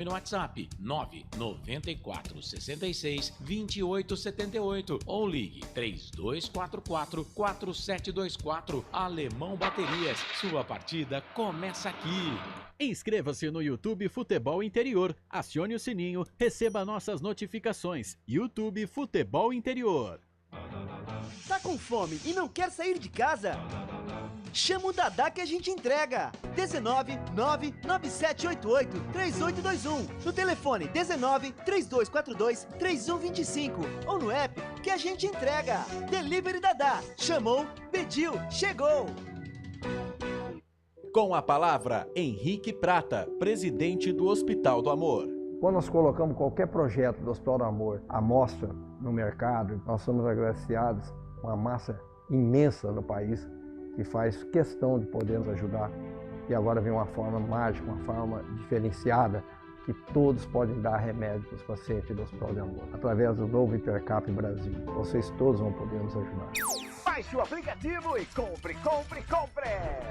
No WhatsApp 994662878 ou ligue 3244-4724. Alemão Baterias, sua partida começa aqui. Inscreva-se no YouTube Futebol Interior, acione o sininho, receba nossas notificações. YouTube Futebol Interior. Tá com fome e não quer sair de casa? Chama o Dadá que a gente entrega. 19 99788 3821. No telefone 19 3242 3125 ou no app que a gente entrega. Delivery Dadá. Chamou, pediu, chegou. Com a palavra, Henrique Prata, presidente do Hospital do Amor. Quando nós colocamos qualquer projeto do Hospital do Amor à mostra no mercado, nós somos agraciados com uma massa imensa no país que faz questão de poder nos ajudar. E agora vem uma forma mágica, uma forma diferenciada, que todos podem dar remédio para os pacientes do Hospital do Amor. Através do novo Hipercap Brasil, vocês todos vão poder nos ajudar. Baixe o aplicativo e compre!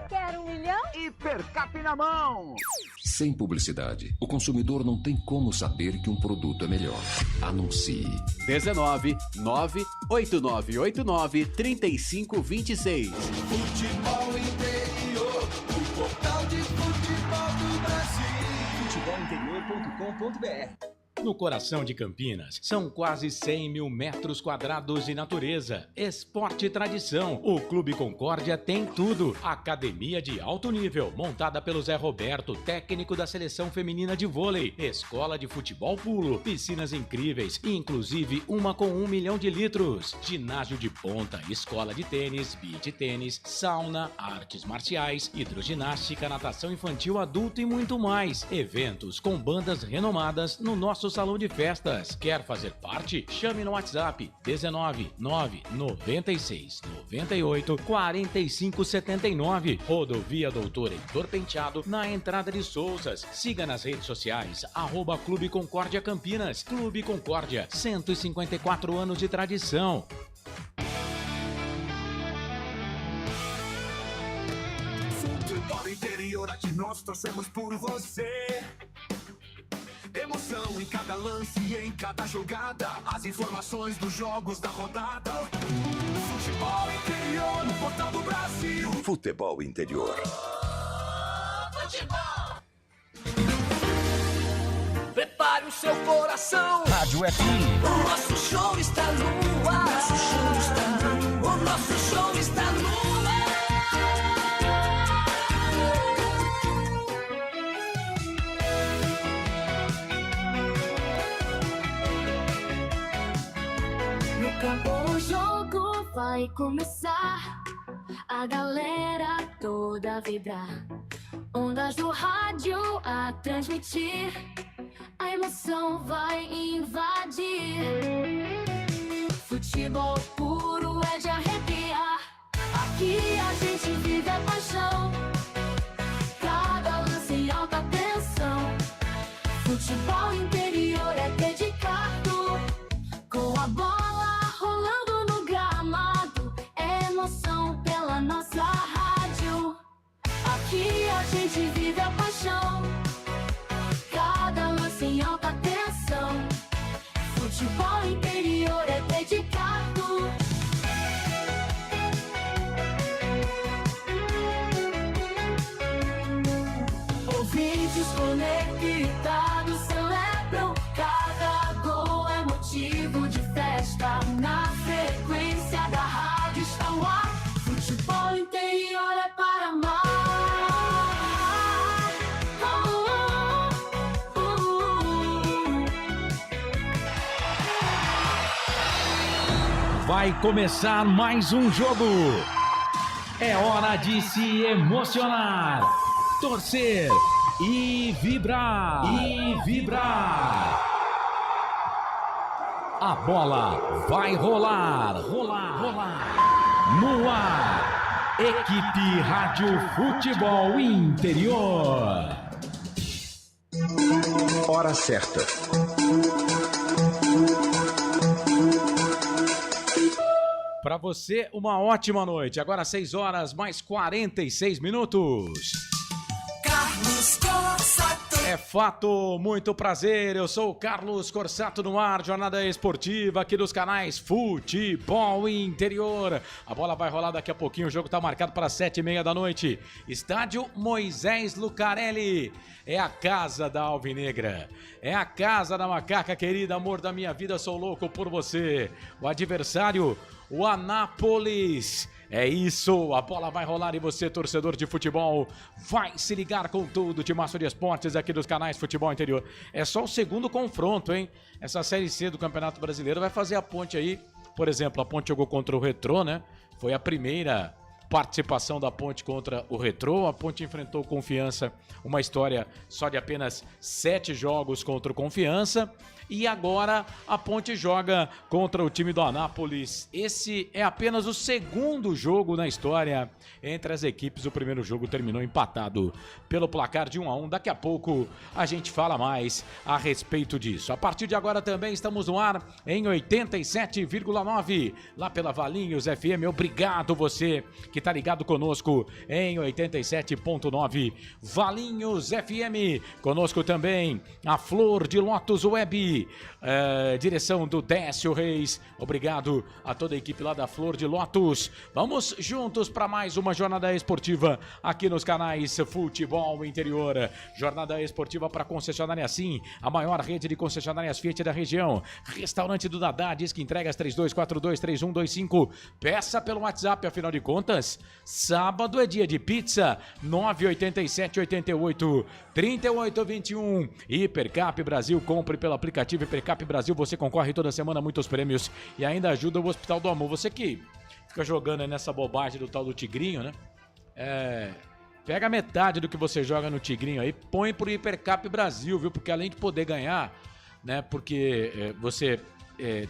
Quer 1 milhão? Hipercap na mão! Sem publicidade, o consumidor não tem como saber que um produto é melhor. Anuncie. 19 98989 3526. Futebol Interior, o portal de futebol do Brasil. Futebolinterior.com.br. No coração de Campinas, são quase 100 mil metros quadrados de natureza, esporte e tradição. O Clube Concórdia tem tudo. Academia de alto nível, montada pelo Zé Roberto, técnico da seleção feminina de vôlei. Escola de futebol pulo, piscinas incríveis, inclusive uma com 1 milhão de litros. Ginásio de ponta, escola de tênis, beach tênis, sauna, artes marciais, hidroginástica, natação infantil, adulto e muito mais. Eventos com bandas renomadas no nosso salão de festas. Quer fazer parte? Chame no WhatsApp 19 996 98 45 79. Rodovia Doutor Heitor Penteado, na entrada de Souzas. Siga nas redes sociais @Clube Concórdia Campinas. Clube Concórdia, 154 anos de tradição. Futebol Interior, aqui nós torcemos por você. Emoção em cada lance e em cada jogada. As informações dos jogos da rodada. Futebol Interior no portal do Brasil. Futebol Interior. Futebol. Prepare o seu coração. Rádio FM. O nosso show está no ar. O nosso show está no ar. O jogo vai começar, a galera toda vibrar, ondas do rádio a transmitir, a emoção vai invadir. Futebol puro é de arrepiar, aqui a gente vive a paixão, cada lance em alta tensão. Futebol Interior é dedicado, com a bola rolando no gramado, emoção pela nossa rádio. Aqui a gente vive a paixão, cada lance em alta tensão. Futebol Interior é dedicado. Ouvintes conectados celebram, cada gol é motivo de festa. Na frequência da rádio está o ar. Futebol Interior é para amar. Vai começar mais um jogo. É hora de se emocionar, torcer e vibrar. A bola vai rolar. No ar, Equipe Rádio Futebol Interior. Hora certa. Para você, uma ótima noite. Agora 6 horas mais 46 minutos. Carlos Cossa É fato, muito prazer, eu sou o Carlos Corsato no ar, jornada esportiva aqui dos canais Futebol Interior. A bola vai rolar daqui a pouquinho, o jogo está marcado para 7h30 da noite. Estádio Moisés Lucarelli, é a casa da Alvinegra, é a casa da macaca querida, amor da minha vida, sou louco por você. O adversário, o Anápolis. É isso, a bola vai rolar e você, torcedor de futebol, vai se ligar com tudo de Timaço de Esportes aqui dos canais Futebol Interior. É só o segundo confronto, hein? Essa Série C do Campeonato Brasileiro vai fazer a ponte aí. Por exemplo, a Ponte jogou contra o Retrô, né? Foi a primeira participação da Ponte contra o Retrô. A Ponte enfrentou o Confiança, uma história só de apenas 7 jogos contra o Confiança. E agora a Ponte joga contra o time do Anápolis. Esse é apenas o segundo jogo na história entre as equipes. O primeiro jogo terminou empatado pelo placar de 1-1. Daqui a pouco a gente fala mais a respeito disso. A partir de agora também estamos no ar em 87,9 lá pela Valinhos FM. Obrigado você que está ligado conosco em 87,9 Valinhos FM. Conosco também a Flor de Lótus Web. Direção do Décio Reis, obrigado a toda a equipe lá da Flor de Lótus. Vamos juntos para mais uma jornada esportiva aqui nos canais Futebol Interior. Jornada esportiva para concessionária Sim, a maior rede de concessionárias Fiat da região. Restaurante do Dadá, diz que entregas 32423125. Peça pelo WhatsApp, afinal de contas, sábado é dia de pizza, 987883821. Hipercap Brasil, compre pelo aplicativo Hipercap Brasil, você concorre toda semana a muitos prêmios e ainda ajuda o Hospital do Amor. Você que fica jogando aí nessa bobagem do tal do Tigrinho, né? Pega metade do que você joga no Tigrinho aí, põe pro Hipercap Brasil, viu? Porque além de poder ganhar, né? Porque você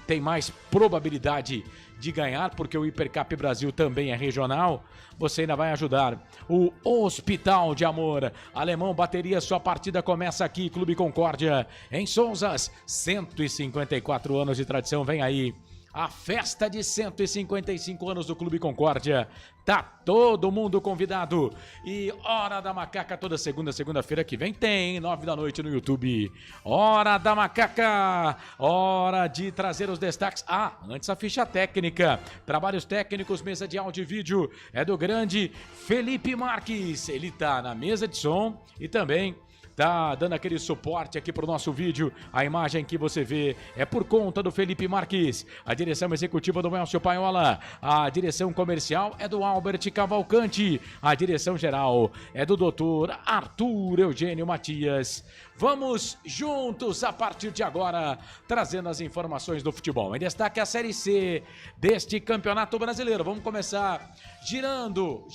tem mais probabilidade de ganhar, porque o Hipercap Brasil também é regional, você ainda vai ajudar o Hospital de Amor. Alemão Bateria, sua partida começa aqui, Clube Concórdia, em Souzas, 154 anos de tradição, vem aí a festa de 155 anos do Clube Concórdia. Tá todo mundo convidado. E Hora da Macaca toda segunda-feira que vem tem, 9 da noite no YouTube. Hora da Macaca. Hora de trazer os destaques. Antes a ficha técnica. Trabalhos técnicos, mesa de áudio e vídeo é do grande Felipe Marques. Ele tá na mesa de som e também tá dando aquele suporte aqui pro nosso vídeo. A imagem que você vê é por conta do Felipe Marques. A direção executiva do Elcio Paiola. A direção comercial é do Albert Cavalcante. A direção geral é do Dr. Arthur Eugênio Matias. Vamos juntos a partir de agora, trazendo as informações do futebol. Em destaque a Série C deste Campeonato Brasileiro. Vamos começar girando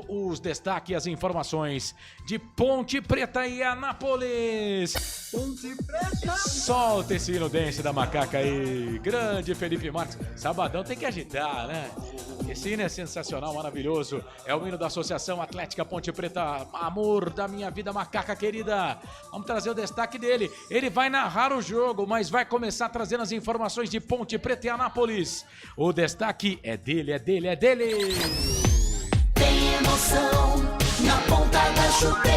os destaques e as informações de Ponte Preta e Anápolis. Ponte Preta! Solta esse hino dance da macaca aí. Grande Felipe Marques. Sabadão tem que agitar, né? Esse hino é sensacional, maravilhoso. É o hino da Associação Atlética Ponte Preta. Amor da minha vida, macaca querida. Vamos trazer o destaque dele. Ele vai narrar o jogo, mas vai começar trazendo as informações de Ponte Preta e Anápolis. O destaque é dele. Tem emoção na ponta da chuteira.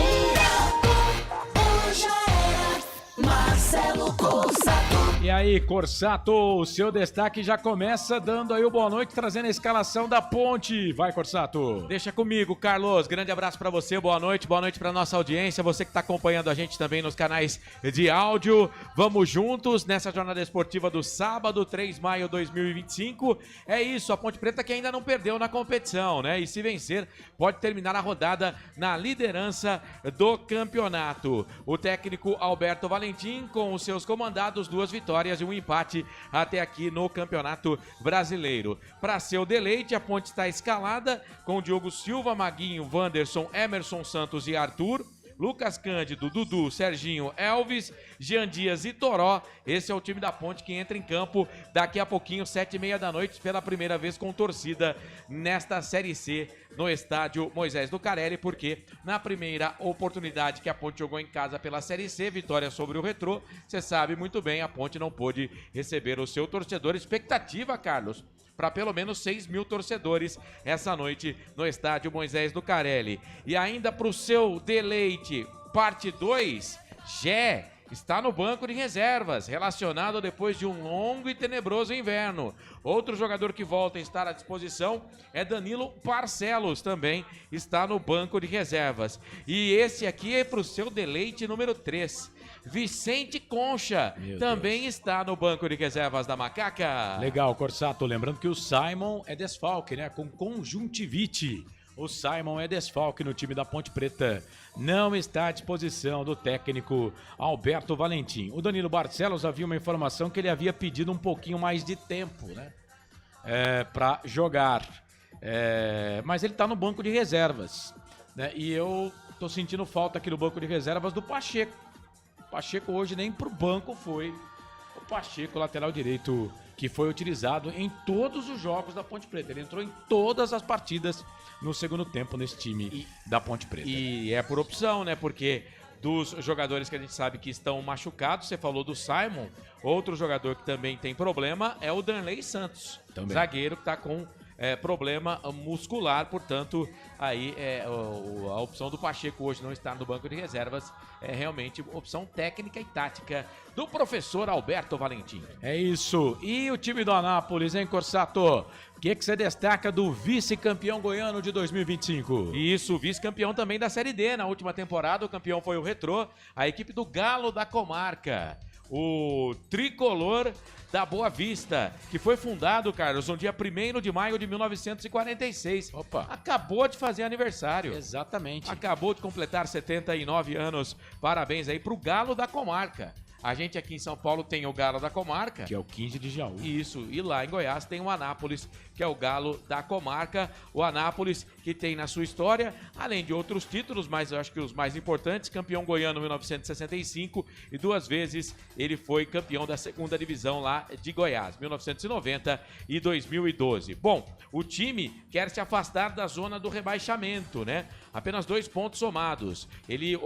Hoje era Marcelo Corsato. E aí, Corsato, o seu destaque já começa dando aí o boa noite, trazendo a escalação da Ponte. Vai, Corsato. Deixa comigo, Carlos. Grande abraço pra você, boa noite pra nossa audiência. Você que tá acompanhando a gente também nos canais de áudio. Vamos juntos nessa jornada esportiva do sábado, 3 de maio de 2025. É isso, a Ponte Preta que ainda não perdeu na competição, né? E se vencer, pode terminar a rodada na liderança do campeonato. O técnico Alberto Valentim, com os seus comandados, 2 vitórias e um empate até aqui no Campeonato Brasileiro. Para seu deleite, a Ponte está escalada com Diogo Silva, Maguinho, Wanderson, Emerson Santos e Arthur, Lucas Cândido, Dudu, Serginho, Elvis, Jean Dias e Toró. Esse é o time da Ponte que entra em campo daqui a pouquinho, 7h30 da noite, pela primeira vez com torcida nesta Série C no estádio Moisés Lucarelli, porque na primeira oportunidade que a Ponte jogou em casa pela Série C, vitória sobre o Retrô, você sabe muito bem, a Ponte não pôde receber o seu torcedor. Expectativa, Carlos, para pelo menos 6 mil torcedores essa noite no estádio Moisés Lucarelli. E ainda para o seu deleite, parte 2, Gé está no banco de reservas, relacionado depois de um longo e tenebroso inverno. Outro jogador que volta a estar à disposição é Danilo Barcelos, também está no banco de reservas. E esse aqui é para o seu deleite número 3. Vicente Concha também está no banco de reservas da Macaca. Legal, Corsato. Lembrando que o Simon é desfalque, né? Com conjuntivite. O Simon é desfalque no time da Ponte Preta. Não está à disposição do técnico Alberto Valentim. O Danilo Barcelos havia uma informação que ele havia pedido um pouquinho mais de tempo, né? Para jogar. Mas ele está no banco de reservas, né? E eu tô sentindo falta aqui no banco de reservas do Pacheco. O Pacheco hoje nem pro banco foi. O Pacheco, lateral direito, que foi utilizado em todos os jogos da Ponte Preta. Ele entrou em todas as partidas no segundo tempo nesse time da Ponte Preta. E é por opção, né? Porque dos jogadores que a gente sabe que estão machucados, você falou do Simon, outro jogador que também tem problema é o Danley Santos, também. Zagueiro que está com problema muscular, portanto, aí a opção do Pacheco hoje não estar no banco de reservas é realmente opção técnica e tática do professor Alberto Valentim. É isso. E o time do Anápolis, hein, Corsato? O que você destaca do vice-campeão goiano de 2025? Isso, vice-campeão também da Série D na última temporada. O campeão foi o Retrô, a equipe do Galo da Comarca. O tricolor da Boa Vista, que foi fundado, Carlos, no dia 1º de maio de 1946. Opa! Acabou de fazer aniversário. Exatamente. Acabou de completar 79 anos. Parabéns aí pro Galo da Comarca. A gente aqui em São Paulo tem o Galo da Comarca. Que é o 15 de Jaú. Isso, e lá em Goiás tem o Anápolis, que é o Galo da Comarca. O Anápolis que tem na sua história, além de outros títulos, mas eu acho que os mais importantes, campeão goiano em 1965 e 2 vezes ele foi campeão da segunda divisão lá de Goiás, 1990 e 2012. Bom, o time quer se afastar da zona do rebaixamento, né? Apenas 2 pontos somados. Ele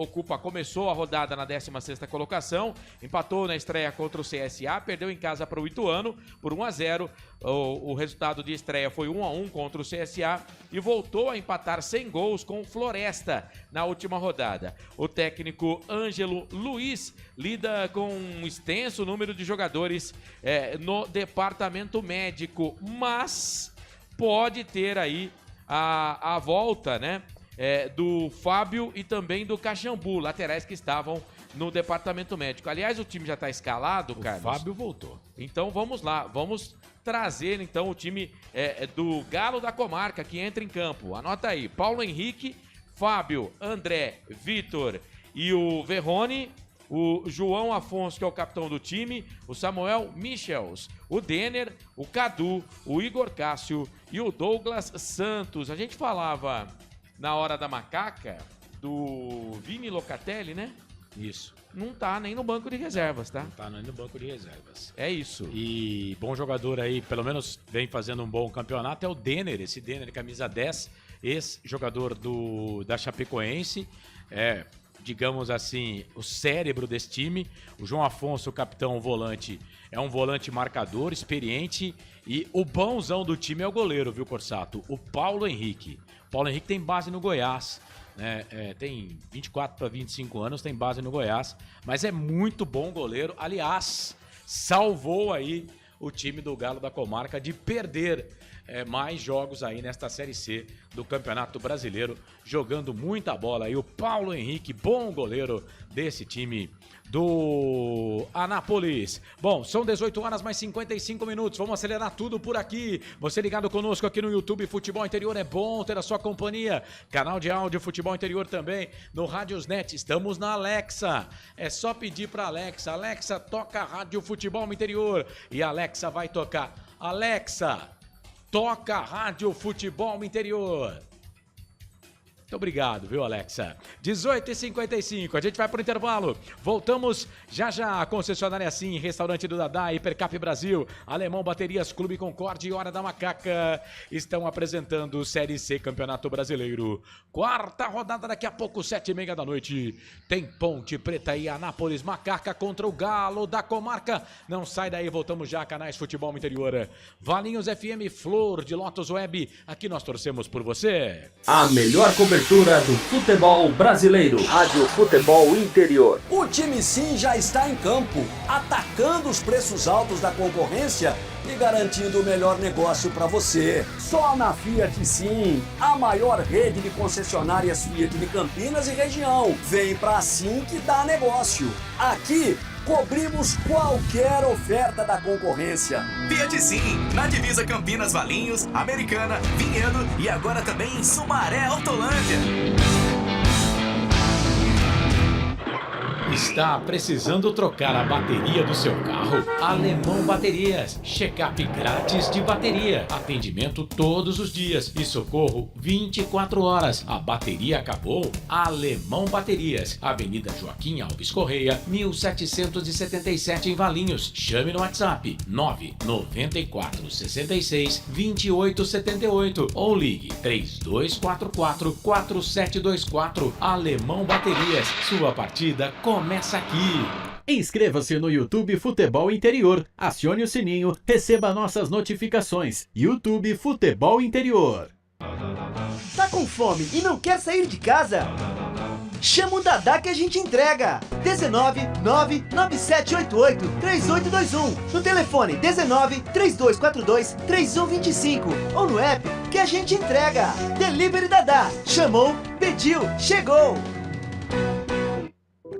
começou a rodada na 16ª colocação, empatou na estreia contra o CSA, perdeu em casa para o Ituano por 1-0. O resultado de estreia foi 1-1 contra o CSA e voltou a empatar sem gols com o Floresta na última rodada. O técnico Ângelo Luiz lida com um extenso número de jogadores no departamento médico, mas pode ter aí a volta, né? Do Fábio e também do Caxambu, laterais que estavam no departamento médico. Aliás, o time já está escalado, Carlos. O Fábio voltou. Então vamos lá, vamos trazer então o time do Galo da Comarca que entra em campo. Anota aí, Paulo Henrique, Fábio, André, Vitor e o Verrone, o João Afonso, que é o capitão do time, o Samuel Michels, o Denner, o Cadu, o Igor Cássio e o Douglas Santos. A gente falava na hora da Macaca do Vini Locatelli, né? Isso. Não tá nem no banco de reservas, tá? Não tá nem no banco de reservas. É isso. E bom jogador aí, pelo menos vem fazendo um bom campeonato, é o Denner. Esse Denner, camisa 10, ex-jogador da Chapecoense. Digamos assim, o cérebro desse time. O João Afonso, o capitão, o volante, é um volante marcador, experiente. E o bonzão do time é o goleiro, viu, Corsato? O Paulo Henrique. O Paulo Henrique tem base no Goiás. Tem 24 para 25 anos, tem base no Goiás, mas é muito bom goleiro. Aliás, salvou aí o time do Galo da Comarca de perder mais jogos aí nesta Série C do Campeonato Brasileiro, jogando muita bola aí. O Paulo Henrique, bom goleiro desse time do Anápolis. Bom, são 18 horas mais 55 minutos. Vamos acelerar tudo por aqui. Você ligado conosco aqui no YouTube Futebol Interior, é bom ter a sua companhia. Canal de áudio Futebol Interior também no Radiosnet. Estamos na Alexa. É só pedir para Alexa. Alexa, toca Rádio Futebol Interior. E a Alexa vai tocar. Alexa, toca Rádio Futebol Interior. Muito obrigado, viu, Alexa? 18h55, a gente vai pro intervalo. Voltamos já já. Concessionária Sim, Restaurante do Dadá, Hipercap Brasil, Alemão Baterias, Clube Concorde e Hora da Macaca estão apresentando Série C Campeonato Brasileiro. 4ª rodada daqui a pouco, 7h30 da noite. Tem Ponte Preta e Anápolis, Macaca contra o Galo da Comarca. Não sai daí, voltamos já a Canais Futebol Interior. Valinhos FM, Flor de Lotus Web, aqui nós torcemos por você. A melhor cobertura cobertura do futebol brasileiro. Rádio Futebol Interior. O time Sim já está em campo, atacando os preços altos da concorrência e garantindo o melhor negócio para você. Só na Fiat Sim, a maior rede de concessionárias Fiat de Campinas e região. Vem pra Sim que dá negócio. Aqui cobrimos qualquer oferta da concorrência. Fiat Sim, na divisa Campinas, Valinhos, Americana, Vinhedo e agora também em Sumaré, Hortolândia. Está precisando trocar a bateria do seu carro? Alemão Baterias. Check-up grátis de bateria. Atendimento todos os dias e socorro 24 horas. A bateria acabou? Alemão Baterias. Avenida Joaquim Alves Correia, 1777 em Valinhos. Chame no WhatsApp 994 66 28 78 ou ligue 3244 4724. Alemão Baterias. Sua partida começa aqui. Inscreva-se no YouTube Futebol Interior, acione o sininho, receba nossas notificações. YouTube Futebol Interior. Tá com fome e não quer sair de casa? Chama o Dadá que a gente entrega. 19 99788 3821. No telefone 19 3242 3125 ou no app que a gente entrega. Delivery Dadá. Chamou, pediu, chegou.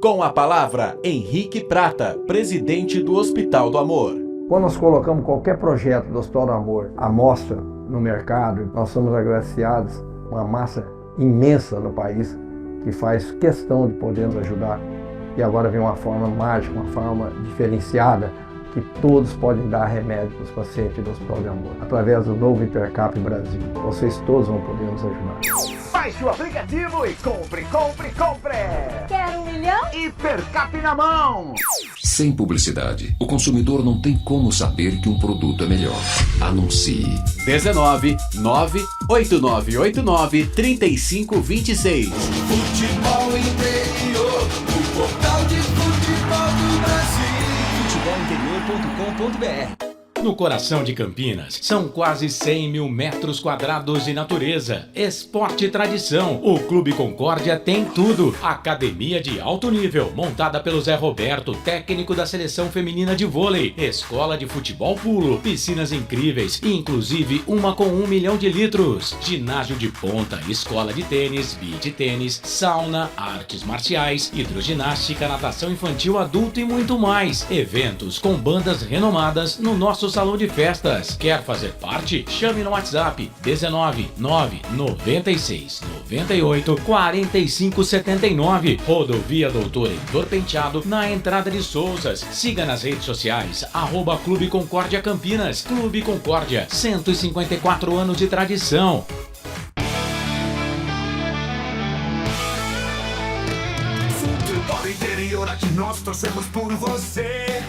Com a palavra, Henrique Prata, presidente do Hospital do Amor. Quando nós colocamos qualquer projeto do Hospital do Amor à mostra no mercado, nós somos agraciados uma massa imensa no país que faz questão de poder nos ajudar. E agora vem uma forma mágica, uma forma diferenciada, que todos podem dar remédio para os pacientes do Hospital do Amor. Através do novo Hipercap Brasil, vocês todos vão poder nos ajudar. Baixe o aplicativo e compre, compre, compre! Quer 1 milhão? Hipercap na mão! Sem publicidade, o consumidor não tem como saber que um produto é melhor. Anuncie. 19 98989 3526. Futebol Interior, o portal de futebol do Brasil. Futebolinterior.com.br. No coração de Campinas, são quase 100 mil metros quadrados de natureza, esporte e tradição. O Clube Concórdia tem tudo. Academia de alto nível, montada pelo Zé Roberto, técnico da seleção feminina de vôlei. Escola de futebol pulo, piscinas incríveis, inclusive uma com 1 milhão de litros. Ginásio de ponta, escola de tênis, beach tênis, sauna, artes marciais, hidroginástica, natação infantil, adulto e muito mais. Eventos com bandas renomadas no nosso salão de festas. Quer fazer parte? Chame no WhatsApp 19 996 98 45 79. Rodovia Doutor Heitor Penteado, na entrada de Souzas. Siga nas redes sociais @Clube Concórdia Campinas. Clube Concórdia, 154 anos de tradição. Futebol Interior, aqui nós torcemos por você.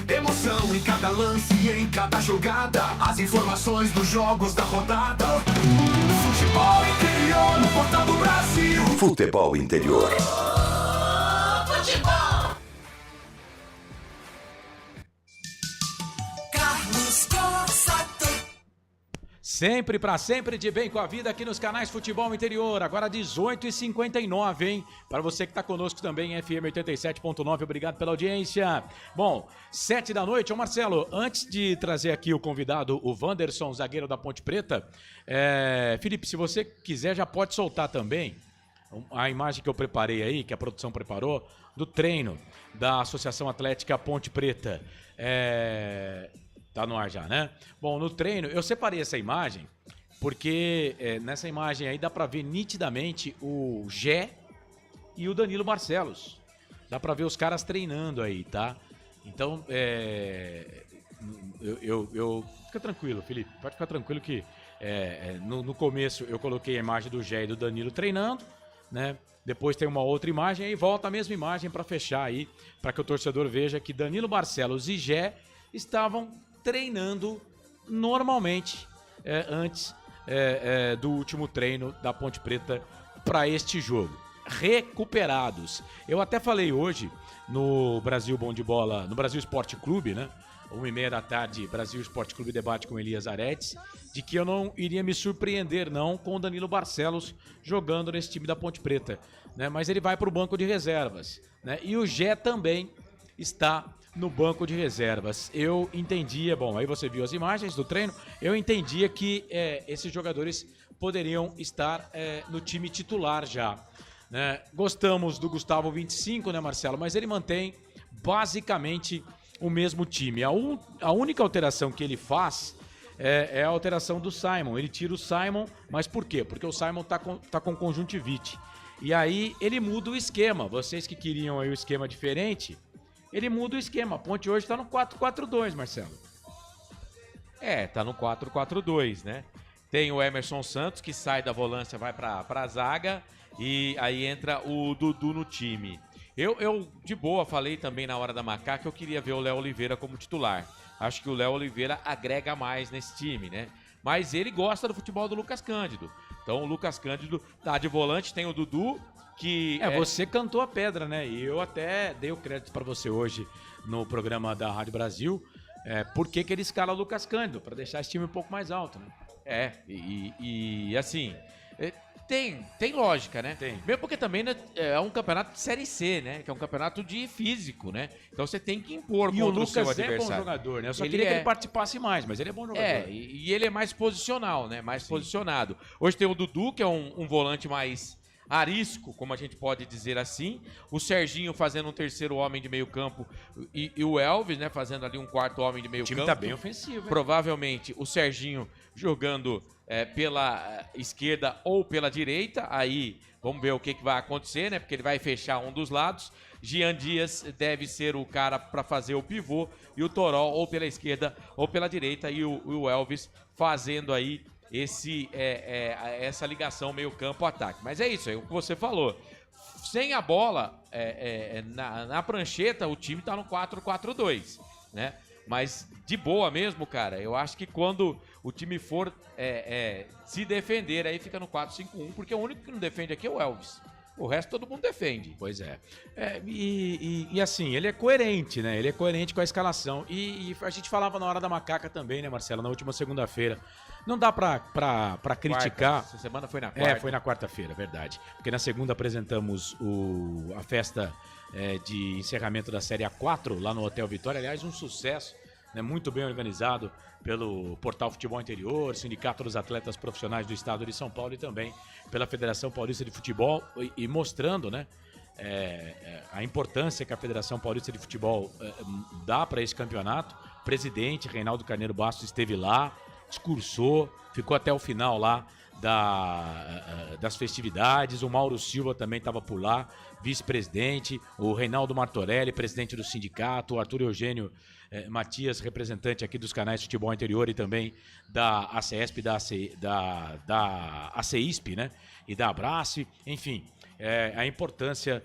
Emoção em cada lance e em cada jogada. As informações dos jogos da rodada. Futebol Interior, no portal do Brasil. Futebol Interior. Futebol. Carlos Cossato. Sempre pra sempre de bem com a vida aqui nos canais Futebol Interior. Agora 18h59, hein? Para você que tá conosco também, FM 87.9, obrigado pela audiência. Bom, 7 da noite. Ô Marcelo, antes de trazer aqui o convidado, o Wanderson, zagueiro da Ponte Preta, Felipe, se você quiser já pode soltar também a imagem que eu preparei aí, que a produção preparou, do treino da Associação Atlética Ponte Preta. Tá no ar já, né? Bom, no treino, eu separei essa imagem porque nessa imagem aí dá pra ver nitidamente o Gé e o Danilo Barcelos. Dá pra ver os caras treinando aí, tá? Então, fica tranquilo, Felipe. Pode ficar tranquilo que no começo eu coloquei a imagem do Gé e do Danilo treinando, né? Depois tem uma outra imagem e volta a mesma imagem pra fechar aí, pra que o torcedor veja que Danilo Barcelos e Gé estavam treinando normalmente antes do último treino da Ponte Preta para este jogo. recuperados. Eu até falei hoje no Brasil Bom de Bola, no Brasil Esporte Clube, né? 1h30 da tarde, Brasil Esporte Clube debate com Elias Aretes, de que eu não iria me surpreender não com o Danilo Barcelos jogando nesse time da Ponte Preta, né? Mas ele vai para o banco de reservas, né? E o Gé também está no banco de reservas. Eu entendia, bom, aí você viu as imagens do treino, eu entendia que esses jogadores poderiam estar no time titular já, né? Gostamos do Gustavo 25, né, Marcelo? Mas ele mantém basicamente o mesmo time. A única alteração que ele faz é a alteração do Simon. Ele tira o Simon, mas por quê? Porque o Simon tá com conjuntivite. E aí ele muda o esquema. Vocês que queriam aí o esquema diferente, ele muda o esquema. A Ponte hoje tá no 4-4-2, Marcelo. Tá no 4-4-2, né? Tem o Emerson Santos, que sai da volância, vai pra zaga, e aí entra o Dudu no time. Eu, de boa, falei também na hora da macaca que eu queria ver o Léo Oliveira como titular. Acho que o Léo Oliveira agrega mais nesse time, né? Mas ele gosta do futebol do Lucas Cândido. Então o Lucas Cândido tá de volante, tem o Dudu, que... Você cantou a pedra, né? E eu até dei o crédito pra você hoje no programa da Rádio Brasil. Por que ele escala o Lucas Cândido? Pra deixar esse time um pouco mais alto, né? Assim... Tem lógica, né? Tem. Mesmo porque também, né, é um campeonato de Série C, né? Que é um campeonato de físico, né? Então você tem que impor contra o seu adversário. E o Lucas é bom jogador, né? Eu só queria que ele participasse mais, mas ele é bom jogador. E ele é mais posicional, né? Mais posicionado. Hoje tem o Dudu, que é um volante mais arisco, como a gente pode dizer assim. O Serginho fazendo um terceiro homem de meio campo e o Elvis, né? Fazendo ali um quarto homem de meio campo. O time tá bem ofensivo, hein? Provavelmente o Serginho jogando pela esquerda ou pela direita. Aí vamos ver o que vai acontecer, né? Porque ele vai fechar um dos lados. Gian Dias deve ser o cara para fazer o pivô e o Toró ou pela esquerda ou pela direita, e o Elvis fazendo aí essa ligação meio campo-ataque. Mas é isso, é o que você falou. Sem a bola na prancheta, o time tá no 4-4-2, né? Mas de boa mesmo, cara, eu acho que quando o time for se defender, aí fica no 4-5-1, porque o único que não defende aqui é o Elvis. O resto todo mundo defende. Pois é. E assim, ele é coerente, né? Ele é coerente com a escalação. E a gente falava na hora da macaca também, né, Marcelo? Na última segunda-feira. Não dá pra criticar. Essa semana foi na quarta. Foi na quarta-feira, verdade. Porque na segunda apresentamos a festa de encerramento da Série A4 lá no Hotel Vitória. Aliás, um sucesso, né? Muito bem organizado pelo Portal Futebol Interior, Sindicato dos Atletas Profissionais do Estado de São Paulo e também pela Federação Paulista de Futebol, e mostrando, né, a importância que a Federação Paulista de Futebol dá para esse campeonato. O presidente Reinaldo Carneiro Bastos esteve lá, discursou, ficou até o final lá das festividades. O Mauro Silva também estava por lá, vice-presidente, o Reinaldo Martorelli, presidente do sindicato, o Arthur Eugênio Matias, representante aqui dos canais Futebol Interior e também da ACESP, da ACEISP, né? E da Abrace, enfim, a importância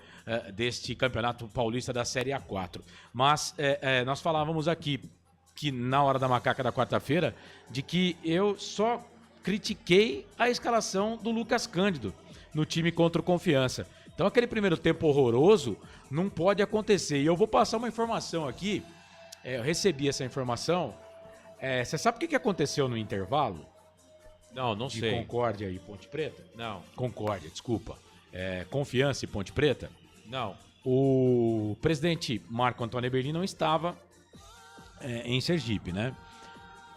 deste campeonato paulista da Série A4. Mas nós falávamos aqui que na hora da macaca da quarta-feira, de que eu só critiquei a escalação do Lucas Cândido no time contra o Confiança. Então aquele primeiro tempo horroroso não pode acontecer. E eu vou passar uma informação aqui. Eu recebi essa informação. Você sabe o que aconteceu no intervalo? Não sei. De Concórdia e Ponte Preta? Não. Concórdia, desculpa. Confiança e Ponte Preta? Não. O presidente Marco Antônio Eberlin não estava em Sergipe, né?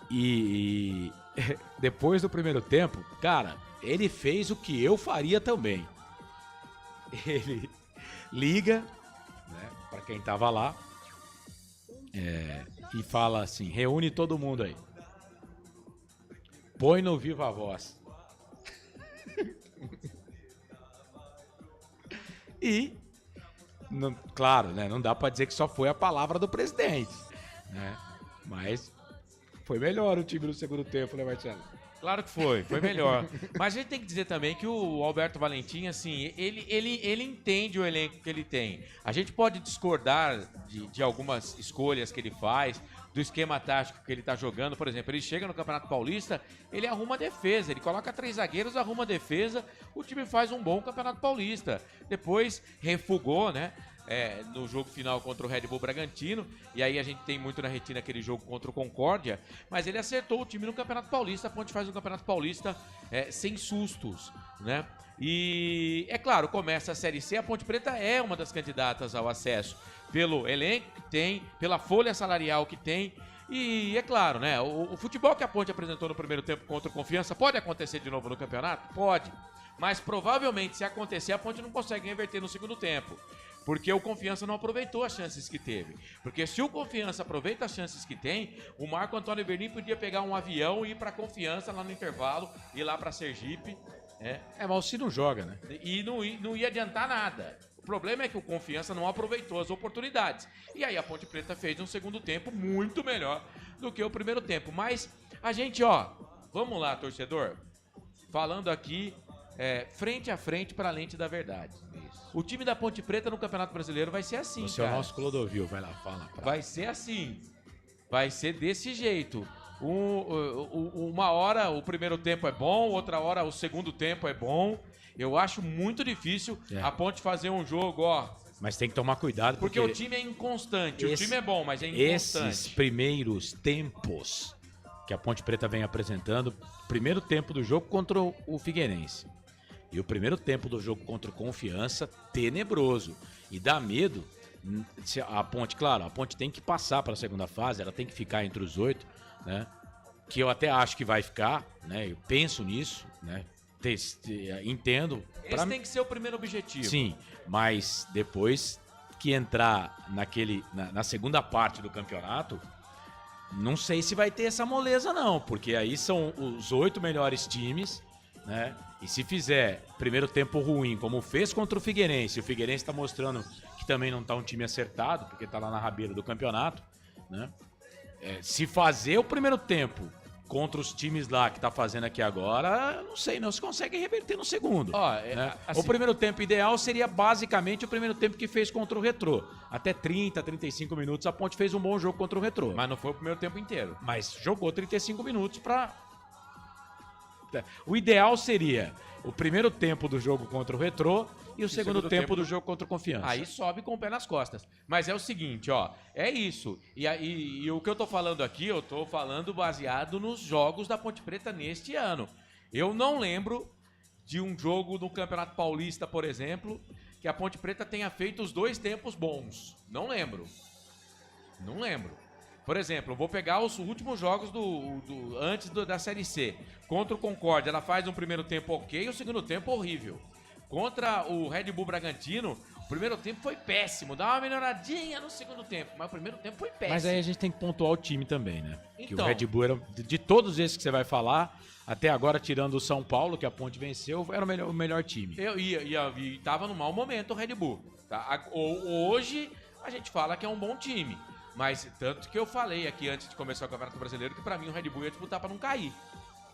E depois do primeiro tempo, cara, ele fez o que eu faria também. Ele liga, né, para quem tava lá, e fala assim: reúne todo mundo aí, põe no Viva Voz. E claro, né, não dá para dizer que só foi a palavra do presidente, né? Mas foi melhor o time no segundo tempo, né, Marcelo? Claro que foi melhor. Mas a gente tem que dizer também que o Alberto Valentim, assim, ele entende o elenco que ele tem. A gente pode discordar de algumas escolhas que ele faz, do esquema tático que ele tá jogando. Por exemplo, ele chega no Campeonato Paulista, ele arruma a defesa, ele coloca 3 zagueiros, arruma a defesa, o time faz um bom Campeonato Paulista. Depois refugou, né? No jogo final contra o Red Bull Bragantino, e aí a gente tem muito na retina aquele jogo contra o Concórdia, mas ele acertou o time no Campeonato Paulista. A Ponte faz um Campeonato Paulista sem sustos, né? E é claro, começa a Série C, a Ponte Preta é uma das candidatas ao acesso pelo elenco que tem, pela folha salarial que tem, e é claro, né? O futebol que a Ponte apresentou no primeiro tempo contra o Confiança pode acontecer de novo no campeonato? Pode, mas provavelmente se acontecer a Ponte não consegue reverter no segundo tempo. Porque o Confiança não aproveitou as chances que teve. Porque se o Confiança aproveita as chances que tem, o Marco Antônio Berlim podia pegar um avião e ir pra Confiança lá no intervalo, ir lá pra Sergipe. Mas se não joga, né? E não ia adiantar nada. O problema é que o Confiança não aproveitou as oportunidades. E aí a Ponte Preta fez um segundo tempo muito melhor do que o primeiro tempo. Mas a gente, vamos lá, torcedor. Falando aqui, frente a frente para a lente da verdade. O time da Ponte Preta no Campeonato Brasileiro vai ser assim, Você é o nosso Clodovil, vai lá, fala. Vai ser assim. Vai ser desse jeito. Uma hora o primeiro tempo é bom, outra hora o segundo tempo é bom. Eu acho muito difícil a Ponte fazer um jogo, Mas tem que tomar cuidado. Porque o time é inconstante. O time é bom, mas é inconstante. Esses primeiros tempos que a Ponte Preta vem apresentando, primeiro tempo do jogo contra o Figueirense. E o primeiro tempo do jogo contra o Confiança, tenebroso. E dá medo. A Ponte, claro, a Ponte tem que passar para a segunda fase, ela tem que ficar entre os 8, né? Que eu até acho que vai ficar, né? Eu penso nisso, né? Entendo. Esse tem que ser o primeiro objetivo. Sim, mas depois que entrar na segunda parte do campeonato, não sei se vai ter essa moleza não, porque aí são os 8 melhores times, né? E se fizer primeiro tempo ruim, como fez contra o Figueirense está mostrando que também não tá um time acertado, porque tá lá na rabeira do campeonato, né? Se fazer o primeiro tempo contra os times lá que tá fazendo aqui agora, não sei não se consegue reverter no segundo. Né? Assim, o primeiro tempo ideal seria basicamente o primeiro tempo que fez contra o Retrô. Até 30, 35 minutos a Ponte fez um bom jogo contra o Retrô. Mas não foi o primeiro tempo inteiro. Mas jogou 35 minutos pra... O ideal seria o primeiro tempo do jogo contra o Retrô e o segundo tempo do jogo contra o Confiança. Aí sobe com o pé nas costas. Mas é o seguinte, é isso. E o que eu tô falando aqui, eu tô falando baseado nos jogos da Ponte Preta neste ano. Eu não lembro de um jogo no Campeonato Paulista, por exemplo, que a Ponte Preta tenha feito os 2 tempos bons. Não lembro. Por exemplo, eu vou pegar os últimos jogos antes da Série C. Contra o Concórdia, ela faz um primeiro tempo ok e o segundo tempo horrível. Contra o Red Bull Bragantino, o primeiro tempo foi péssimo. Dá uma melhoradinha no segundo tempo, mas o primeiro tempo foi péssimo. Mas aí a gente tem que pontuar o time também, né? Então, que o Red Bull era, de todos esses que você vai falar, até agora tirando o São Paulo, que a Ponte venceu, era o melhor time. E tava no mau momento o Red Bull. Tá? Hoje a gente fala que é um bom time. Mas tanto que eu falei aqui antes de começar o Campeonato Brasileiro que pra mim o Red Bull ia disputar pra não cair.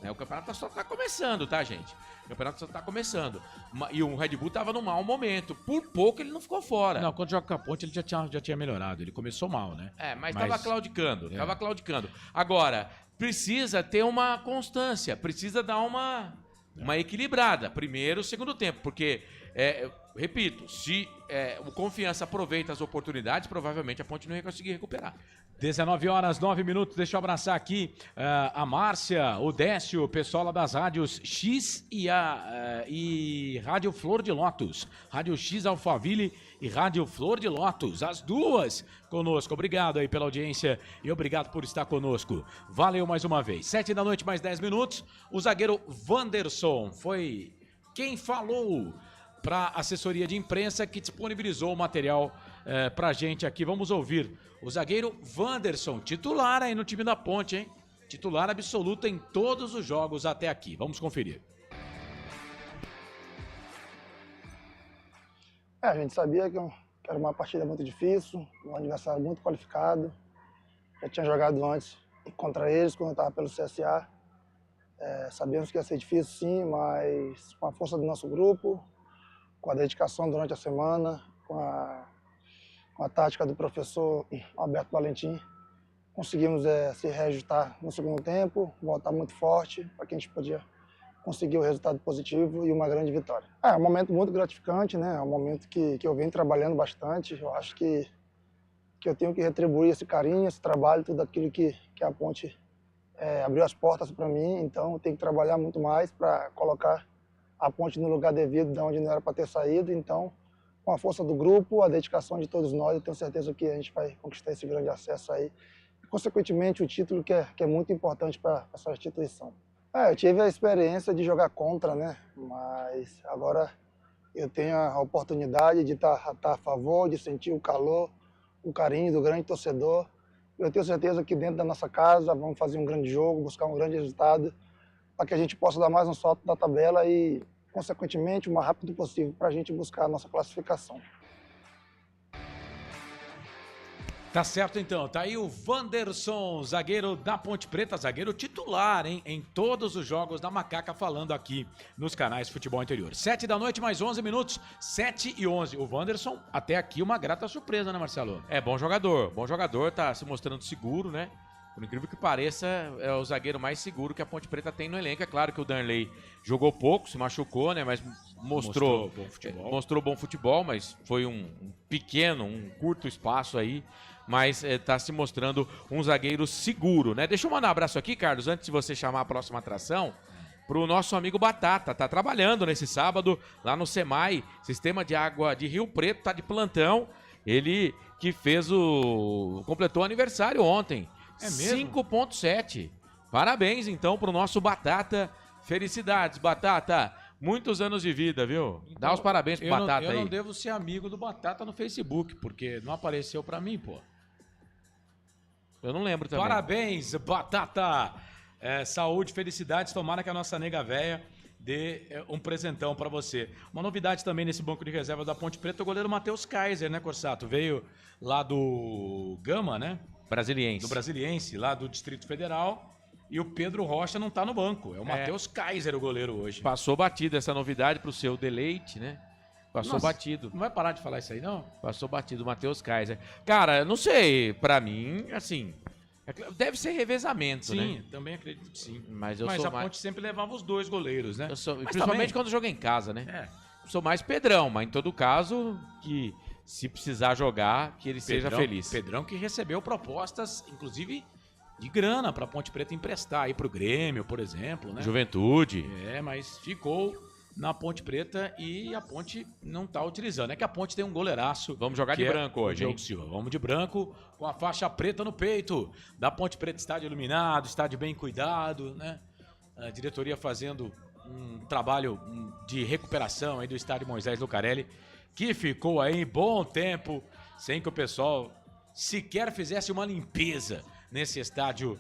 O campeonato só tá começando, tá, gente? O campeonato só tá começando. E o Red Bull tava num mau momento. Por pouco ele não ficou fora. Não, quando joga com a Ponte ele já tinha melhorado. Ele começou mal, né? Mas tava claudicando. Tava claudicando. Agora, precisa ter uma constância. Precisa dar uma equilibrada. Primeiro, segundo tempo. Porque, repito, se o Confiança aproveita as oportunidades, provavelmente a Ponte não ia conseguir recuperar. 19h09, deixa eu abraçar aqui a Márcia, o Décio, o pessoal lá das rádios X e Rádio Flor de Lótus. Rádio X Alphaville e Rádio Flor de Lótus, as duas conosco. Obrigado aí pela audiência e obrigado por estar conosco. Valeu mais uma vez. 7h, mais 10 minutos. O zagueiro Wanderson foi quem falou para a assessoria de imprensa que disponibilizou o material pra gente aqui. Vamos ouvir o zagueiro Wanderson, titular aí no time da Ponte, hein? Titular absoluto em todos os jogos até aqui. Vamos conferir. A gente sabia que era uma partida muito difícil, um adversário muito qualificado. Já tinha jogado antes contra eles, quando eu estava pelo CSA. Sabemos que ia ser difícil sim, mas com a força do nosso grupo, com a dedicação durante a semana, com a tática do professor Alberto Valentim, conseguimos se reajustar no segundo tempo, voltar muito forte para que a gente podia conseguir o resultado positivo e uma grande vitória. É um momento muito gratificante, né? É um momento que eu venho trabalhando bastante. Eu acho que eu tenho que retribuir esse carinho, esse trabalho, tudo aquilo que a Ponte abriu as portas para mim. Então eu tenho que trabalhar muito mais para colocar a Ponte no lugar devido, de onde não era para ter saído. Então, com a força do grupo, a dedicação de todos nós, eu tenho certeza que a gente vai conquistar esse grande acesso aí. E, consequentemente, o título que é muito importante para essa instituição. Eu tive a experiência de jogar contra, né? Mas agora eu tenho a oportunidade de estar a favor, de sentir o calor, o carinho do grande torcedor. Eu tenho certeza que dentro da nossa casa vamos fazer um grande jogo, buscar um grande resultado, para que a gente possa dar mais um salto da tabela e, consequentemente, o mais rápido possível para a gente buscar a nossa classificação. Tá certo então, tá aí o Wanderson, zagueiro da Ponte Preta, zagueiro titular, hein, em todos os jogos da Macaca, falando aqui nos canais Futebol Interior. 7 da noite, mais 11 minutos, 7:11. O Wanderson, até aqui, uma grata surpresa, né, Marcelo? Bom jogador, tá se mostrando seguro, né? Por incrível que pareça, é o zagueiro mais seguro que a Ponte Preta tem no elenco. É claro que o Danley jogou pouco, se machucou, né? Mas mostrou bom futebol, mas foi um curto espaço aí. Mas tá se mostrando um zagueiro seguro, né? Deixa eu mandar um abraço aqui, Carlos, antes de você chamar a próxima atração, pro nosso amigo Batata. Tá trabalhando nesse sábado lá no SEMAI, Sistema de Água de Rio Preto, tá de plantão. Ele que completou o aniversário ontem. É mesmo? 5.7. Parabéns, então, pro nosso Batata. Felicidades, Batata. Muitos anos de vida, viu? Então, dá os parabéns pro Batata aí. Eu não devo ser amigo do Batata no Facebook, porque não apareceu pra mim, pô. Eu não lembro também. Parabéns, Batata. Saúde, felicidades. Tomara que a nossa nega véia dê um presentão pra você. Uma novidade também nesse banco de reserva da Ponte Preta, o goleiro Matheus Kaiser, né, Corsato? Veio lá do Gama, né? Brasiliense. Do Brasiliense, lá do Distrito Federal. E o Pedro Rocha não tá no banco. É o Matheus Kaiser o goleiro hoje. Passou batido essa novidade pro seu deleite, né? Passou batido. Não vai parar de falar isso aí, não? Passou batido o Matheus Kaiser. Cara, não sei, pra mim, assim, deve ser revezamento, né? Sim, também acredito que sim. Mas a Ponte sempre levava os dois goleiros, né? Principalmente também, quando joga em casa, né? Eu sou mais Pedrão, mas em todo caso, que se precisar jogar, que ele seja feliz. Pedrão que recebeu propostas, inclusive, de grana pra Ponte Preta emprestar aí pro Grêmio, por exemplo, né? Juventude. Mas ficou na Ponte Preta e a Ponte não tá utilizando. É que a Ponte tem um goleiraço. Vamos jogar de branco hoje, hein? Silva. Vamos de branco com a faixa preta no peito. Da Ponte Preta, estádio iluminado, estádio bem cuidado, né? A diretoria fazendo um trabalho de recuperação aí do estádio Moisés Lucarelli, que ficou aí bom tempo sem que o pessoal sequer fizesse uma limpeza nesse estádio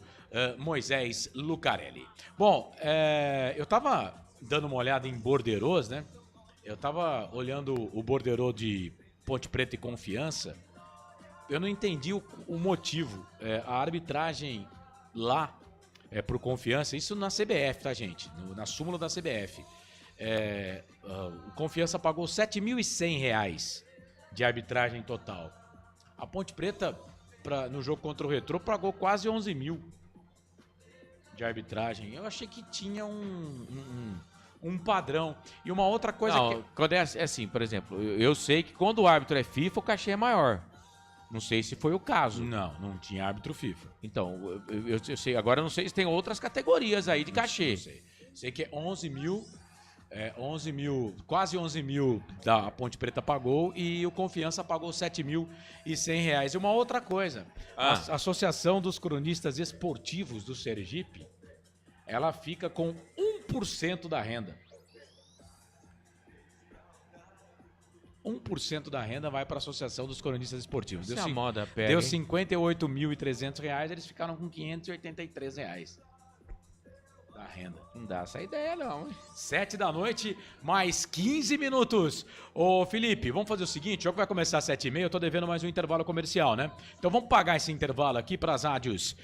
Moisés Lucarelli. Bom, eu tava dando uma olhada em borderôs, né? Eu tava olhando o borderô de Ponte Preta e Confiança. Eu não entendi o motivo. A arbitragem lá pro Confiança, isso na CBF, tá, gente? Na súmula da CBF. O Confiança pagou R$ 7.100 de arbitragem total. A Ponte Preta, no jogo contra o Retrô, pagou quase 11 mil de arbitragem. Eu achei que tinha um padrão. E uma outra coisa... Quando é assim, por exemplo, eu sei que quando o árbitro é FIFA, o cachê é maior. Não sei se foi o caso. Não tinha árbitro FIFA. Então, eu sei. Agora eu não sei se tem outras categorias aí de cachê. Não sei. Sei que é 11 mil... quase 11 mil da Ponte Preta pagou e o Confiança pagou R$ 7.100. E uma outra coisa, a Associação dos Cronistas Esportivos do Sergipe, ela fica com 1% da renda. 1% da renda vai para a Associação dos Cronistas Esportivos. Deu 58.300 reais, eles ficaram com R$ 583. Da renda. Não dá essa ideia, não. 7 da noite, mais 15 minutos. Ô, Felipe, vamos fazer o seguinte: o jogo vai começar às 7h30. Eu tô devendo mais um intervalo comercial, né? Então vamos pagar esse intervalo aqui para as rádios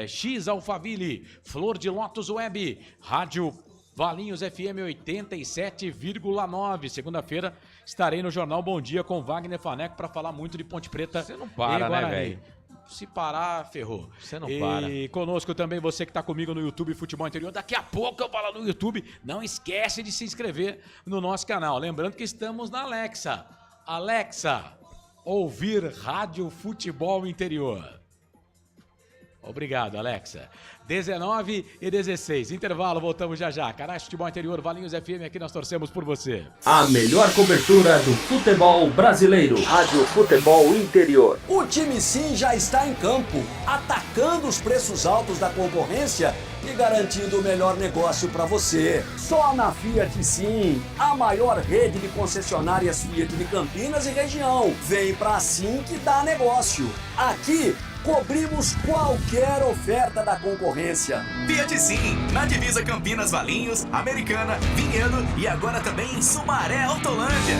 X Alphaville, Flor de Lótus Web, Rádio Valinhos FM 87,9. Segunda-feira estarei no Jornal Bom Dia com Wagner Faneco para falar muito de Ponte Preta. Você não para, né, velho? Se parar, ferrou. Você não para. E conosco também você que tá comigo no YouTube Futebol Interior. Daqui a pouco eu falo no YouTube. Não esquece de se inscrever no nosso canal. Lembrando que estamos na Alexa. Alexa, ouvir Rádio Futebol Interior. Obrigado, Alexa. 19h16. Intervalo, voltamos já já. Canais Futebol Interior, Valinhos FM, aqui nós torcemos por você. A melhor cobertura do futebol brasileiro. Rádio Futebol Interior. O time Sim já está em campo, atacando os preços altos da concorrência e garantindo o melhor negócio para você. Só na Fiat Sim, a maior rede de concessionárias Fiat de Campinas e região. Vem pra Sim que dá negócio. Aqui cobrimos qualquer oferta da concorrência. Fiat Sim, na divisa Campinas, Valinhos, Americana, Vinhedo e agora também em Sumaré, Autolândia.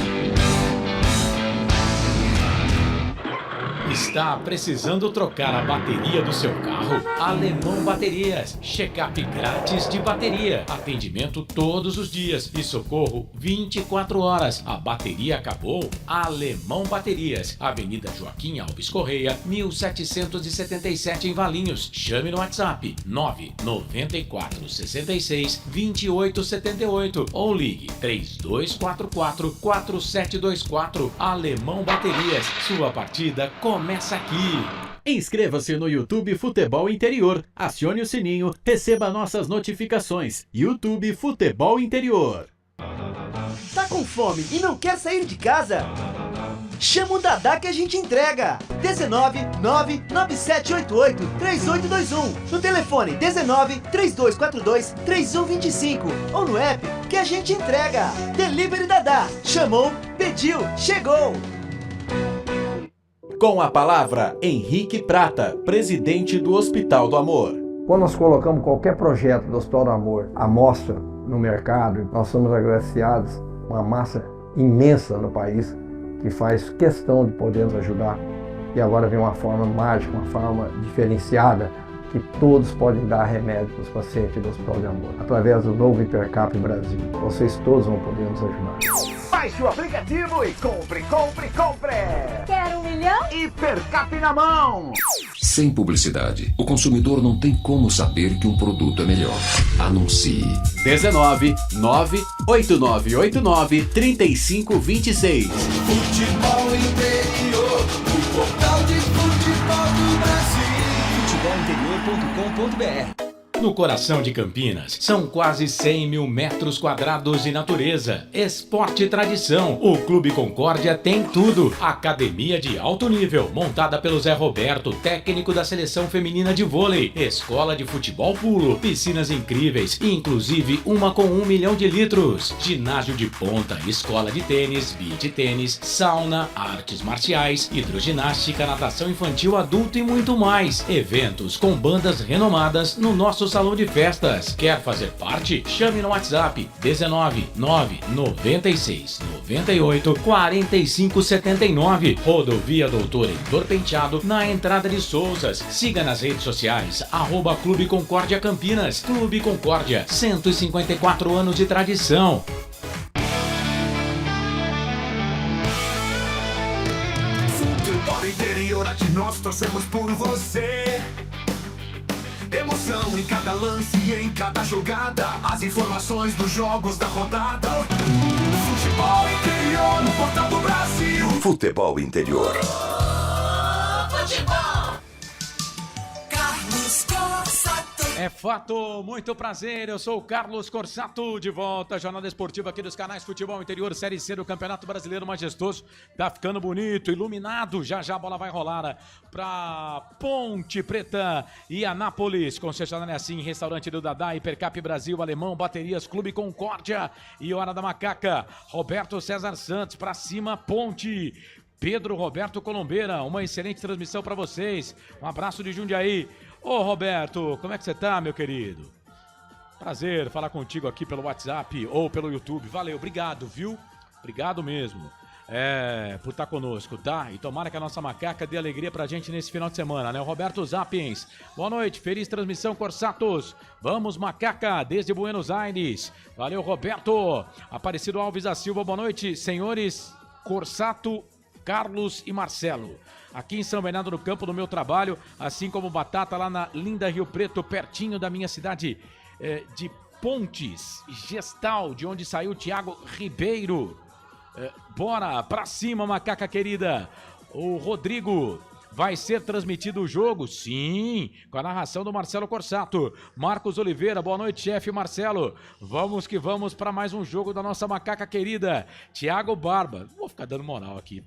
Está precisando trocar a bateria do seu carro? Alemão Baterias. Check-up grátis de bateria. Atendimento todos os dias e socorro 24 horas. A bateria acabou? Alemão Baterias. Avenida Joaquim Alves Correia, 1777 em Valinhos. Chame no WhatsApp 994 66 28 78 ou ligue 3244 4724. Alemão Baterias. Sua partida começa aqui. Inscreva-se no YouTube Futebol Interior, acione o sininho, receba nossas notificações. YouTube Futebol Interior. Tá com fome e não quer sair de casa? Chama o Dadá que a gente entrega. 19997883821. No telefone 1932423125 ou no app que a gente entrega. Delivery Dadá. Chamou, pediu, chegou. Com a palavra, Henrique Prata, presidente do Hospital do Amor. Quando nós colocamos qualquer projeto do Hospital do Amor à mostra no mercado, nós somos agraciados com uma massa imensa no país que faz questão de poder nos ajudar. E agora vem uma forma mágica, uma forma diferenciada, que todos podem dar remédio para os pacientes do Hospital de Amor. Através do novo Hipercap Brasil, vocês todos vão poder nos ajudar. Baixe o aplicativo e compre, compre, compre! Quer 1 milhão? Hipercap na mão! Sem publicidade, o consumidor não tem como saber que um produto é melhor. Anuncie. 19 98989 3526. Futebol Interior, o portal de futebol do Brasil. Futebolinterior.com.br. No coração de Campinas, são quase 100 mil metros quadrados de natureza, esporte e tradição. O Clube Concórdia tem tudo. Academia de alto nível, montada pelo Zé Roberto, técnico da seleção feminina de vôlei. Escola de futebol pulo, piscinas incríveis, inclusive uma com 1 milhão de litros. Ginásio de ponta, escola de tênis, beach tênis, sauna, artes marciais, hidroginástica, natação infantil, adulto e muito mais. Eventos com bandas renomadas no nosso salão de festas. Quer fazer parte? Chame no WhatsApp 19 996 98 45 79. Rodovia Doutor Heitor Penteado, na entrada de Souzas. Siga nas redes sociais @Clube Concórdia Campinas. Clube Concórdia, 154 anos de tradição. Futebol Interior, aqui nós torcemos por você. Emoção em cada lance e em cada jogada. As informações dos jogos da rodada. Futebol Interior no portal do Brasil. Futebol Interior. Futebol. Carlos Corsato. É fato, muito prazer, eu sou o Carlos Corsato, de volta à jornada esportiva aqui dos canais Futebol Interior, Série C do Campeonato Brasileiro Majestoso. Tá ficando bonito, iluminado, já já a bola vai rolar pra Ponte Preta e Anápolis. Concessionária Sim, restaurante do Dadá, Hipercap Brasil, Alemão, Baterias, Clube Concórdia e Hora da Macaca. Roberto César Santos, pra cima, Ponte. Pedro Roberto Colombeira, uma excelente transmissão pra vocês. Um abraço de Jundiaí. Ô Roberto, como é que você tá, meu querido? Prazer falar contigo aqui pelo WhatsApp ou pelo YouTube. Valeu, obrigado, viu? Obrigado mesmo. Por estar conosco, tá? E tomara que a nossa macaca dê alegria pra gente nesse final de semana, né? O Roberto Zappens, boa noite, feliz transmissão, Corsatos. Vamos, macaca, desde Buenos Aires. Valeu, Roberto. Aparecido Alves da Silva, boa noite, senhores Corsato, Carlos e Marcelo. Aqui em São Bernardo do Campo, no meu trabalho, assim como Batata lá na linda Rio Preto, pertinho da minha cidade de Pontes, Gestal, de onde saiu o Thiago Ribeiro. Bora pra cima, macaca querida. O Rodrigo, vai ser transmitido o jogo? Sim, com a narração do Marcelo Corsato. Marcos Oliveira, boa noite, chefe Marcelo. Vamos que vamos para mais um jogo da nossa macaca querida. Thiago Barba, vou ficar dando moral aqui,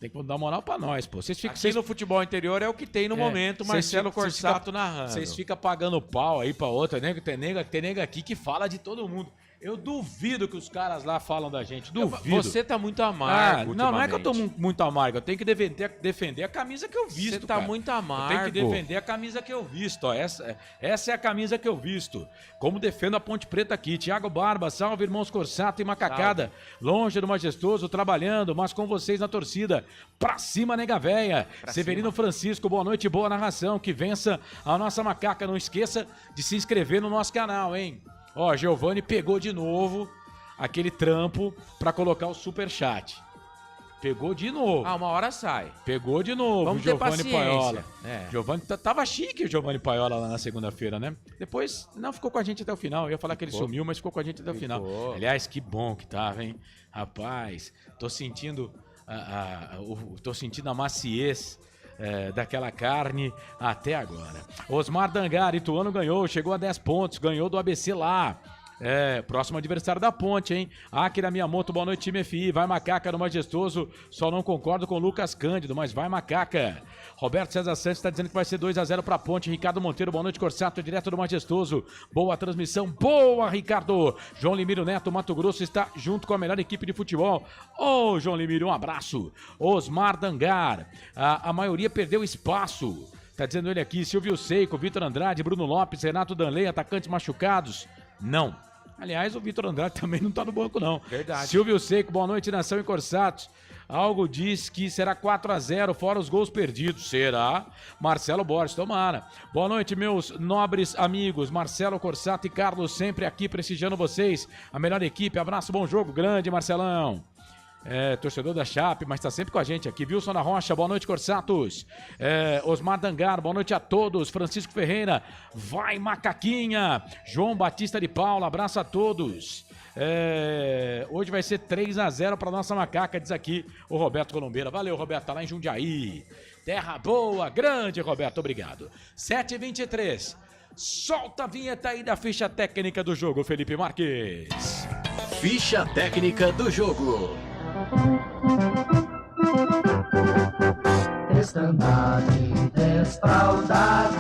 tem que dar moral pra nós, pô. Aqui no futebol interior é o que tem no momento, Marcelo Corsato narrando. Vocês ficam pagando pau aí pra outra, né? Tem nega aqui que fala de todo mundo. Eu duvido que os caras lá falam da gente, duvido. Você tá muito amargo. Não é que eu tô muito amargo, eu tenho que defender a camisa que eu visto, Você tá muito amargo. Eu tenho que defender a camisa que eu visto, ó. Essa é a camisa que eu visto. Como defendo a Ponte Preta aqui. Thiago Barba, salve irmãos Corsato e Macacada. Salve. Longe do majestoso, trabalhando, mas com vocês na torcida. Pra cima, nega véia. Severino Francisco, boa noite, boa narração. Que vença a nossa macaca. Não esqueça de se inscrever no nosso canal, hein? Ó, Giovanni pegou de novo aquele trampo pra colocar o superchat. Pegou de novo. Uma hora sai. Pegou de novo, Vamos Giovanni Paiola. Giovanni tava chique o Giovanni Paiola lá na segunda-feira, né? Depois, não ficou com a gente até o final. Eu ia falar que ele sumiu, mas ficou com a gente até o final. Aliás, que bom que tava, hein? Rapaz, tô sentindo a maciez daquela carne até agora. Osmar Dangar, Ituano ganhou, chegou a 10 pontos, ganhou do ABC lá. Próximo adversário da Ponte, hein? Akira Miyamoto, boa noite, time FI. Vai macaca no majestoso, só não concordo com o Lucas Cândido, mas vai macaca. Roberto César Santos tá dizendo que vai ser 2-0 pra Ponte. Ricardo Monteiro, boa noite, Corsato, direto do majestoso. Boa transmissão, boa, Ricardo. João Limiro Neto, Mato Grosso, está junto com a melhor equipe de futebol. Ô, João Limiro, um abraço. Osmar Dangar, a maioria perdeu espaço. Tá dizendo ele aqui, Silvio Seico, Vitor Andrade, Bruno Lopes, Renato Danley, atacantes machucados. Não. Aliás, o Vitor Andrade também não tá no banco, não. Verdade. Silvio Seco, boa noite, nação e Corsatos. Algo diz que será 4-0, fora os gols perdidos. Será? Marcelo Borges, tomara. Boa noite, meus nobres amigos. Marcelo Corsato e Carlos, sempre aqui prestigiando vocês. A melhor equipe. Abraço, bom jogo. Grande, Marcelão. Torcedor da Chape, mas tá sempre com a gente aqui. Wilson da Rocha, boa noite, Corsatos. Osmar Dangar, boa noite a todos. Francisco Ferreira, vai macaquinha. João Batista de Paula, abraço a todos. Hoje vai ser 3-0 para nossa macaca, diz aqui o Roberto Colombeira. Valeu, Roberto, tá lá em Jundiaí. Terra boa, grande, Roberto, obrigado. 7h23, solta a vinheta aí da ficha técnica do jogo, Felipe Marques. Ficha técnica do jogo. Estandarte desfraldado,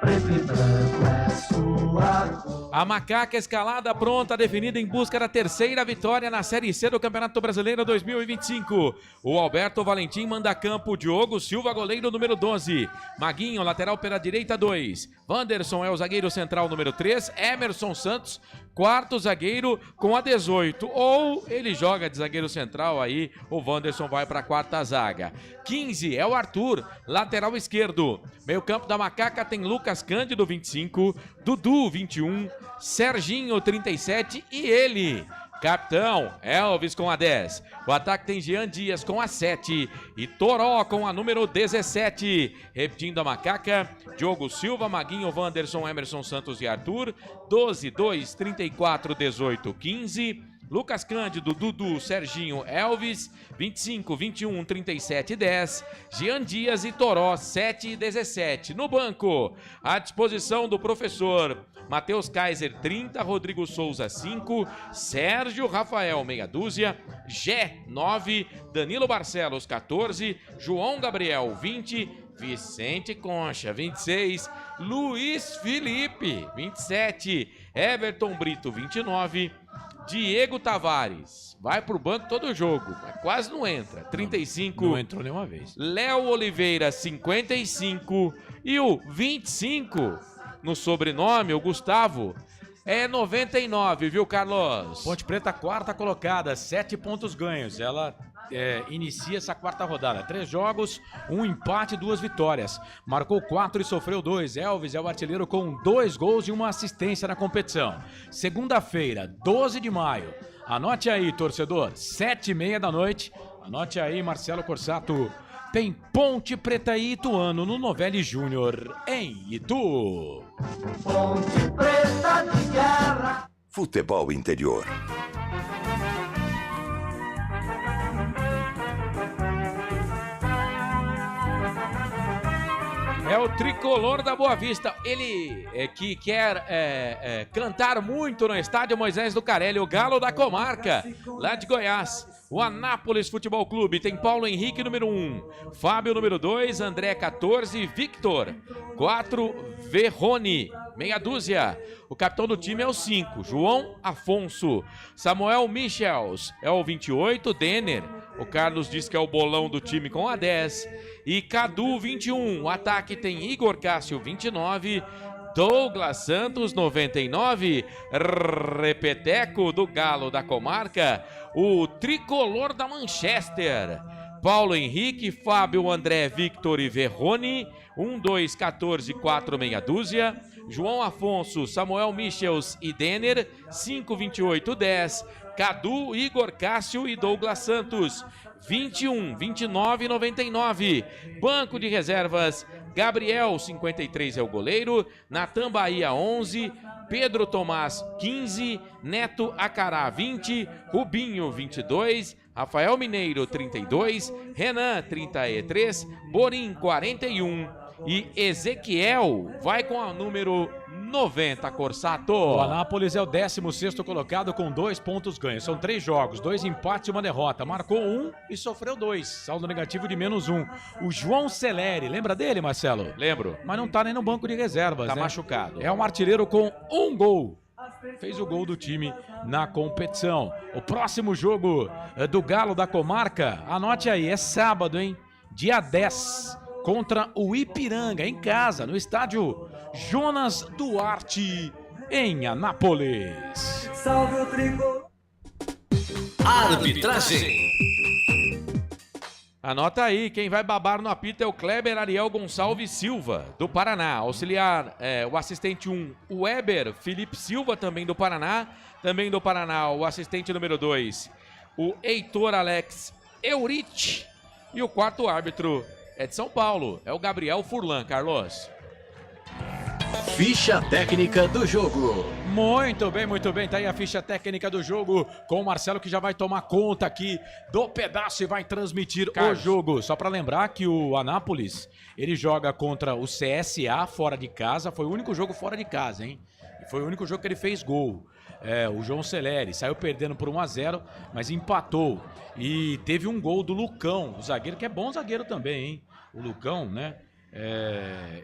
preto e branco é sua cor. A macaca escalada pronta, definida em busca da terceira vitória na Série C do Campeonato Brasileiro 2025. O Alberto Valentim manda a campo, Diogo Silva, goleiro número 12. Maguinho, lateral pela direita, 2. Wanderson é o zagueiro central número 3. Emerson Santos, quarto zagueiro com a 18. Ou ele joga de zagueiro central aí, o Wanderson vai para a quarta zaga. 15 é o Arthur, lateral esquerdo. Meio campo da macaca tem Lucas Cândido, 25. Dudu, 21. Serginho, 37. E ele, capitão, Elvis com a 10. O ataque tem Jean Dias com a 7 e Toró com a número 17. Repetindo a macaca, Diogo Silva, Maguinho, Wanderson, Emerson Santos e Arthur. 12, 2, 34, 18, 15. Lucas Cândido, Dudu, Serginho, Elvis, 25, 21, 37 e 10. Jean Dias e Toró, 7 e 17. No banco, à disposição do professor Matheus Kaiser, 30, Rodrigo Souza, 5, Sérgio Rafael, meia dúzia, Gé, 9, Danilo Barcelos, 14, João Gabriel, 20, Vicente Concha, 26, Luiz Felipe, 27, Everton Brito, 29, Diego Tavares, vai pro banco todo o jogo, mas quase não entra, 35. Não entrou nenhuma vez. Léo Oliveira, 55. E o 25, no sobrenome, o Gustavo, é 99, viu, Carlos? Ponte Preta, quarta colocada, 7 pontos ganhos. Ela inicia essa quarta rodada. 3 jogos, 1 empate, 2 vitórias. Marcou 4 e sofreu 2. Elvis é o artilheiro com 2 gols e 1 assistência na competição. Segunda-feira, 12 de maio. Anote aí, torcedor, 7h30 da noite. Anote aí, Marcelo Corsato. Tem Ponte Preta e Ituano no Novelli Júnior em Itu. Ponte Preta de guerra. Futebol interior. É o tricolor da Boa Vista. Ele que quer cantar muito no estádio Moisés do Carelli, o Galo da Comarca, lá de Goiás. O Anápolis Futebol Clube tem Paulo Henrique, número 1. Fábio, número 2. André, 14. Victor, 4. Verrone, meia dúzia. O capitão do time é o 5. João Afonso. Samuel Michels é o 28. Denner. O Carlos diz que é o bolão do time com a 10. E Cadu, 21. O ataque tem Igor Cássio, 29. Douglas Santos, 99. Repeteco do Galo da Comarca. O tricolor da Manchester. Paulo Henrique, Fábio, André, Victor e Verrone. 1, 2, 14, 4, meia dúzia. João Afonso, Samuel Michels e Denner. 5, 28, 10. Cadu, Igor Cássio e Douglas Santos. 21, 29 e 99. Banco de reservas, Gabriel, 53 é o goleiro. Natan Bahia, 11. Pedro Tomás, 15. Neto Acará, 20. Rubinho, 22. Rafael Mineiro, 32. Renan, 33. Borim, 41. E Ezequiel vai com o número 90, Corsato. O Anápolis é o 16º colocado com 2 pontos ganhos. São 3 jogos, 2 empates e 1 derrota. Marcou 1 e sofreu 2. Saldo negativo de -1. O João Celeri, lembra dele, Marcelo? Lembro. Mas não tá nem no banco de reservas, Tá né? machucado. É um artilheiro com 1 gol. Fez o gol do time na competição. O próximo jogo do Galo da Comarca, anote aí, é sábado, hein? Dia 10. Contra o Ipiranga, em casa, no estádio Jonas Duarte, em Anápolis. Salve o tricolor. Arbitragem. Anota aí, quem vai babar no apito é o Kleber Ariel Gonçalves Silva, do Paraná. Auxiliar, o assistente 1, o Weber Felipe Silva, também do Paraná. Também do Paraná, o assistente número 2, o Heitor Alex Eurich. E o quarto árbitro é de São Paulo, é o Gabriel Furlan, Carlos. Ficha técnica do jogo. Muito bem, tá aí a ficha técnica do jogo com o Marcelo, que já vai tomar conta aqui do pedaço e vai transmitir o jogo. Só para lembrar que o Anápolis, ele joga contra o CSA fora de casa, foi o único jogo fora de casa, hein? E foi o único jogo que ele fez gol. O João Celeri saiu perdendo por 1-0, mas empatou. E teve um gol do Lucão, o zagueiro, que é bom zagueiro também, hein? O Lucão, né?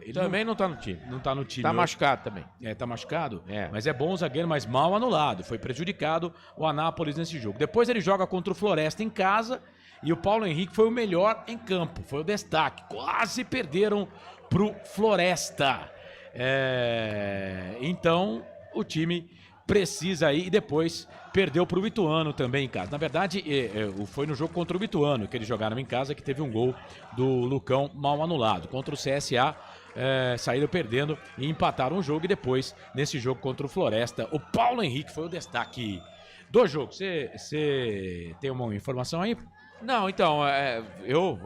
Ele também não tá no time. Não tá no time. Tá machucado também. Tá machucado? Mas é bom zagueiro, mas mal anulado. Foi prejudicado o Anápolis nesse jogo. Depois ele joga contra o Floresta em casa e o Paulo Henrique foi o melhor em campo. Foi o destaque. Quase perderam pro Floresta. Então, o time precisa aí, e depois perdeu para o Ituano também em casa. Na verdade, foi no jogo contra o Ituano que eles jogaram em casa que teve um gol do Lucão mal anulado. Contra o CSA, saíram perdendo e empataram o jogo, e depois, nesse jogo contra o Floresta, o Paulo Henrique foi o destaque do jogo. Você tem uma informação aí? Não, então,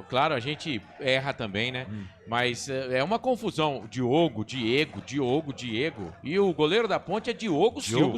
claro, a gente erra também, né? Mas é uma confusão. Diego. E o goleiro da Ponte é Diogo Silva.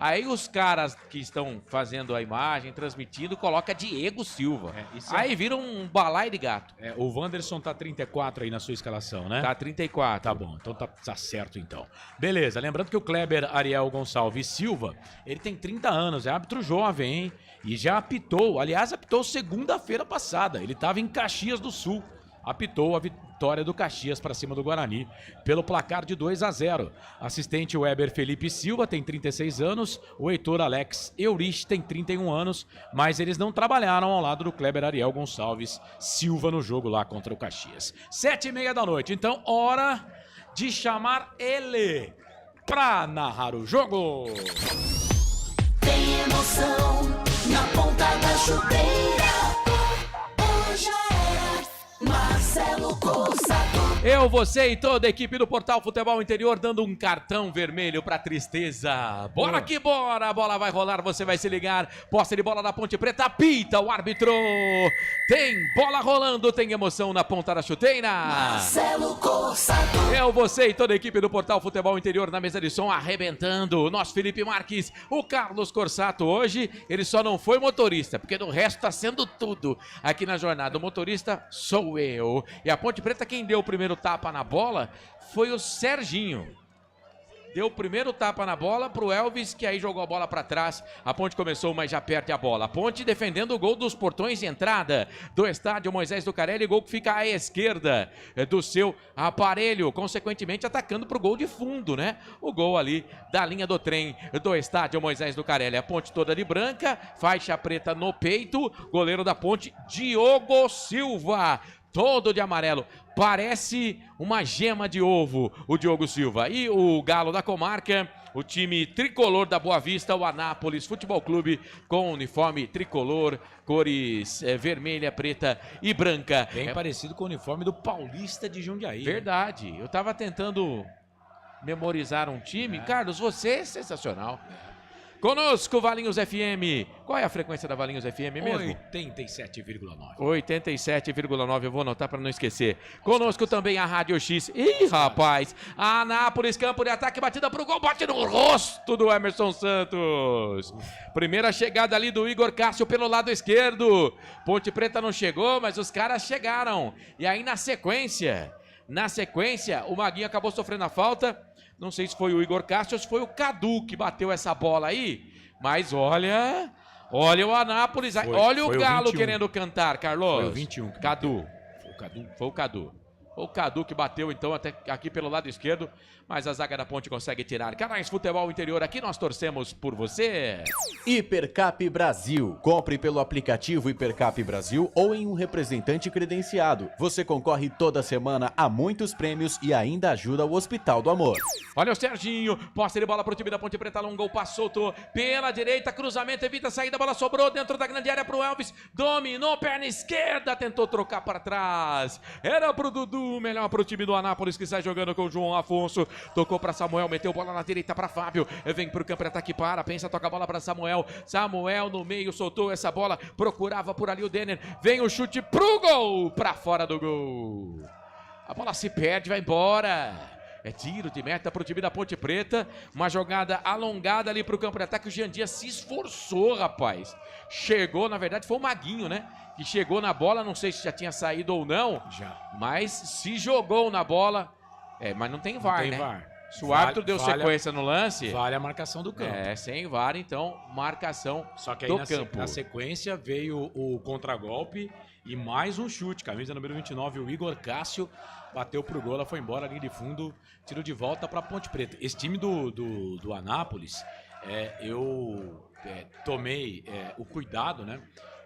Aí os caras que estão fazendo a imagem, transmitindo, coloca Diego Silva. Aí vira um balaio de gato. O Wanderson tá 34 aí na sua escalação, né? Tá 34. Tá bom, então tá certo então. Beleza, lembrando que o Kleber Ariel Gonçalves Silva, ele tem 30 anos, é árbitro jovem, hein? E já apitou, aliás, apitou segunda-feira passada. Ele estava em Caxias do Sul. Apitou a vitória do Caxias para cima do Guarani pelo placar de 2-0. Assistente Weber Felipe Silva tem 36 anos. O Heitor Alex Eurich tem 31 anos. Mas eles não trabalharam ao lado do Kleber Ariel Gonçalves Silva no jogo lá contra o Caxias. 7h30 da noite. Então, hora de chamar ele. pra narrar o jogo. Tem emoção na ponta da chuteira. Hoje era Marcelo Corsato. Eu, você e toda a equipe do Portal Futebol Interior dando um cartão vermelho pra tristeza. Bora que bora, a bola vai rolar, você vai se ligar. Posse de bola da Ponte Preta, apita o árbitro. Tem bola rolando, tem emoção na ponta da chuteira. Marcelo Corsato. Eu, você e toda a equipe do Portal Futebol Interior na mesa de som arrebentando. Nosso Felipe Marques, o Carlos Corsato hoje, ele só não foi motorista, porque no resto tá sendo tudo aqui na jornada. O motorista sou eu. E a Ponte Preta, quem deu o primeiro tapa na bola foi o Serginho. Deu o primeiro tapa na bola pro Elvis, que aí jogou a bola para trás. A Ponte começou, mas já perde a bola. A Ponte defendendo o gol dos portões de entrada do estádio Moisés Lucarelli. Gol que fica à esquerda do seu aparelho. Consequentemente, atacando pro gol de fundo, né? O gol ali da linha do trem do estádio Moisés Lucarelli. A Ponte toda de branca, faixa preta no peito. Goleiro da Ponte, Diogo Silva. Todo de amarelo, parece uma gema de ovo, o Diogo Silva. E o Galo da Comarca, o time tricolor da Boa Vista, o Anápolis Futebol Clube, com uniforme tricolor, cores vermelha, preta e branca. Bem parecido com o uniforme do Paulista de Jundiaí. Verdade, eu tava tentando memorizar um time. Carlos, você é sensacional. Conosco, Valinhos FM. Qual é a frequência da Valinhos FM mesmo? 87,9. 87,9, eu vou anotar para não esquecer. Conosco também a Rádio X. Ih, rapaz, a Anápolis, campo de ataque, batida pro gol, bate no rosto do Emerson Santos. Primeira chegada ali do Igor Cássio pelo lado esquerdo. Ponte Preta não chegou, mas os caras chegaram. E aí na sequência, o Maguinho acabou sofrendo a falta. Não sei se foi o Igor Cássio ou se foi o Cadu que bateu essa bola aí. Mas olha o Anápolis, olha o Galo 21. Querendo cantar, Carlos. Foi o 21. Cadu. Foi o Cadu. O Cadu que bateu então até aqui pelo lado esquerdo, mas a zaga da Ponte consegue tirar. Canais Futebol Interior, aqui nós torcemos por você. Hipercap Brasil. Compre pelo aplicativo Hipercap Brasil ou em um representante credenciado. Você concorre toda semana a muitos prêmios e ainda ajuda o Hospital do Amor. Olha o Serginho, posse de bola pro time da Ponte Preta, alongou, passou, pela direita, cruzamento, evita a saída, a bola sobrou dentro da grande área pro Elvis, dominou, perna esquerda, tentou trocar para trás. Era pro Dudu, melhor pro time do Anápolis que sai jogando com o João Afonso. Tocou para Samuel, meteu bola na direita para Fábio. Vem pro campo de ataque, pensa, toca a bola para Samuel. Samuel no meio, soltou essa bola, procurava por ali o Denner. Vem o chute pro gol, para fora do gol. A bola se perde, vai embora. É tiro de meta pro time da Ponte Preta. Uma jogada alongada ali pro campo de ataque. O Jean Dias se esforçou, rapaz. Chegou, na verdade foi o Maguinho, né? Que chegou na bola, não sei se já tinha saído ou não. Já. Mas se jogou na bola. Mas não tem VAR, né? VAR. Se o árbitro deu sequência no lance... Vale a marcação do campo. Sem VAR, então, marcação Só que aí na sequência veio o contragolpe e mais um chute. Camisa número 29, o Igor Cássio, bateu pro gol, ela foi embora, linha de fundo, tiro de volta pra Ponte Preta. Esse time do Anápolis, eu tomei o cuidado, né,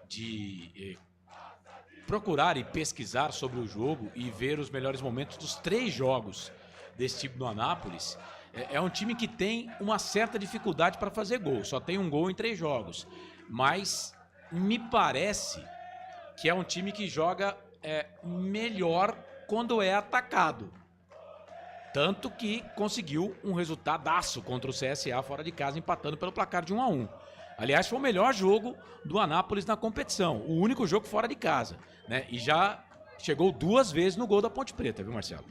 de... procurar e pesquisar sobre o jogo e ver os melhores momentos dos 3 jogos desse time do Anápolis. É um time que tem uma certa dificuldade para fazer gol, só tem um gol em 3 jogos, mas me parece que é um time que joga melhor quando é atacado, tanto que conseguiu um resultadaço contra o CSA fora de casa, empatando pelo placar de 1-1. Aliás, foi o melhor jogo do Anápolis na competição. O único jogo fora de casa, né? E já chegou 2 vezes no gol da Ponte Preta, viu, Marcelo?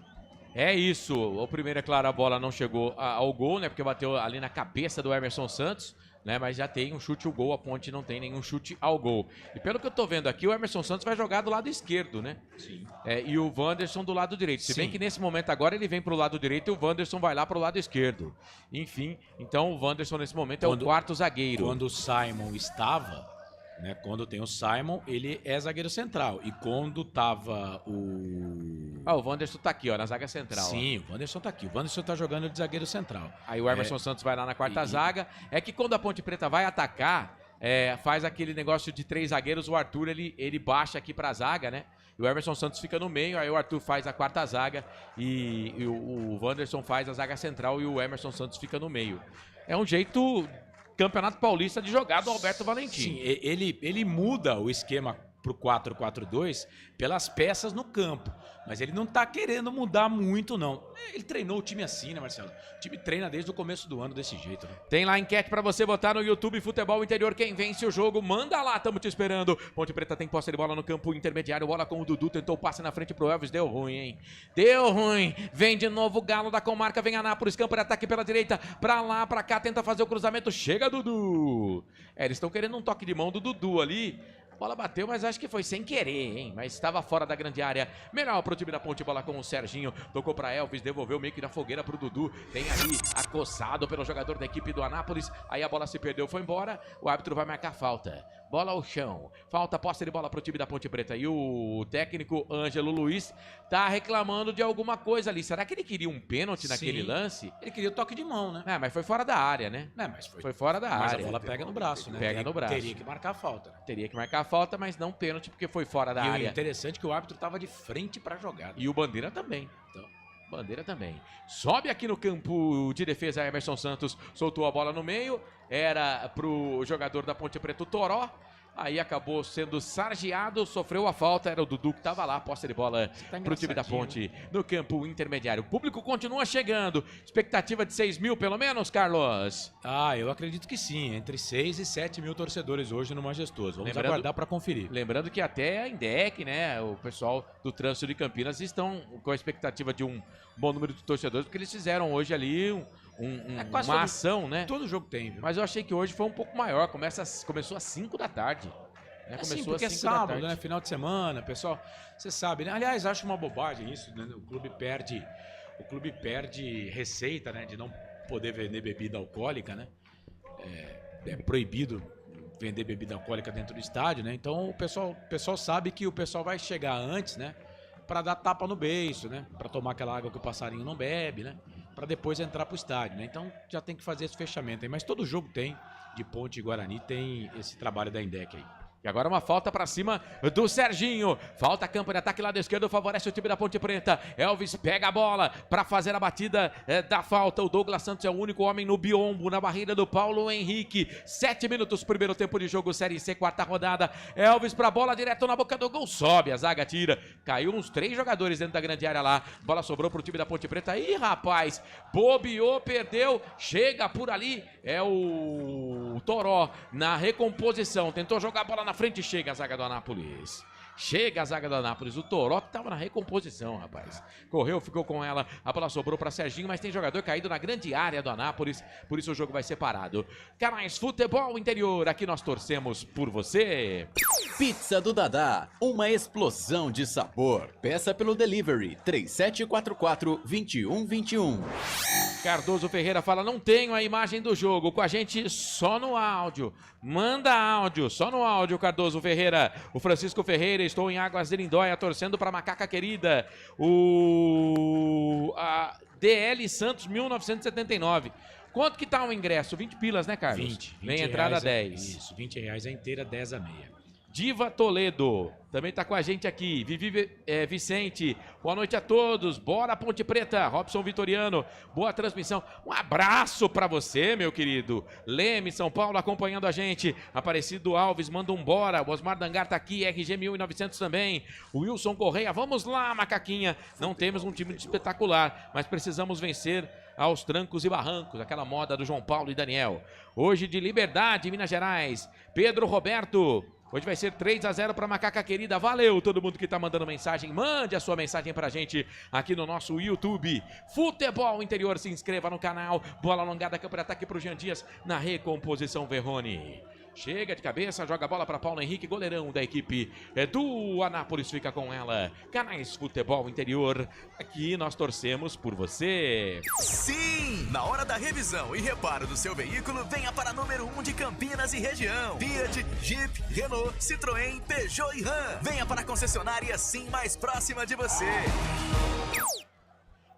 É isso. O primeiro, é claro, a bola não chegou ao gol, né? Porque bateu ali na cabeça do Emerson Santos, né? Mas já tem um chute ao gol, a Ponte não tem nenhum chute ao gol. E pelo que eu tô vendo aqui, o Emerson Santos vai jogar do lado esquerdo, né? Sim. E o Wanderson do lado direito. Se bem que nesse momento agora ele vem pro lado direito e o Wanderson vai lá pro lado esquerdo. Enfim, então o Wanderson nesse momento é o quarto zagueiro. Quando o Simon estava, né? Quando tem o Simon, ele é zagueiro central. E quando tava o... o Wanderson tá aqui, ó, na zaga central. Sim, o Wanderson tá aqui. O Wanderson tá jogando de zagueiro central. Aí o Emerson Santos vai lá na quarta zaga. É que quando a Ponte Preta vai atacar, faz aquele negócio de 3 zagueiros, o Arthur, ele baixa aqui pra zaga, né? e o Emerson Santos fica no meio, aí o Arthur faz a quarta zaga e o Wanderson faz a zaga central e o Emerson Santos fica no meio. É um jeito Campeonato Paulista de jogar do Alberto Valentim. Sim, ele muda o esquema pro 4-4-2 pelas peças no campo, mas ele não tá querendo mudar muito, não. Ele treinou o time assim, né, Marcelo? O time treina desde o começo do ano desse jeito, né? Tem lá a enquete pra você botar no YouTube Futebol Interior. Quem vence o jogo, manda lá, tamo te esperando. Ponte Preta tem posse de bola no campo intermediário, bola com o Dudu, tentou o passe na frente pro Elvis, deu ruim, hein? Deu ruim, vem de novo o Galo da comarca, vem Anápolis, campo de ataque pela direita, pra lá, pra cá, tenta fazer o cruzamento, chega Dudu. Eles estão querendo um toque de mão do Dudu ali. A bola bateu, mas acho que foi sem querer, hein? Mas estava fora da grande área. Melhor pro time da Ponte, bola com o Serginho. Tocou pra Elvis, devolveu meio que na fogueira pro Dudu. Tem ali, acossado pelo jogador da equipe do Anápolis. Aí a bola se perdeu, foi embora. O árbitro vai marcar falta. Bola ao chão. Falta posse de bola pro time da Ponte Preta. E o técnico Ângelo Luiz tá reclamando de alguma coisa ali. Será que ele queria um pênalti naquele lance? Ele queria o toque de mão, né? É, mas foi fora da área, né? É, mas foi fora da área. Mas a bola pega no braço, né? Pega no braço. Teria que marcar a falta. Né? Teria que marcar a falta, mas não pênalti porque foi fora da área. E o interessante é que o árbitro tava de frente pra jogada. E o Bandeira também. Então, Bandeira também. Sobe aqui no campo de defesa Emerson Santos. Soltou a bola no meio. Era pro jogador da Ponte Preta, o Toró. Aí acabou sendo sargiado, sofreu a falta, era o Dudu que estava lá, posse de bola pro time da Ponte no campo intermediário. O público continua chegando, expectativa de 6 mil pelo menos, Carlos? Ah, eu acredito que sim, entre 6 e 7 mil torcedores hoje no Majestoso. Vamos aguardar para conferir. Lembrando que até a INDEC, né, o pessoal do Trânsito de Campinas estão com a expectativa de um bom número de torcedores, porque eles fizeram hoje ali uma ação, né? Todo jogo tem, viu? Mas eu achei que hoje foi um pouco maior, começou às 5 da tarde. Né? Começou porque é sábado, né? Final de semana, pessoal, você sabe, né? Aliás, acho uma bobagem isso, né? O clube perde receita, né? De não poder vender bebida alcoólica, né? É proibido vender bebida alcoólica dentro do estádio, né? Então o pessoal sabe que o pessoal vai chegar antes, né? Para dar tapa no beiço, né? Para tomar aquela água que o passarinho não bebe, né? Para depois entrar pro estádio, né? Então já tem que fazer esse fechamento aí. Mas todo jogo tem, de Ponte e Guarani, tem esse trabalho da INDEC aí. E agora uma falta pra cima do Serginho. Falta campo de ataque lado esquerdo, favorece o time da Ponte Preta. Elvis pega a bola pra fazer a batida da falta. O Douglas Santos é o único homem no biombo, na barreira do Paulo Henrique. 7 minutos, primeiro tempo de jogo, Série C, quarta rodada. Elvis pra bola, direto na boca do gol. Sobe, a zaga tira. Caiu uns 3 jogadores dentro da grande área lá. Bola sobrou pro time da Ponte Preta. Ih, rapaz, bobeou, perdeu. Chega por ali, é o Toró na recomposição. Tentou jogar a bola na frente, chega a zaga do Anápolis. Chega a zaga do Anápolis. O Toró que tava na recomposição, rapaz. Correu, ficou com ela. A bola sobrou para Serginho, mas tem jogador caído na grande área do Anápolis. Por isso o jogo vai ser parado. Canais Futebol Interior, aqui nós torcemos por você. Pizza do Dadá, uma explosão de sabor. Peça pelo delivery 3744-2121. Cardoso Ferreira fala, não tenho a imagem do jogo, com a gente só no áudio. Manda áudio, só no áudio, Cardoso Ferreira. O Francisco Ferreira, estou em Águas de Lindóia, torcendo para Macaca Querida. A DL Santos 1979. Quanto que tá o ingresso? 20 pilas, né, Carlos? 20 Vem entrada 10. Isso, R$20 a inteira, 10 a meia. Diva Toledo, também tá com a gente aqui. Vivi Vicente, boa noite a todos. Bora Ponte Preta, Robson Vitoriano, boa transmissão. Um abraço pra você, meu querido. Leme, São Paulo, acompanhando a gente. Aparecido Alves, manda um bora. O Osmar Dangar tá aqui, RG 1900 também. O Wilson Correia, vamos lá, Macaquinha. Não temos um time espetacular, mas precisamos vencer aos trancos e barrancos, aquela moda do João Paulo e Daniel. Hoje de Liberdade, Minas Gerais. Pedro Roberto, hoje vai ser 3-0 para Macaca Querida. Valeu todo mundo que tá mandando mensagem. Mande a sua mensagem pra gente aqui no nosso YouTube. Futebol Interior, se inscreva no canal. Bola alongada, campo de ataque pro Jean Dias na recomposição Verrone. Chega de cabeça, joga a bola para Paulo Henrique, goleirão da equipe do Anápolis, fica com ela. Canais Futebol Interior, aqui nós torcemos por você. Sim! Na hora da revisão e reparo do seu veículo, venha para número 1 de Campinas e região. Fiat, Jeep, Renault, Citroën, Peugeot e Ram. Venha para a concessionária Sim mais próxima de você.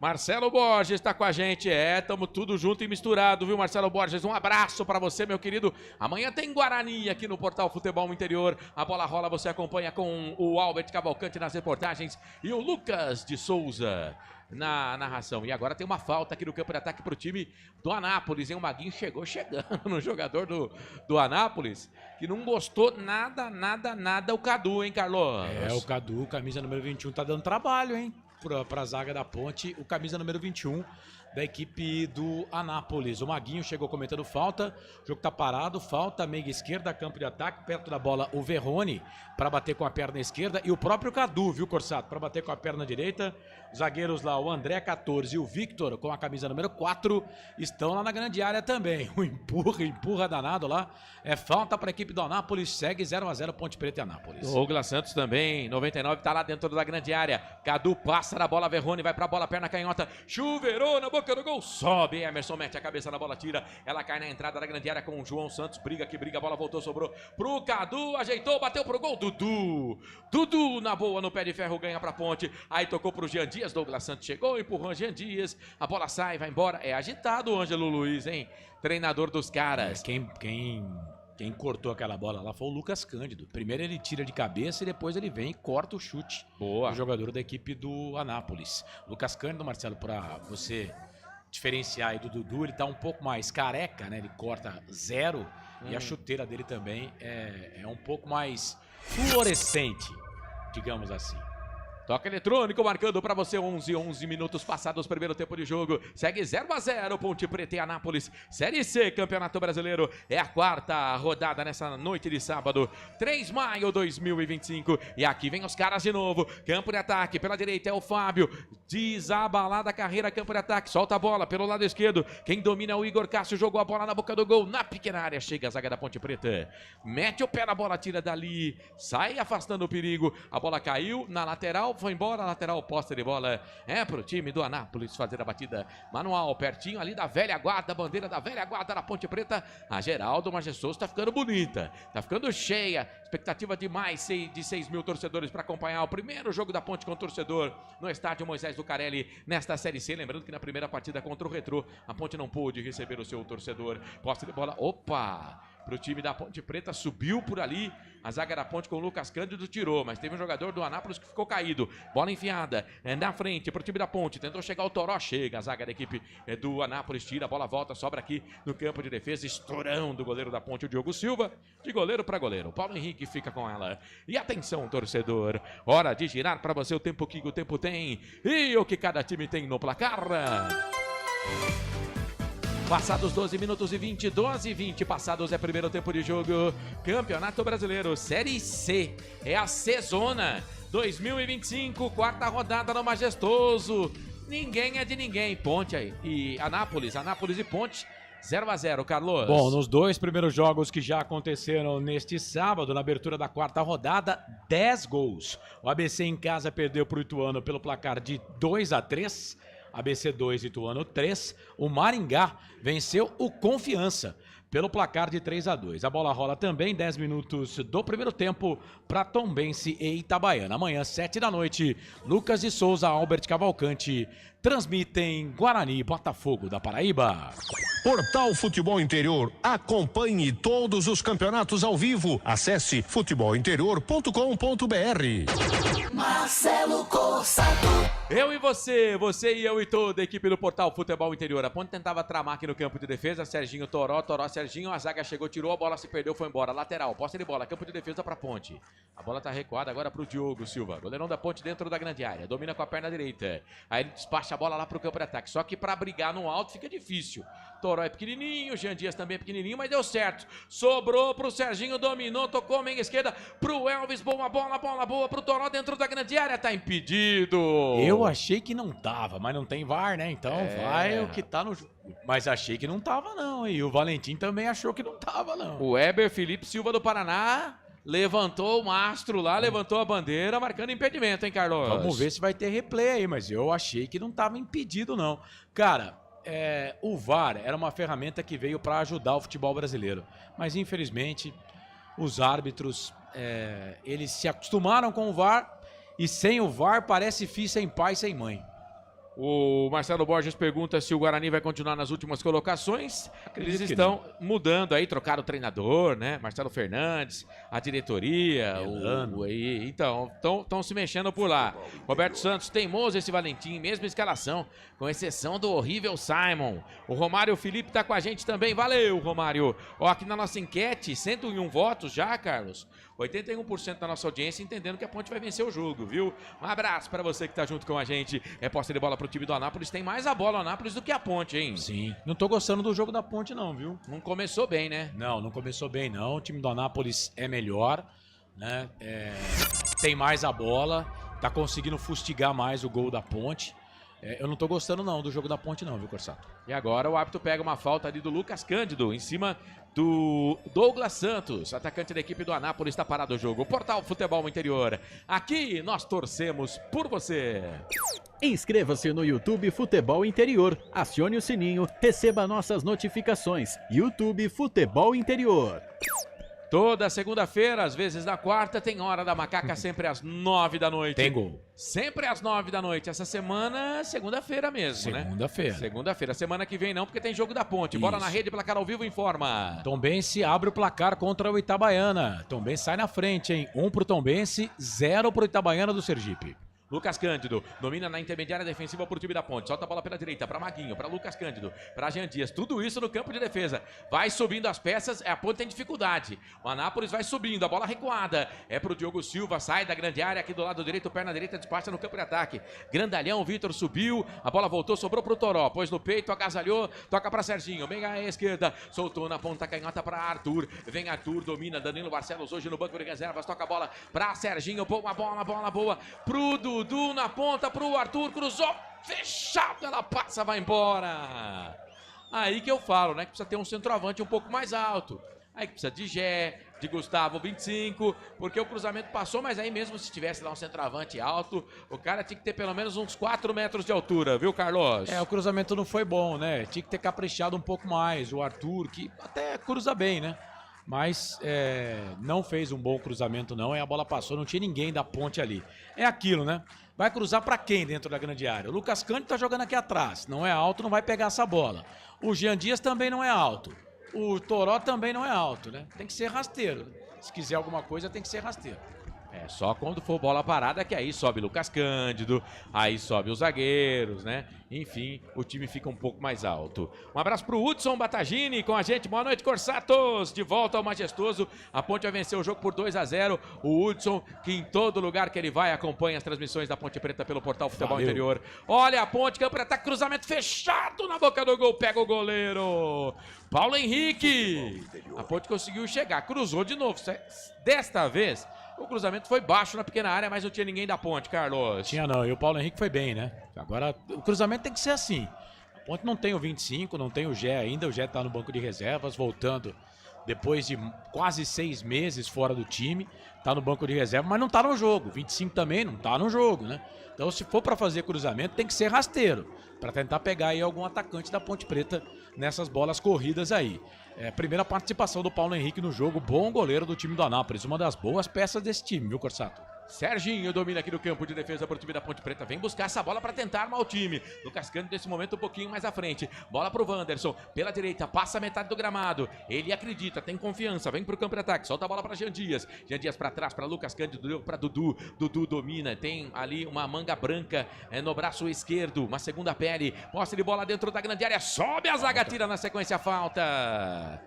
Marcelo Borges está com a gente, tamo tudo junto e misturado, viu, Marcelo Borges? Um abraço para você, meu querido. Amanhã tem Guarani aqui no Portal Futebol Interior. A bola rola, você acompanha com o Albert Cavalcante nas reportagens e o Lucas de Souza na narração. E agora tem uma falta aqui no campo de ataque pro time do Anápolis, hein? O Maguinho chegando no jogador do Anápolis, que não gostou nada o Cadu, hein, Carlos? O Cadu, camisa número 21, tá dando trabalho, hein? Para a zaga da Ponte, o camisa número 21 da equipe do Anápolis. O Maguinho chegou cometendo falta, o jogo tá parado, falta, meia esquerda, campo de ataque, perto da bola o Verrone para bater com a perna esquerda e o próprio Cadu, viu, Corsato, para bater com a perna direita. Os zagueiros lá, o André 14 e o Victor com a camisa número 4 estão lá na grande área também. O empurra danado lá. É falta para a equipe do Anápolis, segue 0-0 Ponte Preta e Anápolis. Douglas Santos também, 99, tá lá dentro da grande área. Cadu passa na bola, Verrone vai pra bola, perna canhota, chuveirou na boca do gol, sobe, Emerson mete a cabeça na bola, tira, ela cai na entrada da grande área com o João Santos, briga, a bola voltou, sobrou pro Cadu, ajeitou, bateu pro gol, Dudu na boa, no pé de ferro, ganha pra Ponte, aí tocou pro Jean Dias, Douglas Santos chegou, empurrou Jean Dias, a bola sai, vai embora, é agitado o Ângelo Luiz, hein, treinador dos caras. Quem cortou aquela bola lá foi o Lucas Cândido. Primeiro ele tira de cabeça e depois ele vem e corta o chute. Boa. O jogador da equipe do Anápolis. Lucas Cândido, Marcelo, para você diferenciar aí do Dudu, ele tá um pouco mais careca, né? Ele corta 0 e a chuteira dele também é um pouco mais fluorescente, digamos assim. Toque eletrônico marcando para você 11 minutos passados o primeiro tempo de jogo. Segue 0-0 Ponte Preta e Anápolis. Série C, Campeonato Brasileiro. É a quarta rodada nessa noite de sábado, 3 de maio de 2025. E aqui vem os caras de novo. Campo de ataque, pela direita é o Fábio. Desabalada a carreira, campo de ataque. Solta a bola pelo lado esquerdo. Quem domina é o Igor Cássio. Jogou a bola na boca do gol, na pequena área. Chega a zaga da Ponte Preta. Mete o pé na bola, tira dali. Sai afastando o perigo. A bola caiu na lateral. Foi embora, lateral posta de bola pro time do Anápolis fazer a batida manual, pertinho ali da velha guarda, bandeira da velha guarda da Ponte Preta. A Geraldo Majestoso tá ficando bonita, tá ficando cheia, expectativa de mais de 6 mil torcedores para acompanhar o primeiro jogo da Ponte com o torcedor no estádio Moisés Lucarelli nesta Série C, lembrando que na primeira partida contra o Retrô, a Ponte não pôde receber o seu torcedor. Posta de bola, pro time da Ponte Preta, subiu por ali, a zaga da Ponte com o Lucas Cândido tirou, mas teve um jogador do Anápolis que ficou caído, bola enfiada, na frente pro time da Ponte, tentou chegar o Toró, chega, a zaga da equipe do Anápolis, tira, a bola volta, sobra aqui no campo de defesa, estourão do goleiro da Ponte, o Diogo Silva, de goleiro para goleiro, o Paulo Henrique fica com ela, e atenção torcedor, hora de girar para você o tempo que o tempo tem, e o que cada time tem no placar. Passados 12 minutos e 20, 12 e 20 passados é primeiro tempo de jogo. Campeonato Brasileiro, Série C. É a C-Zona 2025, quarta rodada no Majestoso. Ninguém é de ninguém. Ponte aí e Anápolis e Ponte. 0-0, Carlos. Bom, nos dois primeiros jogos que já aconteceram neste sábado, na abertura da quarta rodada, 10 gols. O ABC em casa perdeu para o Ituano pelo placar de 2-3. ABC 2, Ituano 3. O Maringá venceu o Confiança pelo placar de 3-2. A bola rola também, 10 minutos do primeiro tempo para Tombense e Itabaiana. Amanhã, 7 da noite, Lucas de Souza, Albert Cavalcante transmitem Guarani e Botafogo da Paraíba. Portal Futebol Interior. Acompanhe todos os campeonatos ao vivo. Acesse futebolinterior.com.br. Marcelo Corsato. Eu e você e eu e toda a equipe do Portal Futebol Interior. A Ponte tentava tramar aqui no campo de defesa. Serginho, Toró, Serginho. A zaga chegou, tirou, a bola se perdeu, foi embora. Lateral, posse de bola, campo de defesa pra Ponte. A bola tá recuada agora pro Diogo Silva. Goleirão da Ponte dentro da grande área. Domina com a perna direita. Aí ele despacha a bola lá pro campo de ataque. Só que pra brigar no alto fica difícil. Toró é pequenininho, Jean Dias também é pequenininho, mas deu certo. Sobrou pro Serginho, dominou, tocou meia esquerda pro Elvis. Boa bola boa pro Toró dentro da grande área. Tá impedido. Eu achei que não tava, mas não tem VAR, né? Então vai o que tá no... Mas achei que não tava, não. E o Valentim também achou que não tava, não. O Weber Felipe Silva do Paraná levantou o mastro lá, levantou a bandeira, marcando impedimento, hein, Carlos? Vamos ver se vai ter replay aí, mas eu achei que não tava impedido, não. Cara, o VAR era uma ferramenta que veio para ajudar o futebol brasileiro. Mas, infelizmente, os árbitros, eles se acostumaram com o VAR e sem o VAR parece filho sem pai, sem mãe. O Marcelo Borges pergunta se o Guarani vai continuar nas últimas colocações. Eles estão mudando aí, trocaram o treinador, né? Marcelo Fernandes, a diretoria, então, estão se mexendo por lá. Roberto Santos, teimoso esse Valentim, mesma escalação, com exceção do horrível Simon. O Romário Felipe tá com a gente também, valeu, Romário. Ó, aqui na nossa enquete, 101 votos já, Carlos. 81% da nossa audiência entendendo que a Ponte vai vencer o jogo, viu? Um abraço para você que tá junto com a gente. É posse de bola pro time do Anápolis. Tem mais a bola o Anápolis do que a Ponte, hein? Sim. Não tô gostando do jogo da Ponte não, viu? Não começou bem, né? Não começou bem não. O time do Anápolis é melhor, né? Tem mais a bola. Tá conseguindo fustigar mais o gol da Ponte. Eu não tô gostando não do jogo da Ponte não, viu, Corsato? E agora o árbitro pega uma falta ali do Lucas Cândido em cima do Douglas Santos, atacante da equipe do Anápolis. Está parado o jogo. Portal Futebol Interior. Aqui nós torcemos por você. Inscreva-se no YouTube Futebol Interior. Acione o sininho, receba nossas notificações. YouTube Futebol Interior. Toda segunda-feira, às vezes na quarta, tem Hora da Macaca, sempre às 9 da noite. Tem gol. Sempre às 9 da noite. Essa semana, segunda-feira mesmo, né? Segunda-feira. Semana que vem não, porque tem jogo da Ponte. Isso. Bora na rede, placar ao vivo, informa. Tombense abre o placar contra o Itabaiana. Tombense sai na frente, hein? 1 pro Tombense, 0 pro Itabaiana do Sergipe. Lucas Cândido domina na intermediária defensiva pro time da Ponte. Solta a bola pela direita para Maguinho, para Lucas Cândido, para Jean Dias. Tudo isso no campo de defesa. Vai subindo as peças, a Ponte tem dificuldade. O Anápolis vai subindo, a bola recuada. É pro Diogo Silva, sai da grande área aqui do lado direito, perna direita, despacha no campo de ataque. Grandalhão, Vitor subiu, a bola voltou, sobrou pro Toró. Pôs no peito, agasalhou, toca para Serginho. Vem à esquerda, soltou na ponta canhota para Arthur. Vem Arthur, domina Danilo Barcelos hoje no banco de reservas. Toca a bola para Serginho, boa bola boa pro Dudu na ponta, pro Arthur, cruzou, fechado, ela passa, vai embora. Aí que eu falo, né, que precisa ter um centroavante um pouco mais alto. Aí que precisa de Gé, de Gustavo 25, porque o cruzamento passou, mas aí mesmo se tivesse lá um centroavante alto, o cara tinha que ter pelo menos uns 4 metros de altura, viu, Carlos? O cruzamento não foi bom, né? Tinha que ter caprichado um pouco mais. O Arthur, que até cruza bem, né? Mas não fez um bom cruzamento não, e a bola passou, não tinha ninguém da Ponte ali. É aquilo, né? Vai cruzar pra quem dentro da grande área? O Lucas Cândido tá jogando aqui atrás, não é alto, não vai pegar essa bola. O Jean Dias também não é alto. O Toró também não é alto, né? Tem que ser rasteiro. Se quiser alguma coisa, tem que ser rasteiro. Só quando for bola parada que aí sobe Lucas Cândido, aí sobe os zagueiros, né? Enfim, o time fica um pouco mais alto. Um abraço pro Hudson Batagini com a gente. Boa noite, Corsatos. De volta ao Majestoso. A Ponte vai vencer o jogo por 2-0. O Hudson, que em todo lugar que ele vai, acompanha as transmissões da Ponte Preta pelo Portal Futebol Interior. Olha a Ponte, campo de ataque, cruzamento fechado na boca do gol. Pega o goleiro. Paulo Henrique. A Ponte conseguiu chegar, cruzou de novo. Desta vez, o cruzamento foi baixo na pequena área, mas não tinha ninguém da Ponte, Carlos. Tinha não, e o Paulo Henrique foi bem, né? Agora, o cruzamento tem que ser assim. A Ponte não tem o 25, não tem o Gé ainda. O Gé tá no banco de reservas, voltando depois de quase 6 meses fora do time. Tá no banco de reserva, mas não tá no jogo. 25 também não tá no jogo, né? Então, se for para fazer cruzamento, tem que ser rasteiro, para tentar pegar aí algum atacante da Ponte Preta nessas bolas corridas aí. Primeira participação do Paulo Henrique no jogo, bom goleiro do time do Anápolis, uma das boas peças desse time, viu, Corsato? Serginho domina aqui no campo de defesa para o time da Ponte Preta. Vem buscar essa bola para tentar armar o time. Lucas Cândido nesse momento um pouquinho mais à frente. Bola para o Wanderson. Pela direita, passa a metade do gramado. Ele acredita, tem confiança. Vem para o campo de ataque. Solta a bola para Jean Dias. Jean Dias para trás, para Lucas Cândido. Deu para Dudu. Dudu domina. Tem ali uma manga branca no braço esquerdo. Uma segunda pele. Posse de bola dentro da grande área. Sobe a zaga, tira na sequência, falta.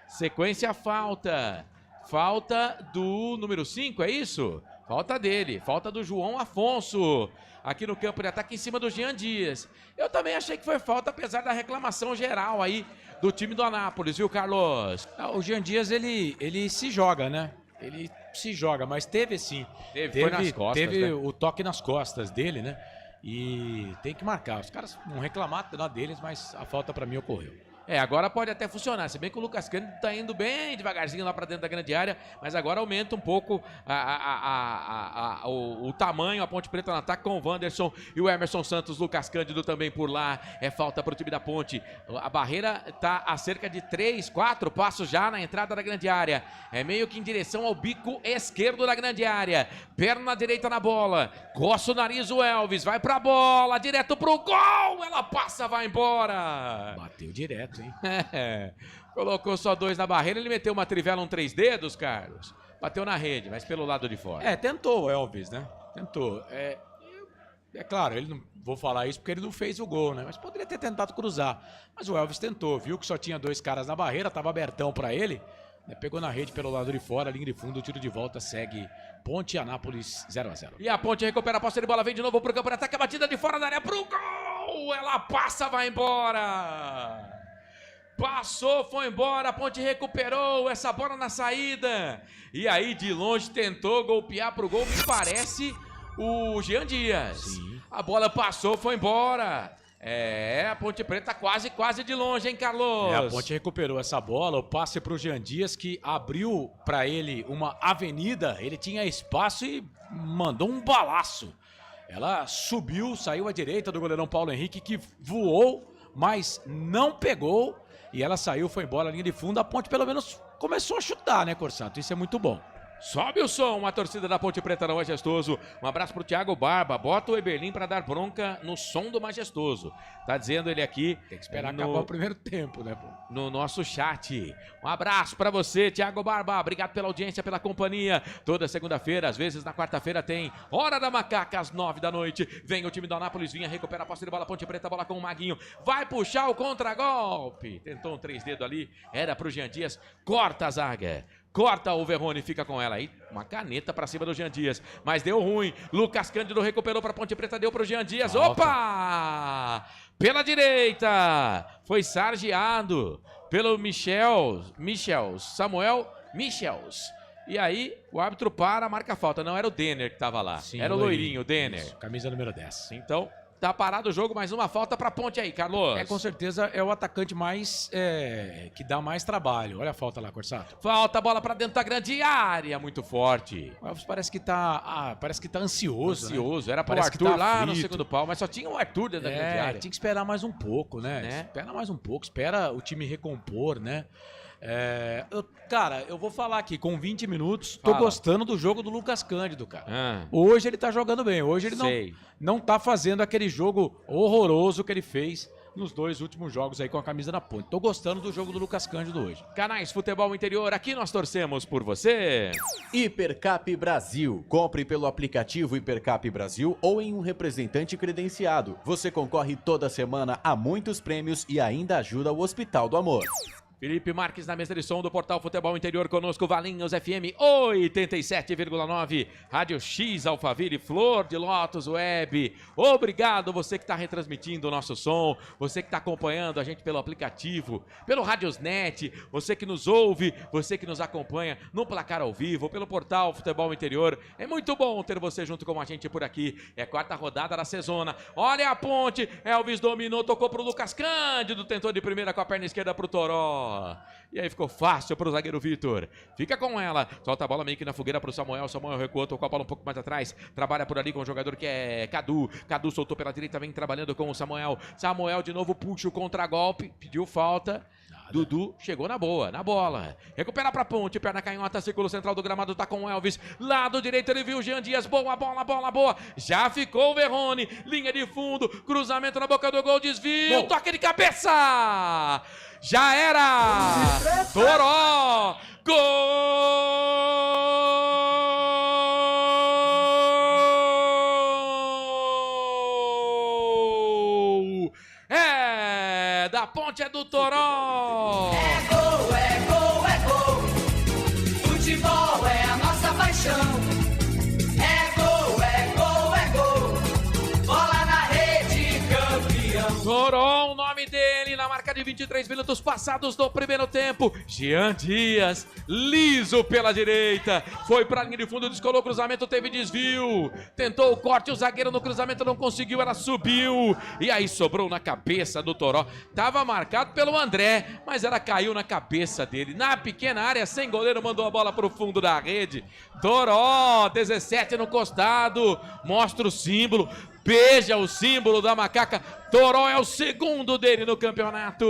Sequência, falta. Falta do número 5, é isso? Falta dele, falta do João Afonso, aqui no campo de ataque em cima do Jean Dias. Eu também achei que foi falta, apesar da reclamação geral aí do time do Anápolis, viu, Carlos? O Jean Dias, ele se joga, né? Ele se joga, mas teve sim. Foi nas costas, teve né? O toque nas costas dele, né? E tem que marcar. Os caras não reclamaram nada deles, mas a falta pra mim ocorreu. Agora pode até funcionar, se bem que o Lucas Cândido tá indo bem devagarzinho lá pra dentro da grande área, mas agora aumenta um pouco o tamanho, a Ponte Preta no ataque com o Wanderson e o Emerson Santos. Lucas Cândido também por lá, é falta pro time da Ponte. A barreira tá a cerca de 3, 4 passos já na entrada da grande área, é meio que em direção ao bico esquerdo da grande área, perna direita na bola, coça o nariz o Elvis, vai pra bola, direto pro gol, ela passa, vai embora. Bateu direto, hein? Colocou só 2 na barreira, ele meteu uma trivela, 3 dedos, Carlos. Bateu na rede, mas pelo lado de fora. Tentou o Elvis, né? Tentou. É claro, ele não vou falar isso porque ele não fez o gol, né? Mas poderia ter tentado cruzar. Mas o Elvis tentou, viu que só tinha 2 caras na barreira, tava abertão pra ele. Pegou na rede pelo lado de fora, linha de fundo, o tiro de volta segue Ponte e Anápolis 0-0. E a Ponte recupera a posse de bola, vem de novo pro campo de ataque, a batida de fora da área pro gol! Ela passa, vai embora! Passou, foi embora, a Ponte recuperou essa bola na saída. E aí de longe tentou golpear pro gol, me parece o Jean Dias. Sim. A bola passou, foi embora. A Ponte Preta quase de longe, hein, Carlos? A Ponte recuperou essa bola, o passe pro Jean Dias, que abriu pra ele uma avenida, ele tinha espaço e mandou um balaço. Ela subiu, saiu à direita do goleirão Paulo Henrique, que voou, mas não pegou. E ela saiu, foi embora, linha de fundo. A Ponte pelo menos começou a chutar, né, Corsanto? Isso é muito bom. Sobe o som, a torcida da Ponte Preta no Majestoso. Um abraço pro Thiago Barba. Bota o Eberlin pra dar bronca no som do Majestoso. Tá dizendo ele aqui. Tem que esperar acabar o primeiro tempo, né, pô? No nosso chat. Um abraço pra você, Thiago Barba. Obrigado pela audiência, pela companhia. Toda segunda-feira, às vezes na quarta-feira tem Hora da Macaca, às 9 da noite. Vem o time do Anápolis, vinha, recupera a posse de bola. Ponte Preta, bola com o Maguinho. Vai puxar o contragolpe. Tentou um 3 dedos ali. Era pro Jean Dias. Corta a zaga. Corta o Verrone, fica com ela aí. Uma caneta pra cima do Jean Dias. Mas deu ruim. Lucas Cândido recuperou pra Ponte Preta, deu pro Jean Dias. Opa! Pela direita. Foi sargiado pelo Samuel Michels. E aí, o árbitro para, marca a falta. Não era o Denner que tava lá. Sim, era o loirinho, o Denner. Isso, camisa número 10. Então, tá parado o jogo, mais uma falta pra Ponte aí, Carlos. Com certeza é o atacante mais que dá mais trabalho. Olha a falta lá, Corsato. Falta, bola pra dentro da grande área, muito forte. O Elvis parece que tá ansioso. Né? Era para o Arthur lá no segundo pau, mas só tinha o Arthur dentro da grande área. Tinha que esperar mais um pouco, né? Espera mais um pouco, espera o time recompor, né? Eu vou falar aqui, com 20 minutos, tô gostando do jogo do Lucas Cândido, cara. Hoje ele tá jogando bem, hoje ele não tá fazendo aquele jogo horroroso que ele fez nos 2 últimos jogos aí com a camisa da Ponte. Tô gostando do jogo do Lucas Cândido hoje. Canais Futebol Interior, aqui nós torcemos por você. Hipercap Brasil. Compre pelo aplicativo Hipercap Brasil ou em um representante credenciado. Você concorre toda semana a muitos prêmios e ainda ajuda o Hospital do Amor. Felipe Marques na mesa de som do Portal Futebol Interior conosco, Valinhos FM 87,9, Rádio X, Alphaville, Flor de Lótus Web. Obrigado você que está retransmitindo o nosso som, você que está acompanhando a gente pelo aplicativo, pelo Radiosnet, você que nos ouve, você que nos acompanha no placar ao vivo, pelo Portal Futebol Interior. É muito bom ter você junto com a gente por aqui. É a 4ª rodada da sezona. Olha a Ponte, Elvis dominou, tocou pro Lucas Cândido, tentou de primeira com a perna esquerda pro Toró. E aí ficou fácil pro zagueiro Vitor. Fica com ela. Solta a bola meio que na fogueira pro Samuel. Samuel recuou, tocou a bola um pouco mais atrás. Trabalha por ali com o jogador que é Cadu. Cadu soltou pela direita, vem trabalhando com o Samuel. Samuel de novo puxa o contragolpe. Pediu falta. Dudu chegou na boa, na bola. Recupera pra Ponte, perna canhota, círculo central do gramado, tá com o Elvis. Lado direito ele viu o Jean Dias, boa bola, boa. Já ficou o Verrone, linha de fundo, cruzamento na boca do gol, desvio, toque de cabeça. Já era! Toró! Gol! É da Ponte, é do Toró! É gol, é gol, é gol! Futebol é a nossa paixão! É gol, é gol, é gol! Bola na rede, campeão! Toró, o nome dele na marca de 23 minutos passados do primeiro tempo. Jean Dias, liso pela direita. Foi pra linha de fundo, descolou o cruzamento, teve desvio. Tentou o corte, o zagueiro no cruzamento não conseguiu, ela subiu. E aí sobrou na cabeça do Toró. Tava marcado pelo André, mas ela caiu na cabeça dele. Na pequena área, sem goleiro, mandou a bola pro fundo da rede. Toró, 17 no costado, mostra o símbolo. Beija o símbolo da macaca. Toró é o segundo dele no campeonato.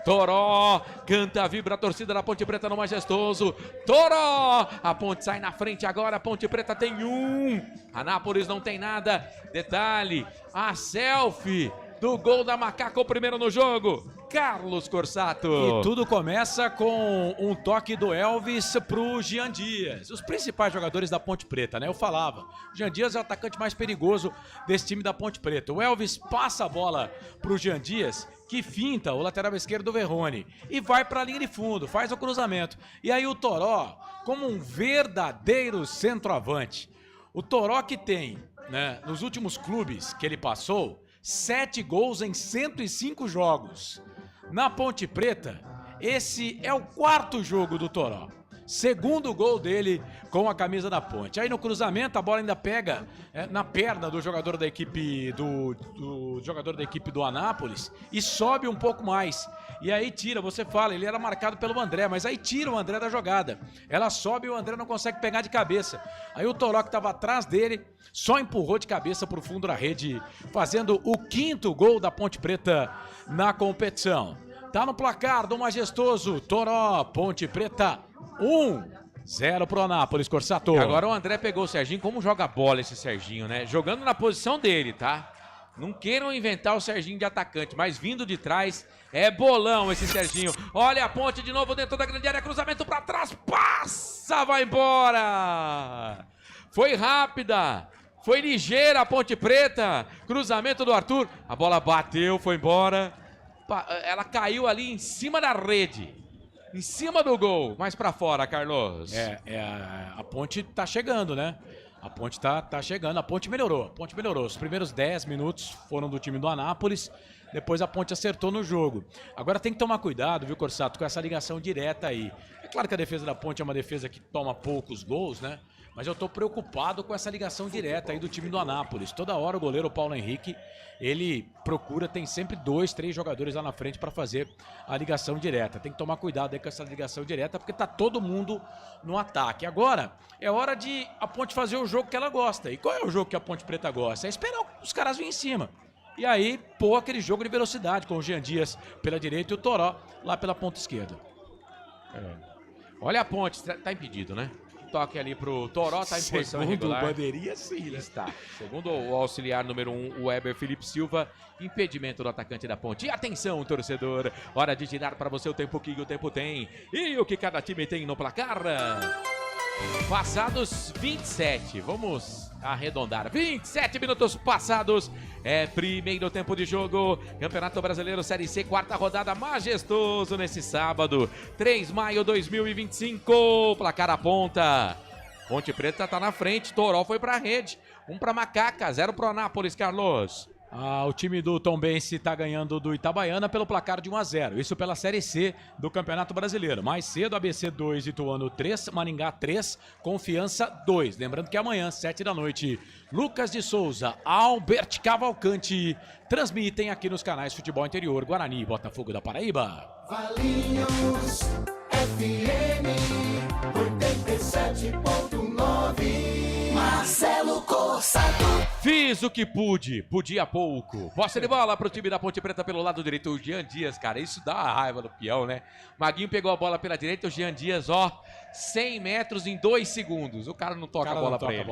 Toró canta, vibra a torcida da Ponte Preta no Majestoso. Toró, a Ponte sai na frente agora. A Ponte Preta tem 1. Anápolis não tem nada. Detalhe, a selfie do gol da macaca, o primeiro no jogo. Carlos Corsato. E tudo começa com um toque do Elvis pro Jean Dias. Os principais jogadores da Ponte Preta, né? Eu falava. O Jean Dias é o atacante mais perigoso desse time da Ponte Preta. O Elvis passa a bola pro Jean Dias, que finta o lateral esquerdo do Verrone e vai pra linha de fundo, faz o cruzamento. E aí o Toró, como um verdadeiro centroavante. O Toró que tem, né, nos últimos clubes que ele passou, 7 gols em 105 jogos. Na Ponte Preta, esse é o 4º jogo do Toró. Segundo gol dele com a camisa da Ponte. Aí no cruzamento a bola ainda pega na perna do jogador da equipe do jogador da equipe do Anápolis e sobe um pouco mais. E aí tira, você fala, ele era marcado pelo André, mas aí tira o André da jogada. Ela sobe e o André não consegue pegar de cabeça. Aí o Toró, que estava atrás dele, só empurrou de cabeça pro fundo da rede, fazendo o 5º gol da Ponte Preta na competição. Tá no placar do Majestoso. Toró, Ponte Preta 1-0 pro Anápolis, Corsato. E agora o André pegou o Serginho. Como joga bola esse Serginho, né? Jogando na posição dele, tá? Não queiram inventar o Serginho de atacante, mas vindo de trás é bolão esse Serginho. Olha a Ponte de novo dentro da grande área, cruzamento pra trás, passa, vai embora. Foi rápida, foi ligeira a Ponte Preta, cruzamento do Arthur, a bola bateu, foi embora. Ela caiu ali em cima da rede, em cima do gol, mais pra fora, Carlos. A Ponte tá chegando, né? A Ponte tá chegando, a Ponte melhorou. Os primeiros 10 minutos foram do time do Anápolis, depois a Ponte acertou no jogo. Agora tem que tomar cuidado, viu, Corsato, com essa ligação direta aí. É claro que a defesa da Ponte é uma defesa que toma poucos gols, né? Mas eu tô preocupado com essa ligação direta aí do time do Anápolis. Toda hora o goleiro Paulo Henrique, ele procura, tem sempre 2, 3 jogadores lá na frente para fazer a ligação direta. Tem que tomar cuidado aí com essa ligação direta, porque tá todo mundo no ataque. Agora, é hora de a Ponte fazer o jogo que ela gosta. E qual é o jogo que a Ponte Preta gosta? É esperar os caras virem em cima. E aí, pôr aquele jogo de velocidade com o Jean Dias pela direita e o Toró lá pela ponta esquerda. Olha a Ponte, tá impedido, né? Toque ali pro Toró, tá em posição irregular. Segundo o bandeirinha, sim, né? Está. Segundo o auxiliar número 1, o Weber Felipe Silva, impedimento do atacante da Ponte. E atenção, torcedor, hora de tirar para você o tempo que o tempo tem e o que cada time tem no placar. Passados 27, vamos arredondar, 27 minutos passados, primeiro tempo de jogo, Campeonato Brasileiro Série C, 4ª rodada, Majestoso nesse sábado, 3 de maio de 2025, placar aponta, Ponte Preta tá na frente, Toró foi pra rede, 1 pra Macaca, 0 pro Anápolis, Carlos. O time do Tombense está ganhando do Itabaiana pelo placar de 1-0. Isso pela Série C do Campeonato Brasileiro. Mais cedo, ABC 2, Ituano 3, Maringá 3, Confiança 2. Lembrando que amanhã, 7 da noite, Lucas de Souza, Albert Cavalcante transmitem aqui nos canais Futebol Interior, Guarani e Botafogo da Paraíba. Valinhos FM 87.9. Marcelo Corsato. Fiz o que pude, podia pouco. Posse de bola pro time da Ponte Preta pelo lado direito, o Jean Dias, cara, isso dá uma raiva no peão, né? Maguinho pegou a bola pela direita, o Jean Dias, 100 metros em 2 segundos. O cara não toca a bola pra ele.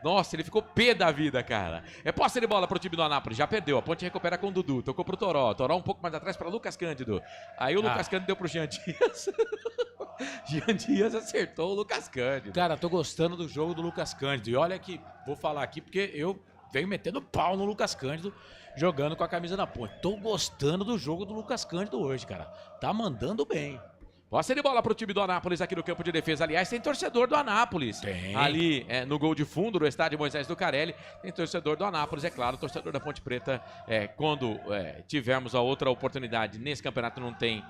Nossa, ele ficou pé da vida, cara. É posse de bola pro time do Anápolis, já perdeu. A Ponte recupera com o Dudu, tocou pro Toró. Toró um pouco mais atrás pra Lucas Cândido. Aí o Lucas Cândido deu pro Jean Dias. Jean Dias acertou o Lucas Cândido. Cara, tô gostando do jogo do Lucas Cândido. E olha que, vou falar aqui porque eu venho metendo pau no Lucas Cândido, jogando com a camisa da Ponte. Tô gostando do jogo do Lucas Cândido hoje, cara. Tá mandando bem. Posse de bola pro time do Anápolis aqui no campo de defesa. Aliás, tem torcedor do Anápolis. Tem. Ali no gol de fundo do estádio Moisés do Carelli, tem torcedor do Anápolis, é claro, torcedor da Ponte Preta. Quando tivermos a outra oportunidade, nesse campeonato não tem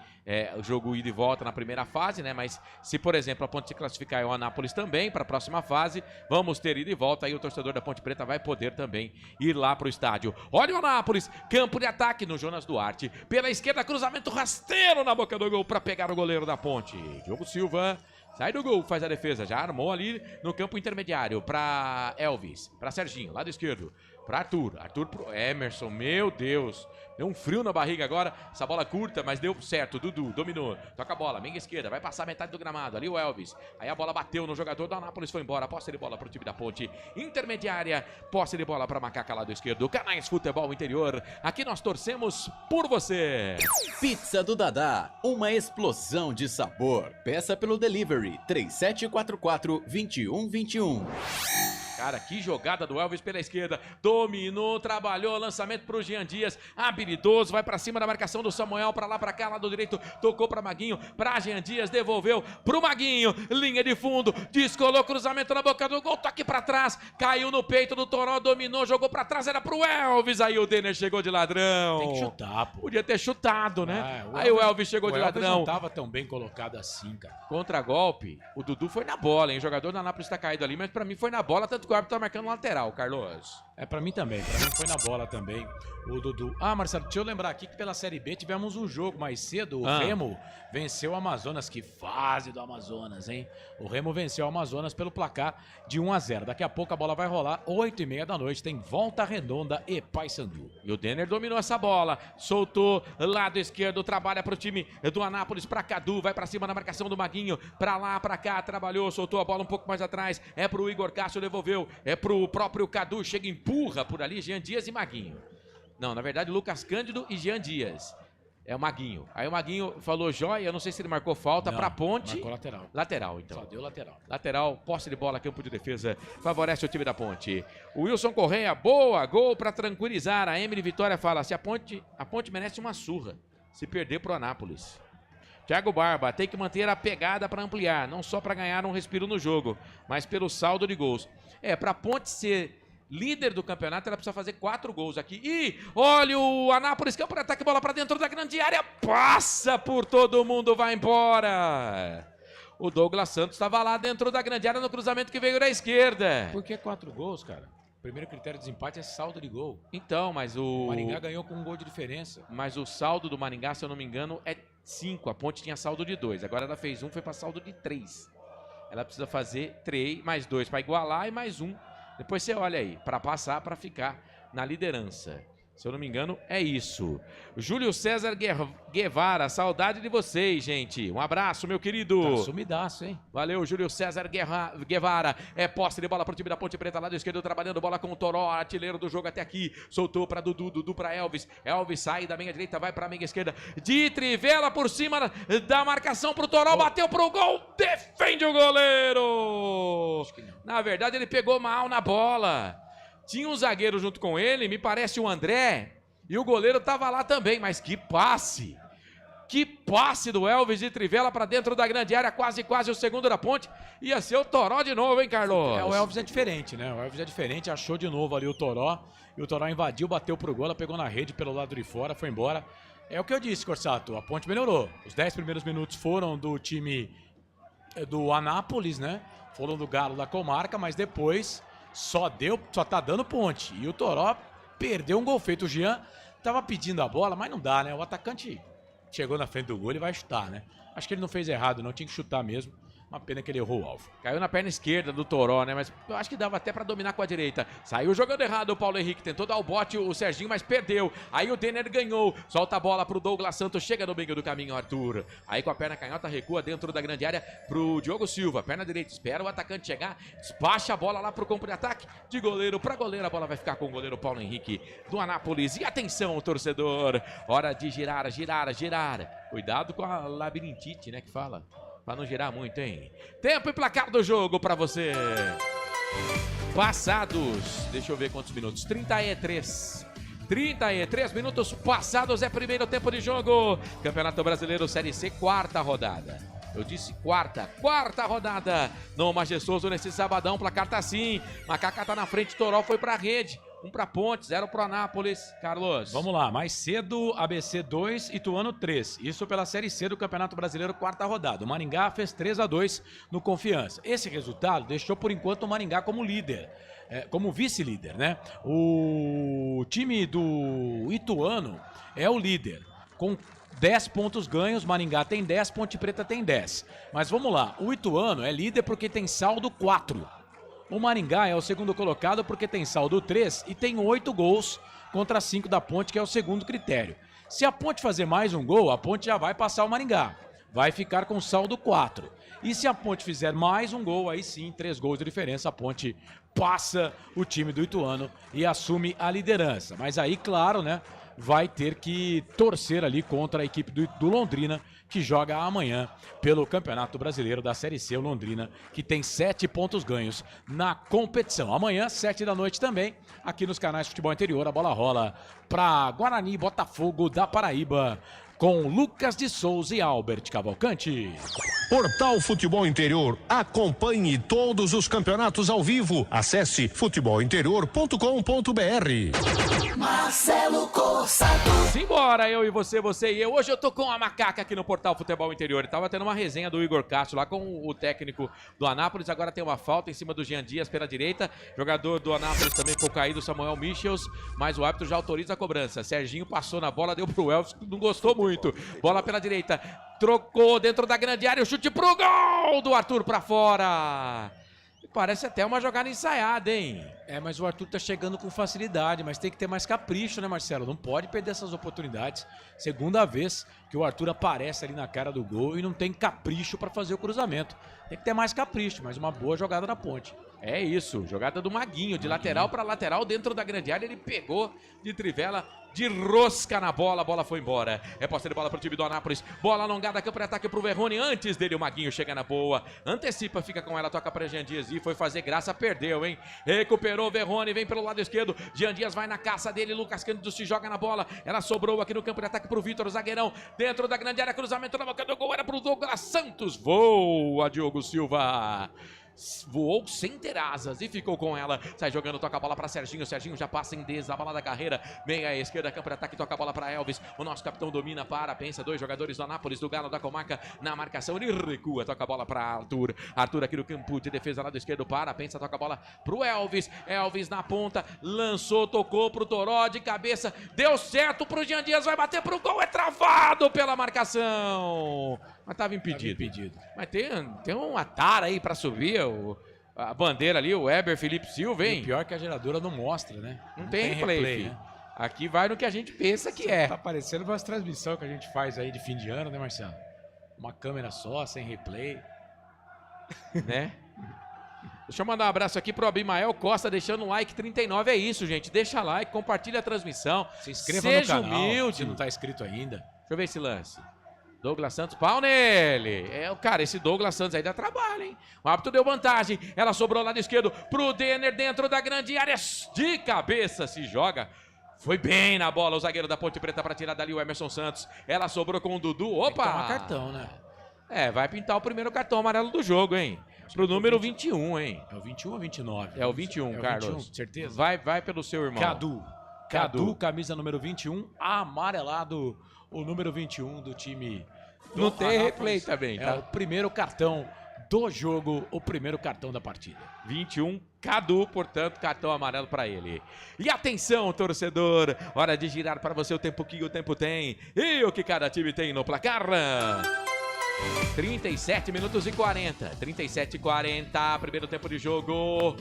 o jogo ida e volta na primeira fase, né? Mas se, por exemplo, a Ponte se classificar e o Anápolis também para a próxima fase, vamos ter ida e volta. Aí o torcedor da Ponte Preta vai poder também ir lá pro estádio. Olha o Anápolis, campo de ataque no Jonas Duarte. Pela esquerda, cruzamento rasteiro na boca do gol para pegar o goleiro da Ponte. Diogo Silva sai do gol, faz a defesa, já armou ali no campo intermediário para Elvis, para Serginho, lado esquerdo, para Arthur pro Emerson, meu Deus, deu um frio na barriga agora, essa bola curta, mas deu certo, Dudu dominou, toca a bola, meia esquerda, vai passar metade do gramado, ali o Elvis, aí a bola bateu no jogador do Anápolis, foi embora, posse de bola pro time da Ponte, intermediária, posse de bola para Macaca, lado esquerdo, Canais Futebol Interior, aqui nós torcemos por você. Pizza do Dadá, uma explosão de sabor. Peça pelo delivery 3744-2121. Cara, que jogada do Elvis pela esquerda, dominou, trabalhou, lançamento pro Jean Dias, habilidoso, vai pra cima da marcação do Samuel, pra lá, pra cá, lado direito, tocou pra Maguinho, pra Jean Dias, devolveu pro Maguinho, linha de fundo, descolou, cruzamento na boca do gol, toque pra trás, caiu no peito do Toró, dominou, jogou pra trás, era pro Elvis, aí o Denner chegou de ladrão. Tem que chutar, pô. Podia ter chutado, né? Aí o Elvis chegou de ladrão. Não tava tão bem colocado assim, cara. Contra-golpe, o Dudu foi na bola, hein? O jogador do Anápolis tá caído ali, mas pra mim foi na bola, tanto que o árbitro tá marcando lateral, Carlos. Pra mim também. Pra mim foi na bola também, o Dudu. Marcelo, deixa eu lembrar aqui que pela Série B tivemos um jogo mais cedo. O Remo venceu o Amazonas. Que fase do Amazonas, hein? O Remo venceu o Amazonas pelo placar de 1-0. Daqui a pouco a bola vai rolar, 8h30 da noite. Tem Volta Redonda e Paysandu. E o Denner dominou essa bola. Soltou, lado esquerdo, trabalha pro time do Anápolis, pra Cadu. Vai pra cima na marcação do Maguinho. Pra lá, pra cá, trabalhou, soltou a bola um pouco mais atrás. É pro Igor Cássio, devolveu. É pro próprio Cadu, chega, empurra por ali, Jean Dias e Maguinho. Não, na verdade, Lucas Cândido e Jean Dias. É o Maguinho. Aí o Maguinho falou joia, eu não sei se ele marcou falta pra Ponte. Marcou lateral. Lateral, então. Só deu lateral. Lateral, posse de bola, campo de defesa, favorece o time da Ponte. O Wilson Correia, boa, gol pra tranquilizar. A Emily Vitória fala, se a Ponte merece uma surra, se perder pro Anápolis. Thiago Barba, tem que manter a pegada para ampliar, não só para ganhar um respiro no jogo, mas pelo saldo de gols. Pra Ponte ser líder do campeonato, ela precisa fazer 4 gols aqui. E olha o Anápolis, campo de ataque, bola para dentro da grande área, passa por todo mundo, vai embora. O Douglas Santos estava lá dentro da grande área no cruzamento que veio da esquerda. Por que 4 gols, cara? O primeiro critério de desempate é saldo de gol. Então, mas o Maringá ganhou com 1 gol de diferença. Mas o saldo do Maringá, se eu não me engano, é 5. A Ponte tinha saldo de 2. Agora ela fez 1, foi para saldo de 3. Ela precisa fazer 3, mais 2 para igualar e mais 1. Depois você olha aí, para passar, para ficar na liderança. Se eu não me engano, é isso. Júlio César Guevara, saudade de vocês, gente. Um abraço, meu querido. Tá sumidaço, hein? Valeu, Júlio César Guevara. É posse de bola pro time da Ponte Preta, lado esquerdo, trabalhando bola com o Toró, artilheiro do jogo até aqui. Soltou pra Dudu, Dudu pra Elvis. Elvis sai da meia direita, vai pra meia esquerda. De trivela por cima da marcação pro Toró, bateu pro gol, defende o goleiro. Acho que não. Na verdade, ele pegou mal na bola. Tinha um zagueiro junto com ele, me parece o André, e o goleiro tava lá também, mas que passe! Que passe do Elvis de trivela para dentro da grande área, quase o segundo da Ponte. Ia ser o Toró de novo, hein, Carlos? O Elvis é diferente, né? O Elvis é diferente, achou de novo ali o Toró, e o Toró invadiu, bateu pro gol, ela pegou na rede pelo lado de fora, foi embora. É o que eu disse, Corsato, a Ponte melhorou. Os 10 primeiros minutos foram do time do Anápolis, né? Foram do Galo da comarca, mas depois só tá dando Ponte. E o Toró perdeu um gol feito. O Jean tava pedindo a bola, mas não dá, né? O atacante chegou na frente do gol, ele vai chutar, né? Acho que ele não fez errado, não. Tinha que chutar mesmo. Uma pena que ele errou o alvo. Caiu na perna esquerda do Toró, né? Mas eu acho que dava até pra dominar com a direita. Saiu jogando errado o Paulo Henrique. Tentou dar o bote o Serginho, mas perdeu. Aí o Denner ganhou. Solta a bola pro Douglas Santos. Chega no meio do caminho, Arthur. Aí com a perna canhota, recua dentro da grande área pro Diogo Silva. Perna direita, espera o atacante chegar. Despacha a bola lá pro campo de ataque. De goleiro pra goleiro. A bola vai ficar com o goleiro Paulo Henrique do Anápolis. E atenção, torcedor. Hora de girar. Cuidado com a labirintite, né? Que fala. Pra não girar muito, hein? Tempo e placar do jogo pra você. Passados, deixa eu ver quantos minutos. 33. 33 minutos passados, é primeiro tempo de jogo. Campeonato Brasileiro Série C, quarta rodada. Eu disse quarta rodada. No Majestoso nesse sabadão, placar tá assim. Macaca tá na frente, Toró foi pra rede. 1 pra Ponte, 0 pro Anápolis. Carlos. Vamos lá, mais cedo, ABC 2, Ituano 3. Isso pela Série C do Campeonato Brasileiro, quarta rodada. O Maringá fez 3-2 no Confiança. Esse resultado deixou, por enquanto, o Maringá como líder. Como vice-líder, né? O time do Ituano é o líder, com 10 pontos ganhos. Maringá tem 10, Ponte Preta tem 10. Mas vamos lá, o Ituano é líder porque tem saldo 4. O Maringá é o segundo colocado porque tem saldo 3 e tem 8 gols contra 5 da Ponte, que é o segundo critério. Se a Ponte fazer mais um gol, a Ponte já vai passar o Maringá. Vai ficar com saldo 4. E se a Ponte fizer mais um gol, aí sim, 3 gols de diferença, a Ponte passa o time do Ituano e assume a liderança. Mas aí, claro, né, vai ter que torcer ali contra a equipe do Londrina, que joga amanhã pelo Campeonato Brasileiro da Série C, o Londrina, que tem 7 pontos ganhos na competição. Amanhã, 7 da noite também, aqui nos canais Futebol Interior, a bola rola para Guarani e Botafogo da Paraíba, com Lucas de Souza e Albert Cavalcante. Portal Futebol Interior. Acompanhe todos os campeonatos ao vivo. Acesse futebolinterior.com.br. Marcelo Corsato. Simbora, eu e você e eu. Hoje eu tô com a Macaca aqui no Portal Futebol Interior. Ele tava tendo uma resenha do Igor Castro lá com o técnico do Anápolis. Agora tem uma falta em cima do Jean Dias pela direita. Jogador do Anápolis também ficou caído, Samuel Michels. Mas o árbitro já autoriza a cobrança. Serginho passou na bola, deu pro Elvis, não gostou muito. Bola pela direita, trocou dentro da grande área, o chute pro gol do Arthur pra fora. Parece até uma jogada ensaiada, hein? Mas o Arthur tá chegando com facilidade, mas tem que ter mais capricho, né, Marcelo? Não pode perder essas oportunidades. Segunda vez que o Arthur aparece ali na cara do gol e não tem capricho para fazer o cruzamento. Tem que ter mais capricho, mas uma boa jogada na ponte. É isso, jogada do Maguinho, de lateral para lateral, dentro da grande área, ele pegou de trivela, de rosca na bola, a bola foi embora. É posse de bola pro time do Anápolis, bola alongada, campo de ataque pro Verrone, antes dele o Maguinho chega na boa, antecipa, fica com ela, toca para Jean Dias e foi fazer graça, perdeu, hein? Recuperou o Verrone, vem pelo lado esquerdo, Jean Dias vai na caça dele, Lucas Cândido se joga na bola, ela sobrou aqui no campo de ataque pro Vitor, o zagueirão, dentro da grande área, cruzamento na boca do gol, era pro Douglas Santos, voa Diogo Silva. Voou sem ter asas e ficou com ela. Sai jogando, toca a bola para Serginho. Serginho já passa em desabalada carreira. Vem à esquerda, campo de ataque, toca a bola para Elvis. O nosso capitão domina, pensa. 2 jogadores do Anápolis, do Galo, da Comarca na marcação. Ele recua, toca a bola para Arthur. Arthur aqui no campo de defesa, lado esquerdo, pensa, toca a bola pro Elvis. Elvis na ponta, lançou, tocou pro Toró de cabeça. Deu certo pro Jean Dias, vai bater pro gol. É travado pela marcação. Mas tava impedido. Mas tem uma tara aí pra subir a bandeira ali, o Weber Felipe Silva, hein? E o pior é que a geradora não mostra, né? Não tem replay, né? Aqui vai no que a gente pensa que é. Tá parecendo uma transmissão que a gente faz aí de fim de ano, né, Marcelo? Uma câmera só, sem replay. Né? Deixa eu mandar um abraço aqui pro Abimael Costa, deixando um like 39. É isso, gente. Deixa like, compartilha a transmissão. Se inscreva no canal, humilde. se não tá inscrito ainda. Deixa eu ver esse lance. Douglas Santos, pau nele. Cara, esse Douglas Santos aí dá trabalho, hein? O árbitro deu vantagem. Ela sobrou lado esquerdo pro Denner dentro da grande área. De cabeça se joga. Foi bem na bola o zagueiro da Ponte Preta para tirar dali o Emerson Santos. Ela sobrou com o Dudu. Opa! Tem que tomar cartão, né? Vai pintar o primeiro cartão amarelo do jogo, hein? Pro número 21, hein? É o 21 ou 29? É o 21, Carlos. 21, certeza? Vai pelo seu irmão. Cadu, camisa número 21, amarelado o número 21 do time. Não tem replay também, tá? É o primeiro cartão do jogo, o primeiro cartão da partida. 21, Cadu, portanto, cartão amarelo para ele. E atenção, torcedor, hora de girar para você o tempo que o tempo tem e o que cada time tem no placar. 37 minutos e 40, 37 e 40, primeiro tempo de jogo.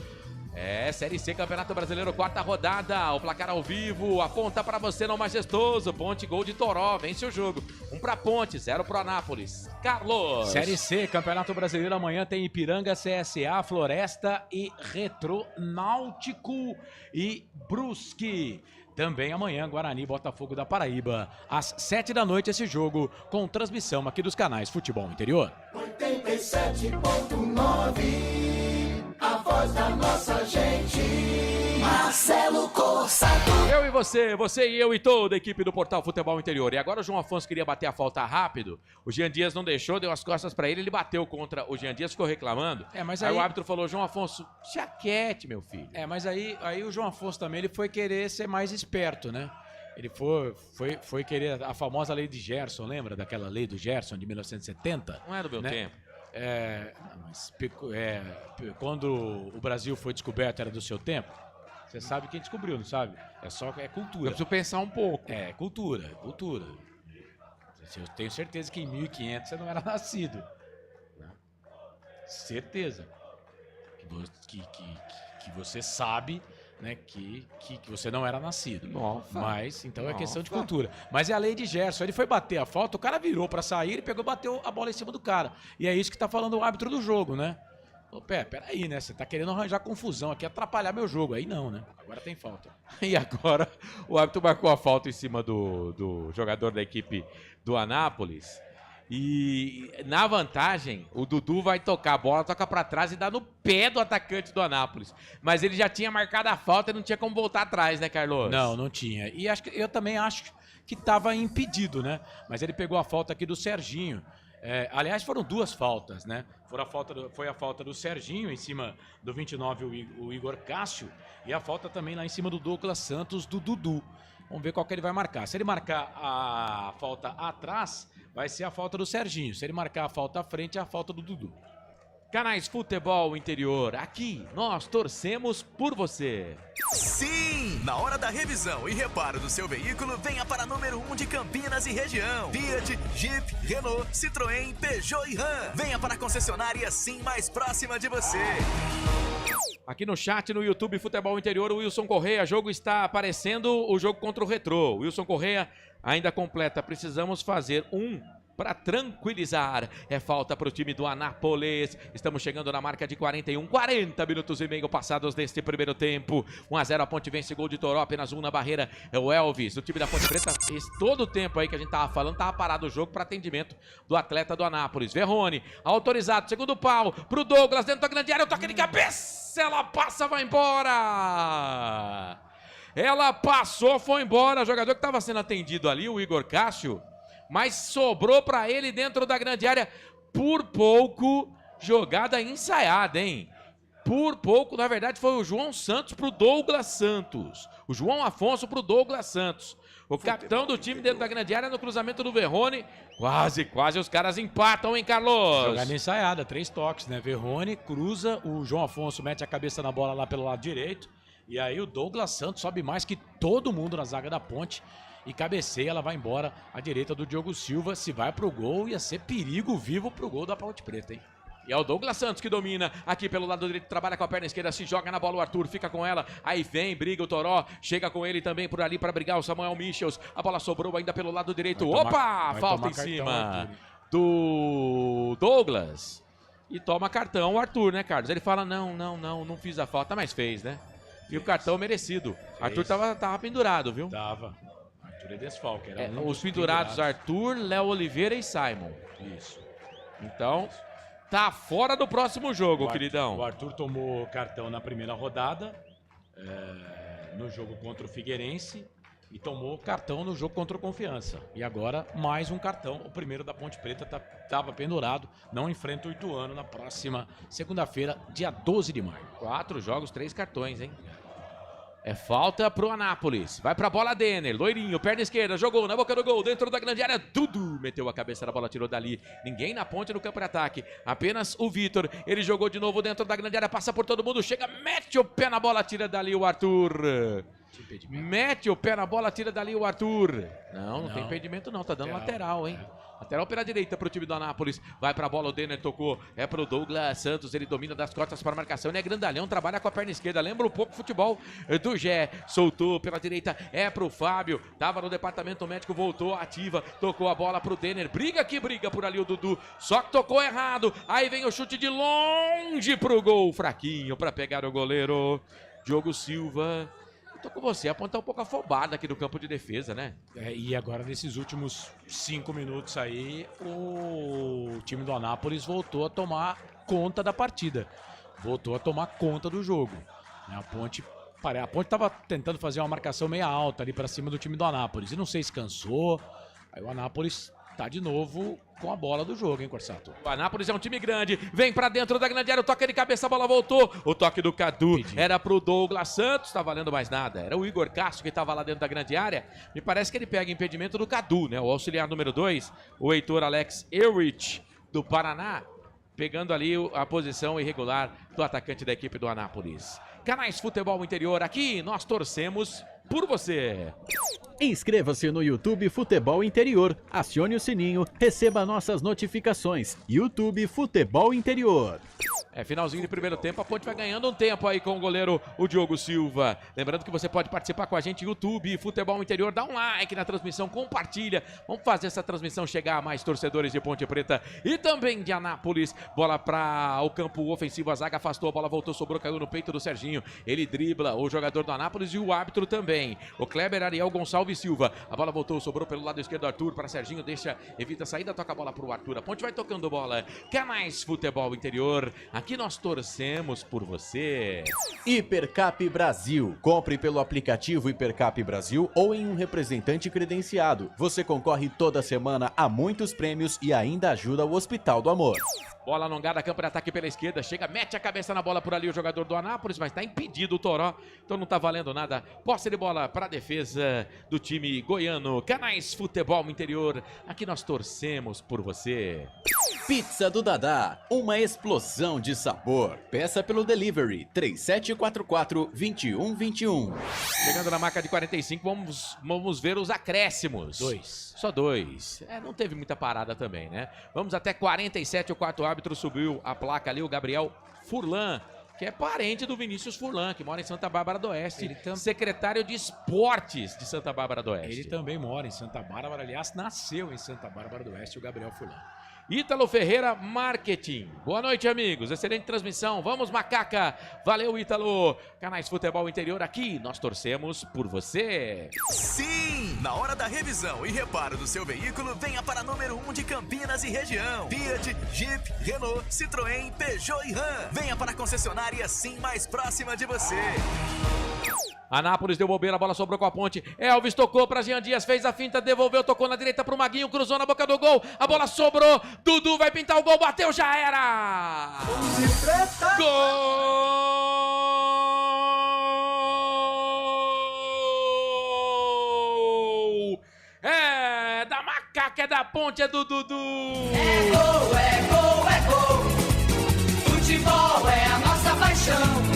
Série C, Campeonato Brasileiro, quarta rodada, o placar ao vivo, aponta pra você no Majestoso, Ponte, gol de Toró, vence o jogo, 1 pra Ponte, 0 pro Anápolis. Carlos. Série C, Campeonato Brasileiro, amanhã tem Ipiranga, CSA, Floresta e Retrô Náutico e Brusque. Também amanhã, Guarani, Botafogo da Paraíba, às 7 da noite esse jogo, com transmissão aqui dos canais Futebol Interior. 87.9 voz da nossa gente. Marcelo Corsato. Eu e você e eu e toda a equipe do Portal Futebol Interior. E agora o João Afonso queria bater a falta rápido. O Jean Dias não deixou, deu as costas pra ele bateu contra o Jean Dias, ficou reclamando. Mas aí o árbitro falou: João Afonso, chaquete, meu filho. Mas aí o João Afonso também ele foi querer ser mais esperto, né? Ele foi querer a famosa lei de Gerson, lembra daquela lei do Gerson de 1970? Não é do meu tempo. Quando o Brasil foi descoberto era do seu tempo. Você sabe quem descobriu, não sabe? É cultura. Eu preciso pensar um pouco. Cultura. Eu tenho certeza que em 1500 você não era nascido. Né? Certeza. Que você sabe, né, que você não era nascido. Nossa. Mas, então é questão de cultura. Mas é a lei de Gerson. Ele foi bater a falta, o cara virou pra sair, ele pegou e bateu a bola em cima do cara. E é isso que tá falando o árbitro do jogo, né? Peraí, né? Você tá querendo arranjar confusão aqui, atrapalhar meu jogo. Aí não, né? Agora tem falta. E agora o árbitro marcou a falta em cima do jogador da equipe do Anápolis. E na vantagem, o Dudu vai tocar a bola, toca pra trás e dá no pé do atacante do Anápolis. Mas ele já tinha marcado a falta e não tinha como voltar atrás, né, Carlos? Não tinha. E eu também acho que tava impedido, né? Mas ele pegou a falta aqui do Serginho. Aliás, foram duas faltas, né? Foi a falta do Serginho em cima do 29, o Igor Cássio, e a falta também lá em cima do Douglas Santos, do Dudu. Vamos ver qual que ele vai marcar. Se ele marcar a falta atrás, vai ser a falta do Serginho. Se ele marcar a falta à frente, é a falta do Dudu. Canais Futebol Interior, aqui nós torcemos por você. Sim! Na hora da revisão e reparo do seu veículo, venha para a número 1 de Campinas e região. Fiat, Jeep, Renault, Citroën, Peugeot e Ram. Venha para a concessionária assim mais próxima de você. Aqui no chat, no YouTube Futebol Interior, o Wilson Correia, jogo está aparecendo, o jogo contra o Retrô. Wilson Correia ainda completa, precisamos fazer para tranquilizar. É falta para o time do Anápolis. Estamos chegando na marca de 40 minutos e meio passados deste primeiro tempo. 1-0 a Ponte vence, gol de Toró, apenas um na barreira. É o Elvis, do time da Ponte Preta. Todo o tempo aí que a gente tava falando, tava parado o jogo para atendimento do atleta do Anápolis. Verrone, autorizado, segundo pau, pro Douglas, dentro da grande área, o toque de cabeça, ela passa, vai embora. Ela passou, foi embora. O jogador que estava sendo atendido ali, o Igor Cássio, mas sobrou para ele dentro da grande área. Por pouco, jogada ensaiada, hein? Por pouco, na verdade, foi o João Santos pro Douglas Santos. O João Afonso pro Douglas Santos. O capitão do time dentro da grande área no cruzamento do Verrone. Quase os caras empatam, hein, Carlos? Jogada ensaiada, 3 toques, né? Verrone cruza, o João Afonso mete a cabeça na bola lá pelo lado direito. E aí o Douglas Santos sobe mais que todo mundo na zaga da Ponte. E cabeceia, ela vai embora à direita do Diogo Silva. Se vai pro gol, ia ser perigo vivo pro gol da Ponte Preta, hein? E é o Douglas Santos que domina aqui pelo lado direito, trabalha com a perna esquerda, se joga na bola, o Arthur fica com ela, aí vem, briga o Toró, chega com ele também por ali para brigar o Samuel Michels, a bola sobrou ainda pelo lado direito, falta em cima do Douglas. E toma cartão o Arthur, né, Carlos? Ele fala, não fiz a falta, mas fez, né? E o cartão merecido. Arthur tava pendurado, viu? Tava. Arthur é desfalque. Os pendurados, Arthur, Léo Oliveira e Simon. Isso. Então, tá fora do próximo jogo, queridão. O Arthur tomou cartão na primeira rodada, no jogo contra o Figueirense, e tomou cartão no jogo contra o Confiança. E agora, mais um cartão. O primeiro da Ponte Preta estava pendurado, não enfrenta o Ituano na próxima segunda-feira, dia 12 de maio. 4 jogos, 3 cartões, hein? É falta pro Anápolis. Vai pra bola, Denner. Loirinho, perna esquerda, jogou na boca do gol, dentro da grande área. Dudu meteu a cabeça na bola, tirou dali. Ninguém na ponte no campo de ataque. Apenas o Vitor. Ele jogou de novo dentro da grande área, passa por todo mundo, chega, mete o pé na bola, tira dali o Arthur. Mete o pé na bola, tira dali o Arthur. Não tem impedimento não, tá dando lateral, hein? Lateral pela direita pro time do Anápolis. Vai pra bola, o Denner tocou. É pro Douglas Santos, ele domina das costas para a marcação. Ele é grandalhão, trabalha com a perna esquerda. Lembra um pouco o futebol do Gé. Soltou pela direita, é pro Fábio. Tava no departamento médico, voltou ativa. Tocou a bola pro Denner. Briga por ali o Dudu. Só que tocou errado. Aí vem o chute de longe pro gol. Fraquinho pra pegar o goleiro. Diogo Silva. Tô com você, apontar um pouco afobado aqui no campo de defesa, né? E agora, nesses últimos 5 minutos aí, o time do Anápolis voltou a tomar conta da partida. voltou a tomar conta do jogo. A Ponte estava tentando fazer uma marcação meia alta ali para cima do time do Anápolis. E não sei se cansou. Aí o Anápolis tá de novo com a bola do jogo, hein, Corsato? O Anápolis é um time grande, vem pra dentro da grande área, o toque de cabeça, a bola voltou. O toque do Cadu era pro Douglas Santos, tá valendo mais nada. Era o Igor Castro que tava lá dentro da grande área. Me parece que ele pega impedimento do Cadu, né? O auxiliar número 2, o Heitor Alex Eurich, do Paraná, pegando ali a posição irregular do atacante da equipe do Anápolis. Canais Futebol Interior, aqui nós torcemos por você. Inscreva-se no YouTube Futebol Interior, acione o sininho, receba nossas notificações. YouTube Futebol Interior. É finalzinho de primeiro tempo, a Ponte vai ganhando um tempo aí com o goleiro, o Diogo Silva. Lembrando que você pode participar com a gente, YouTube Futebol Interior, dá um like na transmissão, compartilha. Vamos fazer essa transmissão chegar a mais torcedores de Ponte Preta e também de Anápolis. Bola para o campo ofensivo, a zaga afastou, a bola voltou, sobrou, caiu no peito do Serginho. Ele dribla o jogador do Anápolis e o árbitro também. O Kleber Ariel Gonçalves Silva. A bola voltou, sobrou pelo lado esquerdo, Arthur para Serginho, evita a saída, toca a bola para o Arthur. A Ponte vai tocando bola. Canais Futebol Interior, aqui nós torcemos por você. Hipercap Brasil. Compre pelo aplicativo Hipercap Brasil ou em um representante credenciado. Você concorre toda semana a muitos prêmios e ainda ajuda o Hospital do Amor. Bola alongada, campo de ataque pela esquerda, chega, mete a cabeça na bola por ali o jogador do Anápolis, mas tá impedido o Toró, então não tá valendo nada. Posse de bola para a defesa do time goiano. Canais Futebol Interior, aqui nós torcemos por você. Pizza do Dadá, uma explosão de sabor. Peça pelo delivery 3744-2121. Chegando na marca de 45, vamos ver os acréscimos. 2. Só 2. Não teve muita parada também, né? Vamos até 47, o quarto árbitro subiu a placa ali, o Gabriel Furlan, que é parente do Vinícius Furlan, que mora em Santa Bárbara do Oeste, secretário de Esportes de Santa Bárbara do Oeste. Ele também mora em Santa Bárbara, aliás, nasceu em Santa Bárbara do Oeste, o Gabriel Furlan. Ítalo Ferreira Marketing. Boa noite, amigos. Excelente transmissão. Vamos, Macaca. Valeu, Ítalo. Canais Futebol Interior, aqui nós torcemos por você. Sim! Na hora da revisão e reparo do seu veículo, venha para número 1 de Campinas e região. Fiat, Jeep, Renault, Citroën, Peugeot e Ram. Venha para a concessionária Sim mais próxima de você. Anápolis deu bobeira, a bola sobrou com a Ponte. Elvis tocou para Jean Dias, fez a finta, devolveu, tocou na direita pro Maguinho, cruzou na boca do gol. A bola sobrou, Dudu vai pintar o gol, bateu, já era! Gol! É da Macaca, é da Ponte, é do Dudu! É gol, é gol, é gol. Futebol é a nossa paixão.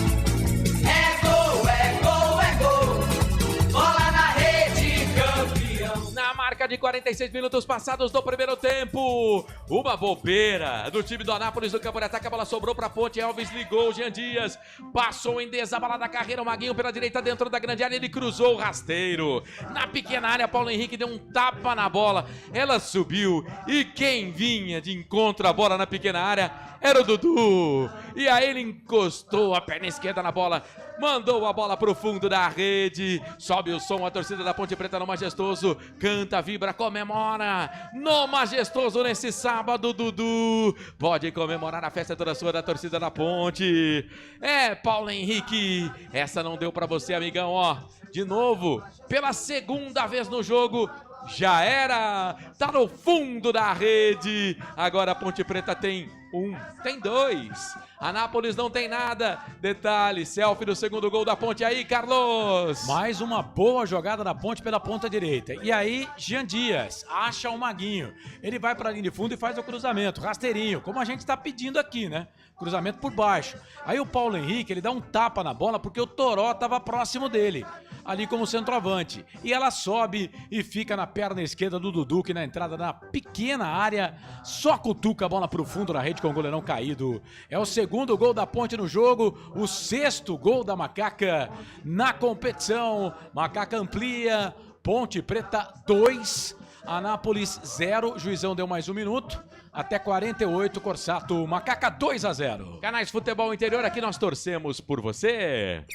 Marca de 46 minutos passados do primeiro tempo. Uma bobeira do time do Anápolis no campo de ataque. A bola sobrou para a Ponte. Elvis ligou. Jean Dias passou em desabalada carreira. O Maguinho pela direita dentro da grande área. Ele cruzou o rasteiro. Na pequena área, Paulo Henrique deu um tapa na bola. Ela subiu. E quem vinha de encontro à bola na pequena área era o Dudu. E aí ele encostou a perna esquerda na bola. Mandou a bola pro fundo da rede. Sobe o som, a torcida da Ponte Preta no Majestoso. Canta, vibra, comemora. No Majestoso nesse sábado, Dudu. Pode comemorar a festa toda sua da torcida da Ponte. É, Paulo Henrique. Essa não deu pra você, amigão, ó. De novo, pela segunda vez no jogo. Já era. Tá no fundo da rede. Agora a Ponte Preta tem 1, tem 2. Anápolis não tem nada. Detalhe, selfie do segundo gol da Ponte aí, Carlos. Mais uma boa jogada da Ponte pela ponta direita. E aí, Jean Dias acha o Maguinho. Ele vai para a linha de fundo e faz o cruzamento, rasteirinho, como a gente está pedindo aqui, né? Cruzamento por baixo. Aí o Paulo Henrique, ele dá um tapa na bola porque o Toró estava próximo dele, ali como centroavante. E ela sobe e fica na perna esquerda do Dudu, que na entrada na pequena área só cutuca a bola pro fundo da rede com o goleirão caído. É o segundo gol da Ponte no jogo, o 6º gol da Macaca na competição. Macaca amplia, Ponte Preta 2, Anápolis 0, Juizão deu mais 1 minuto. Até 48, Corsato, Macaca 2-0. Canais Futebol Interior, aqui nós torcemos por você.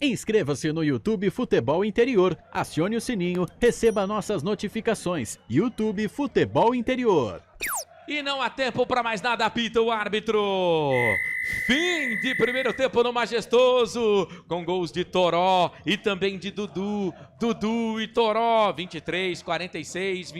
Inscreva-se no YouTube Futebol Interior, acione o sininho, receba nossas notificações. YouTube Futebol Interior. E não há tempo para mais nada, apita o árbitro. Fim de primeiro tempo no Majestoso, com gols de Toró e também de Dudu e Toró, 23-46,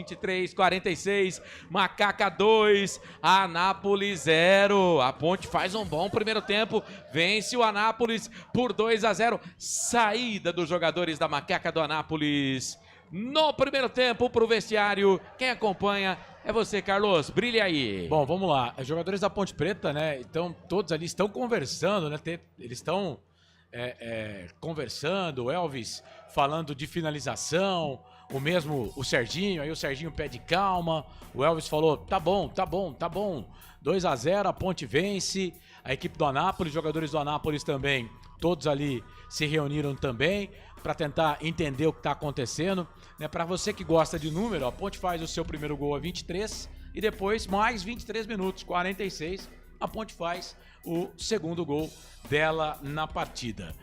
23-46, Macaca 2, Anápolis 0. A Ponte faz um bom primeiro tempo, vence o Anápolis por 2-0. Saída dos jogadores da Macaca do Anápolis no primeiro tempo para o vestiário. Quem acompanha é você, Carlos. Brilha aí. Bom, vamos lá. Os jogadores da Ponte Preta, né? Então, todos ali estão conversando, né? Eles estão conversando. O Elvis falando de finalização. O Serginho. Aí o Serginho pede calma. O Elvis falou: tá bom. 2-0, a Ponte vence. A equipe do Anápolis, jogadores do Anápolis também, todos ali se reuniram também para tentar entender o que está acontecendo. Né? Para você que gosta de número, a Ponte faz o seu primeiro gol a 23 e depois mais 23 minutos, 46, a Ponte faz o segundo gol dela na partida.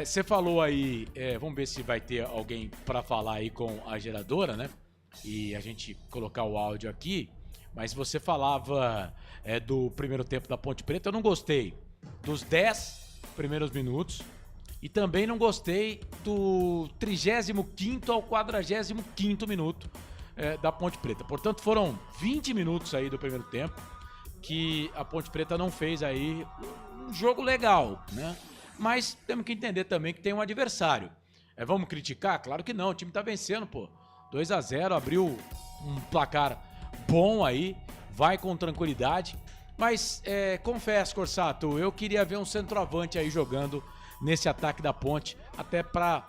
Você falou aí, vamos ver se vai ter alguém para falar aí com a geradora, né? E a gente colocar o áudio aqui. Mas você falava do primeiro tempo da Ponte Preta. Eu não gostei dos 10 primeiros minutos e também não gostei do 35º ao 45º minuto da Ponte Preta. Portanto, foram 20 minutos aí do primeiro tempo que a Ponte Preta não fez aí um jogo legal, né? Mas temos que entender também que tem um adversário. Vamos criticar? Claro que não, o time tá vencendo, pô. 2-0, abriu um placar bom aí, vai com tranquilidade, mas confesso, Corsato, eu queria ver um centroavante aí jogando nesse ataque da Ponte, até pra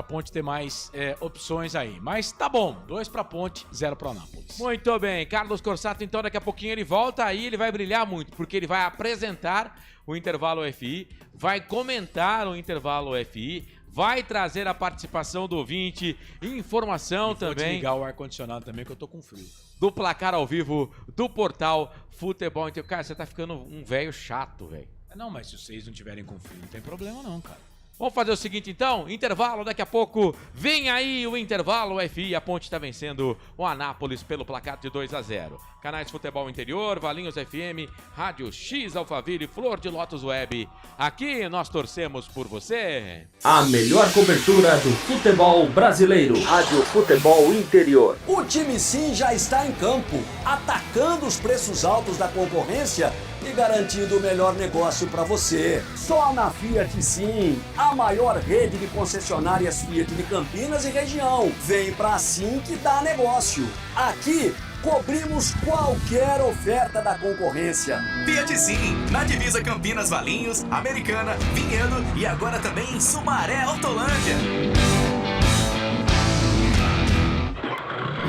Ponte ter mais opções aí, mas tá bom, 2 pra Ponte, 0 pro Anápolis. Muito bem, Carlos Corsato, então daqui a pouquinho ele volta aí, ele vai brilhar muito, porque ele vai apresentar o intervalo FI, vai comentar o intervalo FI, vai trazer a participação do ouvinte, informação também. Vou desligar o ar-condicionado também, que eu tô com frio. Do placar ao vivo, do portal Futebol Interior. Cara, você tá ficando um velho chato, velho. Não, mas se vocês não tiverem com frio, não tem problema não, cara. Vamos fazer o seguinte então, intervalo daqui a pouco, vem aí o intervalo FI, a Ponte está vencendo o Anápolis pelo placar de 2-0. Canais Futebol Interior, Valinhos FM, Rádio X Alphaville, Flor de Lótus Web, aqui nós torcemos por você. A melhor cobertura do futebol brasileiro. Rádio Futebol Interior. O time sim já está em campo, atacando os preços altos da concorrência e garantindo o melhor negócio para você. Só na Fiat Sim, a maior rede de concessionárias Fiat de Campinas e região. Vem pra Sim que dá negócio. Aqui cobrimos qualquer oferta da concorrência. Fiat Sim, na divisa Campinas, Valinhos, Americana, Vinhedo e agora também em Sumaré, Autolândia.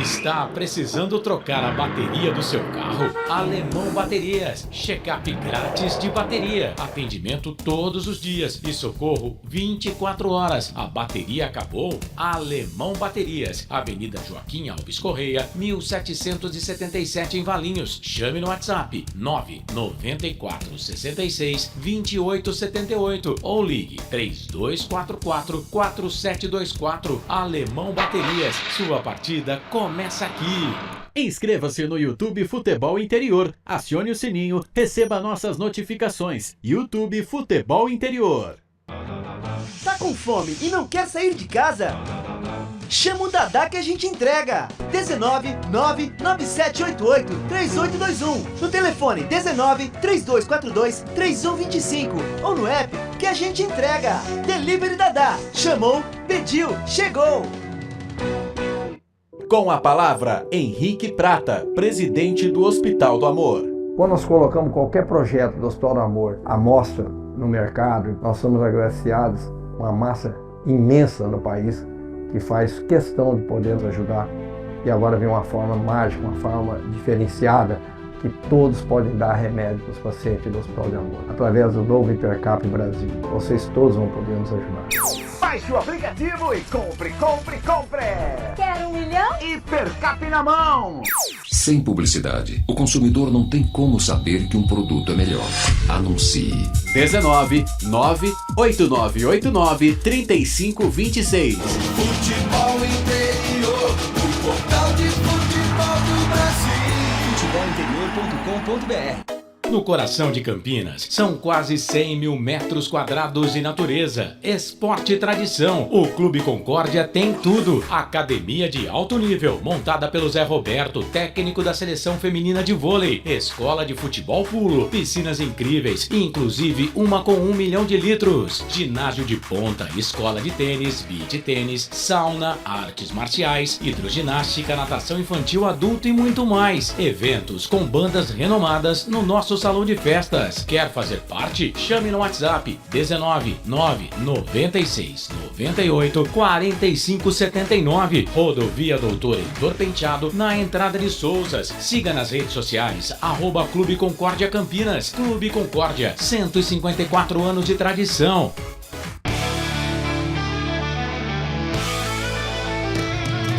Está precisando trocar a bateria do seu carro? Alemão Baterias. Check-up grátis de bateria. Atendimento todos os dias e socorro 24 horas. A bateria acabou? Alemão Baterias. Avenida Joaquim Alves Correia, 1777 em Valinhos. Chame no WhatsApp 994 66 28 78 ou ligue 3244 4724. Alemão Baterias. Sua partida começa aqui. Inscreva-se no YouTube Futebol Interior, acione o sininho, receba nossas notificações. YouTube Futebol Interior. Tá com fome e não quer sair de casa? Chama o Dadá que a gente entrega. 19 99788 3821. No telefone 19 3242 3125 ou no app que a gente entrega. Delivery Dadá. Chamou, pediu, chegou. Com a palavra, Henrique Prata, presidente do Hospital do Amor. Quando nós colocamos qualquer projeto do Hospital do Amor à mostra no mercado, nós somos agraciados com uma massa imensa no país que faz questão de poder nos ajudar. E agora vem uma forma mágica, uma forma diferenciada, que todos podem dar remédio para os pacientes do Hospital do Amor. Através do novo Hipercap Brasil, vocês todos vão poder nos ajudar. Baixe o aplicativo e compre! Quer 1 milhão? Hipercap na mão! Sem publicidade, o consumidor não tem como saber que um produto é melhor. Anuncie. 19 98989 3526. Futebol Interior, o portal de futebol do Brasil. Futebolinterior.com.br. No coração de Campinas, são quase 100 mil metros quadrados de natureza, esporte e tradição. O Clube Concórdia tem tudo. Academia de alto nível, montada pelo Zé Roberto, técnico da seleção feminina de vôlei. Escola de futebol pulo, piscinas incríveis, inclusive uma com 1 milhão de litros. Ginásio de ponta, escola de tênis, beach tênis, sauna, artes marciais, hidroginástica, natação infantil, adulto e muito mais. Eventos com bandas renomadas no nosso salão de festas. Quer fazer parte? Chame no WhatsApp 19 996 98 45 79. Rodovia Doutor Heitor Penteado, na entrada de Souzas. Siga nas redes sociais @Clube Concórdia Campinas. Clube Concórdia, 154 anos de tradição.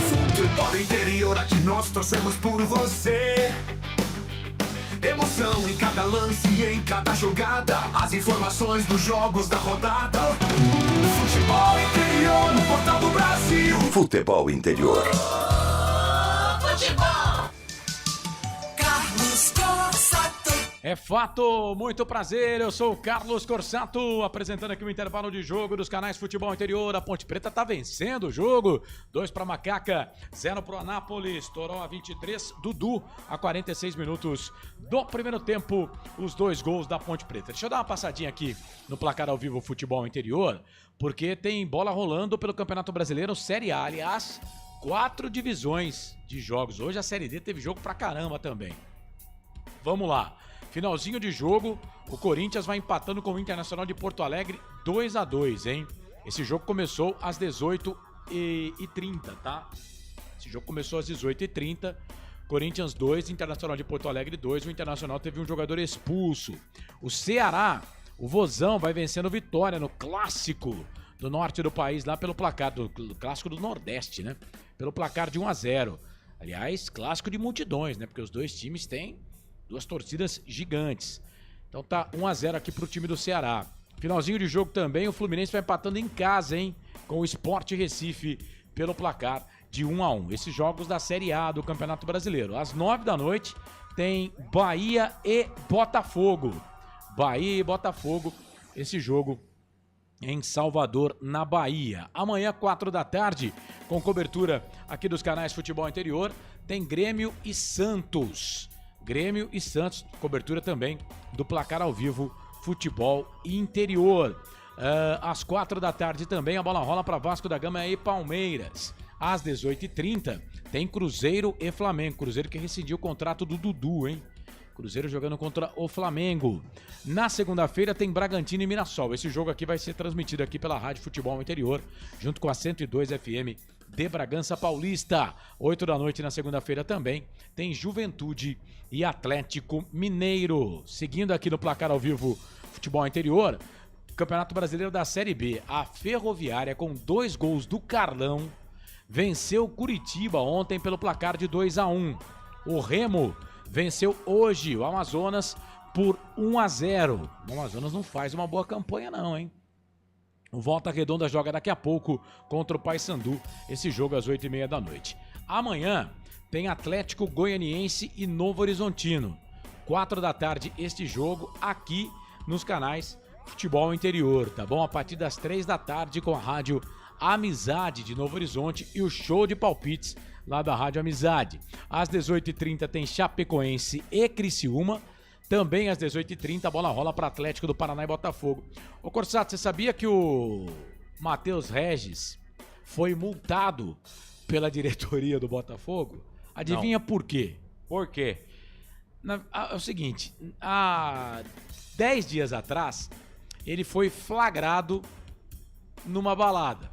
Futebol interior, aqui nós torcemos por você. Emoção em cada lance e em cada jogada. As informações dos jogos da rodada. Futebol interior no Portal do Brasil. Futebol interior. Futebol. Carlos Corsato. É fato, muito prazer, eu sou o Carlos Corsato, apresentando aqui o intervalo de jogo dos canais Futebol Interior. A Ponte Preta tá vencendo o jogo, 2 para Macaca, 0 pro Anápolis, Toró a 23, Dudu a 46 minutos do primeiro tempo, os 2 gols da Ponte Preta. Deixa eu dar uma passadinha aqui no placar ao vivo Futebol Interior, porque tem bola rolando pelo Campeonato Brasileiro Série A, aliás, 4 divisões de jogos. Hoje a Série D teve jogo pra caramba também. Vamos lá. Finalzinho de jogo, o Corinthians vai empatando com o Internacional de Porto Alegre 2-2, hein? Esse jogo começou às 18h30, tá? Esse jogo começou às 18h30, Corinthians 2, Internacional de Porto Alegre 2, o Internacional teve um jogador expulso. O Ceará, o Vozão, vai vencendo Vitória no clássico do norte do país, lá pelo placar, do clássico do Nordeste, né? Pelo placar de 1-0. Aliás, clássico de multidões, né? Porque os dois times têm 2 torcidas gigantes. Então tá 1-0 aqui pro time do Ceará. Finalzinho de jogo também, o Fluminense vai empatando em casa, hein? Com o Sport Recife pelo placar de 1-1. Esses jogos da Série A do Campeonato Brasileiro. Às 9 da noite tem Bahia e Botafogo. Bahia e Botafogo, esse jogo em Salvador, na Bahia. Amanhã, 4 da tarde, com cobertura aqui dos canais Futebol Interior, tem Grêmio e Santos. Grêmio e Santos, cobertura também do placar ao vivo Futebol Interior. Às 4 da tarde também a bola rola para Vasco da Gama e Palmeiras. Às 18h30 tem Cruzeiro e Flamengo. Cruzeiro que rescindiu o contrato do Dudu, hein? Cruzeiro jogando contra o Flamengo. Na segunda-feira tem Bragantino e Mirassol. Esse jogo aqui vai ser transmitido aqui pela Rádio Futebol Interior, junto com a 102 FM de Bragança Paulista. 8 da noite na segunda-feira também tem Juventude e Atlético Mineiro. Seguindo aqui no placar ao vivo Futebol Interior, Campeonato Brasileiro da Série B. A Ferroviária, com 2 gols do Carlão, venceu Curitiba ontem pelo placar de 2-1. O Remo venceu hoje o Amazonas por 1-0. O Amazonas não faz uma boa campanha não, hein? O Volta Redonda joga daqui a pouco contra o Paysandu, esse jogo às 8h30 da noite. Amanhã tem Atlético Goianiense e Novo Horizontino. 4 da tarde este jogo aqui nos canais Futebol Interior, tá bom? A partir das 3 da tarde com a rádio Amizade de Novo Horizonte e o show de palpites lá da Rádio Amizade. Às 18h30 tem Chapecoense e Criciúma. Também às 18h30 a bola rola para Atlético do Paraná e Botafogo. Ô Corsato, você sabia que o Matheus Regis foi multado pela diretoria do Botafogo? Adivinha por quê? Por quê? É o seguinte, há 10 dias atrás ele foi flagrado numa balada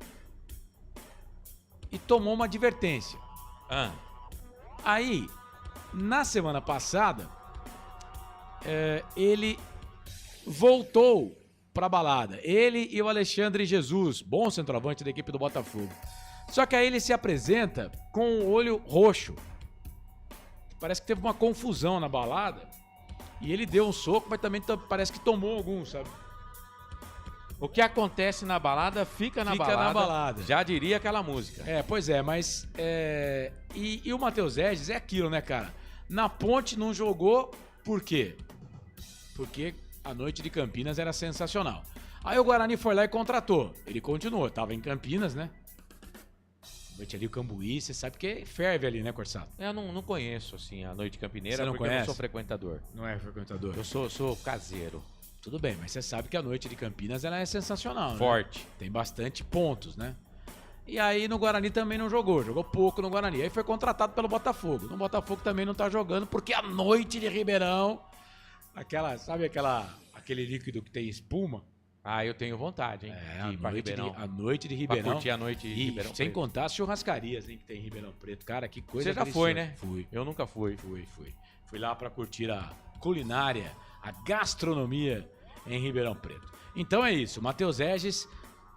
e tomou uma advertência. Aí, na semana passada, ele voltou pra balada. Ele e o Alexandre Jesus, bom centroavante da equipe do Botafogo. Só que aí ele se apresenta com o olho roxo. Parece que teve uma confusão na balada e ele deu um soco, mas também parece que tomou algum, sabe? O que acontece na balada fica na balada. Já diria aquela música. Pois é, mas... E o Matheus Regis é aquilo, né, cara? Na Ponte não jogou, por quê? porque a noite de Campinas era sensacional. Aí o Guarani foi lá e contratou. Ele continuou, tava em Campinas, né? Noite ali o Cambuí, você sabe que ferve ali, né, Corsato? Eu não conheço, assim, a noite campineira, Você não porque conhece? eu não sou frequentador. Não é frequentador? Eu sou caseiro. Tudo bem, mas você sabe que a noite de Campinas ela é sensacional, Forte. Né? Tem bastante pontos, né? E aí no Guarani também não jogou pouco no Guarani. Aí foi contratado pelo Botafogo. No Botafogo também não tá jogando, porque a noite de Ribeirão, aquele líquido que tem espuma? Ah, eu tenho vontade, hein? É, a noite de Ribeirão. Pra curtir a noite de Ribeirão Sem Preto. contar as churrascarias, hein, que tem em Ribeirão Preto. Cara, que coisa Você já deliciosa. foi, né? Fui. Eu nunca fui. Fui lá pra curtir a culinária, a gastronomia em Ribeirão Preto. Então é isso, Matheus Regis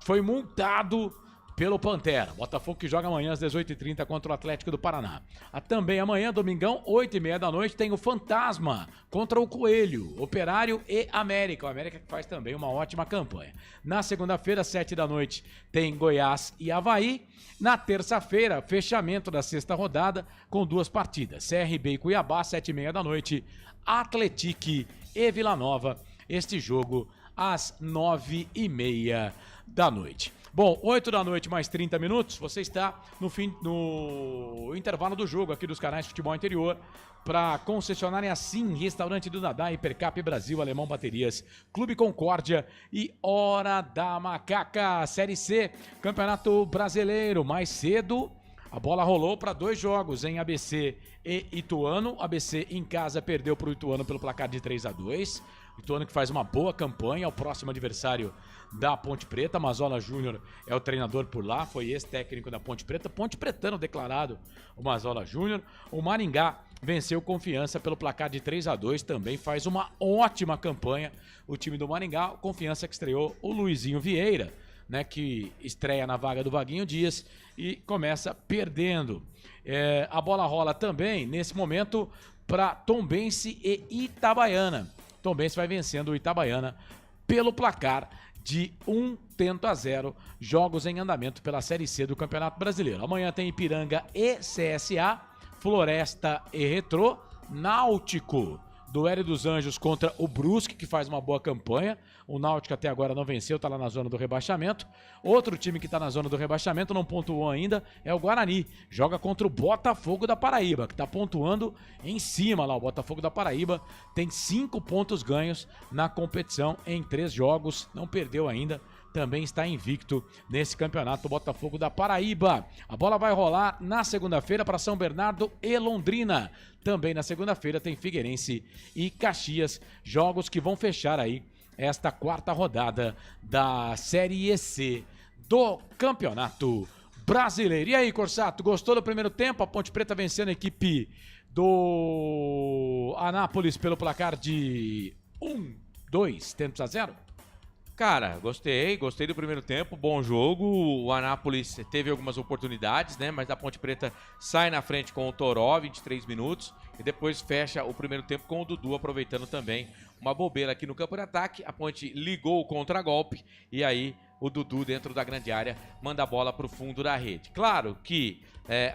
foi multado pelo Pantera. Botafogo que joga amanhã às 18h30 contra o Atlético do Paraná. Também amanhã, domingão, 8h30 da noite, tem o Fantasma contra o Coelho, Operário e América. O América que faz também uma ótima campanha. Na segunda-feira, 7 da noite, tem Goiás e Avaí. Na terça-feira, fechamento da sexta rodada com 2 partidas. CRB e Cuiabá, 7h30 da noite. Atlético e Vila Nova. Este jogo às 9h30 da noite. Bom, 8 da noite mais 30 minutos, você está no intervalo do jogo aqui dos canais Futebol Interior para concessionária Sim, Restaurante do Dadá, Hipercap Brasil, Alemão Baterias, Clube Concórdia e Hora da Macaca. Série C, Campeonato Brasileiro, mais cedo. A bola rolou para 2 jogos em ABC e Ituano. ABC em casa perdeu para o Ituano pelo placar de 3-2. Ituano que faz uma boa campanha, é o próximo adversário da Ponte Preta. Mazola Júnior é o treinador por lá, foi ex-técnico da Ponte Preta. Ponte Pretano declarado o Mazola Júnior. O Maringá venceu Confiança pelo placar de 3-2, também faz uma ótima campanha o time do Maringá. Confiança que estreou o Luizinho Vieira, né, que estreia na vaga do Vaguinho Dias e começa perdendo. A bola rola também, nesse momento, para Tombense e Itabaiana. Tombense vai vencendo o Itabaiana pelo placar de 1-0, jogos em andamento pela Série C do Campeonato Brasileiro. Amanhã tem Ipiranga e CSA, Floresta e Retrô, Náutico do Hélio dos Anjos contra o Brusque, que faz uma boa campanha. O Náutico até agora não venceu, está lá na zona do rebaixamento. Outro time que está na zona do rebaixamento, não pontuou ainda, é o Guarani. Joga contra o Botafogo da Paraíba, que está pontuando em cima lá. O Botafogo da Paraíba tem 5 pontos ganhos na competição em 3 jogos, não perdeu ainda. Também está invicto nesse campeonato, o Botafogo da Paraíba. A bola vai rolar na segunda-feira para São Bernardo e Londrina. Também na segunda-feira tem Figueirense e Caxias, jogos que vão fechar aí esta 4ª rodada da Série C do Campeonato Brasileiro. E aí, Corsato, gostou do primeiro tempo? A Ponte Preta vencendo a equipe do Anápolis pelo placar de 2-0? Cara, gostei do primeiro tempo, bom jogo. O Anápolis teve algumas oportunidades, né? Mas a Ponte Preta sai na frente com o Toró, 23 minutos, e depois fecha o primeiro tempo com o Dudu, aproveitando também uma bobeira aqui no campo de ataque. A Ponte ligou o contragolpe e aí o Dudu, dentro da grande área, manda a bola para o fundo da rede. Claro que,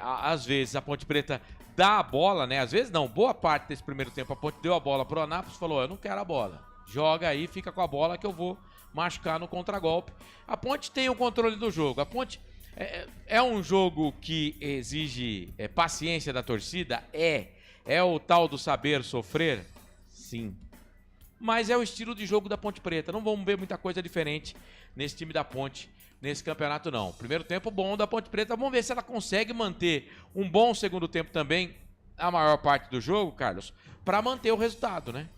às vezes, a Ponte Preta dá a bola, né? Às vezes não, boa parte desse primeiro tempo a Ponte deu a bola pro Anápolis e falou, eu não quero a bola. Joga aí, fica com a bola que eu vou machucar no contragolpe. A Ponte tem o controle do jogo. A Ponte é um jogo que exige paciência da torcida? É o tal do saber sofrer? Sim. Mas é o estilo de jogo da Ponte Preta. Não vamos ver muita coisa diferente nesse time da Ponte, nesse campeonato não. Primeiro tempo bom da Ponte Preta. Vamos ver se ela consegue manter um bom segundo tempo também, a maior parte do jogo, Carlos, para manter o resultado, né?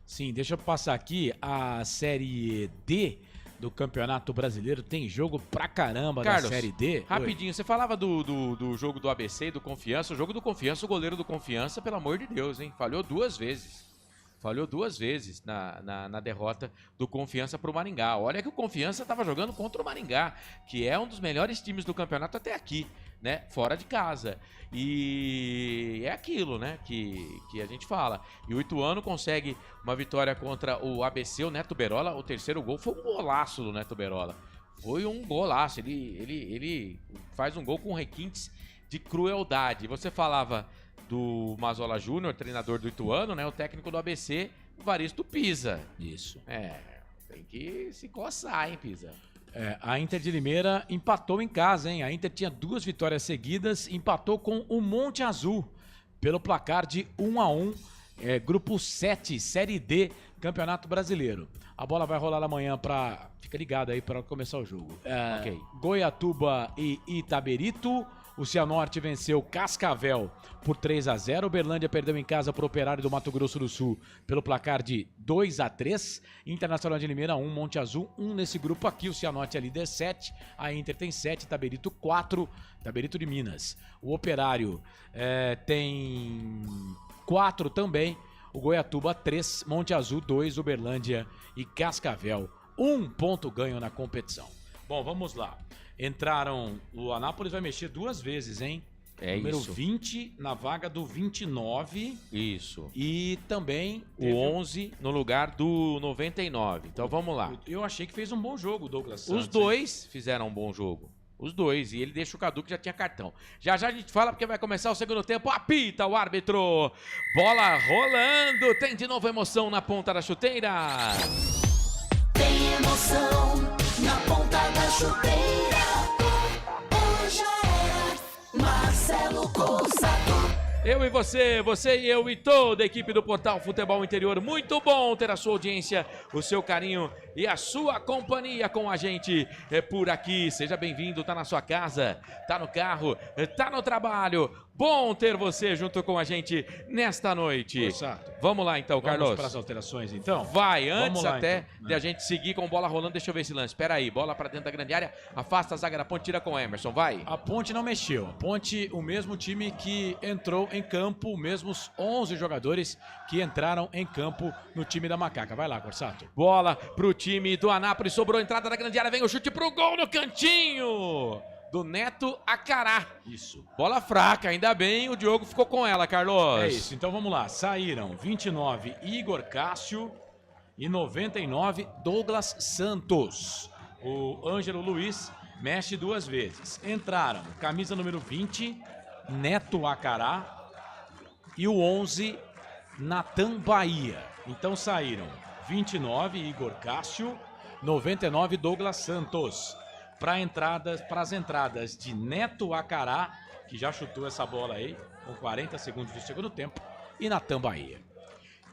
Sim, deixa eu passar aqui a Série D do Campeonato Brasileiro. Tem jogo pra caramba, Carlos, da Série D. Rapidinho, Oi. Você falava do jogo do ABC e do Confiança. O jogo do Confiança, o goleiro do Confiança, pelo amor de Deus, hein? Falhou 2 vezes. Falhou 2 vezes na derrota do Confiança pro Maringá. Olha que o Confiança estava jogando contra o Maringá, que é um dos melhores times do campeonato até aqui, né? Fora de casa. E é aquilo, né? Que a gente fala. E o Ituano consegue uma vitória contra o ABC, o Neto Berola. O terceiro gol foi um golaço do Neto Berola. Foi um golaço. Ele faz um gol com requintes de crueldade. Você falava do Mazola Júnior, treinador do Ituano, né? O técnico do ABC, Evaristo Pisa. Isso. Tem que se coçar, hein, Pisa? A Inter de Limeira empatou em casa, hein? A Inter tinha 2 vitórias seguidas, empatou com o Monte Azul pelo placar de 1-1, grupo 7, Série D, Campeonato Brasileiro. A bola vai rolar amanhã fica ligado aí para começar o jogo. Ok. Goiatuba e Itaberito. O Cianorte venceu Cascavel por 3-0. Uberlândia perdeu em casa para o Operário do Mato Grosso do Sul pelo placar de 2-3. Internacional de Limeira 1, Monte Azul 1 nesse grupo aqui. O Cianorte é líder 7, a Inter tem 7, Itaberito 4, Itaberito de Minas. O Operário tem 4 também. O Goiatuba 3, Monte Azul 2, Uberlândia e Cascavel 1 ponto ganho na competição. Bom, vamos lá. O Anápolis vai mexer 2 vezes, hein? Número isso. 20 na vaga do 29. Isso. E também o 11 no lugar do 99. Então vamos lá. Eu achei que fez um bom jogo o Douglas Santos. Os dois fizeram um bom jogo. Os dois. E ele deixa o Cadu que já tinha cartão. Já a gente fala porque vai começar o segundo tempo. Apita o árbitro. Bola rolando. Tem de novo emoção na ponta da chuteira. Tem emoção na ponta da chuteira. Hoje é Marcelo Cossato. Eu e você e eu e toda a equipe do Portal Futebol Interior. Muito bom ter a sua audiência, o seu carinho e a sua companhia com a gente por aqui. Seja bem-vindo, tá na sua casa, tá no carro, tá no trabalho. Bom ter você junto com a gente nesta noite. Exato. Vamos lá então, Carlos. Vamos para as alterações então? Vai, antes lá, até então. de a gente seguir com bola rolando, deixa eu ver esse lance. Espera aí, bola para dentro da grande área, afasta a zaga da Ponte, tira com o Emerson, vai. A Ponte não mexeu. A Ponte, o mesmo time que entrou em campo, mesmos 11 jogadores que entraram em campo no time da Macaca. Vai lá, Corsato. Bola pro time do Anápolis, sobrou a entrada da grande área, vem o chute pro gol no cantinho do Neto Acará. Isso. Bola fraca, ainda bem o Diogo ficou com ela, Carlos. É isso, então vamos lá. Saíram 29 Igor Cássio e 99 Douglas Santos. O Ângelo Luiz mexe 2 vezes. Entraram camisa número 20, Neto Acará, e o 11, Natan Bahia. Então saíram 29 Igor Cássio, 99 Douglas Santos. Para as entradas de Neto Acará, que já chutou essa bola aí, com 40 segundos do segundo tempo, e Natan Bahia.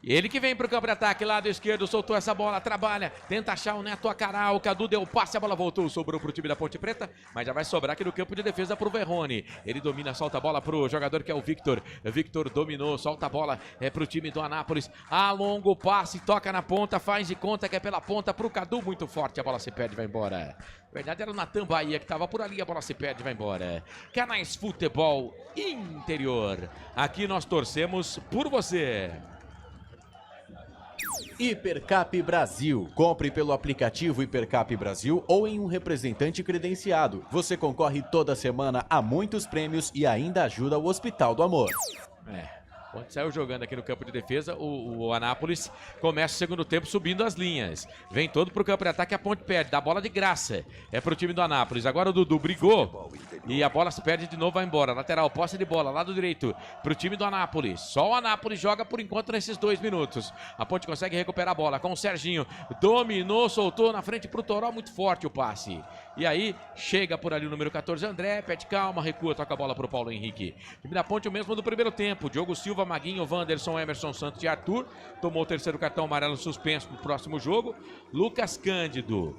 Ele que vem pro campo de ataque, lado esquerdo, soltou essa bola, trabalha, tenta achar o Neto Acará, o Cadu deu o passe, a bola voltou, sobrou pro time da Ponte Preta, mas já vai sobrar aqui no campo de defesa pro Verrone. Ele domina, solta a bola pro jogador que é o Victor. Victor dominou, solta a bola pro time do Anápolis, alonga o passe, toca na ponta, faz de conta que é pela ponta pro Cadu, muito forte, a bola se perde e vai embora. Na verdade era o Natan Bahia que tava por ali, a bola se perde e vai embora. Canais Futebol Interior, aqui nós torcemos por você. Hipercap Brasil. Compre pelo aplicativo Hipercap Brasil ou em um representante credenciado. Você concorre toda semana a muitos prêmios e ainda ajuda o Hospital do Amor. Quando saiu jogando aqui no campo de defesa, o Anápolis começa o segundo tempo subindo as linhas. Vem todo pro campo de ataque, a Ponte perde, dá bola de graça. É pro time do Anápolis. Agora o Dudu brigou e a bola se perde de novo, vai embora. Lateral, posse de bola, lado direito pro time do Anápolis. Só o Anápolis joga por enquanto nesses 2 minutos. A Ponte consegue recuperar a bola com o Serginho. Dominou, soltou na frente pro Toró, muito forte o passe. E aí, chega por ali o número 14, André, pede calma, recua, toca a bola pro Paulo Henrique. Time da Ponte o mesmo do primeiro tempo. Diogo Silva, Maguinho, Wanderson, Emerson Santos e Arthur. Tomou o 3º cartão amarelo suspenso pro próximo jogo. Lucas Cândido.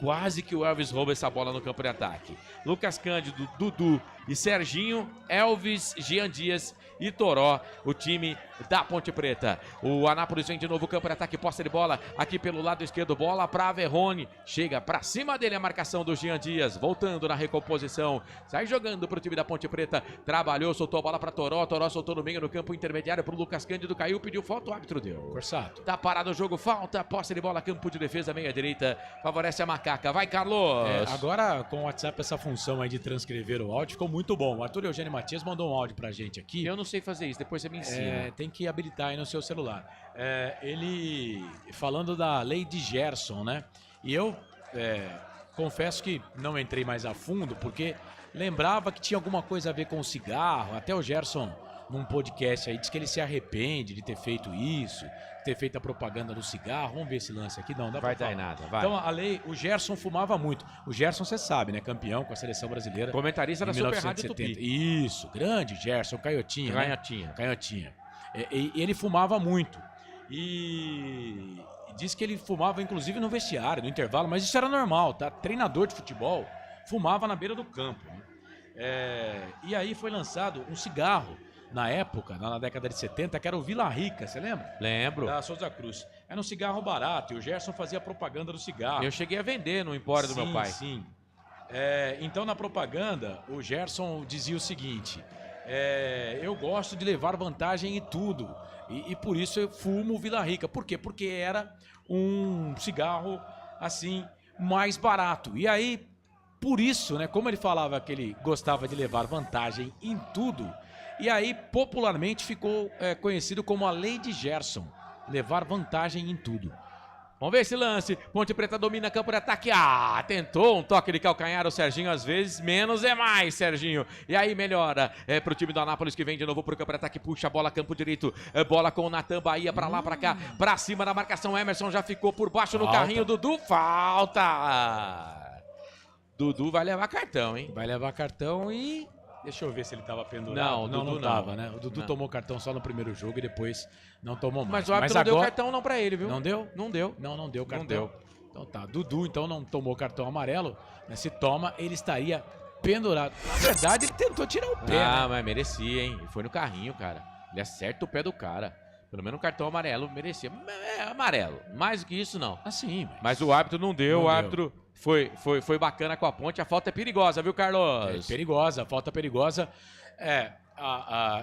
Quase que o Elvis rouba essa bola no campo de ataque. Lucas Cândido, Dudu e Serginho, Elvis, Jean Dias e Toró, o time da Ponte Preta. O Anápolis vem de novo, campo de ataque, posse de bola aqui pelo lado esquerdo, bola para Verrone, chega para cima dele a marcação do Jean Dias, voltando na recomposição, sai jogando para o time da Ponte Preta, trabalhou, soltou a bola para Toró, Toró soltou no meio no campo intermediário para o Lucas Cândido, caiu, pediu falta, o árbitro deu. Corsato. Tá parado o jogo, falta, posse de bola, campo de defesa, meia direita, favorece a Macaca, vai Carlos. Agora com o WhatsApp essa função aí de transcrever o áudio ficou muito bom. O Arthur Eugênio Matias mandou um áudio pra gente aqui. Eu não sei fazer isso, depois você me ensina. Tem que habilitar aí no seu celular. Ele falando da lei de Gerson, né? E eu confesso que não entrei mais a fundo, porque lembrava que tinha alguma coisa a ver com o cigarro. Até o Gerson num podcast aí, diz que ele se arrepende de ter feito isso, ter feito a propaganda do cigarro. Vamos ver esse lance aqui. Não, dá Vai pra dar em falar. nada, vai. Então, a lei, o Gerson fumava muito. O Gerson, você sabe, né? Campeão com a seleção brasileira. Comentarista da Super Rádio Tupi. Isso, grande Gerson, Canhotinha. Canhotinha. Né? Canhotinha. E ele fumava muito. E diz que ele fumava, inclusive, no vestiário, no intervalo, mas isso era normal, tá? Treinador de futebol fumava na beira do campo. Né? E aí foi lançado um cigarro, na época, na década de 70, que era o Vila Rica, você lembra? Lembro. Da Souza Cruz. Era um cigarro barato e o Gerson fazia propaganda do cigarro. Eu cheguei a vender no empório do meu pai. Sim. Então, na propaganda, o Gerson dizia o seguinte: eu gosto de levar vantagem em tudo. E por isso eu fumo Vila Rica. Por quê? Porque era um cigarro, assim, mais barato. E aí, por isso, né, como ele falava que ele gostava de levar vantagem em tudo, e aí popularmente ficou conhecido como a Lei de Gerson. Levar vantagem em tudo. Vamos ver esse lance. Ponte Preta domina campo de ataque. Tentou um toque de calcanhar o Serginho às vezes. Menos é mais, Serginho. E aí melhora. Pro time do Anápolis que vem de novo pro campo de ataque. Puxa a bola, campo direito. Bola com o Natan Bahia pra lá, pra cá. Pra cima da marcação. Emerson já ficou por baixo no carrinho. Dudu, falta. Dudu vai levar cartão, hein? Vai levar cartão e... Deixa eu ver se ele estava pendurado. Não, o Dudu não tava, né? O Dudu tomou cartão só no primeiro jogo e depois não tomou mais. Mas o árbitro não deu cartão não pra ele, viu? Não deu? Não deu. Não deu cartão. Não deu. Então tá, Dudu então não tomou cartão amarelo, né? Se toma, ele estaria pendurado. Na verdade, ele tentou tirar o pé. Mas merecia, hein? Ele foi no carrinho, cara. Ele acerta o pé do cara. Pelo menos um cartão amarelo merecia. Amarelo. Mais do que isso, não. Assim. Mas o árbitro não deu. Não o árbitro foi bacana com a Ponte. A falta é perigosa, viu, Carlos? Perigosa, a falta perigosa.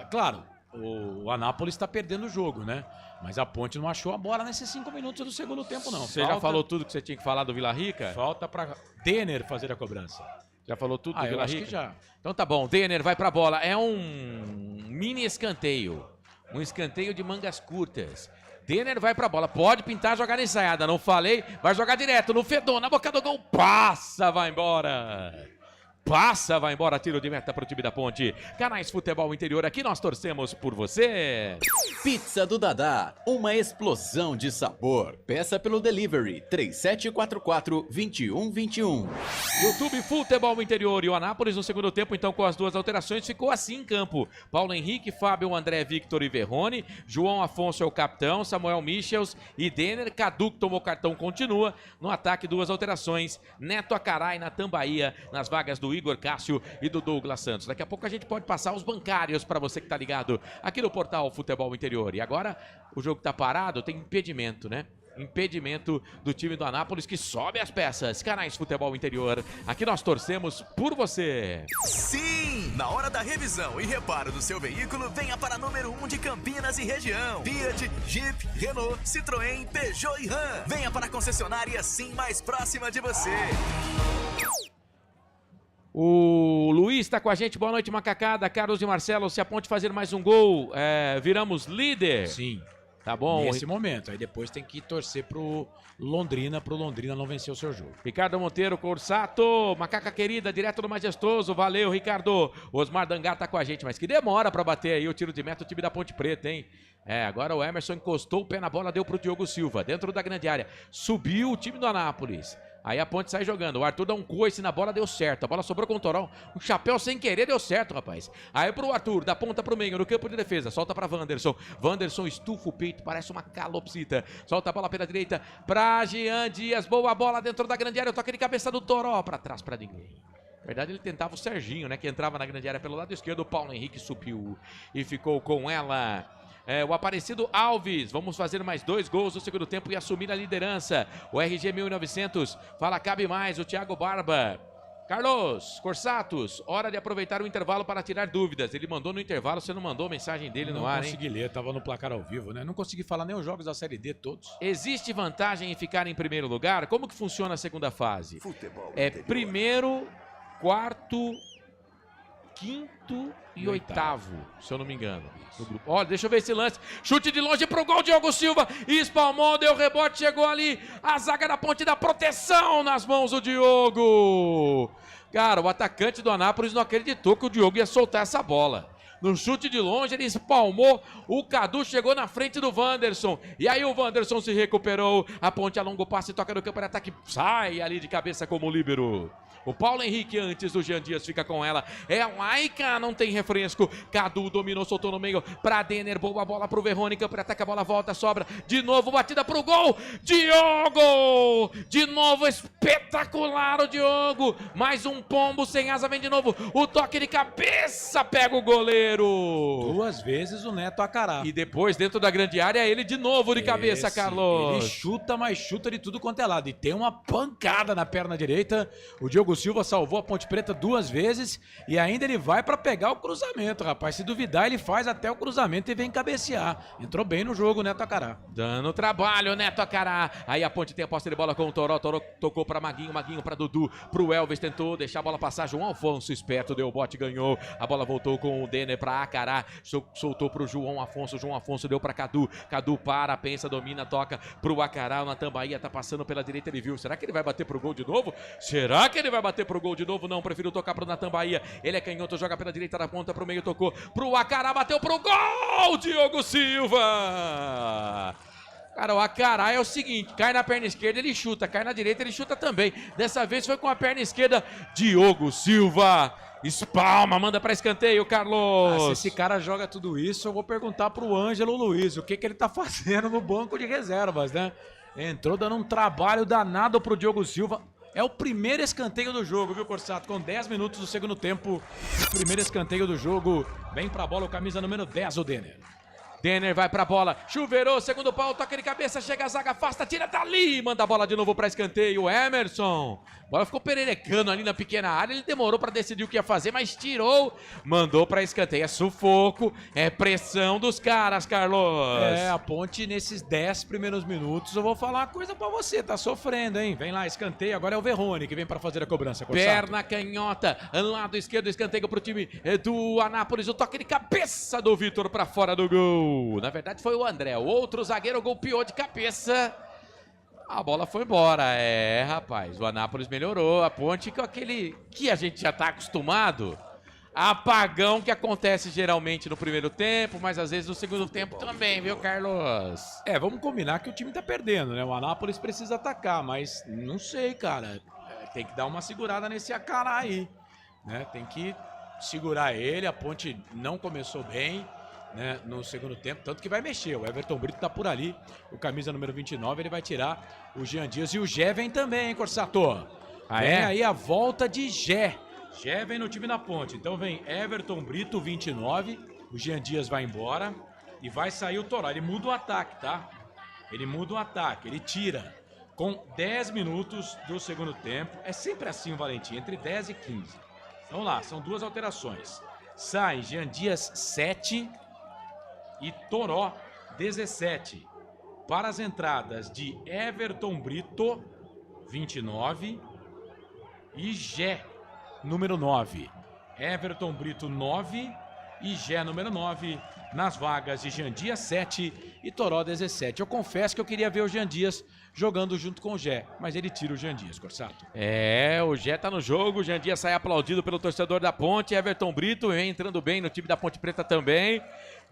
Claro, o Anápolis está perdendo o jogo, né? Mas a Ponte não achou a bola nesses 5 minutos do segundo tempo, não. Você já falou tudo que você tinha que falar do Vila Rica? Falta para Denner fazer a cobrança. Já falou tudo do eu Vila acho Rica? Que já. Então tá bom, Denner vai pra bola. É um mini escanteio. Um escanteio de mangas curtas. Denner vai pra bola, pode pintar, jogar na ensaiada. Não falei, vai jogar direto no fedor, na boca do gol. Passa, vai embora. Passa, vai embora, tiro de meta pro time da Ponte. Canais Futebol Interior, aqui nós torcemos por você. Pizza do Dadá, uma explosão de sabor. Peça pelo delivery 3744-2121. YouTube Futebol Interior e o Anápolis no segundo tempo, então com as duas alterações, ficou assim em campo. Paulo Henrique, Fábio, André, Victor e Verrone. João Afonso é o capitão, Samuel Michels e Denner. Cadu, que tomou cartão, continua. No ataque, duas alterações. Neto Acará e Natan Bahia nas vagas do Igor Cássio e do Douglas Santos. Daqui a pouco a gente pode passar os bancários para você que tá ligado aqui no portal Futebol Interior. E agora o jogo tá parado, tem impedimento, né? Impedimento do time do Anápolis que sobe as peças. Canais Futebol Interior, aqui nós torcemos por você. Sim! Na hora da revisão e reparo do seu veículo, venha para número 1 de Campinas e região. Fiat, Jeep, Renault, Citroën, Peugeot e Ram. Venha para a concessionária Sim mais próxima de você. O Luiz está com a gente, boa noite, macacada. Carlos e Marcelo, se a Ponte fazer mais um gol, viramos líder. Sim. Tá bom. Nesse momento, aí depois tem que torcer pro Londrina não vencer o seu jogo. Ricardo Monteiro, Corsato, macaca querida, direto do Majestoso, valeu, Ricardo. Osmar Dangá tá com a gente, mas que demora pra bater aí o tiro de meta, o time da Ponte Preta, hein? Agora o Emerson encostou o pé na bola, deu pro Diogo Silva, dentro da grande área. Subiu o time do Anápolis. Aí a Ponte sai jogando. O Arthur dá um coice na bola, deu certo. A bola sobrou com o Torão. Um chapéu sem querer, deu certo, rapaz. Aí pro Arthur, da ponta pro meio, no campo de defesa. Solta pra Wanderson. Wanderson estufa o peito, parece uma calopsita. Solta a bola pela direita pra Jean Dias. Boa bola dentro da grande área. O toque de cabeça do Toró. Pra trás pra ninguém. Na verdade, ele tentava o Serginho, né? Que entrava na grande área pelo lado esquerdo. O Paulo Henrique subiu e ficou com ela. O Aparecido Alves, vamos fazer mais 2 gols no segundo tempo e assumir a liderança. O RG 1900, fala cabe mais, o Thiago Barba. Carlos, Corsatos, hora de aproveitar o intervalo para tirar dúvidas. Ele mandou no intervalo, você não mandou mensagem dele no ar, hein? Não consegui ler, tava no placar ao vivo, né? Não consegui falar nem os jogos da Série D todos. Existe vantagem em ficar em primeiro lugar? Como que funciona a segunda fase? Futebol primeiro, quarto, quinto e oitavo, se eu não me engano. No grupo. Olha, deixa eu ver esse lance. Chute de longe pro gol, Diogo Silva. Espalmou, deu rebote, chegou ali. A zaga da Ponte dá proteção nas mãos do Diogo. Cara, o atacante do Anápolis não acreditou que o Diogo ia soltar essa bola. no chute de longe, ele espalmou, o Cadu chegou na frente do Wanderson, e aí o Wanderson se recuperou, a Ponte alonga o passe, toca no campo de ataque, sai ali de cabeça como líbero. O Paulo Henrique antes do Jean Dias fica com ela. É a Laika, não tem refresco. Cadu dominou, soltou no meio pra Denner. Boa bola pro Verônica. Para ataque, a bola volta, sobra. De novo, batida pro gol. Diogo! De novo, espetacular o Diogo. Mais um pombo sem asa, vem de novo. O toque de cabeça, pega o goleiro. 2 vezes o Neto Acará. E depois, dentro da grande área, ele de novo de cabeça, Carlos. Ele chuta, mas chuta de tudo quanto é lado. E tem uma pancada na perna direita. O Diogo Silva salvou a Ponte Preta 2 vezes e ainda ele vai pra pegar o cruzamento, rapaz. Se duvidar, ele faz até o cruzamento e vem cabecear. Entrou bem no jogo, Neto Acará. Dando trabalho, Neto Acará. Aí a Ponte tem a posse de bola com o Toró. Toró tocou pra Maguinho, Maguinho pra Dudu, pro Elvis, tentou deixar a bola passar. João Afonso, esperto, deu o bote, ganhou. A bola voltou com o Denner pra Acará, soltou pro João Afonso. João Afonso deu pra Cadu. Cadu para, pensa, domina, toca pro Acará. O Natan Bahia tá passando pela direita, ele viu. Será que ele vai bater pro gol de novo? Será que ele vai bater pro gol de novo? Não, prefiro tocar pro Natan Bahia. Ele é canhoto, joga pela direita da ponta, pro meio, tocou pro Acará, bateu pro gol! Diogo Silva! Cara, o Acará é o seguinte, cai na perna esquerda, ele chuta, cai na direita, ele chuta também. Dessa vez foi com a perna esquerda, Diogo Silva. Espalma, manda pra escanteio, Carlos. Se esse cara joga tudo isso, eu vou perguntar pro Ângelo Luiz o que ele tá fazendo no banco de reservas, né? Entrou dando um trabalho danado pro Diogo Silva. É o primeiro escanteio do jogo, viu, Corsato? Com 10 minutos do segundo tempo, o primeiro escanteio do jogo. Vem pra bola o camisa número 10, o Denner. Denner vai pra bola, chuveirou, segundo pau, toca de cabeça, chega a zaga, afasta, tira dali, manda a bola de novo pra escanteio, Emerson. A bola ficou pererecando ali na pequena área, ele demorou pra decidir o que ia fazer, mas tirou, mandou pra escanteio. É sufoco, é pressão dos caras, Carlos. É, a Ponte nesses 10 primeiros minutos, eu vou falar uma coisa pra você, tá sofrendo, hein? Vem lá, escanteio, agora é o Verrone que vem pra fazer a cobrança. Corsato. Perna canhota, lado esquerdo, escanteio pro time do Anápolis, o toque de cabeça do Vitor pra fora do gol. Na verdade foi o André, o outro zagueiro golpeou de cabeça. A bola foi embora. É, rapaz, o Anápolis melhorou. A Ponte com aquele que a gente já tá acostumado. Apagão que acontece geralmente no primeiro tempo, mas às vezes no segundo tempo também, viu, Carlos? É, vamos combinar que o time tá perdendo, né? O Anápolis precisa atacar, mas não sei, cara. Tem que dar uma segurada nesse Acará aí, né? Tem que segurar ele. A Ponte não começou bem, né, no segundo tempo, tanto que vai mexer. O Everton Brito tá por ali, o camisa número 29, ele vai tirar o Jean Dias. E o Gé vem também, hein, Corsato? Vem aí a volta de Gé. Gé vem no time da Ponte. Então vem Everton Brito, 29, o Jean Dias vai embora e vai sair o Toró. Ele muda o ataque, tá? Ele muda o ataque, ele tira com 10 minutos do segundo tempo. É sempre assim o Valentim, entre 10 e 15. Vamos lá, são 2 alterações. Sai Jean Dias, 7 e Toró, 17. Para as entradas de Everton Brito, 29 e Gé, número 9. Everton Brito, 9 e Gé, número 9, nas vagas de Jean Dias, 7 e Toró, 17. Eu confesso que eu queria ver o Jean Dias jogando junto com o Gé, mas ele tira o Jean Dias, Corsato. É, o Gé tá no jogo, o Jean Dias sai aplaudido pelo torcedor da Ponte, Everton Brito vem entrando bem no time da Ponte Preta também.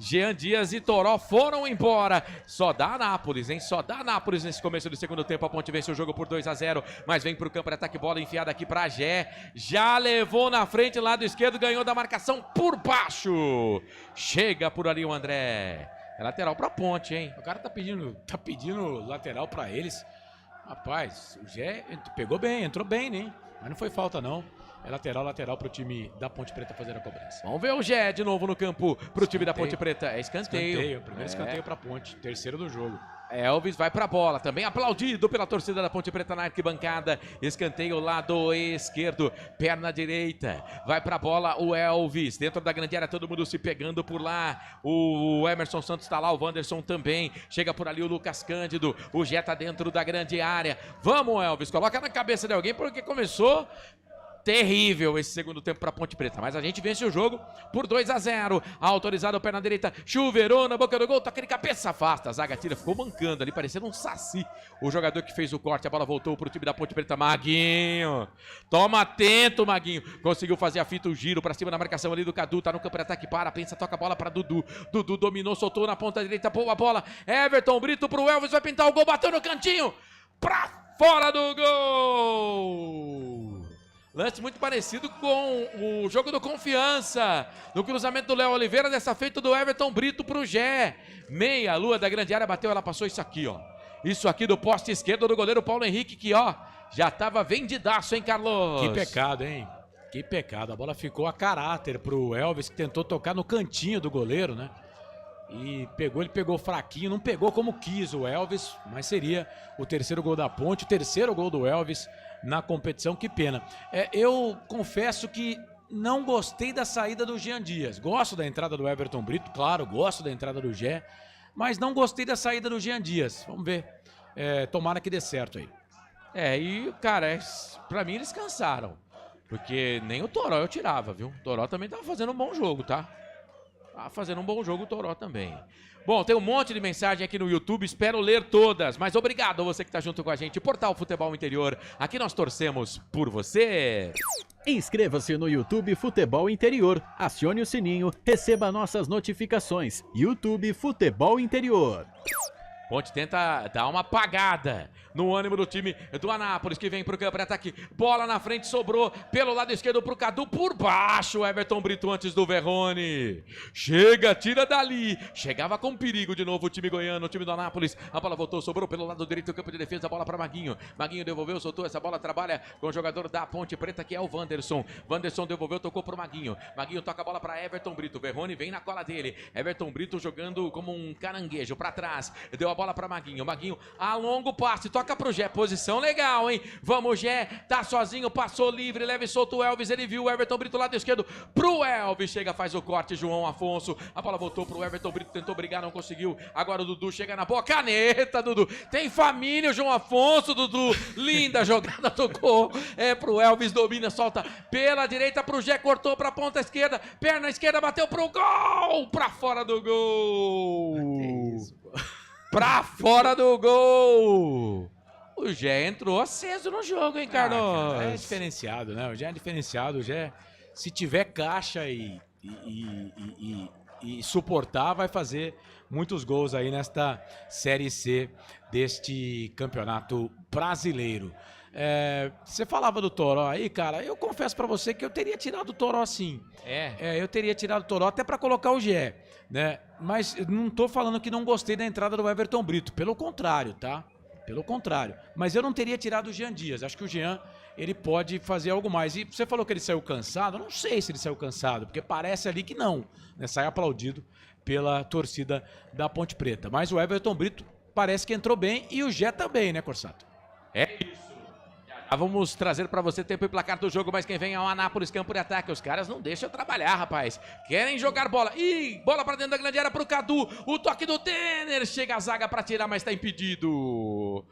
Jean Dias e Toró foram embora. Só dá Anápolis, hein? Só dá Anápolis nesse começo do segundo tempo. A Ponte vence o jogo por 2-0, mas vem pro campo de ataque, bola enfiada aqui pra Gé. Já levou na frente, lado esquerdo, ganhou da marcação por baixo. Chega por ali o André. É lateral pra Ponte, hein? O cara tá pedindo lateral pra eles. Rapaz, o Gé pegou bem, entrou bem, né? Mas não foi falta, não. É lateral pro time da Ponte Preta fazer a cobrança. Vamos ver o Gé de novo no campo pro time da Ponte Preta. É escanteio. Primeiro escanteio pra Ponte, terceiro do jogo. Elvis vai pra bola, também aplaudido pela torcida da Ponte Preta na arquibancada. Escanteio lado esquerdo, perna direita. Vai pra bola o Elvis, dentro da grande área, todo mundo se pegando por lá. O Emerson Santos tá lá, o Wanderson também. Chega por ali o Lucas Cândido, o Gé tá dentro da grande área. Vamos, Elvis, coloca na cabeça de alguém porque começou terrível esse segundo tempo para Ponte Preta, mas a gente vence o jogo por 2-0. Autorizado o pé na direita, chuveirou na boca do gol, toca de cabeça, afasta. A zaga tira, ficou mancando ali, parecendo um saci. O jogador que fez o corte, a bola voltou pro time da Ponte Preta, Maguinho. Toma atento, Maguinho. Conseguiu fazer a fita, o giro para cima na marcação ali do Cadu, tá no campo de ataque, pensa, toca a bola para Dudu. Dudu dominou, soltou na ponta direita, boa bola. Everton Brito pro Elvis, vai pintar o gol, bateu no cantinho, pra fora do gol. Lance muito parecido com o jogo do Confiança. No cruzamento do Léo Oliveira, dessa feita do Everton Brito pro Gé. Meia lua da grande área, bateu, ela passou isso aqui, ó. Isso aqui do poste esquerdo do goleiro Paulo Henrique, que, ó, já tava vendidaço, hein, Carlos? Que pecado, hein? Que pecado. A bola ficou a caráter pro Elvis, que tentou tocar no cantinho do goleiro, né? E ele pegou fraquinho, não pegou como quis o Elvis, mas seria o terceiro gol da Ponte, o terceiro gol do Elvis na competição, que pena. Eu confesso que não gostei da saída do Jean Dias. Gosto da entrada do Everton Brito, claro, gosto da entrada do Gé, mas não gostei da saída do Jean Dias. Vamos ver. Tomara que dê certo aí. E, cara, pra mim eles cansaram. Porque nem o Toró eu tirava, viu? O Toró também tava fazendo um bom jogo, tá? Tava fazendo um bom jogo o Toró também. Bom, tem um monte de mensagem aqui no YouTube, espero ler todas, mas obrigado a você que tá junto com a gente. Portal Futebol Interior, aqui nós torcemos por você. Inscreva-se no YouTube Futebol Interior, acione o sininho, receba nossas notificações. YouTube Futebol Interior. Ponte tenta dar uma apagada no ânimo do time do Anápolis, que vem pro campo de ataque. Bola na frente, sobrou pelo lado esquerdo pro Cadu, por baixo. Everton Brito antes do Verrone. Chega, tira dali. Chegava com perigo de novo o time goiano, o time do Anápolis. A bola voltou, sobrou pelo lado direito do campo de defesa. A bola para Maguinho. Maguinho devolveu, soltou essa bola, trabalha com o jogador da Ponte Preta, que é o Wanderson. Wanderson devolveu, tocou pro Maguinho. Maguinho toca a bola para Everton Brito. Verrone vem na cola dele. Everton Brito jogando como um caranguejo para trás. Deu a bola para Maguinho. Maguinho a longo passe, toca pro Gé. Posição legal, hein? Vamos, Gé. Tá sozinho, passou livre, leve e solto o Elvis. Ele viu o Everton Brito lado esquerdo pro Elvis. Chega, faz o corte, João Afonso. A bola voltou pro Everton Brito, tentou brigar, não conseguiu. Agora o Dudu chega na boa caneta, Dudu. Tem família, o João Afonso, Dudu. Linda jogada, tocou. Pro Elvis, domina, solta pela direita pro Gé, cortou pra ponta esquerda. Perna esquerda, bateu pro gol. Pra fora do gol. Que isso, pô. Pra fora do gol. O Gé entrou aceso no jogo, hein, Carlos? Cara, é diferenciado, né? O Gé é diferenciado. O Gé, se tiver caixa e suportar, vai fazer muitos gols aí nesta Série C deste Campeonato Brasileiro. Você falava do Toró aí, cara, eu confesso pra você que eu teria tirado o Toró sim. Eu teria tirado o Toró até pra colocar o Gé, né? Mas não tô falando que não gostei da entrada do Everton Brito, pelo contrário, tá? Pelo contrário. Mas eu não teria tirado o Jean Dias. Acho que o Jean, ele pode fazer algo mais. E você falou que ele saiu cansado. Eu não sei se ele saiu cansado, porque parece ali que não, né? Sai aplaudido pela torcida da Ponte Preta. Mas o Everton Brito parece que entrou bem e o Gé também, né, Corsato? É isso. Vamos trazer pra você tempo e placar do jogo, mas quem vem é o Anápolis, campo de ataque. Os caras não deixam eu trabalhar, rapaz. Querem jogar bola. Ih, bola pra dentro da grande área pro Cadu. O toque do Denner. Chega a zaga pra tirar, mas tá impedido.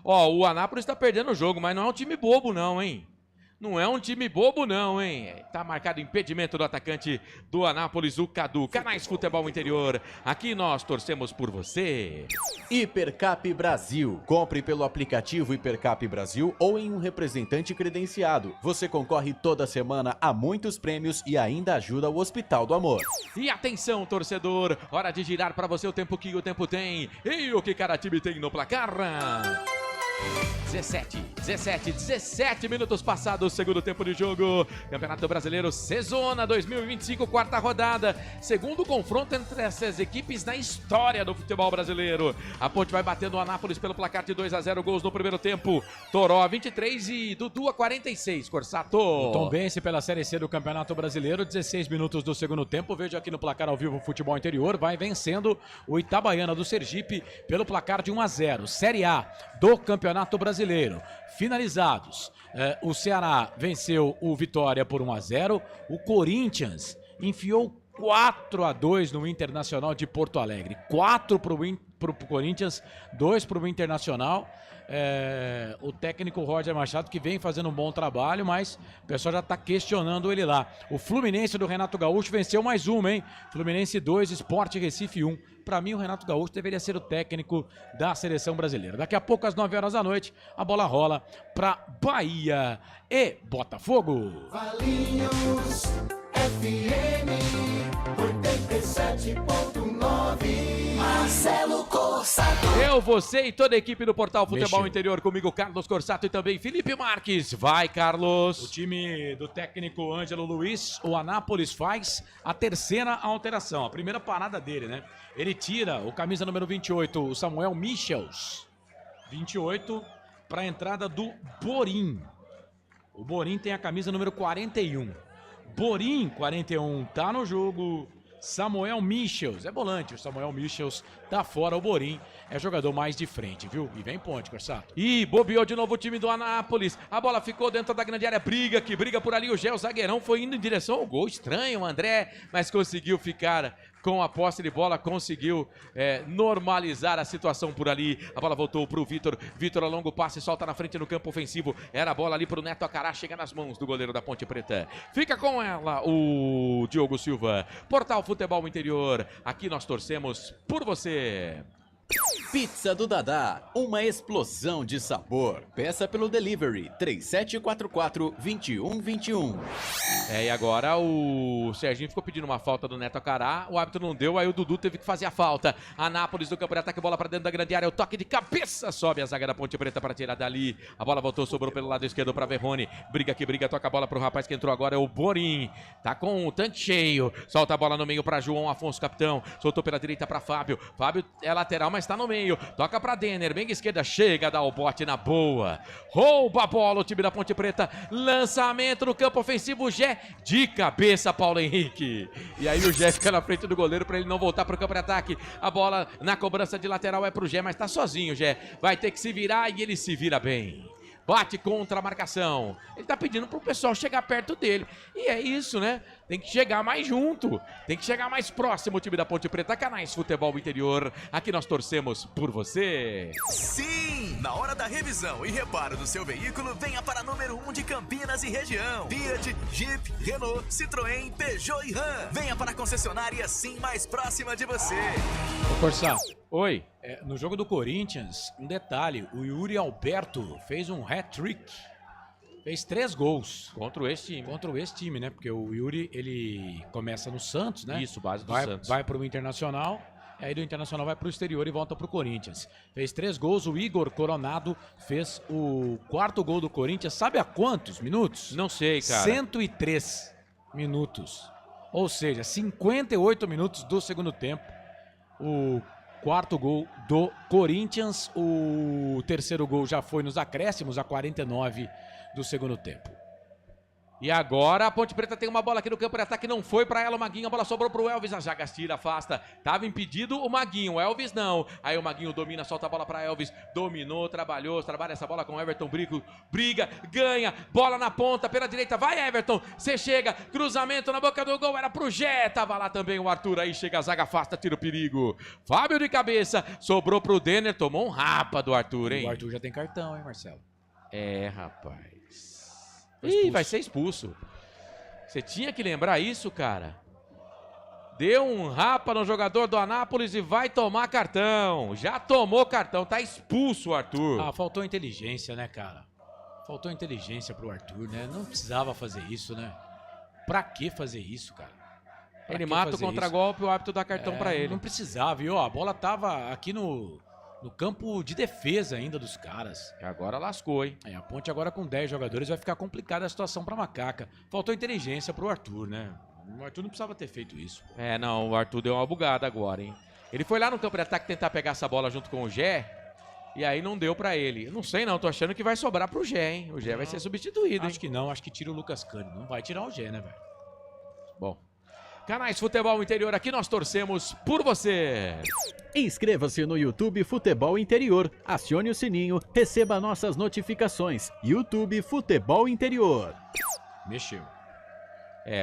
O Anápolis tá perdendo o jogo, mas não é um time bobo não, hein? Não é um time bobo não, hein? Tá marcado impedimento do atacante do Anápolis, o Cadu. Canais Futebol Interior, aqui nós torcemos por você. Hipercap Brasil. Compre pelo aplicativo Hipercap Brasil ou em um representante credenciado. Você concorre toda semana a muitos prêmios e ainda ajuda o Hospital do Amor. E atenção, torcedor, hora de girar pra você o tempo que o tempo tem. E o que cada time tem no placar? 17 minutos passados, segundo tempo de jogo. Campeonato Brasileiro Sezona 2025, quarta rodada. Segundo confronto entre essas equipes na história do futebol brasileiro. A Ponte vai batendo o Anápolis pelo placar de 2-0, gols no primeiro tempo. Toró a 23 e Dudu a 46, Corsato. O Tombense pela Série C do Campeonato Brasileiro, 16 minutos do segundo tempo. Vejo aqui no placar ao vivo Futebol Interior, vai vencendo o Itabaiana do Sergipe pelo placar de 1-0. Série A do Campeonato Brasileiro. Finalizados. O Ceará venceu o Vitória por 1-0. O Corinthians enfiou 4-2 no Internacional de Porto Alegre. 4 pro Corinthians, 2 pro Internacional. O técnico Roger Machado, que vem fazendo um bom trabalho, mas o pessoal já está questionando ele lá. O Fluminense do Renato Gaúcho venceu mais uma, hein? Fluminense 2, Sport Recife 1. Para mim, o Renato Gaúcho deveria ser o técnico da seleção brasileira. Daqui a pouco, às 9 horas da noite, a bola rola para Bahia e Botafogo. Valinhos FM 87.9. Marcelo Corsato. Eu, você e toda a equipe do Portal Futebol Interior, comigo Carlos Corsato e também Felipe Marques. Vai, Carlos. O time do técnico Ângelo Luiz, o Anápolis, faz a terceira alteração, a primeira parada dele, né? Ele tira o camisa número 28, o Samuel Michels, 28, para a entrada do Borim. O Borim tem a camisa número 41. Borim, 41, tá no jogo. Samuel Michels, é volante, o Samuel Michels tá fora, o Borim é jogador mais de frente, viu? E vem ponte, Corsato. E bobeou de novo o time do Anápolis, a bola ficou dentro da grande área, briga por ali, o Gé, o zagueirão foi indo em direção ao gol, estranho o André, mas conseguiu ficar com a posse de bola, conseguiu normalizar a situação por ali, a bola voltou pro Vitor, a longo passe, solta na frente no campo ofensivo, era a bola ali pro Neto Acará, chega nas mãos do goleiro da Ponte Preta, fica com ela o Diogo Silva. Portal Futebol Interior, aqui nós torcemos por você. Pizza do Dadá, uma explosão de sabor. Peça pelo delivery 3744-2121. E agora o Serginho ficou pedindo uma falta do Neto Acará, o árbitro não deu, aí o Dudu teve que fazer a falta. Anápolis do campo de ataque, bola pra dentro da grande área, o toque de cabeça, sobe a zaga da Ponte Preta para tirar dali. A bola voltou, sobrou pelo lado esquerdo pra Verrone. Briga que briga, toca a bola pro rapaz que entrou agora, é o Borim. Tá com o tanque cheio, solta a bola no meio pra João Afonso, capitão. Soltou pela direita pra Fábio. Fábio é lateral, mas tá no meio. Toca pra Denner, bem esquerda, chega, dá o bote na boa. Rouba a bola o time da Ponte Preta. Lançamento no campo ofensivo, Gé de cabeça, Paulo Henrique. E aí o Gé fica na frente do goleiro pra ele não voltar pro campo de ataque. A bola na cobrança de lateral é pro Gé, mas tá sozinho, Gé. Vai ter que se virar e ele se vira bem. Bate contra a marcação. Ele tá pedindo pro pessoal chegar perto dele. E é isso, né? Tem que chegar mais junto. Tem que chegar mais próximo o time da Ponte Preta. Canais Futebol Interior. Aqui nós torcemos por você. Sim! Na hora da revisão e reparo do seu veículo, venha para número 1 de Campinas e região. Fiat, Jeep, Renault, Citroën, Peugeot e Ram. Venha para a concessionária Sim mais próxima de você. Ô, Corsato. Oi. No jogo do Corinthians, um detalhe, o Yuri Alberto fez um hat-trick, fez 3 gols. Contra o ex-time. Contra o ex-time, né? Porque o Yuri, ele começa no Santos, né? Isso, base do Santos. Vai pro Internacional, aí do Internacional vai pro exterior e volta pro Corinthians. Fez 3 gols, o Igor Coronado fez o 4º gol do Corinthians, sabe há quantos minutos? Não sei, cara. 103 minutos. Ou seja, 58 minutos do segundo tempo. O 4º gol do Corinthians, o 3º gol já foi nos acréscimos, a 49 do segundo tempo. E agora a Ponte Preta tem uma bola aqui no campo de ataque, não foi pra ela o Maguinho, a bola sobrou pro Elvis, a Jagas tira, afasta, tava impedido o Maguinho, o Elvis não, aí o Maguinho domina, solta a bola pra Elvis, dominou, trabalhou, trabalha essa bola com o Everton, briga, ganha, bola na ponta, pela direita, vai Everton, você chega, cruzamento na boca do gol, era pro Gé, tava lá também o Arthur, aí chega a zaga, afasta, tira o perigo, Fábio de cabeça, sobrou pro Denner, tomou um rapa do Arthur, hein? O Arthur já tem cartão, hein, Marcelo? Rapaz. Ih, vai ser expulso. Você tinha que lembrar isso, cara. Deu um rapa no jogador do Anápolis e vai tomar cartão. Já tomou cartão, tá expulso o Arthur. Faltou inteligência, né, cara? Faltou inteligência pro Arthur, né? Não precisava fazer isso, né? Pra que fazer isso, cara? Ele mata o contragolpe e o árbitro dá cartão pra ele. Não precisava, viu? A bola tava aqui no campo de defesa ainda dos caras. Agora lascou, hein? A Ponte agora com 10 jogadores vai ficar complicada a situação pra Macaca. Faltou inteligência pro Arthur, né? O Arthur não precisava ter feito isso. Não, o Arthur deu uma bugada agora, hein? Ele foi lá no campo de ataque tentar pegar essa bola junto com o Gé, e aí não deu pra ele. Não sei não, tô achando que vai sobrar pro Gé, hein? O Gé vai ser substituído, hein? Acho que não, acho que tira o Lucas Cândido. Não vai tirar o Gé, né, velho? Bom. Canais Futebol Interior, aqui nós torcemos por você. Inscreva-se no YouTube Futebol Interior, acione o sininho, receba nossas notificações. YouTube Futebol Interior. Mexeu.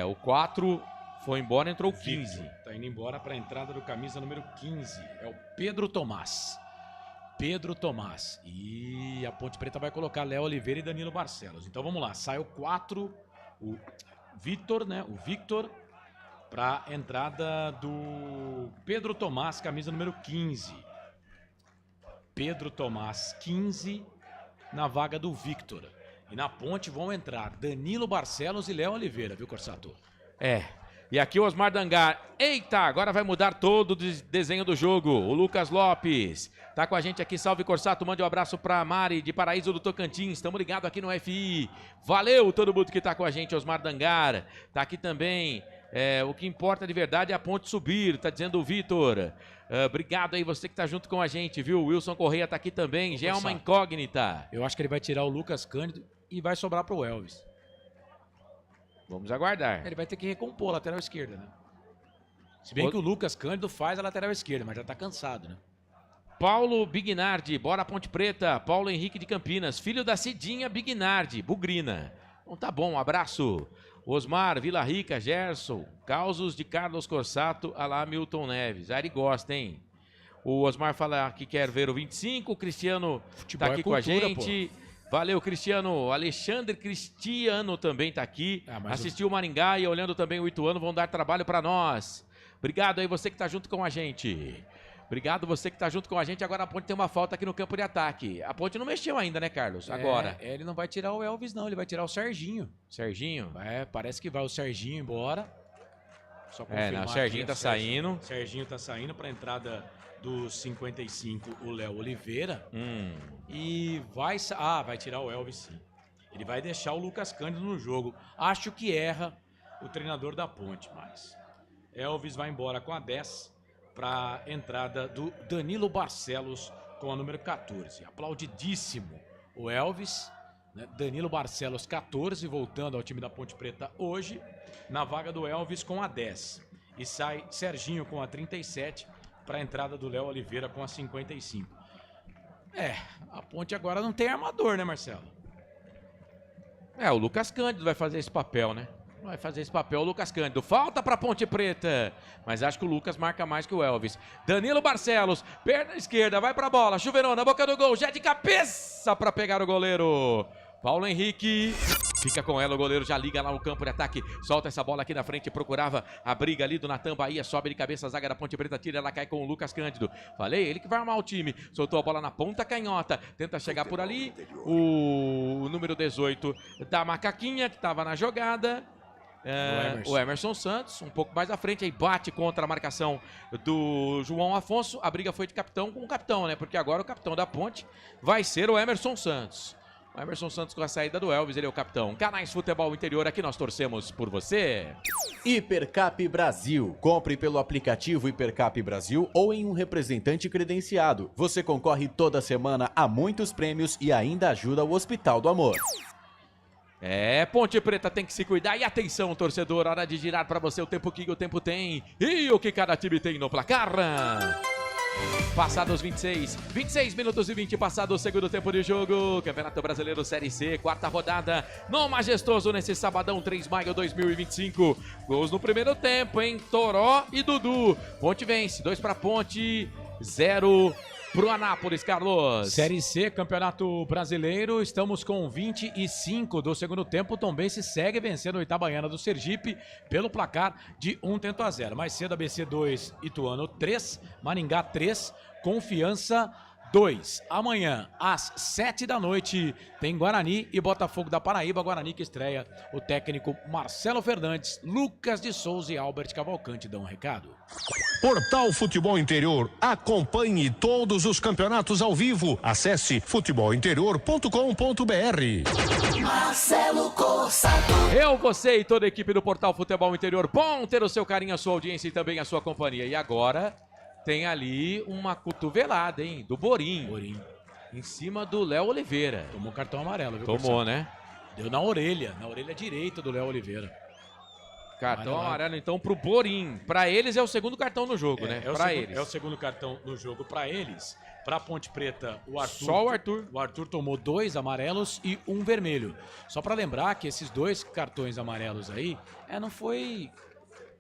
O 4 Foi embora, entrou o 15. Tá indo embora para a entrada do camisa número 15. É o Pedro Tomás. Pedro Tomás. E a Ponte Preta vai colocar Léo Oliveira e Danilo Barcelos. Então vamos lá. Sai o 4, o Vitor, né? O Victor para a entrada do Pedro Tomás, camisa número 15. Pedro Tomás, 15, na vaga do Victor. E na Ponte vão entrar Danilo Barcelos e Léo Oliveira, viu, Corsato? E aqui o Osmar Dangar. Eita, agora vai mudar todo o desenho do jogo. O Lucas Lopes tá com a gente aqui. Salve, Corsato. Mande um abraço pra Mari de Paraíso do Tocantins. Estamos ligados aqui no FI. Valeu todo mundo que tá com a gente. Osmar Dangar tá aqui também. O que importa de verdade é a Ponte subir, tá dizendo o Vitor. Obrigado aí, você que tá junto com a gente, viu? O Wilson Correia tá aqui também. Já é uma incógnita. Eu acho que ele vai tirar o Lucas Cândido e vai sobrar pro Elvis. Vamos aguardar. Ele vai ter que recompor a lateral esquerda, né? Se bem que o Lucas Cândido faz a lateral esquerda, mas já tá cansado, né? Paulo Bignardi, bora Ponte Preta. Paulo Henrique de Campinas, filho da Cidinha Bignardi, Bugrina. Então tá bom, um abraço. Osmar, Vila Rica, Gerson, causos de Carlos Corsato, alá Milton Neves. Ele gosta, hein? O Osmar fala que quer ver o 25, o Cristiano Futebol tá aqui cultura, com a gente. Pô. Valeu, Cristiano. Alexandre Cristiano também tá aqui. Assistiu o Maringá e olhando também o Ituano, vão dar trabalho para nós. Obrigado aí você que tá junto com a gente. Obrigado você que tá junto com a gente. Agora a Ponte tem uma falta aqui no campo de ataque. A Ponte não mexeu ainda, né, Carlos? Agora. Ele não vai tirar o Elvis, não. Ele vai tirar o Serginho. Serginho? Parece que vai o Serginho embora. Só o Serginho tá saindo. Serginho tá saindo para entrada dos 55, o Léo Oliveira. E vai tirar o Elvis, sim. Ele vai deixar o Lucas Cândido no jogo. Acho que erra o treinador da Ponte, mas Elvis vai embora com a 10 para a entrada do Danilo Barcelos com a número 14. Aplaudidíssimo o Elvis, né? Danilo Barcelos 14, voltando ao time da Ponte Preta hoje, na vaga do Elvis com a 10. E sai Serginho com a 37 para a entrada do Léo Oliveira com a 55. A Ponte agora não tem armador, né, Marcelo? O Lucas Cândido vai fazer esse papel, né? Vai fazer esse papel o Lucas Cândido. Falta para Ponte Preta. Mas acho que o Lucas marca mais que o Elvis. Danilo Barcelos, perna esquerda, vai pra bola. Chuveirão na boca do gol, já de cabeça para pegar o goleiro. Paulo Henrique. Fica com ela, o goleiro já liga lá no campo de ataque. Solta essa bola aqui na frente, procurava a briga ali do Natan Bahia. Sobe de cabeça a zaga da Ponte Preta, tira, ela cai com o Lucas Cândido. Falei, ele que vai armar o time. Soltou a bola na ponta canhota. Tenta chegar por ali. O número 18 da Macaquinha, que estava na jogada. O Emerson Santos, um pouco mais à frente, aí bate contra a marcação do João Afonso. A briga foi de capitão com o capitão, né? Porque agora o capitão da Ponte vai ser o Emerson Santos. O Emerson Santos com a saída do Elvis, ele é o capitão. Canais Futebol Interior, aqui nós torcemos por você. Hipercap Brasil. Compre pelo aplicativo Hipercap Brasil ou em um representante credenciado. Você concorre toda semana a muitos prêmios e ainda ajuda o Hospital do Amor. Ponte Preta tem que se cuidar. E atenção, torcedor, hora de girar para você o tempo que o tempo tem e o que cada time tem no placar. Passados 26 minutos e 20, passado o segundo tempo de jogo. Campeonato Brasileiro Série C, quarta rodada, no Majestoso, nesse sabadão, 3 de maio de 2025. Gols no primeiro tempo, hein? Toró e Dudu. Ponte vence, 2 para Ponte, 0 pro Anápolis, Carlos. Série C, Campeonato Brasileiro, estamos com 25 do segundo tempo. O Tombense segue vencendo o Itabaiana do Sergipe pelo placar de 1-0. Mais cedo, ABC 2, Ituano 3, Maringá 3, Confiança 2. Amanhã, às 7 da noite, tem Guarani e Botafogo da Paraíba. Guarani que estreia o técnico Marcelo Fernandes, Lucas de Souza e Albert Cavalcante dão um recado. Portal Futebol Interior. Acompanhe todos os campeonatos ao vivo. Acesse futebolinterior.com.br. Marcelo Corsato. Eu, você e toda a equipe do Portal Futebol Interior, bom ter o seu carinho, a sua audiência e também a sua companhia. E agora tem ali uma cotovelada, hein, do Borim. Em cima do Léo Oliveira. Tomou cartão amarelo, viu? Tomou, né? Deu na orelha direita do Léo Oliveira. Cartão amarelo, então, pro Borim. Pra eles é o segundo cartão no jogo, né? É o segundo cartão no jogo pra eles. Pra Ponte Preta, o Arthur. Só o Arthur. O Arthur tomou 2 amarelos e 1 vermelho. Só pra lembrar que esses 2 cartões amarelos aí, não foi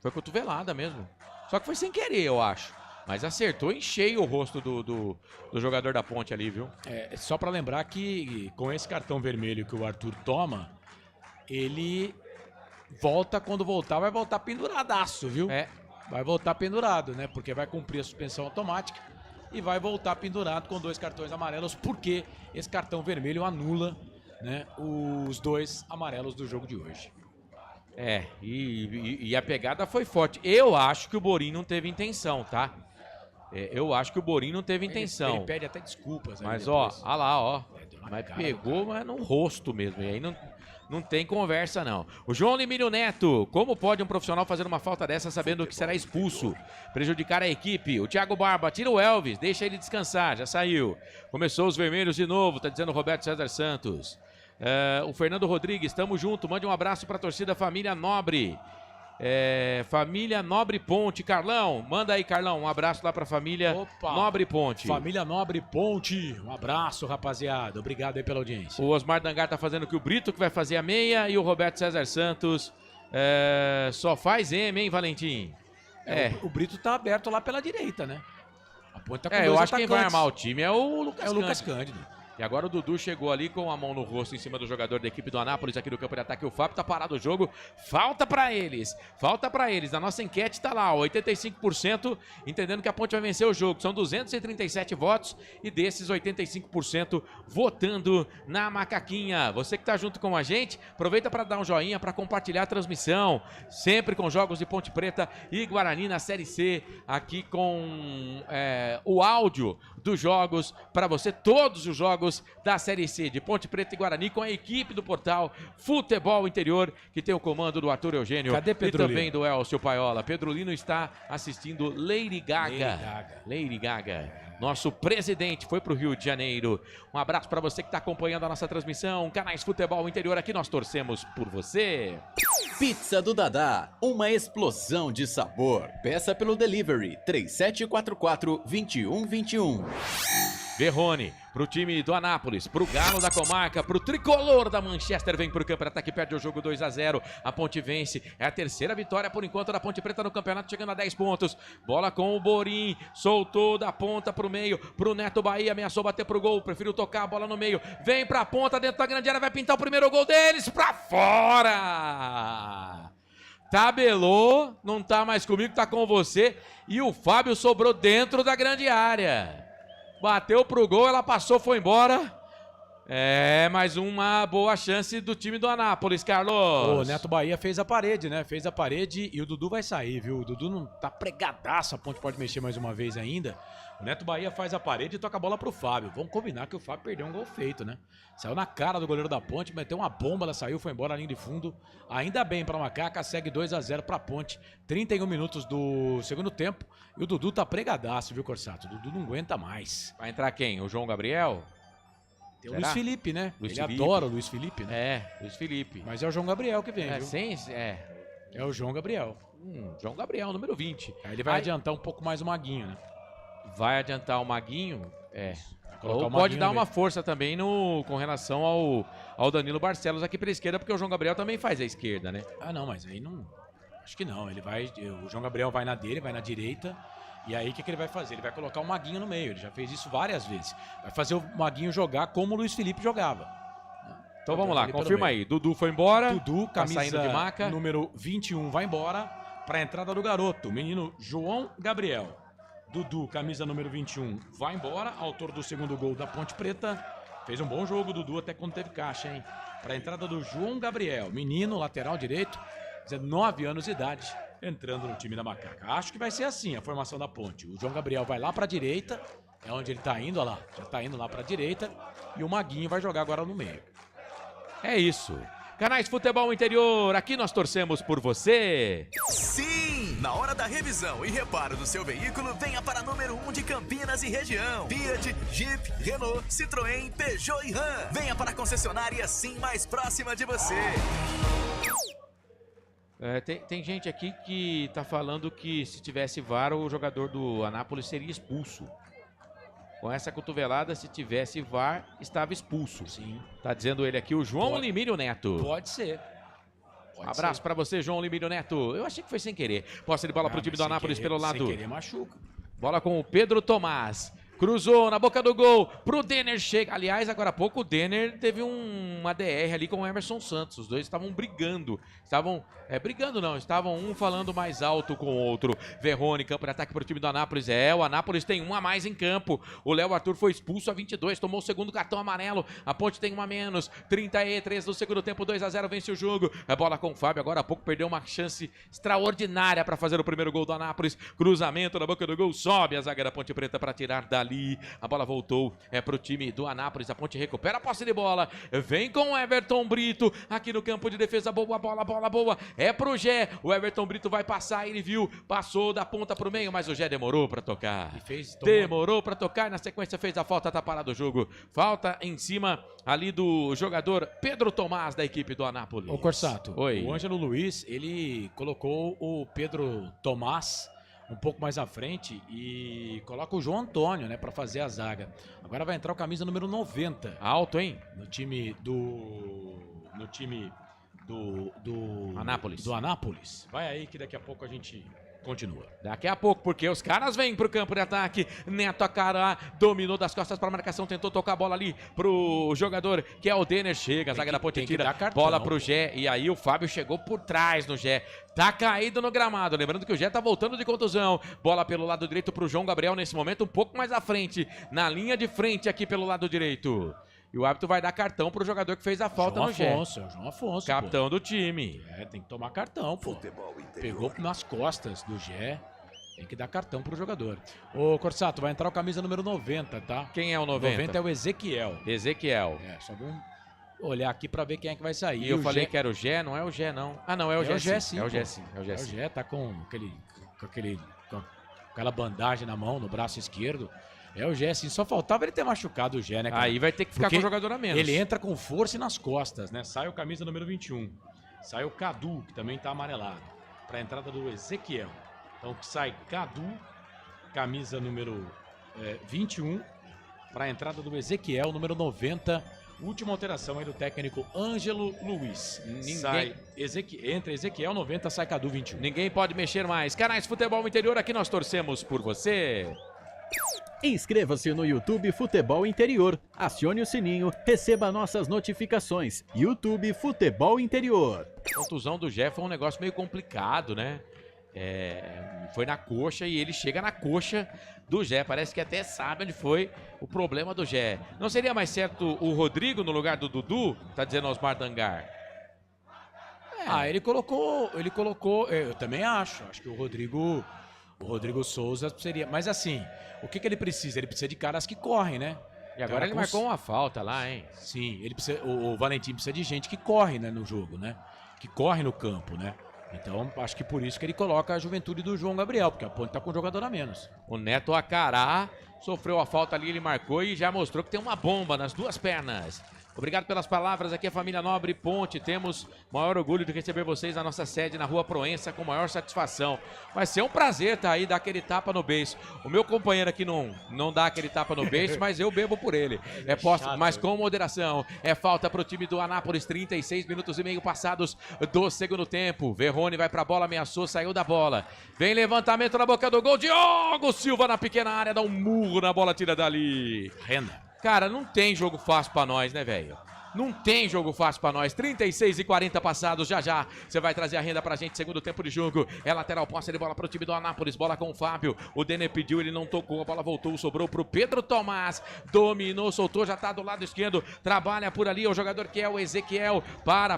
Foi cotovelada mesmo. Só que foi sem querer, eu acho. Mas acertou em cheio o rosto do jogador da Ponte ali, viu? Só pra lembrar que com esse cartão vermelho que o Arthur toma, ele volta, quando voltar, vai voltar penduradaço, viu? Vai voltar pendurado, né? Porque vai cumprir a suspensão automática e vai voltar pendurado com 2 cartões amarelos, porque esse cartão vermelho anula, né, os 2 amarelos do jogo de hoje. E a pegada foi forte. Eu acho que o Borim não teve intenção, tá? Eu acho que o Borim não teve intenção. Ele pede até desculpas. Mas ó lá, ó. Mas pegou, mas no rosto mesmo. E aí não tem conversa, não. O João Limírio Neto. Como pode um profissional fazer uma falta dessa sabendo que será expulso? Prejudicar a equipe. O Thiago Barba. Tira o Elvis. Deixa ele descansar. Já saiu. Começou os vermelhos de novo. Tá dizendo o Roberto César Santos. O Fernando Rodrigues. Tamo junto. Mande um abraço pra torcida Família Nobre. Família Nobre Ponte. Carlão, manda aí, Carlão, um abraço lá pra família Nobre Ponte. Família Nobre Ponte, um abraço, rapaziada, obrigado aí pela audiência. O Osmar Dangar tá fazendo que o Brito que vai fazer a meia e o Roberto César Santos só faz M, hein, Valentim? O Brito tá aberto lá pela direita, né? A Ponte tá com 2 eu acho atacantes. que quem vai armar o time é o Lucas Cândido. E agora o Dudu chegou ali com a mão no rosto em cima do jogador da equipe do Anápolis aqui no campo de ataque. O Fábio tá parado o jogo. Falta pra eles. Na nossa enquete tá lá, 85% entendendo que a Ponte vai vencer o jogo. São 237 votos e desses 85% votando na macaquinha. Você que tá junto com a gente, aproveita para dar um joinha, para compartilhar a transmissão. Sempre com jogos de Ponte Preta e Guarani na Série C. Aqui com o áudio dos jogos para você, todos os jogos da Série C de Ponte Preta e Guarani com a equipe do portal Futebol Interior, que tem o comando do Arthur Eugênio. Cadê Pedrolino? E também do Elcio Paiola. Pedrolino está assistindo Lady Gaga. Nosso presidente foi pro Rio de Janeiro. Um abraço para você que está acompanhando a nossa transmissão. Canais Futebol Interior, aqui nós torcemos por você. Pizza do Dadá, uma explosão de sabor. Peça pelo delivery 3744-2121. Verrone, pro time do Anápolis, pro Galo da Comarca, pro Tricolor da Manchester, vem pro campo de ataque, perde o jogo 2-0, a Ponte vence, é a terceira vitória por enquanto da Ponte Preta no campeonato, chegando a 10 pontos, bola com o Borim, soltou da ponta pro meio, pro Neto Bahia, ameaçou bater pro gol, preferiu tocar a bola no meio, vem pra ponta, dentro da grande área, vai pintar o primeiro gol deles, pra fora! Tabelou, não tá mais comigo, tá com você, e o Fábio sobrou dentro da grande área. Bateu pro gol, ela passou, foi embora. Mais uma boa chance do time do Anápolis, Carlos. O Neto Bahia fez a parede, né? Fez a parede e o Dudu vai sair, viu? O Dudu não tá pregadaço, a Ponte pode mexer mais uma vez ainda. O Neto Bahia faz a parede e toca a bola pro Fábio. Vamos combinar que o Fábio perdeu um gol feito, né? Saiu na cara do goleiro da Ponte, meteu uma bomba, ela saiu, foi embora, linha de fundo. Ainda bem pra Macaca, segue 2-0 pra Ponte. 31 minutos do segundo tempo. E o Dudu tá pregadaço, viu, Corsato? O Dudu não aguenta mais. Vai entrar quem? O João Gabriel? Tem o Luiz Felipe, né? Luiz Ele Felipe. adora o Luiz Felipe, né? Luiz Felipe. Mas é o João Gabriel que vem, viu? É o João Gabriel. João Gabriel, número 20. Aí ele vai adiantar um pouco mais o Maguinho, né? Vai adiantar o Maguinho? Colocar Ou o pode Maguinho dar no uma meio. força também com relação ao Danilo Barcelos aqui pela esquerda, porque o João Gabriel também faz a esquerda, né? Ah, não, mas aí não... Acho que não. O João Gabriel vai na dele, vai na direita. E aí o que ele vai fazer? Ele vai colocar o Maguinho no meio. Ele já fez isso várias vezes. Vai fazer o Maguinho jogar como o Luiz Felipe jogava. Então vamos lá, confirma aí. Dudu foi embora. Dudu, tá camisa saindo de maca. número 21, vai embora. Para a entrada do garoto, menino João Gabriel. Dudu, camisa número 21, vai embora. Autor do segundo gol da Ponte Preta. Fez um bom jogo, Dudu, até quando teve caixa, hein? Para a entrada do João Gabriel, menino, lateral direito, 19 anos de idade, entrando no time da Macaca. Acho que vai ser assim a formação da Ponte. O João Gabriel vai lá para a direita, é onde ele tá indo, olha lá. Já tá indo lá para a direita. E o Maguinho vai jogar agora no meio. É isso. Canais Futebol Interior, aqui nós torcemos por você. Sim! Na hora da revisão e reparo do seu veículo, venha para a número 1 de Campinas e região. Fiat, Jeep, Renault, Citroën, Peugeot e Ram. Venha para a concessionária Sim mais próxima de você. Tem gente aqui que tá falando que se tivesse VAR, o jogador do Anápolis seria expulso. Com essa cotovelada, se tivesse VAR, estava expulso. Sim. Tá dizendo ele aqui, o João Limírio Neto. Pode ser. Abraço pra você, João Limírio Neto. Eu achei que foi sem querer. Posse de bola pro time do Anápolis pelo lado. Sem querer machuca. Bola com o Pedro Tomás. Cruzou na boca do gol pro Denner, chega. Aliás, agora há pouco o Denner teve uma DR ali com o Emerson Santos. Os dois estavam brigando. Estavam um falando mais alto com o outro. Verrone, campo de ataque pro time do Anápolis. O Anápolis tem um a mais em campo. O Léo Arthur foi expulso a 22, tomou o segundo cartão amarelo. A Ponte tem um a menos. 33 do segundo tempo, 2-0, vence o jogo. A bola com o Fábio, agora há pouco perdeu uma chance extraordinária para fazer o primeiro gol do Anápolis. Cruzamento na boca do gol, sobe a zaga da Ponte Preta para tirar dali. A bola voltou pro time do Anápolis. A Ponte recupera a posse de bola. Vem com o Everton Brito aqui no campo de defesa. Boa bola boa. É pro Gé. O Everton Brito vai passar. Ele viu, passou da ponta pro meio, mas o Gé demorou pra tocar. Demorou pra tocar e na sequência fez a falta, tá parado o jogo. Falta em cima ali do jogador Pedro Tomás da equipe do Anápolis. Ô Corsato, Oi. O Ângelo Luiz, ele colocou o Pedro Tomás um pouco mais à frente e coloca o João Antônio, né, para fazer a zaga. Agora vai entrar o camisa número 90. Alto, hein? No time do Anápolis. Do Anápolis. Vai aí que daqui a pouco a gente continua. Daqui a pouco, porque os caras vêm pro campo de ataque. Neto Acará dominou das costas para marcação, tentou tocar a bola ali pro jogador que é o Denner. Chega, a zaga da Ponte tira, bola pro Gé. E aí o Fábio chegou por trás no Gé. Tá caído no gramado. Lembrando que o Gé tá voltando de contusão. Bola pelo lado direito pro João Gabriel nesse momento, um pouco mais à frente. Na linha de frente aqui pelo lado direito. E o árbitro vai dar cartão pro jogador que fez a falta no Gé. João Afonso, capitão do time. Tem que tomar cartão, pô. Pegou nas costas do Gé. Tem que dar cartão pro jogador. Ô, Corsato, vai entrar o camisa número 90, tá? Quem é o 90? 90 é o Ezequiel. Só vamos olhar aqui pra ver quem é que vai sair. E eu falei que era o Gé, não é o Gé, não. Ah, não, é o Gé sim. É o Gé sim. O Gé tá com aquela bandagem na mão, no braço esquerdo. É o Gé, sim. Só faltava ele ter machucado o Gé, né, cara? Aí vai ter que ficar com o jogador a menos. Ele entra com força e nas costas, né? Sai o camisa número 21. Sai o Cadu, que também tá amarelado. Pra entrada do Ezequiel. Então sai Cadu, camisa número 21. Pra entrada do Ezequiel, número 90. Última alteração aí do técnico Ângelo Luiz. Entra Ezequiel 90, sai Cadu 21. Ninguém pode mexer mais. Canais Futebol Interior, aqui nós torcemos por você. Inscreva-se no YouTube Futebol Interior, acione o sininho, receba nossas notificações. YouTube Futebol Interior. A contusão do Gé foi um negócio meio complicado, né? Foi na coxa e ele chega na coxa do Gé. Parece que até sabe onde foi o problema do Gé. Não seria mais certo o Rodrigo no lugar do Dudu? Tá dizendo Osmar Dangar. Ele colocou, eu também acho que o Rodrigo Souza seria, mas assim, o que ele precisa? Ele precisa de caras que correm, né? E agora ele marcou uma falta lá, hein? Sim, ele precisa, o Valentim precisa de gente que corre, né, no jogo, né? Que corre no campo, né? Então, acho que por isso que ele coloca a juventude do João Gabriel, porque a Ponte tá com um jogador a menos. O Neto Acará sofreu a falta ali, ele marcou e já mostrou que tem uma bomba nas duas pernas. Obrigado pelas palavras, aqui é a família Nobre Ponte, temos maior orgulho de receber vocês na nossa sede na Rua Proença com maior satisfação. Vai ser um prazer tá aí, dar aquele tapa no beiço. O meu companheiro aqui não dá aquele tapa no beiço, mas eu bebo por ele. Mas com moderação. É falta pro time do Anápolis, 36 minutos e meio passados do segundo tempo. Verrone vai pra bola, ameaçou, saiu da bola. Vem levantamento na boca do gol, Diogo Silva na pequena área, dá um murro na bola, tira dali. Renda. Cara, não tem jogo fácil pra nós, né, velho? Não tem jogo fácil pra nós. 36 e 40 passados, já. Você vai trazer a renda pra gente, segundo tempo de jogo. É lateral, posse de bola pro time do Anápolis. Bola com o Fábio. O Denner pediu, ele não tocou. A bola voltou, sobrou pro Pedro Tomás. Dominou, soltou, já tá do lado esquerdo. Trabalha por ali, o jogador que é o Ezequiel.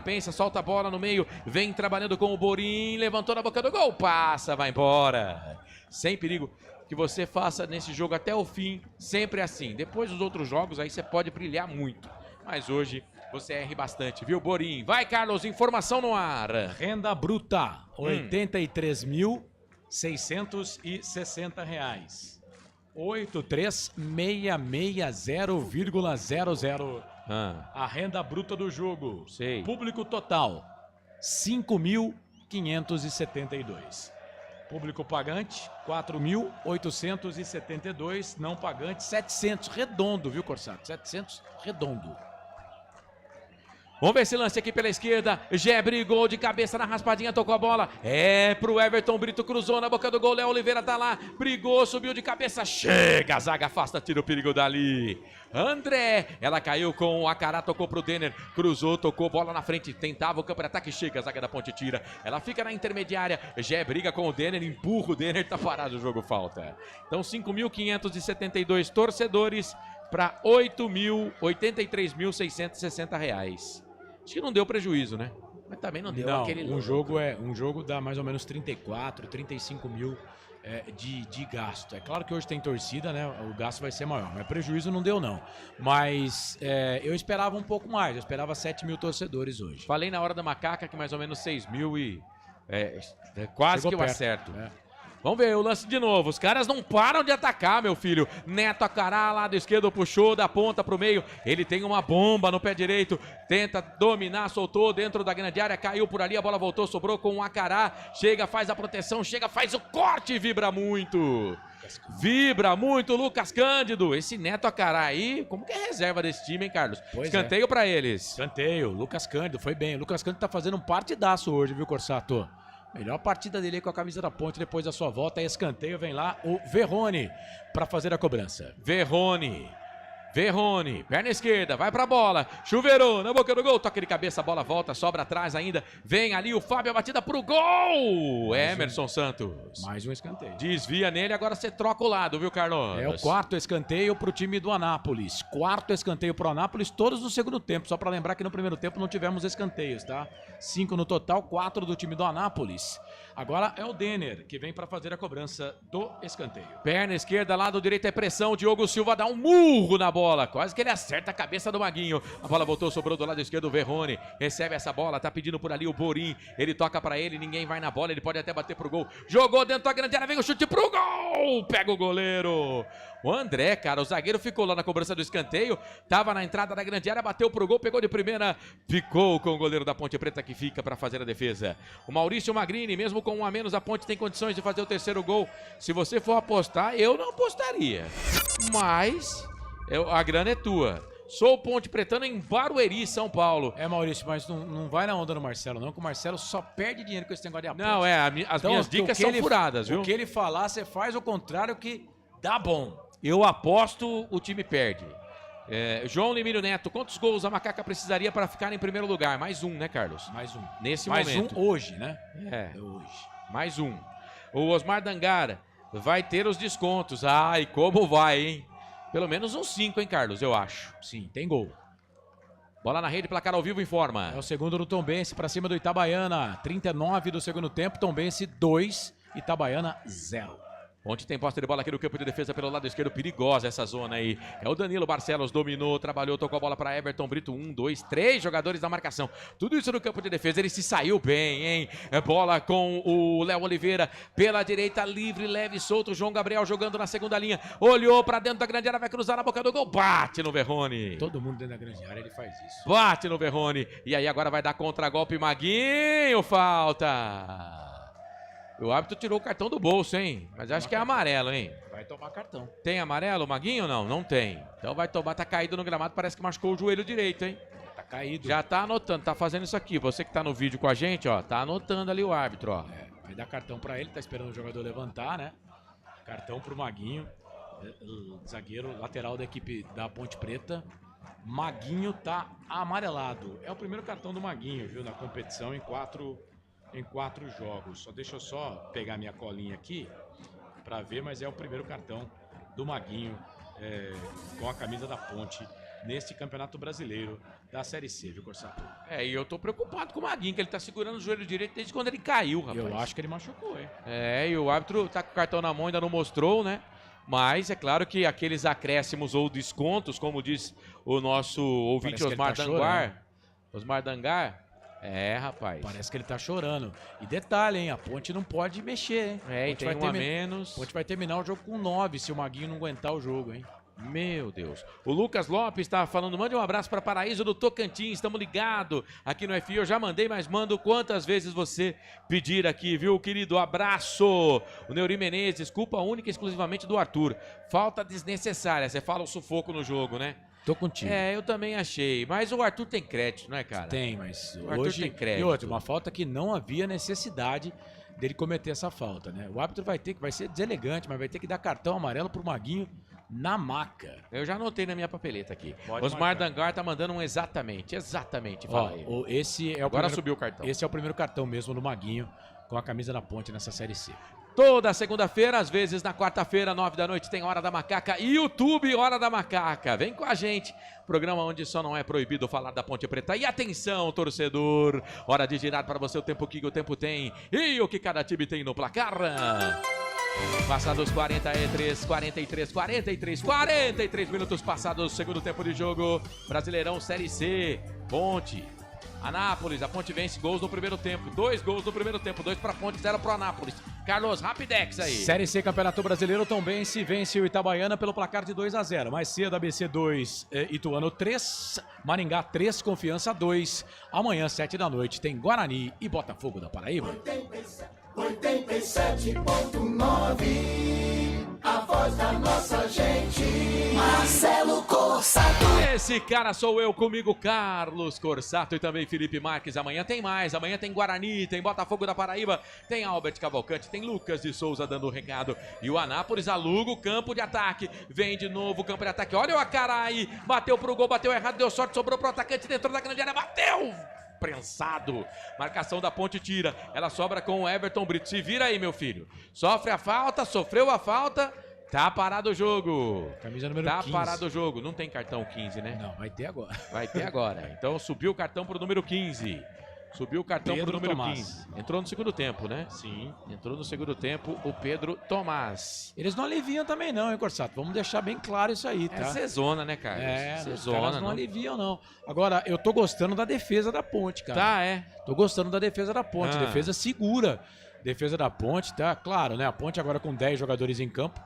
Pensa, solta a bola no meio. Vem trabalhando com o Borim. Levantou na boca do gol. Passa, vai embora. Sem perigo. Que você faça nesse jogo até o fim, sempre assim. Depois dos outros jogos, aí você pode brilhar muito. Mas hoje você erre bastante, viu, Borim? Vai, Carlos, informação no ar. Renda bruta, R$ 83.660. 83.660,00. A renda bruta do jogo. Sei. Público total, 5.572. Público pagante, 4.872. Não pagante, 700. Redondo, viu, Corsato? 700 redondo. Vamos ver esse lance aqui pela esquerda. Gé brigou de cabeça na raspadinha, tocou a bola. É pro Everton Brito, cruzou na boca do gol. Léo Oliveira tá lá, brigou, subiu de cabeça. Chega, a zaga afasta, tira o perigo dali. André, ela caiu com o Acará, tocou pro Denner, cruzou, tocou, bola na frente, tentava o campo de ataque, chega, a zaga da Ponte tira. Ela fica na intermediária, Gé briga com o Denner, empurra o Denner, tá parado, o jogo falta. Então 5.572 torcedores para 83.660 reais. Acho que não deu prejuízo, né? Mas também não deu aquele... Um jogo dá mais ou menos 34, 35 mil de gasto. É claro que hoje tem torcida, né? O gasto vai ser maior, mas prejuízo não deu não. Mas eu esperava um pouco mais, eu esperava 7 mil torcedores hoje. Falei na hora da macaca que mais ou menos 6 mil e... quase chegou que eu acerto. Vamos ver o lance de novo. Os caras não param de atacar, meu filho. Neto Acará, lado esquerdo, puxou da ponta pro meio. Ele tem uma bomba no pé direito. Tenta dominar, soltou dentro da grande área. Caiu por ali, a bola voltou, sobrou com o Acará. Chega, faz a proteção, chega, faz o corte. Vibra muito. Vibra muito, Lucas Cândido. Esse Neto Acará aí, como que é reserva desse time, hein, Carlos? Pois escanteio pra eles. Escanteio, Lucas Cândido, foi bem. O Lucas Cândido tá fazendo um partidaço hoje, viu, Corsato? Melhor partida dele aí com a camisa da Ponte depois da sua volta. Aí escanteio, vem lá o Verrone para fazer a cobrança. Verrone, perna esquerda, vai pra bola, chuveirou na boca do gol, toque de cabeça, a bola volta, sobra atrás ainda, vem ali o Fábio, a batida pro gol, Emerson Santos. Mais um escanteio. Desvia nele, agora você troca o lado, viu, Carlos? É o quarto escanteio pro time do Anápolis. Quarto escanteio pro Anápolis, todos no segundo tempo, só pra lembrar que no primeiro tempo não tivemos escanteios, tá? 5 no total, 4 do time do Anápolis. Agora é o Denner, que vem pra fazer a cobrança do escanteio. Perna esquerda, lado direito é pressão, o Diogo Silva dá um murro na bola, quase que ele acerta a cabeça do Maguinho. A bola voltou, sobrou do lado esquerdo o Verrone, recebe essa bola, tá pedindo por ali o Borim, ele toca pra ele, ninguém vai na bola, ele pode até bater pro gol. Jogou dentro da grande área, vem o chute pro gol, pega o goleiro. O André, cara, o zagueiro ficou lá na cobrança do escanteio, tava na entrada da grande área, bateu pro gol, pegou de primeira, ficou com o goleiro da Ponte Preta que fica pra fazer a defesa. O Maurício Magrini, mesmo com 1 a menos, a Ponte tem condições de fazer o terceiro gol. Se você for apostar, eu não apostaria, mas a grana é tua. Sou o Ponte Pretano em Barueri, São Paulo. Maurício, mas não vai na onda no Marcelo, não, que o Marcelo só perde dinheiro com esse negócio de aposta. Não, as minhas dicas são furadas, viu? O que ele falar, você faz o contrário que dá bom. Eu aposto, o time perde. João Limírio Neto, quantos gols a Macaca precisaria para ficar em primeiro lugar? Mais um, né, Carlos? Mais um. Nesse mais momento. Mais um hoje, né? Hoje. Mais um. O Osmar Dangara vai ter os descontos. Ai, como vai, hein? Pelo menos uns 5, hein, Carlos, eu acho. Sim, tem gol. Bola na rede, placar ao vivo informa. É o segundo do Tombense para cima do Itabaiana. 39 do segundo tempo, Tombense 2, Itabaiana 0. Ponte tem posse de bola aqui no campo de defesa pelo lado esquerdo, perigosa essa zona aí. É o Danilo Barcelos, dominou, trabalhou, tocou a bola para Everton Brito, 1, 2, 3 jogadores na marcação. Tudo isso no campo de defesa, ele se saiu bem, hein? Bola com o Léo Oliveira, pela direita, livre, leve, solto, João Gabriel jogando na segunda linha, olhou para dentro da grande área, vai cruzar na boca do gol, bate no Verrone. Todo mundo dentro da grande área, ele faz isso. Bate no Verrone, e aí agora vai dar contra-golpe, Maguinho, falta. O árbitro tirou o cartão do bolso, hein? Mas acho que é amarelo, hein? Vai tomar cartão. Tem amarelo, Maguinho, ou não? Não tem. Então vai tomar, tá caído no gramado, parece que machucou o joelho direito, hein? Tá caído. Já tá anotando, tá fazendo isso aqui. Você que tá no vídeo com a gente, ó, tá anotando ali o árbitro, ó. Vai dar cartão pra ele, tá esperando o jogador levantar, né? Cartão pro Maguinho, zagueiro lateral da equipe da Ponte Preta. Maguinho tá amarelado. É o primeiro cartão do Maguinho, viu? Na competição em 4 jogos. Deixa eu só pegar minha colinha aqui para ver, mas é o primeiro cartão do Maguinho com a camisa da Ponte neste Campeonato Brasileiro da Série C, viu, Corsato? E eu tô preocupado com o Maguinho, que ele tá segurando o joelho direito desde quando ele caiu, rapaz. Eu acho que ele machucou, hein? E o árbitro tá com o cartão na mão, ainda não mostrou, né? Mas é claro que aqueles acréscimos ou descontos, como diz o nosso ouvinte Osmar Dangar, Osmar Dangar, rapaz. Parece que ele tá chorando. E detalhe, hein? A Ponte não pode mexer, hein? E tem um a menos. A Ponte vai terminar o jogo com 9 se o Maguinho não aguentar o jogo, hein? Meu Deus. O Lucas Lopes tá falando, mande um abraço para Paraíso do Tocantins, estamos ligados aqui no FI. Eu já mandei, mas mando quantas vezes você pedir aqui, viu, querido? Abraço. O Neuri Menezes, culpa única e exclusivamente do Arthur. Falta desnecessária, você fala o sufoco no jogo, né? Tô contigo. Eu também achei. Mas o Arthur tem crédito, não é, cara? Tem, mas o Arthur hoje tem crédito. E outra, uma falta que não havia necessidade dele cometer essa falta, né? O árbitro vai ser deselegante, mas vai ter que dar cartão amarelo pro Maguinho na maca. Eu já anotei na minha papeleta aqui. Pode Osmar marcar. Dangar tá mandando um exatamente. Fala aí. Agora subiu o cartão. Esse é o primeiro cartão mesmo do Maguinho com a camisa da Ponte nessa Série C. Toda segunda-feira, às vezes na quarta-feira, 9 da noite, tem Hora da Macaca. YouTube Hora da Macaca. Vem com a gente. Programa onde só não é proibido falar da Ponte Preta. E atenção, torcedor. Hora de girar para você o tempo que o tempo tem. E o que cada time tem no placar. Passados 43 minutos passados, segundo tempo de jogo. Brasileirão Série C. Ponte. Anápolis, a Ponte vence, gols no primeiro tempo. 2 gols no primeiro tempo, 2 para Ponte, 0 para Anápolis. Carlos, rapidex aí. Série C, Campeonato Brasileiro, Tombense vence o Itabaiana pelo placar de 2-0. Mais cedo, ABC 2, Ituano 3, Maringá 3, Confiança 2. Amanhã, 7 da noite, tem Guarani e Botafogo da Paraíba. 87.9, a voz da nossa gente, Marcelo Corsato. Esse cara sou eu, comigo Carlos Corsato e também Felipe Marques. Amanhã tem mais, amanhã tem Guarani, tem Botafogo da Paraíba, tem Albert Cavalcante, tem Lucas de Souza dando o recado. E o Anápolis aluga o campo de ataque, vem de novo o campo de ataque. Olha o Acarai, bateu pro gol, bateu errado, deu sorte, sobrou pro atacante dentro da grande área, bateu! Prensado, marcação da Ponte tira, ela sobra com o Everton Brito. Se vira aí, meu filho, sofre a falta, sofreu a falta, tá parado o jogo. Camisa número 15. Tá parado o jogo, não tem cartão 15, né? Não, vai ter agora. Vai ter agora, então subiu o cartão pro número 15. Subiu o cartão pro número Tomás. 15. Entrou no segundo tempo, né? Sim. Entrou no segundo tempo o Pedro Tomás. Eles não aliviam também não, hein, Corsato? Vamos deixar bem claro isso aí, tá? É cezona, né, Carlos? Os caras não aliviam, não. Agora, eu tô gostando da defesa da Ponte, cara. Tá, Tô gostando da defesa da Ponte. Defesa segura. Defesa da Ponte, tá? Claro, né? A Ponte agora com 10 jogadores em campo.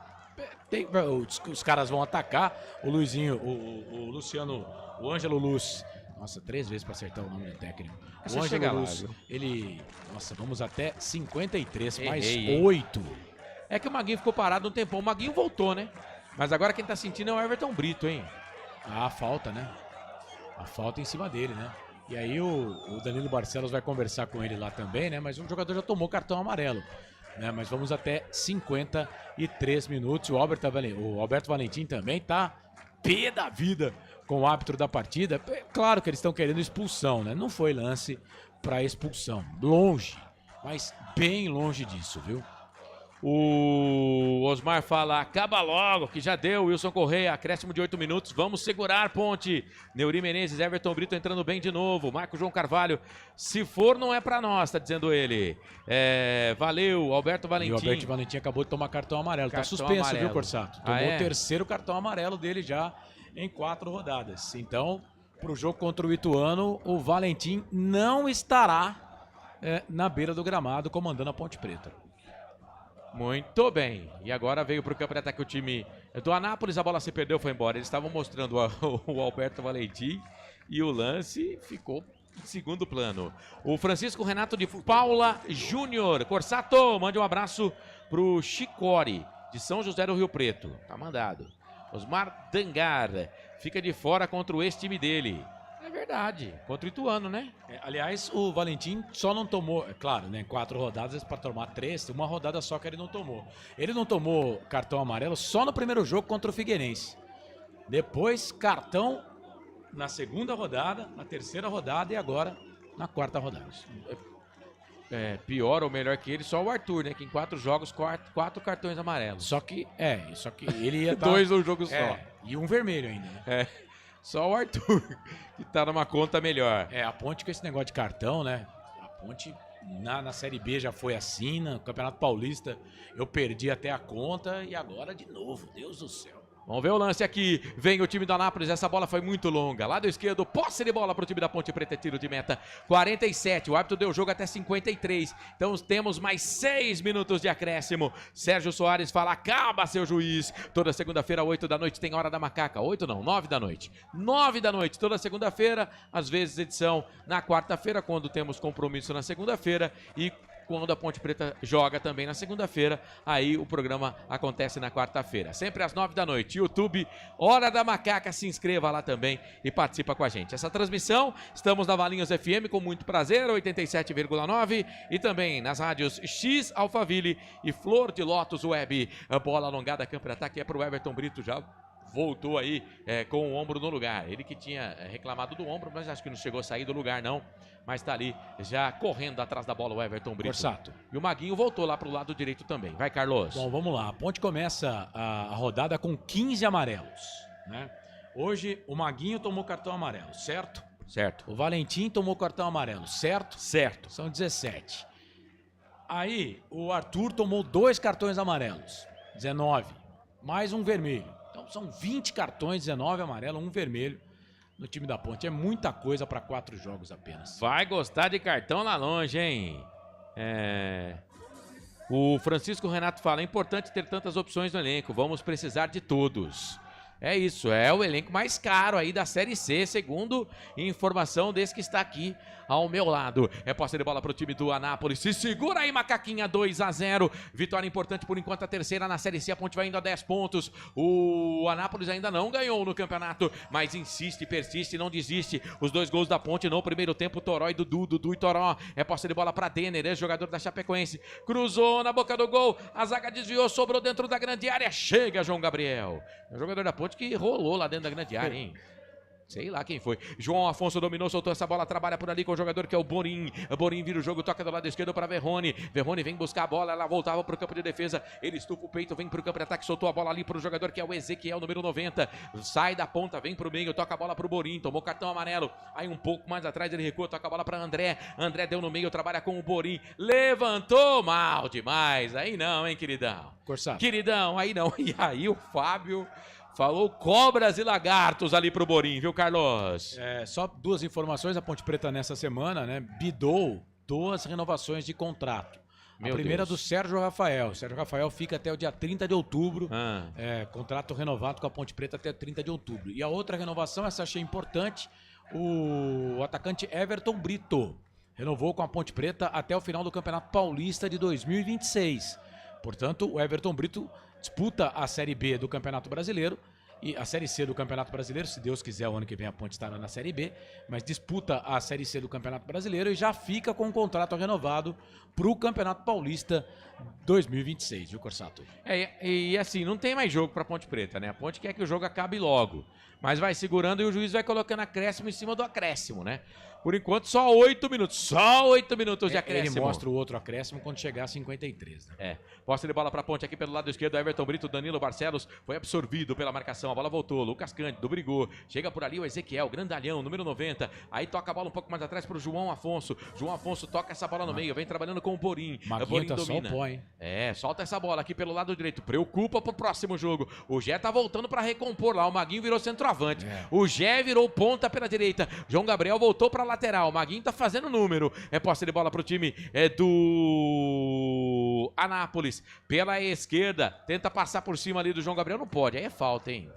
Os caras vão atacar. O Luizinho, o Luciano, o Ângelo Luz. Nossa, 3 vezes pra acertar o nome do técnico. Você O chega Ângelo lá, Luz, viu? ele... Nossa, vamos até 53, Errei, mais hein? 8. É que o Maguinho ficou parado um tempão. O Maguinho voltou, né? Mas agora quem tá sentindo é o Everton Brito, hein? A falta, né? A falta em cima dele, né? E aí o Danilo Barcelos vai conversar com ele lá também, né? Mas um jogador já tomou cartão amarelo, né? Mas vamos até 53 minutos. O Alberto Valentim também tá pé da vida com o árbitro da partida. É claro que eles estão querendo expulsão, né? Não foi lance para expulsão. Longe, mas bem longe disso, viu? O Osmar fala, acaba logo, que já deu. Wilson Correia, acréscimo de 8 minutos. Vamos segurar, Ponte. Neuri Menezes, Everton Brito entrando bem de novo. Marco João Carvalho, se for não é pra nós, tá dizendo ele. Valeu, Alberto Valentim. E o Alberto Valentim acabou de tomar cartão amarelo. Tá suspenso, amarelo. viu, Corsato? Tomou o terceiro cartão amarelo dele já em 4 rodadas. Então, pro jogo contra o Ituano, o Valentim não estará na beira do gramado comandando a Ponte Preta. Muito bem. E agora veio pro campo de ataque o time do Anápolis. A bola se perdeu, foi embora. Eles estavam mostrando o Alberto Valentim e o lance ficou em segundo plano. O Francisco Renato de Paula Júnior. Corsato, mande um abraço pro Chicori, de São José do Rio Preto. Tá mandado. Osmar Dangar fica de fora contra o ex-time dele. É verdade, contra o Ituano, né? Aliás, o Valentim só não tomou, é claro, né? 4 rodadas para tomar 3, uma rodada só que ele não tomou. Ele não tomou cartão amarelo só no primeiro jogo contra o Figueirense. Depois, cartão na segunda rodada, na terceira rodada e agora na quarta rodada. Pior ou melhor que ele, só o Arthur, né? Que em 4 jogos, 4 cartões amarelos. Só que ele ia dar... 2 num jogo só. E um vermelho ainda, né? Só o Arthur, que tá numa conta melhor. A Ponte com esse negócio de cartão, né? A Ponte na Série B já foi assim, no Campeonato Paulista eu perdi até a conta e agora de novo, Deus do céu. Vamos ver o lance aqui, vem o time do Anápolis, essa bola foi muito longa, lado esquerdo, posse de bola para o time da Ponte Preta, tiro de meta, 47, o árbitro deu jogo até 53, então temos mais 6 minutos de acréscimo. Sérgio Soares fala, acaba seu juiz, toda segunda-feira, 8 da noite, tem Hora da Macaca, 8 não, 9 da noite, 9 da noite, toda segunda-feira, às vezes edição na quarta-feira, quando temos compromisso na segunda-feira, e quando a Ponte Preta joga também na segunda-feira. Aí o programa acontece na quarta-feira. Sempre às 9 da noite. YouTube, Hora da Macaca. Se inscreva lá também e participa com a gente. Essa transmissão, estamos na Valinhos FM com muito prazer, 87,9. E também nas rádios X, Alphaville e Flor de Lótus Web. A bola alongada, campo de ataque é para o Everton Brito já. Voltou aí com o ombro no lugar. Ele que tinha reclamado do ombro, mas acho que não chegou a sair do lugar não. Mas tá ali já correndo atrás da bola o Everton Brito. Corsato. E o Maguinho voltou lá pro lado direito também. Vai, Carlos. Bom, vamos lá. A Ponte começa a rodada com 15 amarelos, né? Hoje o Maguinho tomou cartão amarelo, certo? Certo. O Valentim tomou cartão amarelo, certo? Certo. São 17. Aí o Arthur tomou 2 cartões amarelos, 19. Mais um vermelho. Então são 20 cartões, 19 amarelo, 1 vermelho no time da Ponte. É muita coisa para 4 jogos apenas. Vai gostar de cartão lá longe, hein? O Francisco Renato fala, é importante ter tantas opções no elenco, vamos precisar de todos. É isso, é o elenco mais caro aí da Série C, segundo informação desse que está aqui ao meu lado. É posse de bola para o time do Anápolis. Se segura aí, Macaquinha, 2-0. Vitória importante por enquanto, a terceira na Série C. A Ponte vai indo a 10 pontos. O Anápolis ainda não ganhou no campeonato, mas insiste, persiste, não desiste. Os 2 gols da Ponte no primeiro tempo, Toró e Dudu e Toró. É posse de bola para Denner, ex-jogador da Chapecoense. Cruzou na boca do gol, a zaga desviou, sobrou dentro da grande área. Chega João Gabriel. É o jogador da Ponte que rolou lá dentro da grande área, hein? Sei lá quem foi. João Afonso dominou, soltou essa bola, trabalha por ali com o jogador que é o Borim. Borim vira o jogo, toca do lado esquerdo para Verrone. Verrone vem buscar a bola, ela voltava para o campo de defesa. Ele estufa o peito, vem para o campo de ataque, soltou a bola ali para o jogador que é o Ezequiel, número 90. Sai da ponta, vem para o meio, toca a bola para o Borim. Tomou cartão amarelo. Aí um pouco mais atrás ele recua, toca a bola para André. André deu no meio, trabalha com o Borim. Levantou mal demais. Aí não, hein, queridão? Corsato. Queridão, aí não. E aí o Fábio falou cobras e lagartos ali pro Borim, viu, Carlos? Só 2 informações, a Ponte Preta nessa semana, né, bidou 2 renovações de contrato. A primeira do Sérgio Rafael. O Sérgio Rafael fica até o dia 30 de outubro. Contrato renovado com a Ponte Preta até 30 de outubro. E a outra renovação, essa achei importante, o atacante Everton Brito. Renovou com a Ponte Preta até o final do Campeonato Paulista de 2026. Portanto, o Everton Brito disputa a Série B do Campeonato Brasileiro e a Série C do Campeonato Brasileiro, se Deus quiser, o ano que vem a Ponte estará na Série B, mas disputa a Série C do Campeonato Brasileiro e já fica com o contrato renovado para o Campeonato Paulista 2026, viu, Corsato? E assim, não tem mais jogo para Ponte Preta, né? A Ponte quer que o jogo acabe logo, mas vai segurando e o juiz vai colocando acréscimo em cima do acréscimo, né? Por enquanto, só 8 minutos. Só 8 minutos de acréscimo. Ele mostra o outro acréscimo quando chegar a 53. Né? Posse de bola para a Ponte aqui pelo lado esquerdo. Everton Brito, Danilo Barcelos foi absorvido pela marcação. A bola voltou. Lucas Cândido brigou. Chega por ali o Ezequiel, grandalhão, número 90. Aí toca a bola um pouco mais atrás para o João Afonso. João Afonso toca essa bola no meio. Vem trabalhando com o Borim. Borim tá domina. Só o pó, hein? Solta essa bola aqui pelo lado direito. Preocupa pro próximo jogo. O Gé tá voltando para recompor lá. O Maguinho virou centroavante. O Gé virou ponta pela direita. João Gabriel voltou para lateral. O Maguinho tá fazendo número. Posse de bola pro time do Anápolis. Pela esquerda. Tenta passar por cima ali do João Gabriel. Não pode. Aí é falta, hein?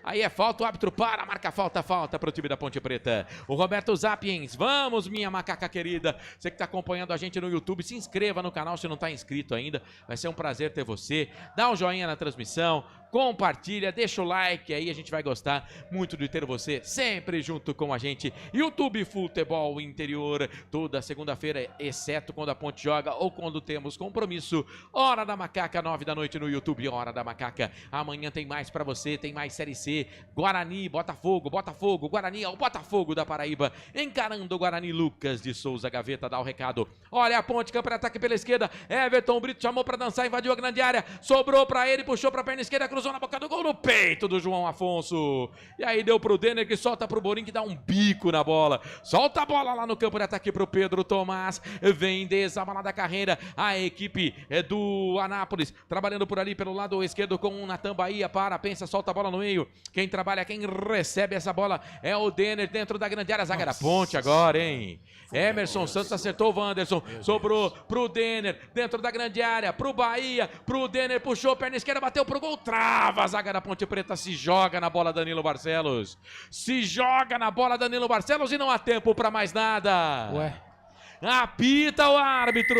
Aí é falta, o árbitro para, marca falta para o time da Ponte Preta. O Roberto Zapiens, vamos minha macaca querida. Você que está acompanhando a gente no YouTube, se inscreva no canal se não está inscrito ainda. Vai ser um prazer ter você. Dá um joinha na transmissão, compartilha, deixa o like aí, a gente vai gostar muito de ter você sempre junto com a gente. YouTube Futebol Interior, toda segunda-feira, exceto quando a Ponte joga ou quando temos compromisso. Hora da Macaca, 9 da noite no YouTube, Hora da Macaca. Amanhã tem mais pra você, tem mais Série C, Guarani, Botafogo, Guarani é o Botafogo da Paraíba, encarando o Guarani. Lucas de Souza Gaveta dá o recado. Olha a Ponte, campo de ataque pela esquerda, Everton Brito chamou pra dançar, invadiu a grande área, sobrou pra ele, puxou pra perna esquerda, cruzou na boca do gol, no peito do João Afonso. E aí deu pro Denner, que solta pro Borim, que dá um bico na bola. Solta a bola lá no campo de ataque pro Pedro Tomás. Vem desabalada a carreira. A equipe do Anápolis, trabalhando por ali pelo lado esquerdo com o Natan Bahia. Pensa, solta a bola no meio. Quem trabalha, quem recebe essa bola é o Denner dentro da grande área. Zaga da Ponte agora, hein? Emerson Santos acertou o Wanderson. Sobrou pro Denner dentro da grande área. Pro Bahia, pro Denner, puxou, perna esquerda, bateu pro gol. Trava a zaga da Ponte Preta, se joga na bola Danilo Barcelos. Se joga na bola Danilo Barcelos e não há tempo pra mais nada. Apita o árbitro.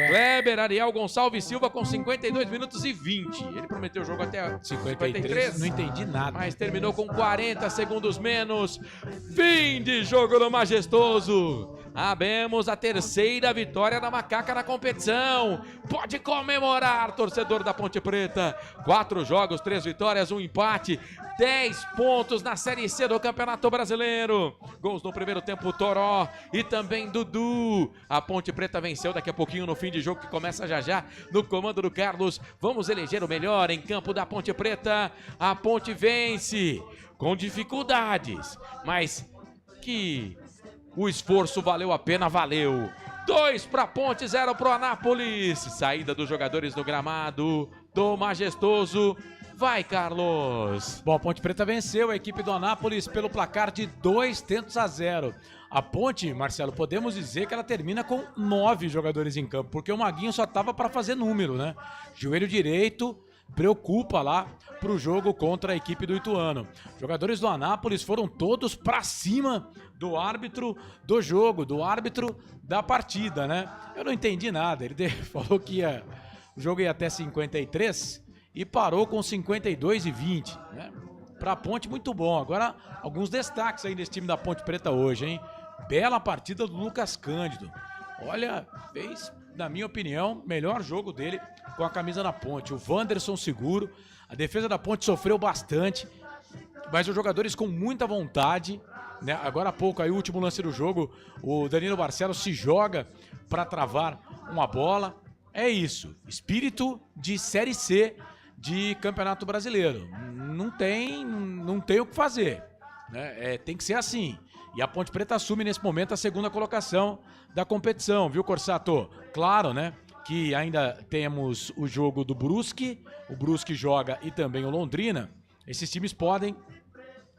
Kleber Ariel Gonçalves Silva com 52 minutos e 20. Ele prometeu o jogo até 53. Não entendi nada. Mas terminou com 40 segundos menos. Fim de jogo no Majestoso. Abemos a terceira vitória da Macaca na competição. Pode comemorar, torcedor da Ponte Preta. 4 jogos, 3 vitórias, 1 empate. 10 pontos na Série C do Campeonato Brasileiro. Gols no primeiro tempo, Toró e também Dudu. A Ponte Preta venceu daqui a pouquinho no fim de jogo que começa já no comando do Carlos. Vamos eleger o melhor em campo da Ponte Preta. A Ponte vence com dificuldades, mas que o esforço valeu a pena, valeu. 2 para Ponte, 0 para o Anápolis. Saída dos jogadores no gramado do Majestoso. Vai, Carlos. Bom, a Ponte Preta venceu a equipe do Anápolis pelo placar de 2-0. A Ponte, Marcelo, podemos dizer que ela termina com 9 jogadores em campo, porque o Maguinho só tava para fazer número, né? Joelho direito preocupa lá pro jogo contra a equipe do Ituano. Jogadores do Anápolis foram todos para cima do árbitro do jogo, do árbitro da partida, né? Eu não entendi nada. Ele falou que o jogo ia até 53 e parou com 52 e 20, né? Pra Ponte, muito bom. Agora, alguns destaques aí desse time da Ponte Preta hoje, hein? Bela partida do Lucas Cândido. Olha, fez, na minha opinião, melhor jogo dele com a camisa da Ponte. O Wanderson seguro. A defesa da Ponte sofreu bastante, mas os jogadores com muita vontade, né? Agora há pouco, aí o último lance do jogo, o Danilo Barcelos se joga para travar uma bola. É isso, espírito de Série C de Campeonato Brasileiro. Não tem o que fazer, né? Tem que ser assim. E a Ponte Preta assume nesse momento a segunda colocação da competição, viu, Corsato? Claro, né, que ainda temos o jogo do Brusque, o Brusque joga e também o Londrina. Esses times podem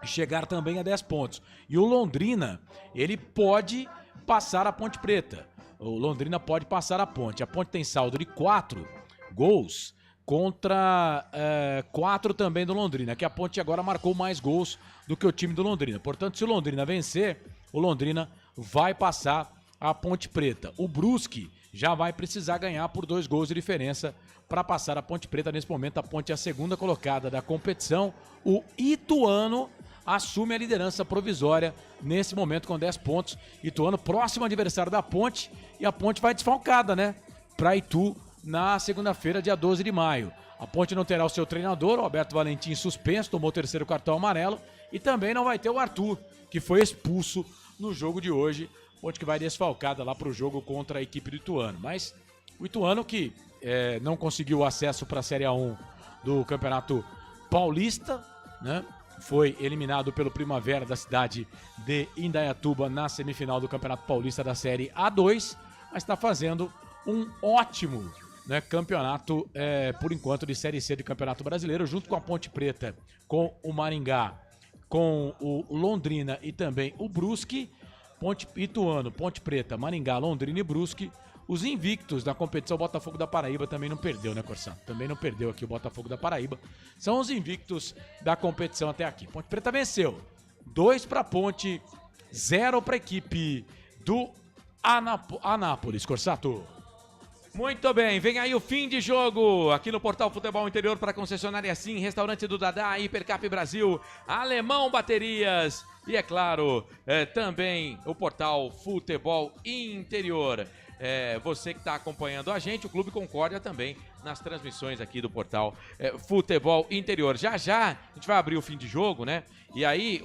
chegar também a 10 pontos. E o Londrina, ele pode passar a Ponte Preta. O Londrina pode passar a Ponte. A Ponte tem saldo de 4 gols contra 4 também do Londrina, que a Ponte agora marcou mais gols do que o time do Londrina. Portanto, se o Londrina vencer, o Londrina vai passar a Ponte Preta. O Brusque já vai precisar ganhar por 2 gols de diferença para passar a Ponte Preta. Nesse momento, a Ponte é a segunda colocada da competição. O Ituano assume a liderança provisória nesse momento com 10 pontos. Ituano, próximo adversário da Ponte, e a Ponte vai desfalcada, né, para Itu na segunda-feira, dia 12 de maio. A Ponte não terá o seu treinador, o Alberto Valentim, suspenso, tomou o 3º cartão amarelo, e também não vai ter o Arthur, que foi expulso no jogo de hoje. Ponte que vai desfalcada lá para o jogo contra a equipe do Ituano. Mas o Ituano que não conseguiu acesso para a Série A1 do Campeonato Paulista, né? Foi eliminado pelo Primavera da cidade de Indaiatuba na semifinal do Campeonato Paulista da Série A2, mas está fazendo um ótimo, né, campeonato, por enquanto, de Série C do Campeonato Brasileiro, junto com a Ponte Preta, com o Maringá, com o Londrina e também o Brusque. Ituano, Ponte Preta, Maringá, Londrina e Brusque. Os invictos da competição, o Botafogo da Paraíba também não perdeu, né, Corsão? Também não perdeu aqui o Botafogo da Paraíba. São os invictos da competição até aqui. Ponte Preta venceu. 2 para Ponte, 0 para a equipe do Anápolis, Corsato. Muito bem, vem aí o fim de jogo aqui no Portal Futebol Interior para concessionária Sim, Restaurante do Dadá, Hipercap Brasil, Alemão Baterias e, é claro, também o Portal Futebol Interior. Você que está acompanhando a gente, o Clube Concórdia também nas transmissões aqui do Portal Futebol Interior. Já a gente vai abrir o fim de jogo, né? E aí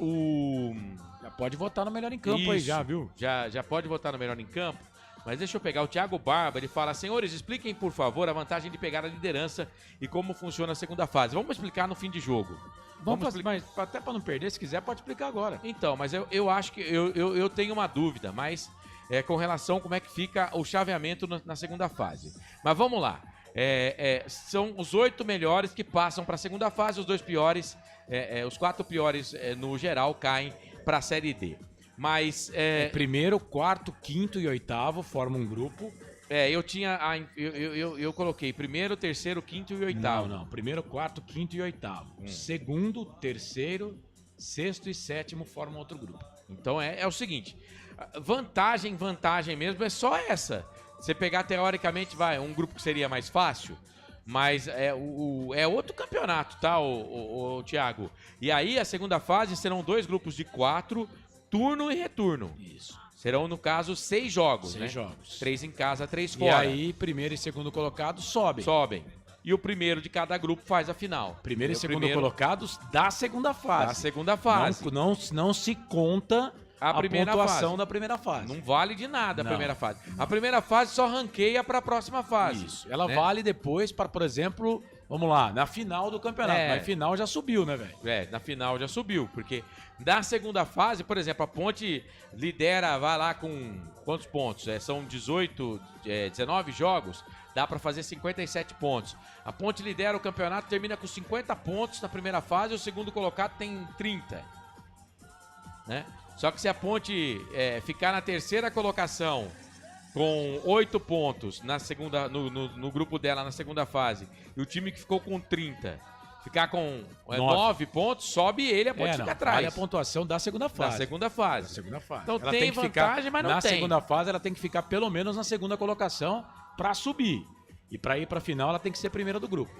já pode votar no melhor em campo. Isso, aí já, viu? Já pode votar no melhor em campo. Mas deixa eu pegar o Thiago Barba, ele fala: senhores, expliquem por favor a vantagem de pegar a liderança e como funciona a segunda fase. Vamos explicar no fim de jogo. Mas até para não perder, se quiser pode explicar agora. Então, mas eu acho que eu tenho uma dúvida, mas com relação a como é que fica o chaveamento na segunda fase. Mas vamos lá. São os 8 melhores que passam para a segunda fase, os 2 piores, os 4 piores no geral caem para a Série D. Mas primeiro, quarto, quinto e oitavo formam um grupo. Eu coloquei primeiro, terceiro, quinto e oitavo. Não. Primeiro, quarto, quinto e oitavo. Segundo, terceiro, sexto e sétimo formam outro grupo. Então é o seguinte, vantagem mesmo é só essa. Você pegar teoricamente, um grupo que seria mais fácil, mas é outro campeonato, tá, o Thiago? E aí a segunda fase serão 2 grupos de 4, turno e retorno. Isso. Serão, no caso, 6 jogos, 6 jogos. 3 em casa, 3 fora. E aí, primeiro e segundo colocados sobem. E o primeiro de cada grupo faz a final. Primeiro e segundo colocados da segunda fase. Da segunda fase. Não se conta a pontuação da primeira fase. Não vale de nada a primeira fase. A primeira fase só ranqueia para a próxima fase. Isso. Ela vale depois para, por exemplo, vamos lá, na final do campeonato. Na final já subiu, né, velho? Na final já subiu, porque da segunda fase, por exemplo, a Ponte lidera, vai lá com quantos pontos? São 19 jogos, dá para fazer 57 pontos. A Ponte lidera o campeonato, termina com 50 pontos na primeira fase, o segundo colocado tem 30, né? Só que se a Ponte ficar na terceira colocação com 8 pontos na segunda, no grupo dela na segunda fase, e o time que ficou com 30 ficar com 9 pontos, sobe ele, a Ponte fica atrás. Vale a pontuação da segunda fase. Da segunda fase. Então ela tem vantagem, mas não tem. Na segunda fase ela tem que ficar pelo menos na segunda colocação para subir. E para ir para a final ela tem que ser primeira do grupo.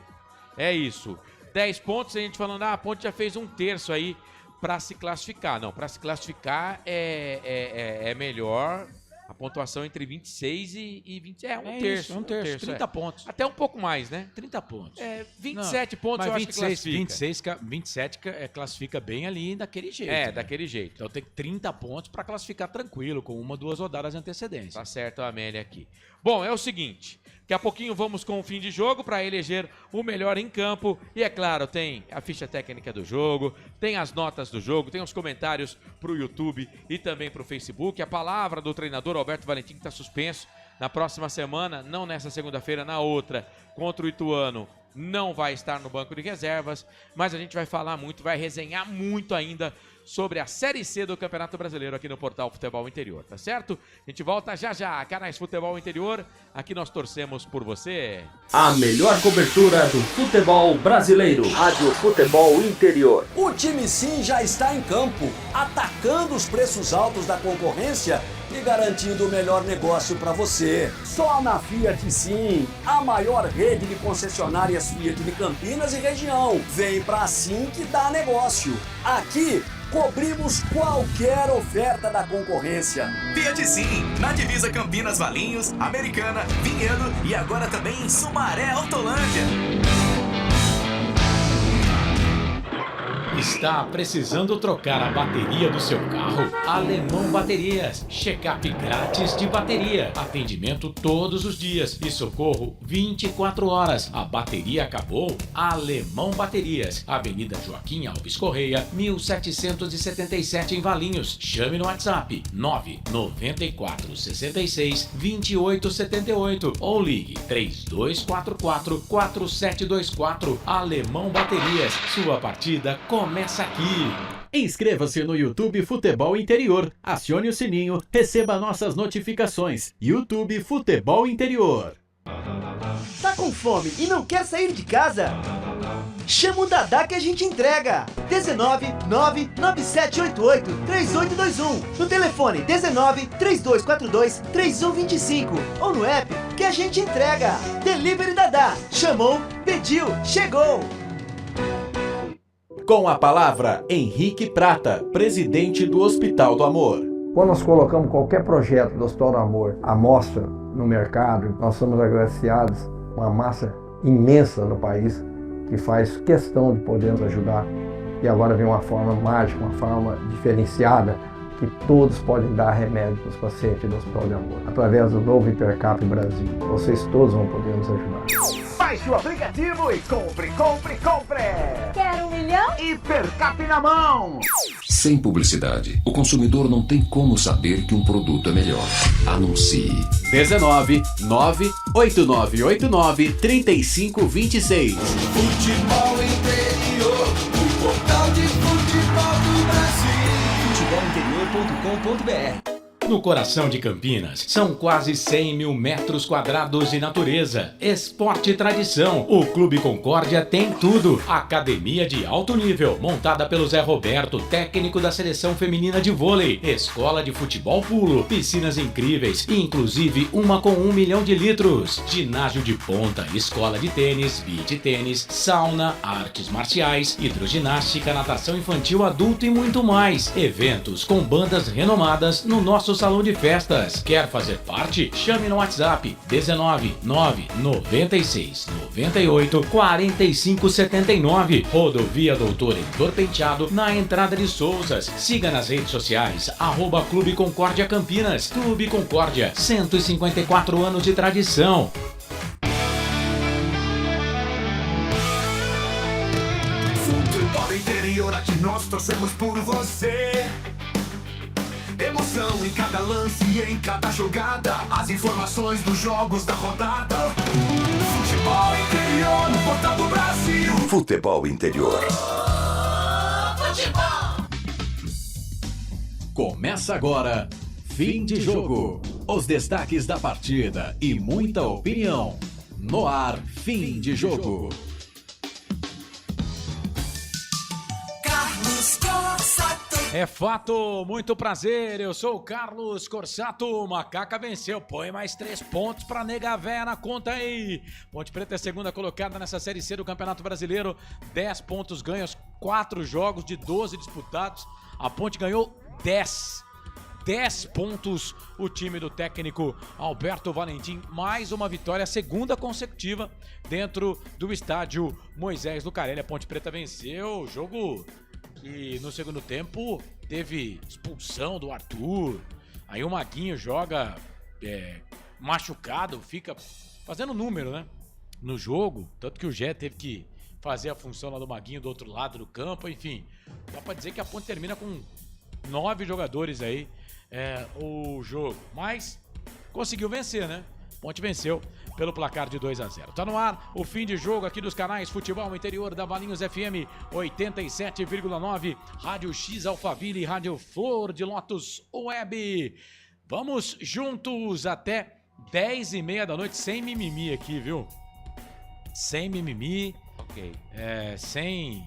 É isso. 10 pontos, a gente falando, a Ponte já fez 1/3 aí para se classificar. Não, para se classificar é melhor a pontuação entre 26 e 20. Um terço. 30 pontos. Até um pouco mais, né? 30 pontos. 27 pontos, eu acho que classifica. 27 classifica bem ali daquele jeito. Daquele jeito. Então tem 30 pontos para classificar tranquilo, com 1 ou 2 rodadas de antecedência. Tá certo a Amélia aqui. Bom, é o seguinte, daqui a pouquinho vamos com o fim de jogo para eleger o melhor em campo. E é claro, tem a ficha técnica do jogo, tem as notas do jogo, tem os comentários pro YouTube e também pro Facebook. A palavra do treinador Alberto Valentim, que está suspenso. Na próxima semana, não nessa segunda-feira, na outra, contra o Ituano, não vai estar no banco de reservas, mas a gente vai falar muito, vai resenhar muito ainda sobre a Série C do Campeonato Brasileiro aqui no Portal Futebol Interior, tá certo? A gente volta já. Canais Futebol Interior, aqui nós torcemos por você. A melhor cobertura do futebol brasileiro. Rádio Futebol Interior. O time Sim já está em campo, atacando os preços altos da concorrência e garantindo o melhor negócio para você. Só na Fiat Sim, a maior rede de concessionárias Fiat de Campinas e região. Vem pra Sim que dá negócio. Aqui cobrimos qualquer oferta da concorrência. Fiat Sim, na divisa Campinas, Valinhos, Americana, Vinhedo e agora também em Sumaré, Hortolândia. Está precisando trocar a bateria do seu carro? Alemão Baterias. Check-up grátis de bateria. Atendimento todos os dias e socorro 24 horas. A bateria acabou? Alemão Baterias. Avenida Joaquim Alves Correia, 1777 em Valinhos. Chame no WhatsApp 994 66 28 78 ou ligue 3244 4724. Alemão Baterias. Sua partida começa aqui. Inscreva-se no YouTube Futebol Interior, acione o sininho, receba nossas notificações. YouTube Futebol Interior. Tá com fome e não quer sair de casa? Chama o Dadá que a gente entrega. 19 99788 3821. No telefone 19 3242 3125 ou no app que a gente entrega. Delivery Dadá. Chamou, pediu, chegou. Com a palavra, Henrique Prata, presidente do Hospital do Amor. Quando nós colocamos qualquer projeto do Hospital do Amor à mostra no mercado, nós somos agraciados uma massa imensa no país que faz questão de poder nos ajudar. E agora vem uma forma mágica, uma forma diferenciada, que todos podem dar remédio para os pacientes do Hospital do Amor. Através do novo Hipercap Brasil, vocês todos vão poder nos ajudar. Baixe o aplicativo e compre! Quer 1 milhão? Hipercap na mão! Sem publicidade, o consumidor não tem como saber que um produto é melhor. Anuncie. 19 98989 3526. Futebol Interior, o portal de futebol do Brasil. Futebolinterior.com.br No coração de Campinas, são quase 100 mil metros quadrados de natureza, esporte e tradição. O Clube Concórdia tem tudo. Academia de alto nível, montada pelo Zé Roberto, técnico da seleção feminina de vôlei. Escola de futebol pulo, piscinas incríveis, inclusive uma com 1 milhão de litros. Ginásio de ponta, escola de tênis, beach tênis, sauna, artes marciais, hidroginástica, natação infantil, adulto e muito mais. Eventos com bandas renomadas no nosso salão de festas. Quer fazer parte? Chame no WhatsApp 19 9 96 98 45 79. Rodovia Doutor Heitor Penteado, na entrada de Souzas. Siga nas redes sociais @Clube Concórdia Campinas. Clube Concórdia, 154 anos de tradição. Futebol interior, aqui nós torcemos por você. Emoção em cada lance e em cada jogada. As informações dos jogos da rodada. Futebol interior no Portal do Brasil. Futebol interior. Futebol. Começa agora, fim de jogo. Os destaques da partida e muita opinião. No ar, fim de jogo. É fato, muito prazer, eu sou o Carlos Corsato. Macaca venceu, põe mais 3 pontos pra nega véia na conta aí. Ponte Preta é segunda colocada nessa Série C do Campeonato Brasileiro, 10 pontos ganhos, 4 jogos de 12 disputados. A Ponte ganhou 10 pontos, o time do técnico Alberto Valentim, mais uma vitória, segunda consecutiva dentro do estádio Moisés Lucarelli. A Ponte Preta venceu o jogo e no segundo tempo teve expulsão do Arthur. Aí o Maguinho joga machucado, fica fazendo número, né, no jogo. Tanto que o Gé teve que fazer a função lá do Maguinho do outro lado do campo. Enfim, dá pra dizer que a Ponte termina com 9 jogadores aí o jogo. Mas conseguiu vencer, né? Ponte venceu pelo placar de 2-0. Tá no ar o fim de jogo aqui dos canais Futebol Interior da Valinhos FM 87,9, Rádio X Alphaville e Rádio Flor de Lótus Web. Vamos juntos até 10h30 da noite, sem mimimi aqui, viu? Sem mimimi. Ok. Sem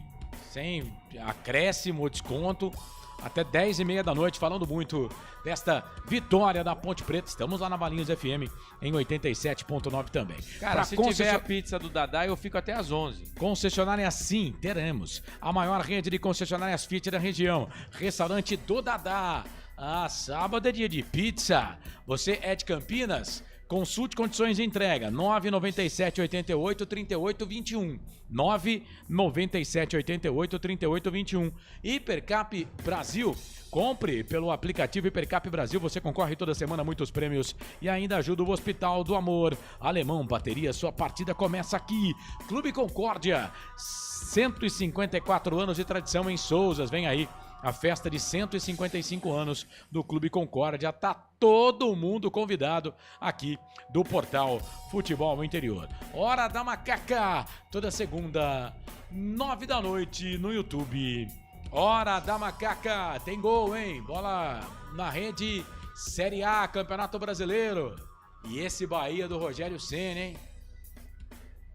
acréscimo ou desconto. Até 10h30 da noite, falando muito desta vitória da Ponte Preta. Estamos lá na Valinhos FM em 87.9 também. Cara, se tiver a pizza do Dadá, eu fico até às 11. Concessionária sim, teremos. A maior rede de concessionárias Fiat da região. Restaurante do Dadá. Sábado é dia de pizza. Você é de Campinas? Consulte condições de entrega, 997 88 38 21, 997 88 38 21. Hipercap Brasil, compre pelo aplicativo Hipercap Brasil, você concorre toda semana a muitos prêmios e ainda ajuda o Hospital do Amor. Alemão Bateria, sua partida começa aqui. Clube Concórdia, 154 anos de tradição em Souzas, vem aí a festa de 155 anos do Clube Concórdia. Tá todo mundo convidado aqui do portal Futebol Interior. Hora da Macaca, toda segunda, 9 da noite no YouTube. Hora da Macaca, tem gol, hein? Bola na rede, Série A, Campeonato Brasileiro. E esse Bahia do Rogério Ceni, hein?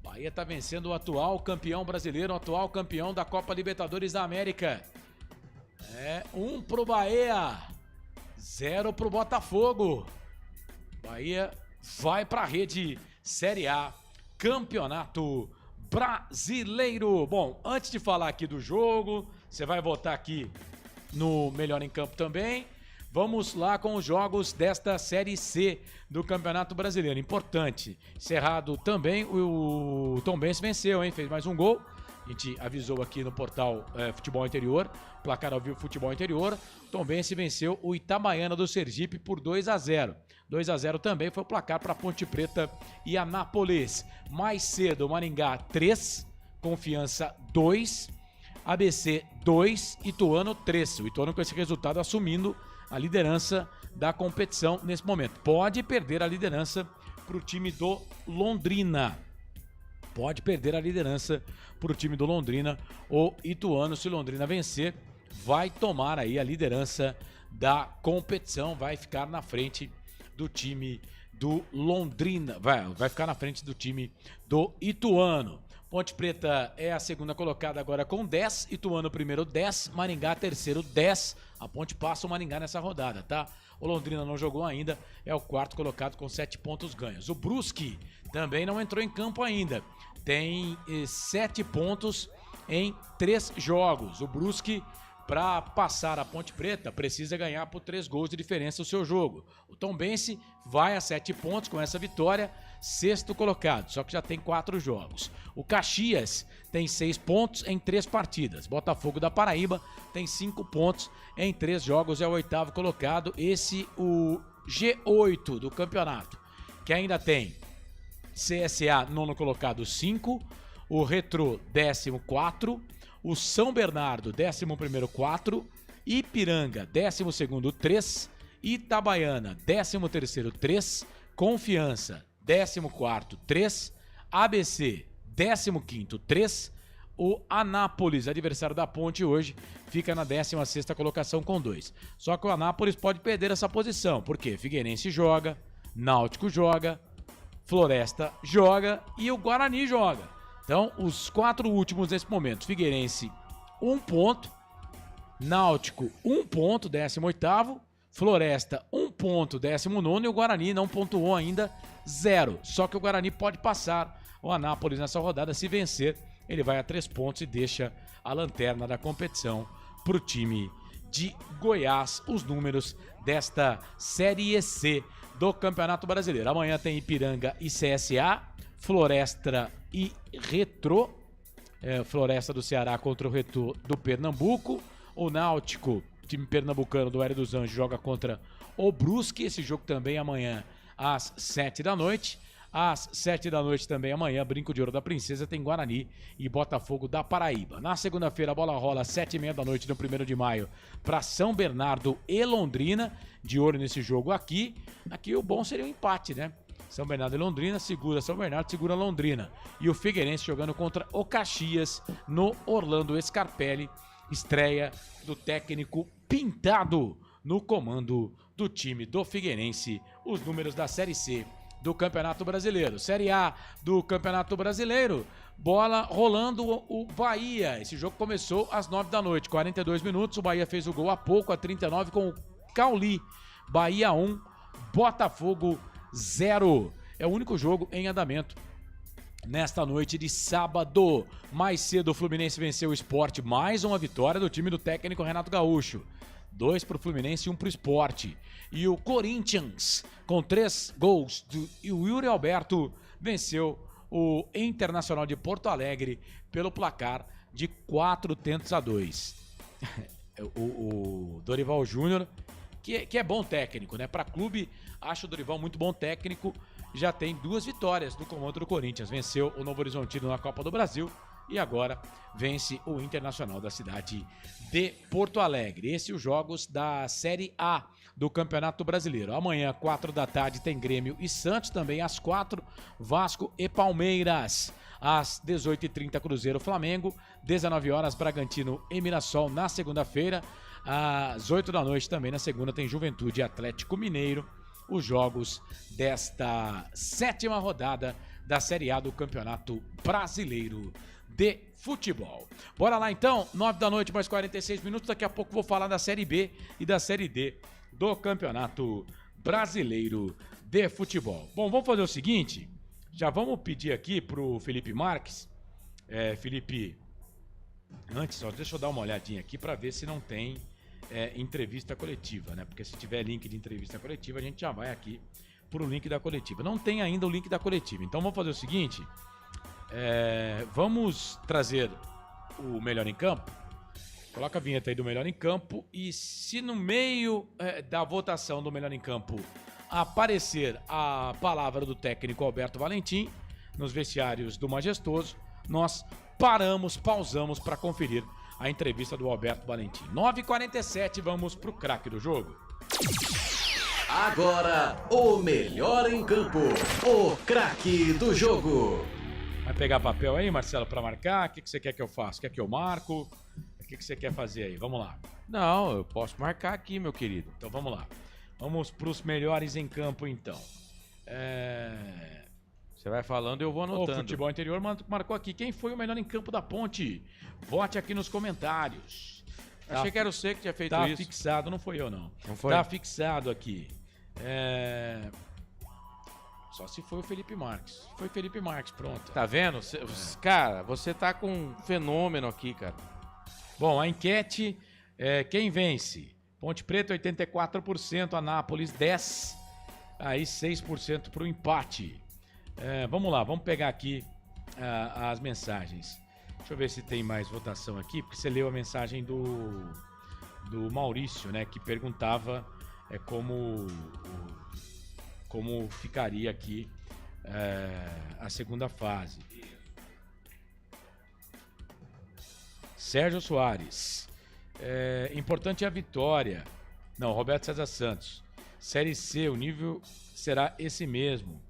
Bahia tá vencendo o atual campeão brasileiro, o atual campeão da Copa Libertadores da América. 1 pro Bahia, 0 pro Botafogo. Bahia vai pra rede Série A, Campeonato Brasileiro. Bom, antes de falar aqui do jogo, você vai votar aqui no Melhor em Campo também. Vamos lá com os jogos desta Série C do Campeonato Brasileiro. Importante, encerrado também, o Tombense venceu, hein? Fez mais um gol. A gente avisou aqui no portal Futebol Interior, placar ao vivo Futebol Interior. Tombense venceu o Itabaiana do Sergipe por 2-0. 2-0 também foi o placar para Ponte Preta e Anápolis. Mais cedo, Maringá 3, Confiança 2, ABC 2, Ituano 3. O Ituano com esse resultado assumindo a liderança da competição nesse momento. Pode perder a liderança para o time do Londrina. Pode perder a liderança para o time do Londrina. O Ituano, se Londrina vencer, vai tomar aí a liderança da competição, vai ficar na frente do time do Londrina, vai ficar na frente do time do Ituano. Ponte Preta é a segunda colocada agora com 10, Ituano primeiro 10, Maringá terceiro 10. A Ponte passa o Maringá nessa rodada, tá? O Londrina não jogou ainda, é o quarto colocado com 7 pontos ganhos. O Brusque também não entrou em campo ainda, tem 7 pontos em 3 jogos. O Brusque, para passar a Ponte Preta, precisa ganhar por 3 gols de diferença o seu jogo. O Tombense vai a 7 pontos com essa vitória, sexto colocado, só que já tem 4 jogos. O Caxias tem 6 pontos em 3 partidas. Botafogo da Paraíba tem 5 pontos em 3 jogos, é o oitavo colocado. Esse, o G8 do campeonato, que ainda tem CSA, nono colocado, 5. O Retrô, 14º. O São Bernardo, 11º, 4. Ipiranga, 12º, 3. Itabaiana, 13º, 3. Confiança, 14º, 3. ABC, 15º, 3. O Anápolis, adversário da Ponte hoje, fica na 16ª colocação com 2. Só que o Anápolis pode perder essa posição, porque Figueirense joga, Náutico joga, Floresta joga e o Guarani joga. Então, os 4 últimos nesse momento: Figueirense, 1 ponto, Náutico, 1 ponto, 18º, Floresta, 1 ponto, 19º, e o Guarani não pontuou ainda, 0. Só que o Guarani pode passar o Anápolis nessa rodada. Se vencer, ele vai a 3 pontos e deixa a lanterna da competição para o time de Goiás. Os números desta Série C do Campeonato Brasileiro: amanhã tem Ipiranga e CSA, Floresta e Retrô, Floresta do Ceará contra o Retrô do Pernambuco. O Náutico, time pernambucano do Hélio dos Anjos, joga contra o Brusque. Esse jogo também amanhã às 7 da noite. Às 7 da noite também amanhã, Brinco de Ouro da Princesa, tem Guarani e Botafogo da Paraíba. Na segunda-feira a bola rola às 7h30 da noite no 1º de maio para São Bernardo e Londrina. De olho nesse jogo aqui. Aqui o bom seria um empate, né? São Bernardo e Londrina, segura São Bernardo, segura Londrina. E o Figueirense jogando contra o Caxias no Orlando Scarpelli. Estreia do técnico Pintado no comando do time do Figueirense. Os números da Série C do Campeonato Brasileiro. Série A do Campeonato Brasileiro. Bola rolando o Bahia. Esse jogo começou às 9 da noite, 42 minutos. O Bahia fez o gol há pouco, a 39, com o Cauli. Bahia 1, Botafogo 0. É o único jogo em andamento nesta noite de sábado. Mais cedo o Fluminense venceu o Sport, mais uma vitória do time do técnico Renato Gaúcho. 2 para o Fluminense e 1 para o Sport. E o Corinthians, com 3 gols e o Yuri Alberto, venceu o Internacional de Porto Alegre pelo placar de 4-2. O Dorival Júnior, que é bom técnico, né? Para clube, acho o Dorival muito bom técnico. Já tem 2 vitórias no comando do Corinthians. Venceu o Novo Horizontino na Copa do Brasil e agora vence o Internacional da cidade de Porto Alegre. Esses os jogos da Série A do Campeonato Brasileiro. Amanhã, 4 da tarde, tem Grêmio e Santos. Também às 4, Vasco e Palmeiras. Às 18h30, Cruzeiro Flamengo. 19 horas, Bragantino e Mirassol na segunda-feira. Às 8 da noite também na segunda tem Juventude e Atlético Mineiro. Os jogos desta 7ª rodada da Série A do Campeonato Brasileiro de Futebol. Bora lá então, 9 da noite mais 46 minutos. Daqui a pouco vou falar da Série B e da Série D do Campeonato Brasileiro de Futebol. Bom, vamos fazer o seguinte, já vamos pedir aqui pro Felipe Marques. Felipe, antes só deixa eu dar uma olhadinha aqui para ver se não tem entrevista coletiva, né? Porque se tiver link de entrevista coletiva, a gente já vai aqui pro link da coletiva. Não tem ainda o link da coletiva, então vamos fazer o seguinte, vamos trazer o Melhor em Campo. Coloca a vinheta aí do Melhor em Campo e se no meio da votação do Melhor em Campo aparecer a palavra do técnico Alberto Valentim nos vestiários do Majestoso, nós pausamos para conferir a entrevista do Alberto Valentim. 9h47, vamos pro craque do jogo. Agora, o Melhor em Campo, o craque do jogo. Vai pegar papel aí, Marcelo, para marcar? O que você quer que eu faça? Quer que eu marco? O que você quer fazer aí? Vamos lá. Não, eu posso marcar aqui, meu querido. Então vamos lá. Vamos para os melhores em campo, então. Você vai falando e eu vou anotando. O Futebol Interior marcou aqui. Quem foi o melhor em campo da Ponte? Vote aqui nos comentários. Achei que era você que tinha feito isso. Tá fixado, não foi eu, não. Não foi? Tá fixado aqui. Só se foi o Felipe Marques. Foi Felipe Marques, pronto. Tá vendo? Cara, você tá com um fenômeno aqui, cara. Bom, a enquete, quem vence? Ponte Preta, 84%, Anápolis, 10%. Aí 6% para o empate. Vamos lá, vamos pegar aqui as mensagens. Deixa eu ver se tem mais votação aqui, porque você leu a mensagem do Maurício, né? Que perguntava como ficaria aqui a segunda fase. Sérgio Soares. Importante é a vitória. Não, Roberto César Santos. Série C, o nível será esse mesmo.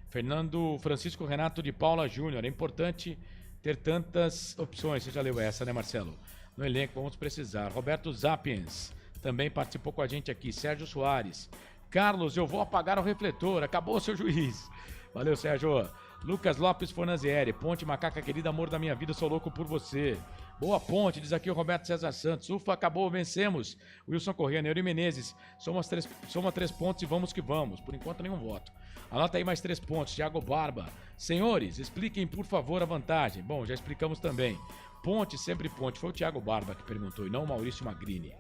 Fernando Francisco Renato de Paula Júnior. É importante ter tantas opções. Você já leu essa, né, Marcelo? No elenco, vamos precisar. Roberto Zapiens também participou com a gente aqui. Sérgio Soares. Carlos, eu vou apagar o refletor. Acabou, seu juiz. Valeu, Sérgio. Lucas Lopes Fornazieri. Ponte, macaca querida, amor da minha vida, sou louco por você. Boa Ponte, diz aqui o Roberto César Santos. Ufa, acabou, vencemos. Wilson Corrêa, Neuri Menezes. Soma 3 pontos e vamos que vamos. Por enquanto, nenhum voto. Anota aí mais 3 pontos. Thiago Barba. Senhores, expliquem, por favor, a vantagem. Bom, já explicamos também. Ponte, sempre ponte. Foi o Thiago Barba que perguntou e não o Maurício Magrini.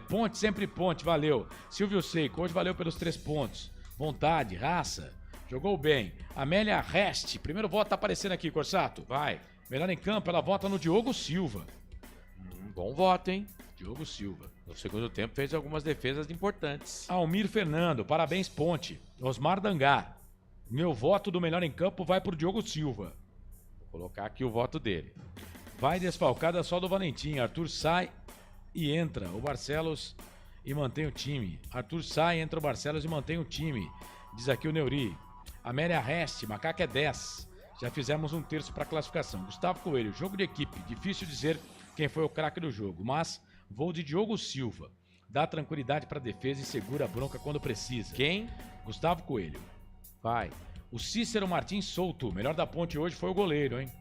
Ponte, sempre ponte. Valeu. Silvio Seiko, hoje valeu pelos 3 pontos. Vontade, raça. Jogou bem. Amélia Reste. Primeiro voto tá aparecendo aqui, Corsato. Vai. Melhor em campo, ela vota no Diogo Silva. Bom voto, hein? Diogo Silva. No segundo tempo fez algumas defesas importantes. Almir Fernando, parabéns, Ponte. Osmar Dangar. Meu voto do melhor em campo vai pro Diogo Silva. Vou colocar aqui o voto dele. Vai desfalcada só do Valentim. Arthur sai e entra o Barcelos e mantém o time. Arthur sai, entra o Barcelos e mantém o time. Diz aqui o Neuri. Amélia Reste, macaca é 10. Já fizemos um terço para classificação. Gustavo Coelho, jogo de equipe. Difícil dizer quem foi o craque do jogo, mas vou de Diogo Silva. Dá tranquilidade para a defesa e segura a bronca quando precisa. Quem? Gustavo Coelho. Vai. O Cícero Martins Souto. O melhor da Ponte hoje foi o goleiro, hein?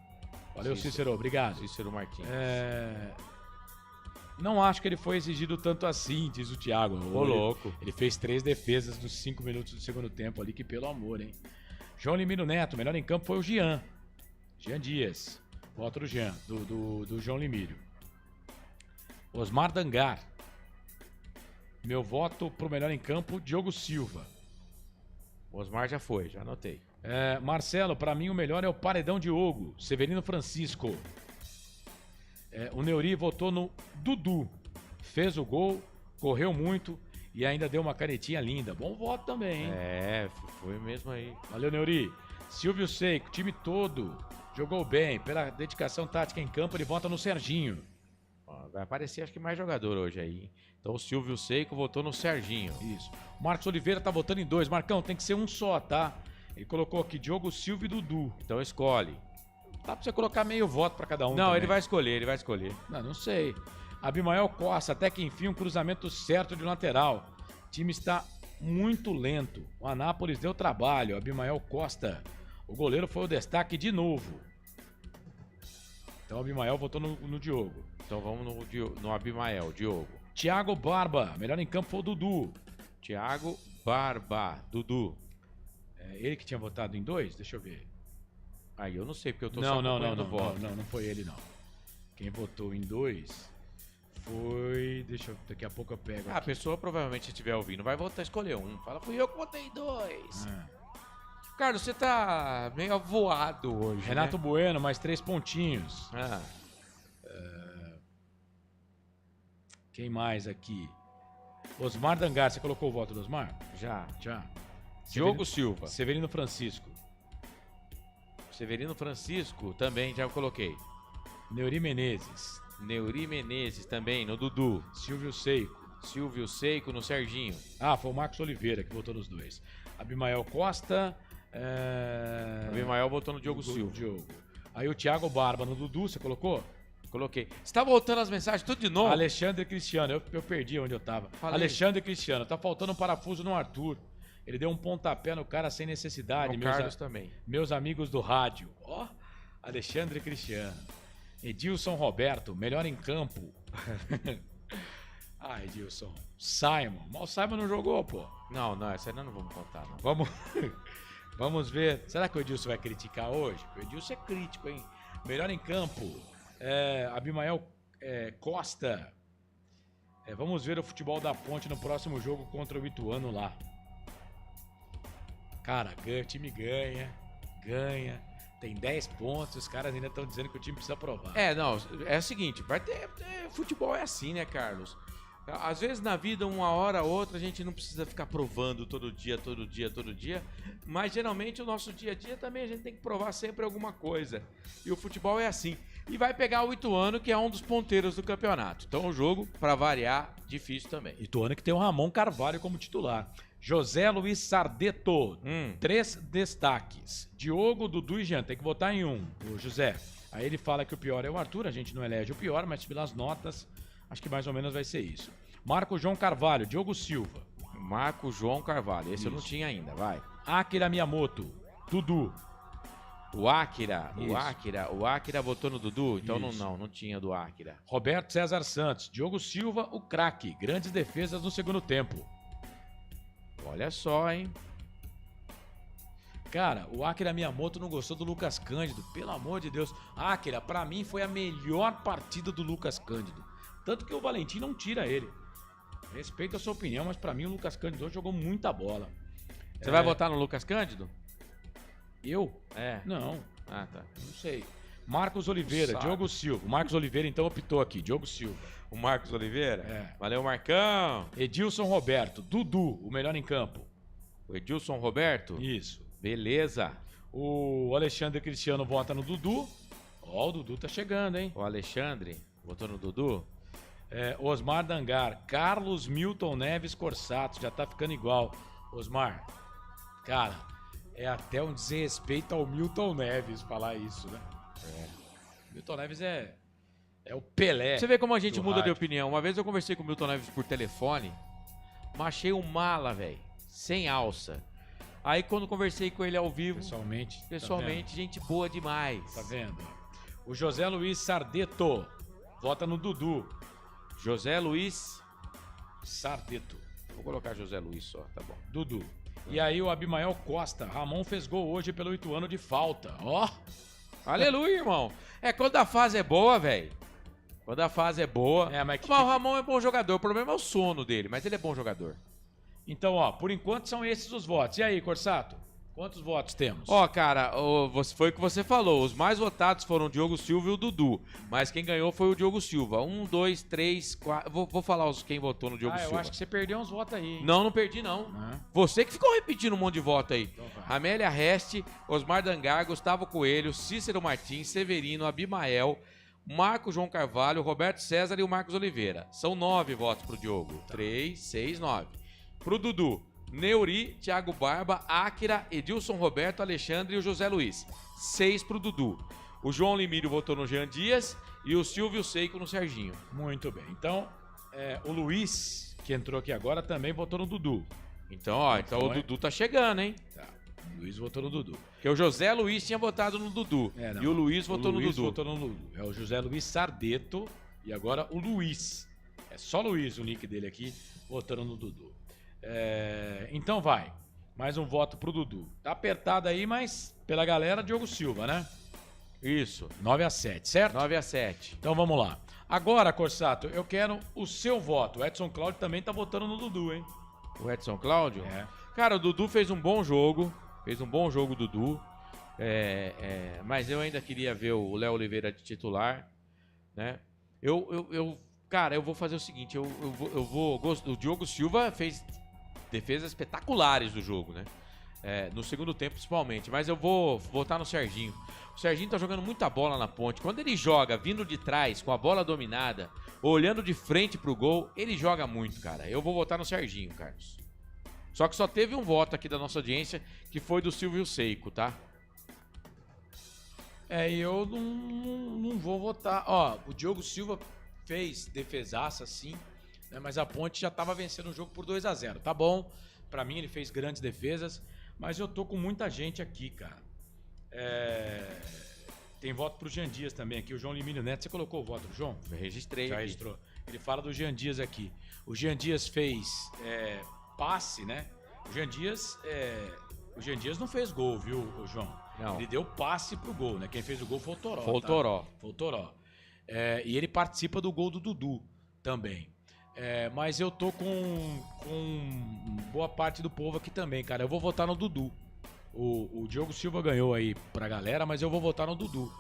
Valeu, Cícero. Obrigado. Cícero Martins. Não acho que ele foi exigido tanto assim, diz o Thiago. Ô, louco. Ele fez 3 defesas nos 5 minutos do segundo tempo ali, que pelo amor, hein? João Limiro Neto, melhor em campo foi o Jean. Jean Dias. Voto do Jean, do João Limírio. Osmar Dangar. Meu voto pro melhor em campo, Diogo Silva. Osmar já foi, já anotei. Marcelo, pra mim o melhor é o Paredão Diogo. Severino Francisco. O Neuri votou no Dudu. Fez o gol, correu muito e ainda deu uma canetinha linda. Bom voto também, hein? Foi mesmo aí. Valeu, Neuri. Silvio Seiko, time todo jogou bem. Pela dedicação tática em campo, ele vota no Serginho. Vai aparecer acho que mais jogador hoje aí, hein? Então o Silvio Seiko votou no Serginho. Isso. O Marcos Oliveira tá votando em 2. Marcão, tem que ser um só, tá? Ele colocou aqui Diogo Silva e Dudu. Então escolhe. Dá pra você colocar meio voto pra cada um. Não, também. ele vai escolher. Não sei. Abimael Costa, até que enfim, um cruzamento certo de lateral. O time está muito lento. O Anápolis deu trabalho. Abimael Costa. O goleiro foi o destaque de novo. Então o Abimael votou no Diogo. Então vamos no Abimael, Diogo. Thiago Barba, melhor em campo foi o Dudu. Thiago Barba, Dudu. Ele que tinha votado em 2? Deixa eu ver. Aí eu não sei, porque eu tô não, só acompanhando o voto. Não foi ele, não. Quem votou em 2 foi... Daqui a pouco eu pego aqui. A pessoa provavelmente, se estiver ouvindo, vai votar, escolher um. Fala, fui eu que votei em 2. Carlos, você tá meio avoado hoje, Renato né? Bueno, mais 3 pontinhos. Quem mais aqui? Osmar Dangar, você colocou o voto do Osmar? Já. Diogo Silva. Severino Francisco. Severino Francisco também já coloquei. Neuri Menezes. Neuri Menezes também, no Dudu. Silvio Seiko. Silvio Seiko no Serginho. Foi o Marcos Oliveira que votou nos 2. Abimael Costa. Abimael votou no Diogo Silva. Aí o Thiago Barba no Dudu, você colocou? Coloquei. Você tá voltando as mensagens tudo de novo? Alexandre Cristiano, eu perdi onde eu tava. Falei. Alexandre Cristiano, tá faltando um parafuso no Arthur. Ele deu um pontapé no cara sem necessidade. O Carlos também. Meus amigos do rádio. Ó, Alexandre Cristiano. Edilson Roberto, melhor em campo. Ah, Edilson. Simon. Mas o Simon não jogou, pô. Não, essa aí nós não vamos contar, não. Vamos ver. Será que o Edilson vai criticar hoje? O Edilson é crítico, hein? Melhor em campo. Abimael Costa. Vamos ver o futebol da Ponte no próximo jogo contra o Ituano lá. Cara, o time ganha. Tem 10 pontos, os caras ainda estão dizendo que o time precisa provar. É o seguinte, vai ter futebol é assim, né, Carlos? Às vezes na vida, uma hora ou outra, a gente não precisa ficar provando todo dia, mas geralmente o nosso dia a dia também a gente tem que provar sempre alguma coisa. E o futebol é assim. E vai pegar o Ituano, que é um dos ponteiros do campeonato. Então o jogo, pra variar, difícil também. Ituano que tem o Ramon Carvalho como titular. José Luiz Sardeto, 3 destaques. Diogo, Dudu e Jean, tem que votar em um, o José. Aí ele fala que o pior é o Arthur, a gente não elege o pior, mas pelas notas, acho que mais ou menos vai ser isso. Marco João Carvalho, Diogo Silva. Marco João Carvalho, esse Isso. eu não tinha ainda, vai. Akira Miyamoto, Dudu. O Akira votou no Dudu? Então Isso. não tinha do Akira. Roberto César Santos, Diogo Silva, o craque. Grandes defesas no segundo tempo. Olha só, hein? Cara, o Akira Miyamoto não gostou do Lucas Cândido. Pelo amor de Deus. Akira, pra mim, foi a melhor partida do Lucas Cândido. Tanto que o Valentim não tira ele. Respeito a sua opinião, mas pra mim o Lucas Cândido hoje jogou muita bola. Você vai votar no Lucas Cândido? Eu? Não. Ah, tá. Não sei. Marcos Oliveira, Diogo Silva. O Marcos Oliveira então optou aqui, Diogo Silva. O Marcos Oliveira? Valeu, Marcão. Edilson Roberto, Dudu, o melhor em campo. O Edilson Roberto? Isso. Beleza. O Alexandre Cristiano vota no Dudu. Ó, o Dudu tá chegando, hein? O Alexandre votou no Dudu? Osmar Dangar, Carlos Milton Neves Corsato, já tá ficando igual. Osmar, cara, é até um desrespeito ao Milton Neves falar isso, né? Milton Neves é o Pelé. Você vê como a gente muda rádio. de opinião. Uma vez eu conversei com o Milton Neves por telefone, mas achei um mala, velho, sem alça. Aí quando conversei com ele ao vivo, pessoalmente, tá gente boa demais. Tá vendo? O José Luiz Sardeto vota no Dudu. José Luiz Sardeto. Vou colocar José Luiz só, tá bom. Dudu. E aí o Abimael Costa, Ramon fez gol hoje pelo Ituano de falta. Ó! Aleluia, irmão. Quando a fase é boa, velho. Quando a fase é boa. Mas o Ramon é bom jogador. O problema é o sono dele, mas ele é bom jogador. Então, ó, por enquanto são esses os votos. E aí, Corsato? Quantos votos temos? Ó, cara, foi o que você falou. Os mais votados foram o Diogo Silva e o Dudu. Mas quem ganhou foi o Diogo Silva. 1, 2, 3, 4. Vou falar quem votou no Diogo Silva. Eu acho que você perdeu uns votos aí, hein? Não perdí, não. Você que ficou repetindo um monte de voto aí. Então Amélia Reste, Osmar Dangar, Gustavo Coelho, Cícero Martins, Severino, Abimael, Marco João Carvalho, Roberto César e o Marcos Oliveira. São 9 votos pro Diogo. 3, 6, 9. Pro Dudu, Neuri, Thiago Barba, Akira, Edilson Roberto, Alexandre e o José Luiz. 6 pro Dudu. O João Limírio votou no Jean Dias e o Silvio Seico no Serginho. Muito bem. Então, o Luiz, que entrou aqui agora, também votou no Dudu. Então, o Dudu tá chegando, hein? Tá. O Luiz votou no Dudu. Porque o José Luiz tinha votado no Dudu. E o Luiz votou no Dudu. Votou no Dudu. É o José Luiz Sardeto e agora o Luiz. É só Luiz o nick dele aqui, votando no Dudu. Então vai. Mais um voto pro Dudu. Tá apertado aí, mas pela galera, Diogo Silva, né? Isso. 9-7, certo? 9-7. Então vamos lá. Agora, Corsato, eu quero o seu voto. O Edson Cláudio também tá votando no Dudu, hein? O Edson Cláudio? Cara, o Dudu fez um bom jogo. Dudu. Mas eu ainda queria ver o Léo Oliveira de titular, né? Cara, eu vou fazer o seguinte. O Diogo Silva fez defesas espetaculares do jogo, né? No segundo tempo, principalmente. Mas eu vou votar no Serginho. O Serginho tá jogando muita bola na ponte. Quando ele joga vindo de trás, com a bola dominada, olhando de frente pro gol, ele joga muito, cara. Eu vou votar no Serginho, Carlos. Só que só teve um voto aqui da nossa audiência, que foi do Silvio Seico, tá? E eu não vou votar. Ó, o Diogo Silva fez defesaça, sim, né, mas a Ponte já tava vencendo o jogo por 2-0. Tá bom, pra mim ele fez grandes defesas, mas eu tô com muita gente aqui, cara. Tem voto pro Jean Dias também aqui, o João Limínio Neto. Você colocou o voto do João? Eu registrei. Já aqui. registrou. Ele fala do Jean Dias aqui. O Jean Dias fez passe, né? O Jean Dias não fez gol, viu, João? Não. Ele deu passe pro gol, né? Quem fez o gol foi o Toró. Foi o Toró. Foi o Toró. E ele participa do gol do Dudu também. Mas eu tô com boa parte do povo aqui também, cara. Eu vou votar no Dudu. O Diogo Silva ganhou aí pra galera, mas eu vou votar no Dudu.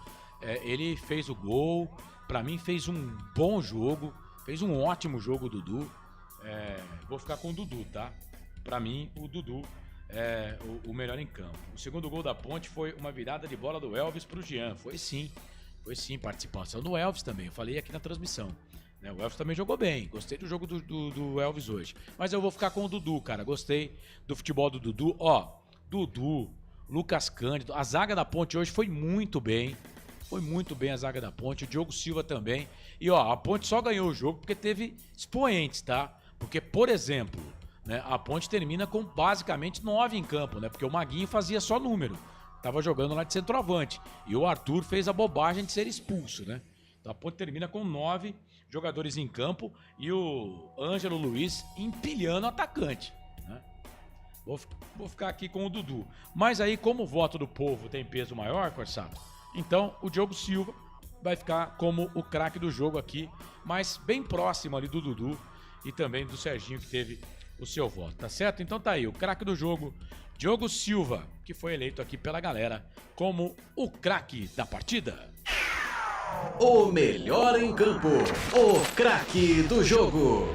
Ele fez o gol, pra mim fez um bom jogo, fez um ótimo jogo o Dudu. Vou ficar com o Dudu, tá? Pra mim, o Dudu é o melhor em campo. O segundo gol da Ponte foi uma virada de bola do Elvis pro Jean. Foi sim, participação do Elvis também. Eu falei aqui na transmissão. O Elvis também jogou bem. Gostei do jogo do Elvis hoje. Mas eu vou ficar com o Dudu, cara. Gostei do futebol do Dudu. Dudu, Lucas Cândido. A zaga da Ponte hoje foi muito bem. Foi muito bem a zaga da Ponte. O Diogo Silva também. E a Ponte só ganhou o jogo porque teve expoentes, tá? Porque, por exemplo, né, a Ponte termina com basicamente 9 em campo, né? Porque o Maguinho fazia só número. Tava jogando lá de centroavante. E o Arthur fez a bobagem de ser expulso, né? Então a Ponte termina com 9 jogadores em campo e o Ângelo Luiz empilhando o atacante, né? Vou ficar aqui com o Dudu. Mas aí, como o voto do povo tem peso maior, Corsato, então o Diogo Silva vai ficar como o craque do jogo aqui, mas bem próximo ali do Dudu e também do Serginho, que teve o seu voto, tá certo? Então tá aí, o craque do jogo, Diogo Silva, que foi eleito aqui pela galera como o craque da partida. O melhor em campo, o craque do jogo.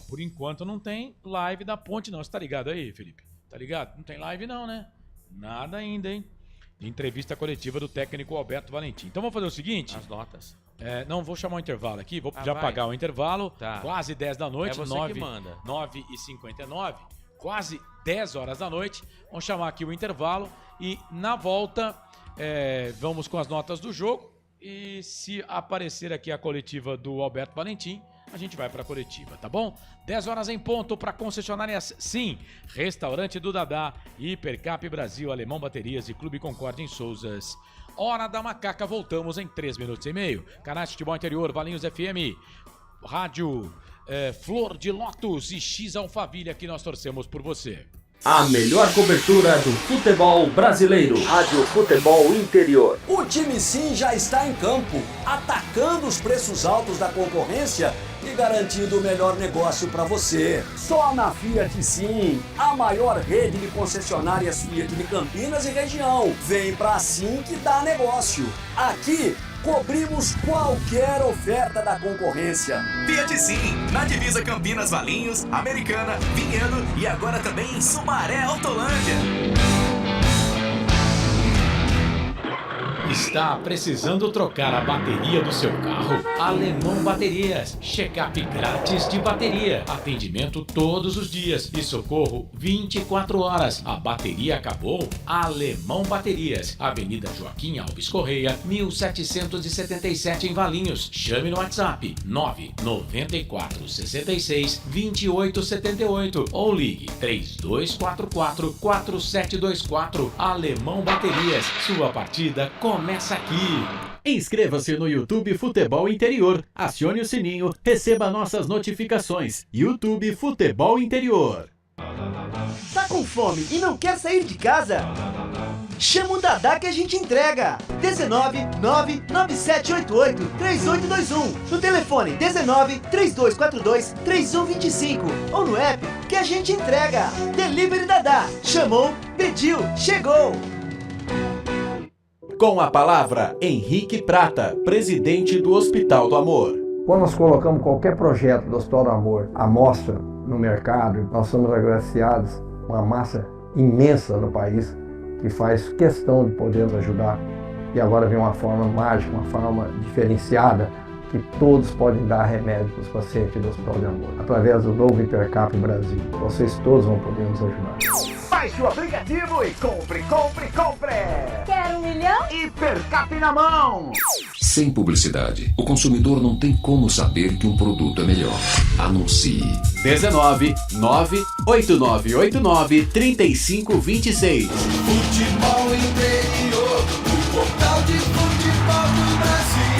Por enquanto não tem live da Ponte não, você tá ligado aí, Felipe? Tá ligado? Não tem live não, né? Nada ainda, hein? De entrevista coletiva do técnico Alberto Valentim. Então vamos fazer o seguinte. As notas. Não, vou chamar o intervalo aqui, vou já pagar o intervalo. Tá. Quase 10 da noite, É você que manda. 9h59, quase 10 horas da noite. Vamos chamar aqui o intervalo e na volta vamos com as notas do jogo. E se aparecer aqui a coletiva do Alberto Valentim, a gente vai para a coletiva, tá bom? 10 horas em ponto para concessionárias, sim. Restaurante do Dadá, Hipercap Brasil, Alemão Baterias e Clube Concórdia em Souzas. Hora da Macaca, voltamos em 3 minutos e meio. Canais de Futebol Interior, Valinhos FM, Rádio Flor de Lótus e X Alphaville, aqui nós torcemos por você. A melhor cobertura do futebol brasileiro. Rádio Futebol Interior. O time Sim já está em campo, atacando os preços altos da concorrência e garantindo o melhor negócio para você. Só na Fiat Sim, a maior rede de concessionárias Fiat de Campinas e região. Vem pra Sim que dá negócio. Aqui cobrimos qualquer oferta da concorrência. Fiat Sim, na divisa Campinas, Valinhos, Americana, Vinhedo e agora também em Sumaré, Autolândia. Está precisando trocar a bateria do seu carro? Alemão Baterias. Check-up grátis de bateria. Atendimento todos os dias e socorro 24 horas. A bateria acabou? Alemão Baterias. Avenida Joaquim Alves Correia, 1777 em Valinhos. Chame no WhatsApp 994 66 28 78 ou ligue 3244 4724. Alemão Baterias. Sua partida começa aqui. Inscreva-se no YouTube Futebol Interior, acione o sininho, receba nossas notificações. YouTube Futebol Interior. Tá com fome e não quer sair de casa? Chama o Dadá que a gente entrega. 19 99788 3821. No telefone 19 3242 3125 ou no app que a gente entrega. Delivery Dadá. Chamou, pediu, chegou. Com a palavra, Henrique Prata, presidente do Hospital do Amor. Quando nós colocamos qualquer projeto do Hospital do Amor à mostra no mercado, nós somos agraciados uma massa imensa no país que faz questão de poder nos ajudar. E agora vem uma forma mágica, uma forma diferenciada, que todos podem dar remédio para os pacientes do Hospital do Amor. Através do novo Hipercap Brasil. Vocês todos vão poder nos ajudar. Vai Baixe o aplicativo e compre, compre, compre! Quer 1 milhão? Hipercap na mão! Sem publicidade, o consumidor não tem como saber que um produto é melhor. Anuncie. 19 98989 3526. Futebol interior, o portal de futebol do Brasil.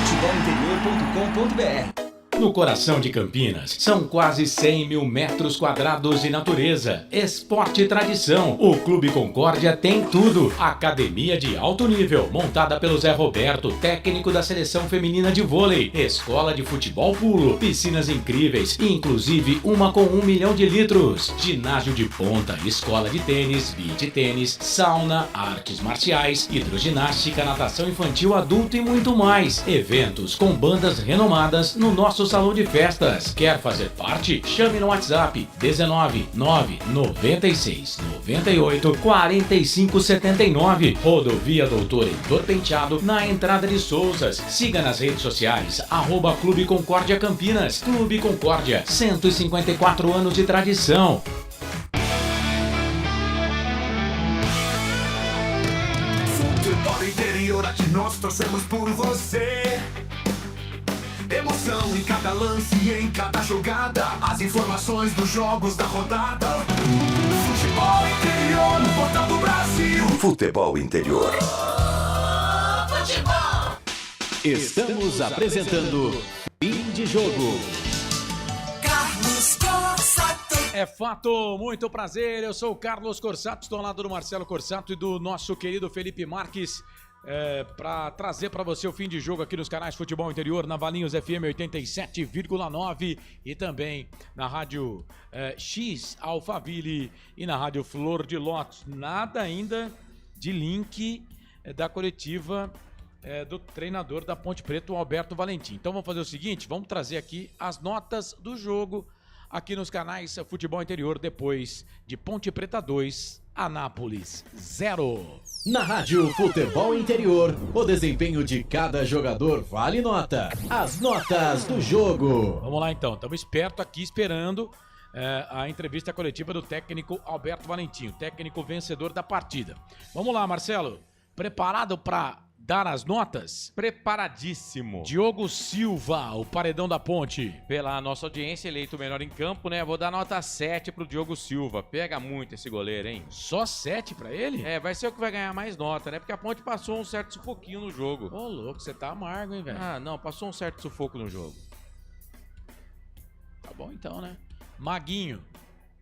Futebolinterior.com.br. No coração de Campinas, são quase 100 mil metros quadrados de natureza, esporte e tradição. O Clube Concórdia tem tudo. Academia de alto nível, montada pelo Zé Roberto, técnico da seleção feminina de vôlei. Escola de futebol pulo, piscinas incríveis, inclusive uma com 1 milhão de litros. Ginásio de ponta, escola de tênis, beach tênis, sauna, artes marciais, hidroginástica, natação infantil, adulto e muito mais. Eventos com bandas renomadas no nosso salão de festas. Quer fazer parte? Chame no WhatsApp 19 996 98 45 79. Rodovia Doutor Heitor Penteado, na entrada de Souzas. Siga nas redes sociais @Clube Concórdia Campinas. Clube Concórdia, 154 anos de tradição. Futebol interior, aqui nós torcemos por você. Emoção em cada lance e em cada jogada. As informações dos jogos da rodada. Futebol interior no portal do Brasil. Futebol interior. Futebol. Estamos apresentando Fim de Jogo. Carlos Corsato. É fato, muito prazer. Eu sou o Carlos Corsato, estou ao lado do Marcelo Corsato e do nosso querido Felipe Marques. Para trazer para você o fim de jogo aqui nos canais Futebol Interior, na Valinhos FM 87,9 e também na Rádio X Alphaville e na Rádio Flor de Lótus. Nada ainda de link da coletiva do treinador da Ponte Preta, o Alberto Valentim. Então vamos fazer o seguinte, vamos trazer aqui as notas do jogo aqui nos canais Futebol Interior, depois de Ponte Preta 2, Anápolis 0. Na Rádio Futebol Interior, o desempenho de cada jogador vale nota. As notas do jogo. Vamos lá então, estamos espertos aqui esperando a entrevista coletiva do técnico Alberto Valentim, técnico vencedor da partida. Vamos lá, Marcelo, preparado para dar as notas? Preparadíssimo. Diogo Silva, o paredão da Ponte. Pela nossa audiência, eleito o melhor em campo, né? Vou dar nota 7 pro Diogo Silva. Pega muito esse goleiro, hein? Só 7 pra ele? Vai ser o que vai ganhar mais nota, né? Porque a Ponte passou um certo sufoquinho no jogo. Ô, louco, você tá amargo, hein, velho? Ah, não, passou um certo sufoco no jogo. Tá bom então, né? Maguinho. Tomou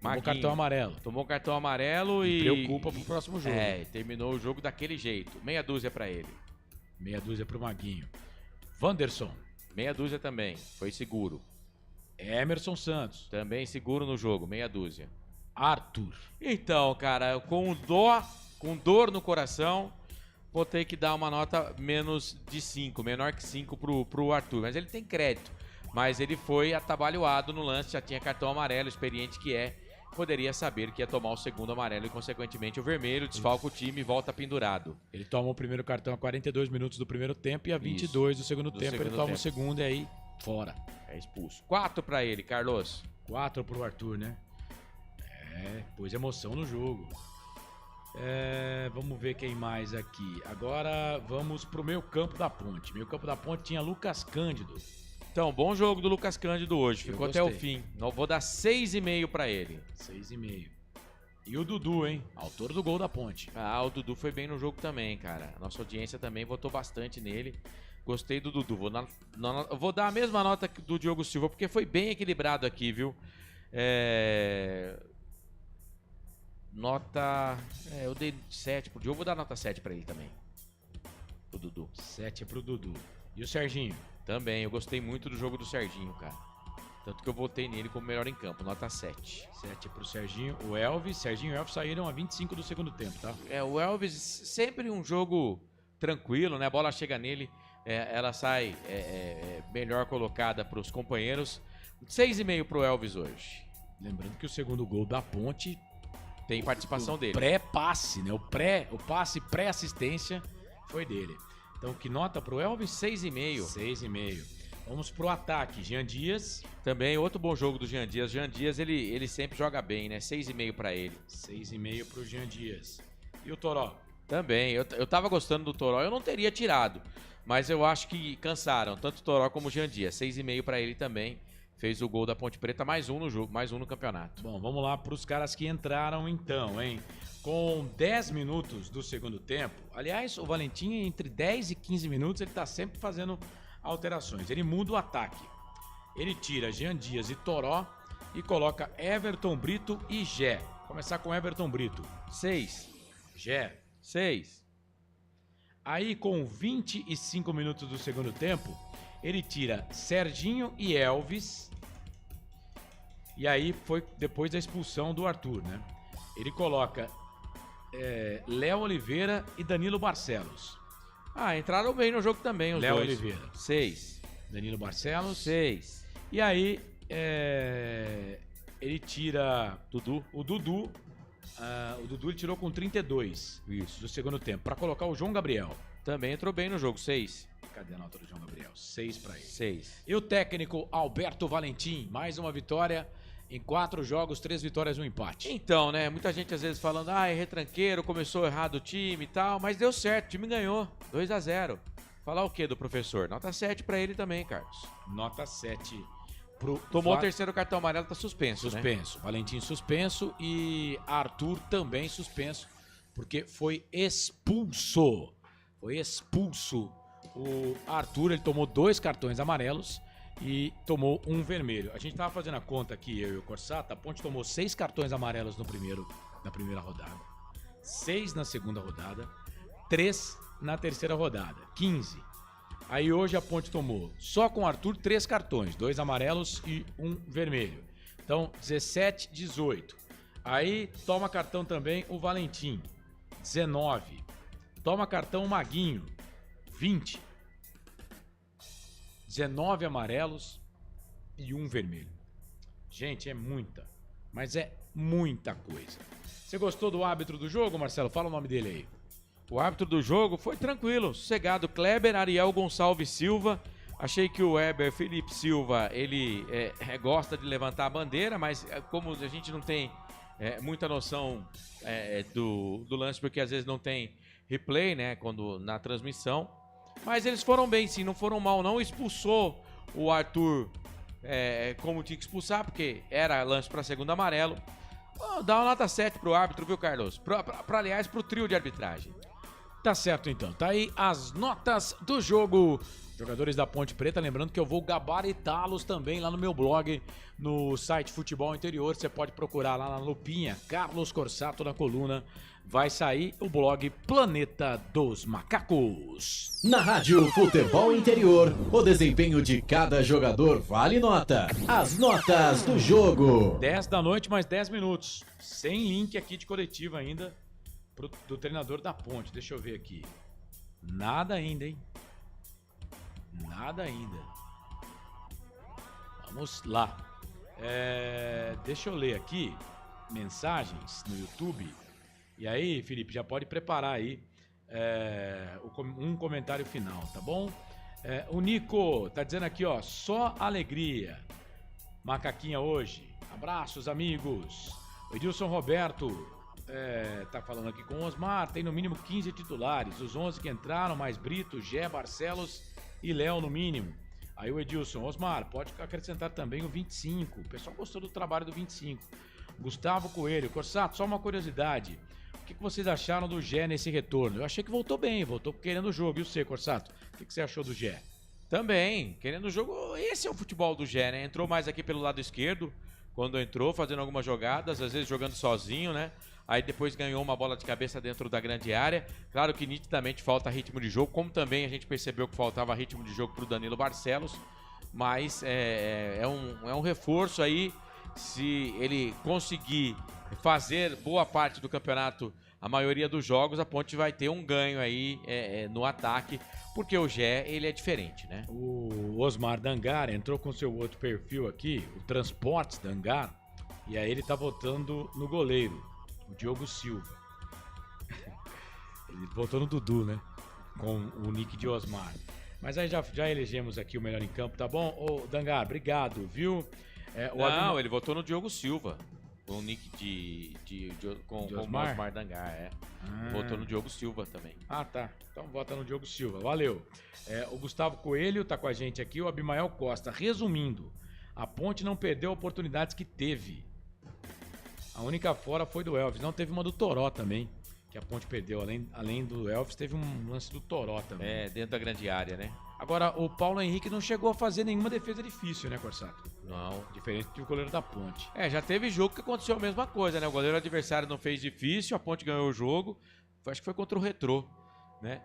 Maguinho. cartão amarelo. Tomou cartão amarelo e... preocupa pro próximo jogo. Terminou o jogo daquele jeito. Meia dúzia pra ele. Meia dúzia pro Maguinho. Wanderson. Meia dúzia também. Foi seguro. Emerson Santos. Também seguro no jogo. Meia dúzia. Arthur. Então, cara, com dor no coração, vou ter que dar uma nota menos de 5. Menor que 5 pro Arthur. Mas ele tem crédito. Mas ele foi atabalhoado no lance. Já tinha cartão amarelo, experiente que é. Poderia saber que ia tomar o segundo amarelo e, consequentemente, o vermelho, desfalca o time e volta pendurado. Ele toma o primeiro cartão a 42 minutos do primeiro tempo e a 22 do segundo tempo. Ele toma o segundo e aí, fora. É expulso. 4 pra ele, Carlos. 4 pro Arthur, né? Pôs emoção no jogo. Vamos ver quem mais aqui. Agora vamos pro meio campo da Ponte. Meio campo da Ponte tinha Lucas Cândido. Então, bom jogo do Lucas Cândido hoje. Ficou até o gostei. fim. Eu vou dar 6,5 pra ele. 6,5. E o Dudu, hein? Autor do gol da Ponte. Ah, o Dudu foi bem no jogo também, cara. Nossa audiência também votou bastante nele. Gostei do Dudu. Vou dar a mesma nota do Diogo Silva, porque foi bem equilibrado aqui, viu? Nota... eu dei 7 pro Diogo. Vou dar nota 7 pra ele também. O Dudu. 7 pro Dudu. E o Serginho? Também, eu gostei muito do jogo do Serginho, cara. Tanto que eu votei nele como melhor em campo, nota 7. 7 pro Serginho. O Elvis, Serginho e o Elvis saíram a 25 do segundo tempo, tá? O Elvis, sempre um jogo tranquilo, né? A bola chega nele, ela sai melhor colocada pros companheiros. 6,5 pro Elvis hoje. Lembrando que o segundo gol da Ponte... tem participação dele. Pré-passe, né? O passe pré-assistência foi dele. Então, que nota pro Elvis? 6,5. 6,5. Vamos pro ataque. Jean Dias. Também outro bom jogo do Jean Dias. Jean Dias, ele sempre joga bem, né? 6,5 pra ele. 6,5 pro Jean Dias. E o Toró? Também. Eu tava gostando do Toró. Eu não teria tirado. Mas eu acho que cansaram. Tanto o Toró como o Jean Dias. 6,5 pra ele também. Fez o gol da Ponte Preta. Mais um no jogo. Mais um no campeonato. Bom, vamos lá pros caras que entraram então, hein? Com 10 minutos do segundo tempo. Aliás, o Valentim, entre 10 e 15 minutos, ele tá sempre fazendo alterações. Ele muda o ataque. Ele tira Jean Dias e Toró e coloca Everton Brito e Gé. Começar com Everton Brito. 6. Gé. 6. Aí, com 25 minutos do segundo tempo, ele tira Serginho e Elvis. E aí foi depois da expulsão do Arthur, né? Ele coloca Léo Oliveira e Danilo Barcelos. Entraram bem no jogo também os Léo dois. Oliveira. 6. Danilo Barcelos. 6. E aí, ele tira o Dudu. O Dudu ele tirou com 32 do segundo tempo, para colocar o João Gabriel. Também entrou bem no jogo, 6. Cadê a nota do João Gabriel? 6 para ele. 6. E o técnico Alberto Valentim, mais uma vitória em 4 jogos, 3 vitórias e 1 empate. Então, né, muita gente às vezes falando, é retranqueiro, começou errado o time e tal, mas deu certo, o time ganhou, 2-0. Falar o que do professor? Nota 7 para ele também, Carlos. Nota 7 Tomou o terceiro cartão amarelo, tá suspenso, Suspenso. Né? Valentim suspenso e Arthur também suspenso, porque foi expulso. Foi expulso. O Arthur, ele tomou 2 cartões amarelos e tomou 1 vermelho. A gente tava fazendo a conta aqui, eu e o Corsato, a Ponte tomou 6 cartões amarelos na primeira rodada, 6 na segunda rodada, 3 na terceira rodada, 15. Aí hoje a Ponte tomou, só com o Arthur, 3 cartões, 2 amarelos e 1 vermelho. Então, 17, 18. Aí toma cartão também o Valentim, 19. Toma cartão o Maguinho, 20. 19 amarelos e 1 vermelho. Gente, é muita, mas é muita coisa. Você gostou do árbitro do jogo, Marcelo? Fala o nome dele aí. O árbitro do jogo foi tranquilo, sossegado. Kleber Ariel Gonçalves Silva. Achei que o Weber Felipe Silva, ele gosta de levantar a bandeira, mas como a gente não tem muita noção do lance, porque às vezes não tem replay, né, na transmissão. Mas eles foram bem, sim, não foram mal, não. Expulsou o Arthur como tinha que expulsar, porque era lance para segundo amarelo. Dá uma nota 7 pro árbitro, viu, Carlos? Aliás, pro trio de arbitragem. Tá certo, então. Tá aí as notas do jogo. Jogadores da Ponte Preta, lembrando que eu vou gabaritá-los também lá no meu blog, no site Futebol Interior. Você pode procurar lá na lupinha, Carlos Corsato na coluna. Vai sair o blog Planeta dos Macacos. Na Rádio Futebol Interior, o desempenho de cada jogador vale nota. As notas do jogo. 10 da noite, mais 10 minutos. Sem link aqui de coletiva ainda do treinador da Ponte. Deixa eu ver aqui. Nada ainda, hein? Nada ainda. Vamos lá. Deixa eu ler aqui mensagens no YouTube. E aí, Felipe, já pode preparar aí um comentário final, tá bom? O Nico tá dizendo aqui, ó, só alegria. Macaquinha hoje. Abraços, amigos. O Edilson Roberto tá falando aqui com o Osmar. Tem no mínimo 15 titulares. Os 11 que entraram, mais Brito, Gé, Barcelos e Léo no mínimo. Aí o Edilson, Osmar, pode acrescentar também o 25. O pessoal gostou do trabalho do 25. Gustavo Coelho, Corsato, só uma curiosidade. O que vocês acharam do Gé nesse retorno? Eu achei que voltou bem, voltou querendo o jogo. E o você, Corsato? O que você achou do Gé? Também, querendo o jogo. Esse é o futebol do Gé, né? Entrou mais aqui pelo lado esquerdo, quando entrou, fazendo algumas jogadas, às vezes jogando sozinho, né? Aí depois ganhou uma bola de cabeça dentro da grande área. Claro que nitidamente falta ritmo de jogo, como também a gente percebeu que faltava ritmo de jogo pro Danilo Barcelos. Mas é um reforço aí. Se ele conseguir fazer boa parte do campeonato, a maioria dos jogos, a Ponte vai ter um ganho aí no ataque, porque o Gé, ele é diferente, né? O Osmar Dangar entrou com seu outro perfil aqui, o Transportes Dangar, e aí ele tá votando no goleiro, o Diogo Silva. Ele votou no Dudu, né? Com o nick de Osmar. Mas aí já elegemos aqui o melhor em campo, tá bom? Ô, Dangar, obrigado, viu? Não, ele votou no Diogo Silva. Com o nick com o Osmar Dangar, Votou no Diogo Silva também. Ah, tá. Então vota no Diogo Silva. Valeu. O Gustavo Coelho tá com a gente aqui, o Abimael Costa. Resumindo, a Ponte não perdeu oportunidades que teve. A única fora foi do Elvis. Não, teve uma do Toró também, que a Ponte perdeu. Além do Elvis, teve um lance do Toró também. Dentro da grande área, né? Agora, o Paulo Henrique não chegou a fazer nenhuma defesa difícil, né, Corsato? Não. Diferente do goleiro da Ponte. Já teve jogo que aconteceu a mesma coisa, né? O goleiro adversário não fez difícil, a Ponte ganhou o jogo. Acho que foi contra o Retrô, né?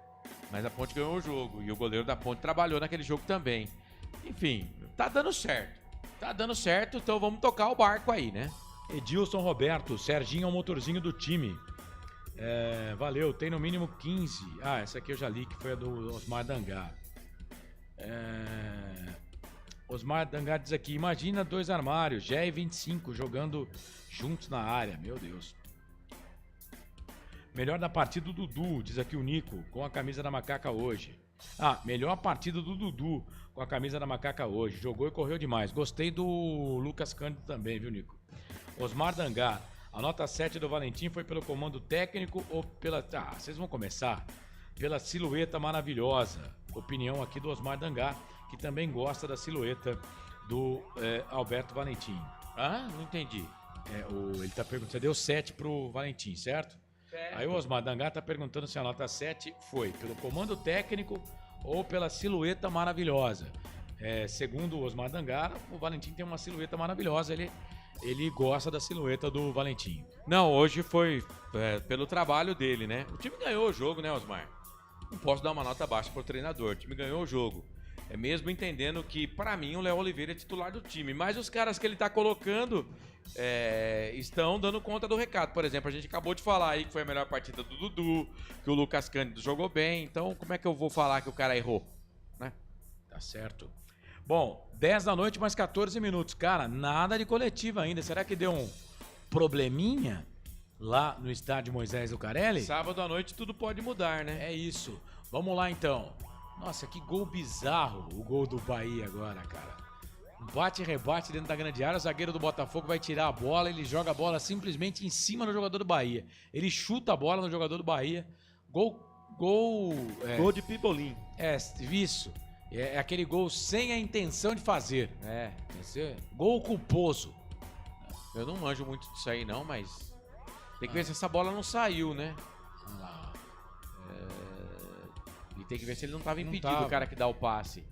Mas a Ponte ganhou o jogo e o goleiro da Ponte trabalhou naquele jogo também. Enfim, tá dando certo. Tá dando certo, então vamos tocar o barco aí, né? Edilson Roberto, Serginho é o motorzinho do time. Valeu, tem no mínimo 15. Ah, essa aqui eu já li, que foi a do Osmar Dangar. Osmar Dangar diz aqui: imagina 2 armários, Gé e 25 jogando juntos na área. Meu Deus. Melhor da partida do Dudu, diz aqui o Nico, com a camisa da Macaca hoje. Melhor partida do Dudu com a camisa da Macaca hoje. Jogou e correu demais. Gostei do Lucas Cândido também, viu, Nico? Osmar Dangar, a nota 7 do Valentim foi pelo comando técnico ou pela... vocês vão começar. Pela silhueta maravilhosa. Opinião aqui do Osmar Dangar, que também gosta da silhueta do Alberto Valentim. Não entendi. Ele tá perguntando, você deu 7 pro Valentim, certo? Aí o Osmar Dangar tá perguntando se a nota 7 foi pelo comando técnico ou pela silhueta maravilhosa. Segundo o Osmar Dangar, o Valentim tem uma silhueta maravilhosa, ele gosta da silhueta do Valentim. Não, hoje foi pelo trabalho dele, né? O time ganhou o jogo, né, Osmar? Não posso dar uma nota baixa pro treinador, o time ganhou o jogo. Mesmo entendendo que, pra mim, o Léo Oliveira é titular do time. Mas os caras que ele tá colocando estão dando conta do recado. Por exemplo, a gente acabou de falar aí que foi a melhor partida do Dudu, que o Lucas Cândido jogou bem. Então, como é que eu vou falar que o cara errou? Né? Tá certo. Bom, 10 da noite mais 14 minutos. Cara, nada de coletiva ainda. Será que deu um probleminha lá no estádio Moisés Lucarelli? Sábado à noite tudo pode mudar, né? É isso. Vamos lá, então. Nossa, que gol bizarro o gol do Bahia agora, cara. Bate e rebate dentro da grande área, o zagueiro do Botafogo vai tirar a bola, ele joga a bola simplesmente em cima do jogador do Bahia. Ele chuta a bola no jogador do Bahia. Gol de Pibolim. Isso. É aquele gol sem a intenção de fazer. Gol culposo. Eu não manjo muito disso aí não, mas tem que ver se essa bola não saiu, né? E tem que ver se ele não estava impedido, o cara que dá o passe.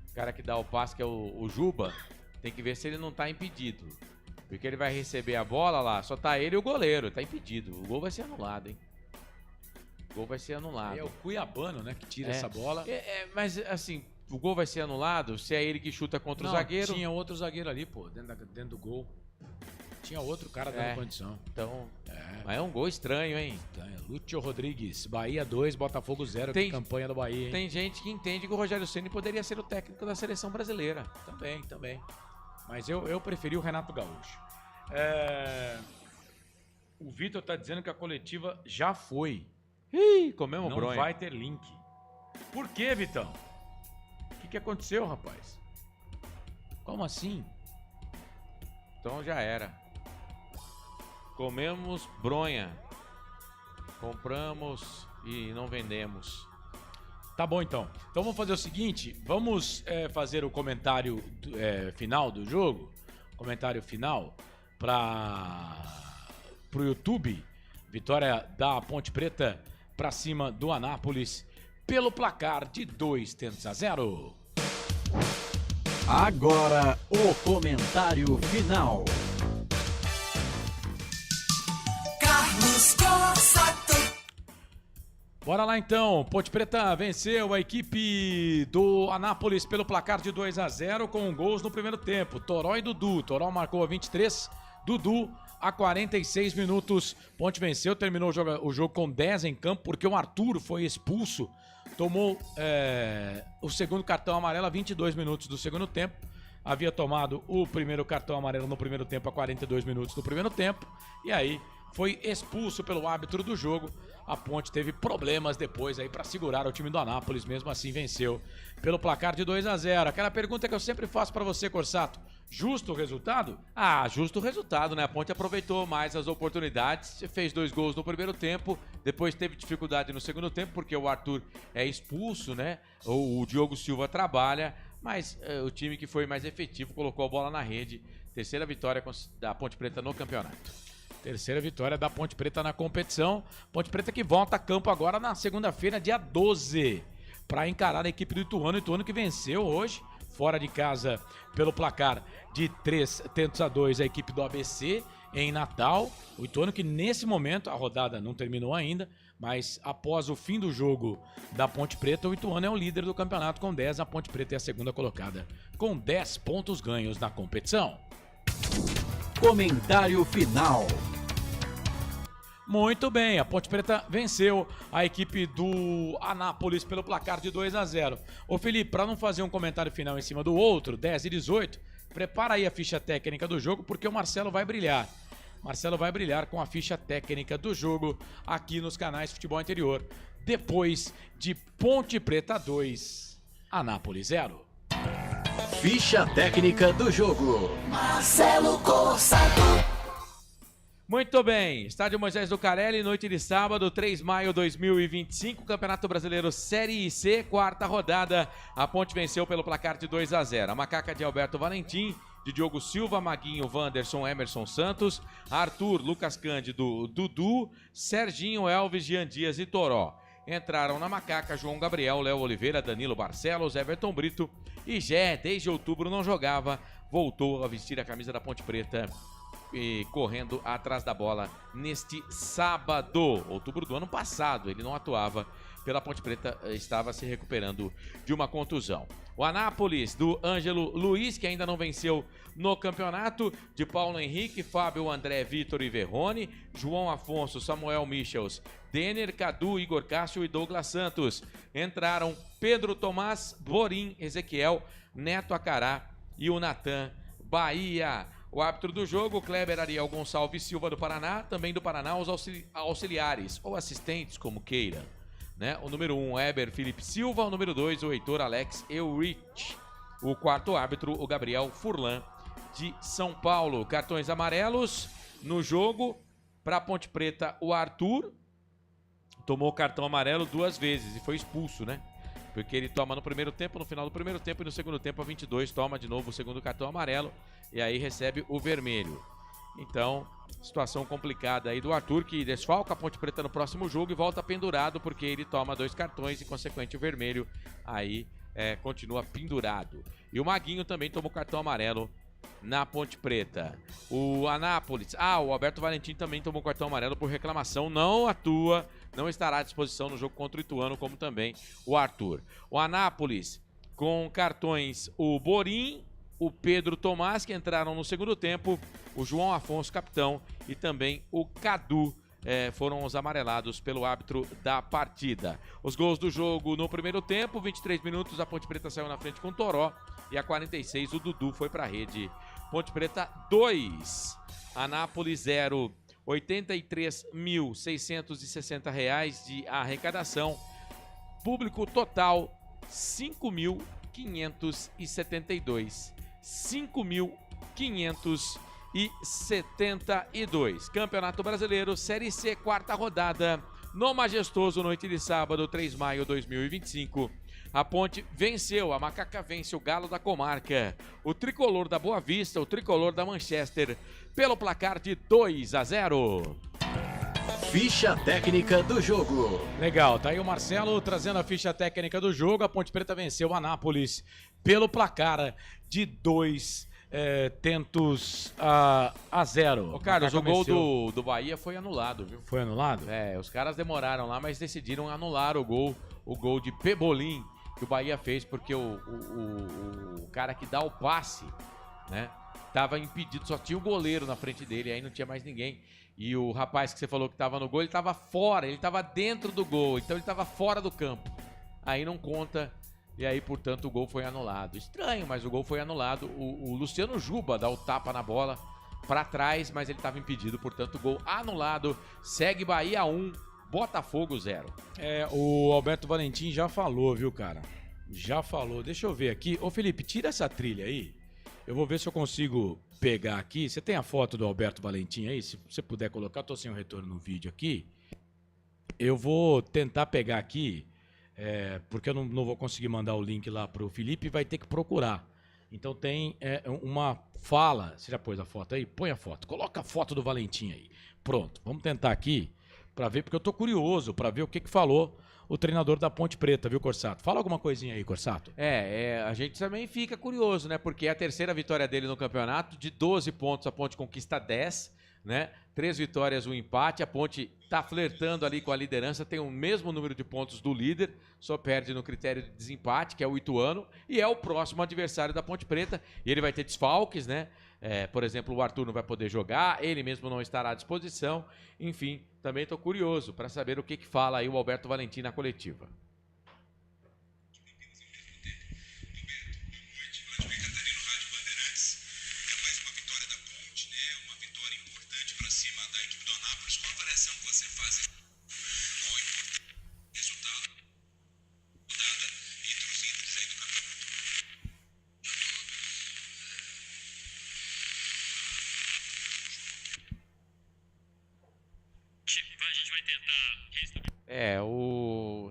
O cara que dá o passe, que é o Juba, tem que ver se ele não tá impedido. Porque ele vai receber a bola lá, só tá ele e o goleiro, tá impedido. O gol vai ser anulado, hein? O gol vai ser anulado. É o Cuiabano, né, que tira essa bola. Mas, assim, o gol vai ser anulado se é ele que chuta contra o zagueiro. Tinha outro zagueiro ali, pô, dentro do gol. Tinha outro cara dando condição. Então, mas é um gol estranho, hein? Lúcio Rodrigues, Bahia 2, Botafogo 0, campanha do Bahia, hein? Tem gente que entende que o Rogério Ceni poderia ser o técnico da seleção brasileira. Também. Mas eu preferi o Renato Gaúcho. O Vitor tá dizendo que a coletiva já foi. Comemos Não bronha. vai ter link. Por quê, Vitão? O que aconteceu, rapaz? Como assim? Então já era. Comemos bronha. Compramos e não vendemos. Tá bom, então. Então vamos fazer o seguinte. Vamos fazer o comentário final do jogo. Comentário final pro YouTube. Vitória da Ponte Preta pra cima do Anápolis pelo placar de 2-0. Agora o comentário final. Carlos Costa. Bora lá então, Ponte Preta venceu a equipe do Anápolis pelo placar de 2-0 com gols no primeiro tempo. Toró e Dudu. Toró marcou a 23, Dudu a 46 minutos. Ponte venceu, terminou o jogo com 10 em campo porque o Arthur foi expulso. Tomou o segundo cartão amarelo a 22 minutos do segundo tempo. Havia tomado o primeiro cartão amarelo no primeiro tempo a 42 minutos do primeiro tempo. E aí foi expulso pelo árbitro do jogo. A Ponte teve problemas depois aí para segurar o time do Anápolis, mesmo assim venceu pelo placar de 2-0. Aquela pergunta que eu sempre faço para você, Corsato, justo o resultado? Ah, justo o resultado, né? A Ponte aproveitou mais as oportunidades, fez 2 gols no primeiro tempo, depois teve dificuldade no segundo tempo, porque o Arthur é expulso, né? O Diogo Silva trabalha, mas o time que foi mais efetivo colocou a bola na rede. Terceira vitória da Ponte Preta no campeonato. Terceira vitória da Ponte Preta na competição. Ponte Preta que volta a campo agora na segunda-feira, dia 12, para encarar a equipe do Ituano. Ituano que venceu hoje, fora de casa, pelo placar de 3-2 a equipe do ABC em Natal. O Ituano que nesse momento, a rodada não terminou ainda, mas após o fim do jogo da Ponte Preta, o Ituano é o líder do campeonato com 10. A Ponte Preta é a segunda colocada com 10 pontos ganhos na competição. Comentário final. Muito bem, a Ponte Preta venceu a equipe do Anápolis pelo placar de 2-0. Ô Felipe, para não fazer um comentário final em cima do outro, 10 e 18, prepara aí a ficha técnica do jogo, porque o Marcelo vai brilhar. Marcelo vai brilhar com a ficha técnica do jogo aqui nos canais Futebol Interior, depois de Ponte Preta 2, Anápolis 0. Ficha técnica do jogo. Marcelo Corsato. Muito bem, Estádio Moisés Lucarelli, noite de sábado, 3 de maio de 2025, Campeonato Brasileiro Série C, quarta rodada. A Ponte venceu pelo placar de 2-0. A macaca de Alberto Valentim, de Diogo Silva, Maguinho, Wanderson, Emerson Santos, Arthur, Lucas Cândido, Dudu, Serginho, Elvis, Jean Dias e Toró. Entraram na macaca João Gabriel, Léo Oliveira, Danilo Barcelos, Everton Brito e Gé, desde outubro não jogava, voltou a vestir a camisa da Ponte Preta e correndo atrás da bola neste sábado, outubro do ano passado. Ele não atuava pela Ponte Preta, estava se recuperando de uma contusão. O Anápolis do Ângelo Luiz, que ainda não venceu no campeonato, de Paulo Henrique, Fábio, André, Vitor e Verrone, João Afonso, Samuel Michels, Denner, Cadu, Igor Cássio e Douglas Santos. Entraram Pedro Tomás, Borim, Ezequiel, Neto Acará e o Natan Bahia. O árbitro do jogo, Kleber Ariel Gonçalves Silva do Paraná, também do Paraná os auxiliares ou assistentes, como queira, né? O número 1, Eber Felipe Silva, o número 2, o Heitor Alex Eurich. O quarto árbitro, o Gabriel Furlan, de São Paulo. Cartões amarelos no jogo para a Ponte Preta, o Arthur tomou cartão amarelo 2 vezes e foi expulso, né? Porque ele toma no primeiro tempo, no final do primeiro tempo, e no segundo tempo, a 22, toma de novo o segundo cartão amarelo e aí recebe o vermelho. Então, situação complicada aí do Arthur, que desfalca a Ponte Preta no próximo jogo e volta pendurado, porque ele toma 2 cartões e, consequente, o vermelho aí continua pendurado. E o Maguinho também tomou cartão amarelo na Ponte Preta. O Anápolis, o Alberto Valentim também tomou cartão amarelo por reclamação, não atua, não estará à disposição no jogo contra o Ituano, como também o Arthur. O Anápolis com cartões, o Borim, o Pedro Tomás, que entraram no segundo tempo, o João Afonso, capitão, e também o Cadu, foram os amarelados pelo árbitro da partida. Os gols do jogo no primeiro tempo, 23 minutos, a Ponte Preta saiu na frente com o Toró, e a 46 o Dudu foi para a rede. Ponte Preta 2, Anápolis 0, R$ 83.660 de arrecadação, público total 5.572. 5.572. Campeonato Brasileiro, Série C, quarta rodada, no majestoso noite de sábado, 3 de maio de 2025. A Ponte venceu, a Macaca vence o Galo da Comarca, o Tricolor da Boa Vista, o Tricolor da Manchester, pelo placar de 2-0. Ficha técnica do jogo. Legal, tá aí o Marcelo trazendo a ficha técnica do jogo. A Ponte Preta venceu o Anápolis pelo placar de 2-0. Ô Carlos, o gol do Bahia foi anulado, viu? Foi anulado? Os caras demoraram lá, mas decidiram anular o gol de Pebolim que o Bahia fez, porque o cara que dá o passe, né, tava impedido, só tinha o goleiro na frente dele, aí não tinha mais ninguém. E o rapaz que você falou que tava no gol, ele tava fora, ele tava dentro do gol, então ele tava fora do campo. Aí não conta, e aí, portanto, o gol foi anulado. Estranho, mas o gol foi anulado. O Luciano Juba dá o tapa na bola, para trás, mas ele estava impedido, portanto, gol anulado. Segue Bahia 1, Botafogo 0. O Alberto Valentim já falou, viu, cara? Já falou. Deixa eu ver aqui. Ô, Felipe, tira essa trilha aí. Eu vou ver se eu consigo pegar aqui. Você tem a foto do Alberto Valentim aí? Se você puder colocar, eu tô sem o retorno no vídeo aqui. Eu vou tentar pegar aqui, porque eu não vou conseguir mandar o link lá pro Felipe, vai ter que procurar. Então tem uma fala. Você já pôs a foto aí? Põe a foto. Coloca a foto do Valentim aí. Pronto. Vamos tentar aqui para ver, porque eu tô curioso para ver o que falou o treinador da Ponte Preta, viu, Corsato? Fala alguma coisinha aí, Corsato. A gente também fica curioso, né? Porque é a terceira vitória dele no campeonato. De 12 pontos, a Ponte conquista 10, né? 3 vitórias, 1 empate. A Ponte tá flertando ali com a liderança, tem o mesmo número de pontos do líder, só perde no critério de desempate, que é o Ituano, e é o próximo adversário da Ponte Preta. E ele vai ter desfalques, né? Por exemplo, o Arthur não vai poder jogar, ele mesmo não estará à disposição. Enfim, também estou curioso para saber o que fala aí o Alberto Valentim na coletiva.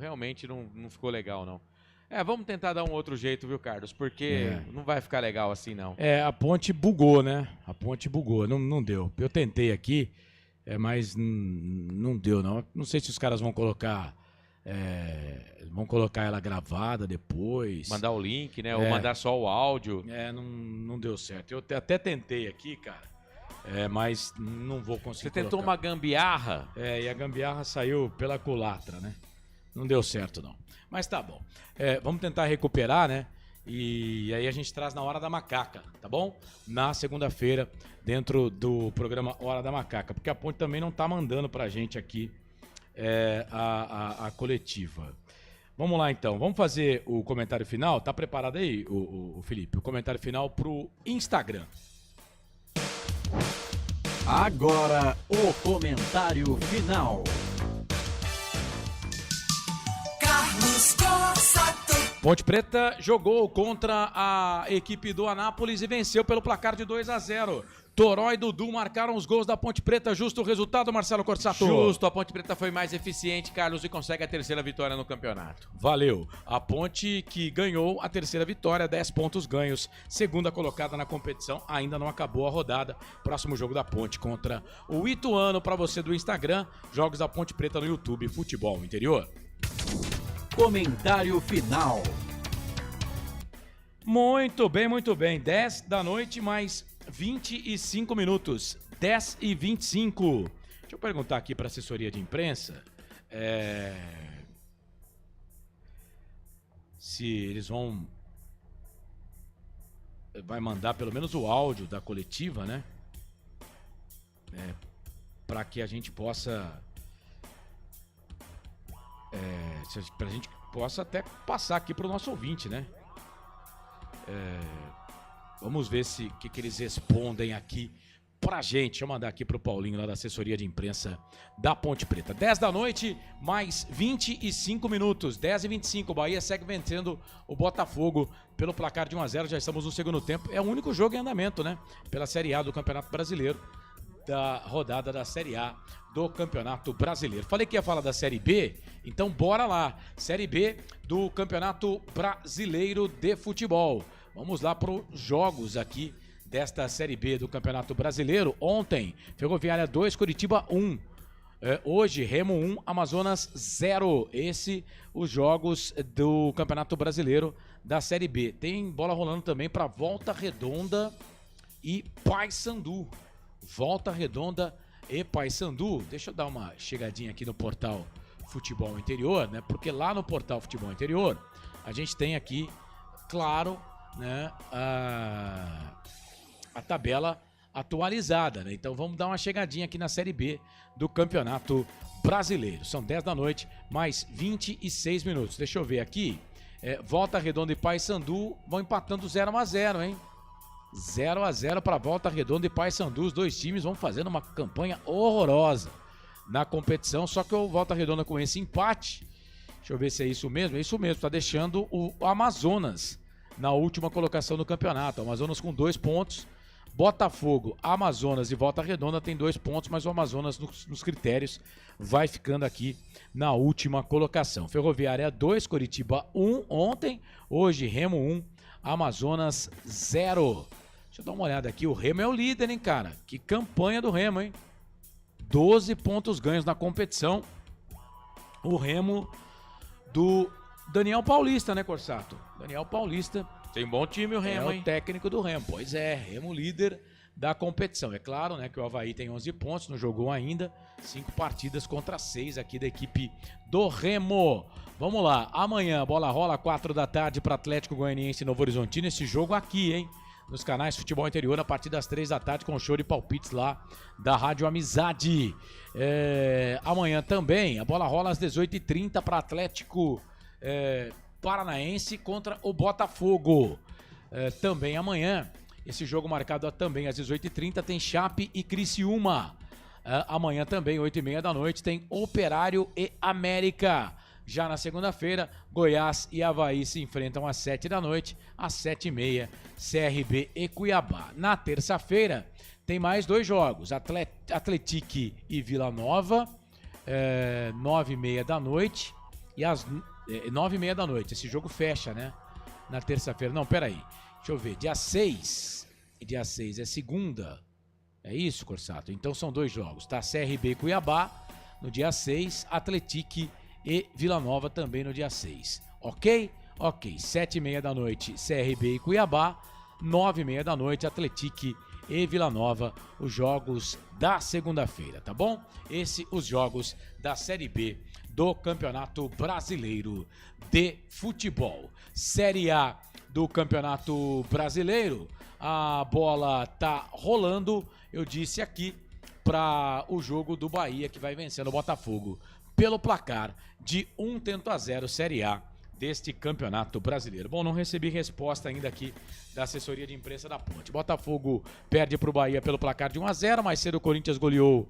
Realmente não ficou legal, não. Vamos tentar dar um outro jeito, viu, Carlos? Porque não vai ficar legal assim, não. A Ponte bugou, né? A Ponte bugou, não deu. Eu tentei aqui, mas não deu, não. Não sei se os caras vão colocar ela gravada depois. Mandar o link, né? Ou mandar só o áudio. Não deu certo. Eu até tentei aqui, cara. Mas não vou conseguir. Você tentou uma gambiarra? E a gambiarra saiu pela culatra, né? Não deu certo, não. Mas tá bom. Vamos tentar recuperar, né? E aí a gente traz na Hora da Macaca, tá bom? Na segunda-feira, dentro do programa Hora da Macaca. Porque a Ponte também não tá mandando pra gente aqui a coletiva. Vamos lá, então. Vamos fazer o comentário final. Tá preparado aí, o Felipe? O comentário final pro Instagram. Agora, o comentário final. Ponte Preta jogou contra a equipe do Anápolis e venceu pelo placar de 2-0. Toró e Dudu marcaram os gols da Ponte Preta. Justo o resultado, Marcelo Corsato? Justo, a Ponte Preta foi mais eficiente, Carlos, e consegue a terceira vitória no campeonato. Valeu. A Ponte que ganhou a terceira vitória, 10 pontos ganhos. Segunda colocada na competição, ainda não acabou a rodada. Próximo jogo da Ponte contra o Ituano. Para você do Instagram, Jogos da Ponte Preta no YouTube, Futebol Interior. Comentário final. Muito bem. 10 da noite, mais 25 minutos. 10h25. Deixa eu perguntar aqui para a assessoria de imprensa se eles vai mandar pelo menos o áudio da coletiva, né? Para que a gente possa pra gente possa até passar aqui pro nosso ouvinte, né? Vamos ver o que eles respondem aqui pra gente. Deixa eu mandar aqui pro Paulinho lá da assessoria de imprensa da Ponte Preta. 10 da noite, mais 25 minutos. 10h25, o Bahia segue vencendo o Botafogo pelo placar de 1-0. Já estamos no segundo tempo. É o único jogo em andamento, né? Pela Série A do Campeonato Brasileiro, da rodada da Série A do Campeonato Brasileiro. Falei que ia falar da Série B, então bora lá. Série B do Campeonato Brasileiro de Futebol. Vamos lá para os jogos aqui desta Série B do Campeonato Brasileiro. Ontem, Ferroviária 2, Curitiba 1. Hoje, Remo 1, Amazonas 0. Os jogos do Campeonato Brasileiro da Série B. Tem bola rolando também para Volta Redonda e Paysandu. Volta Redonda e Paysandu. Deixa eu dar uma chegadinha aqui no portal Futebol Interior, né? Porque lá no portal Futebol Interior a gente tem aqui, claro, né, a tabela atualizada, né? Então vamos dar uma chegadinha aqui na Série B do Campeonato Brasileiro. São 10 da noite, mais 26 minutos. Deixa eu ver aqui. Volta Redonda e Paysandu vão empatando 0-0, hein? 0-0 para Volta Redonda e Paysandu. Os dois times vão fazendo uma campanha horrorosa na competição, só que o Volta Redonda com esse empate, deixa eu ver se é isso mesmo, tá deixando o Amazonas na última colocação do campeonato. O Amazonas com 2 pontos, Botafogo, Amazonas e Volta Redonda tem 2 pontos, mas o Amazonas nos critérios vai ficando aqui na última colocação. Ferroviária 2, Coritiba 1 ontem, hoje Remo 1, Amazonas 0. Deixa eu dar uma olhada aqui, o Remo é o líder, hein, cara? Que campanha do Remo, hein? 12 pontos ganhos na competição. O Remo do Daniel Paulista, né, Corsato? Daniel Paulista. Tem um bom time o Remo, hein? É o técnico do Remo. Pois é, Remo líder da competição. É claro, né, que o Avaí tem 11 pontos, não jogou ainda. 5 partidas contra 6 aqui da equipe do Remo. Vamos lá, amanhã a bola rola 4 da tarde para Atlético Goianiense e Novo Horizontino. Esse jogo aqui, hein? Nos canais Futebol Interior, a partir das 3 da tarde, com show de palpites lá da Rádio Amizade. Amanhã também, a bola rola às 18h30 para Atlético Paranaense contra o Botafogo. Também amanhã, esse jogo marcado também às 18h30, tem Chape e Criciúma. Amanhã também, 8h30 da noite, tem Operário e América. Já na segunda-feira, Goiás e Avaí se enfrentam às 7 da noite, às 7h30, CRB e Cuiabá. Na terça-feira, tem mais 2 jogos, Atlético e Vila Nova, 9h30 da noite, e às 9h30 da noite. Esse jogo fecha, né? Na terça-feira. Não, peraí, deixa eu ver, dia 6 é segunda, é isso, Corsato? Então são 2 jogos, tá? CRB e Cuiabá no dia 6, Atlético e Vila Nova também no dia 6. Ok? Ok. 7h30 da noite, CRB e Cuiabá. 9h30 da noite, Atlético e Vila Nova. Os jogos da segunda-feira, tá bom? Os jogos da Série B do Campeonato Brasileiro de Futebol. Série A do Campeonato Brasileiro. A bola tá rolando, eu disse aqui, para o jogo do Bahia, que vai vencendo o Botafogo pelo placar de 1-0 Série A deste Campeonato Brasileiro. Bom, não recebi resposta ainda aqui da assessoria de imprensa da Ponte. Botafogo perde para o Bahia pelo placar de 1-0, mais cedo o Corinthians goleou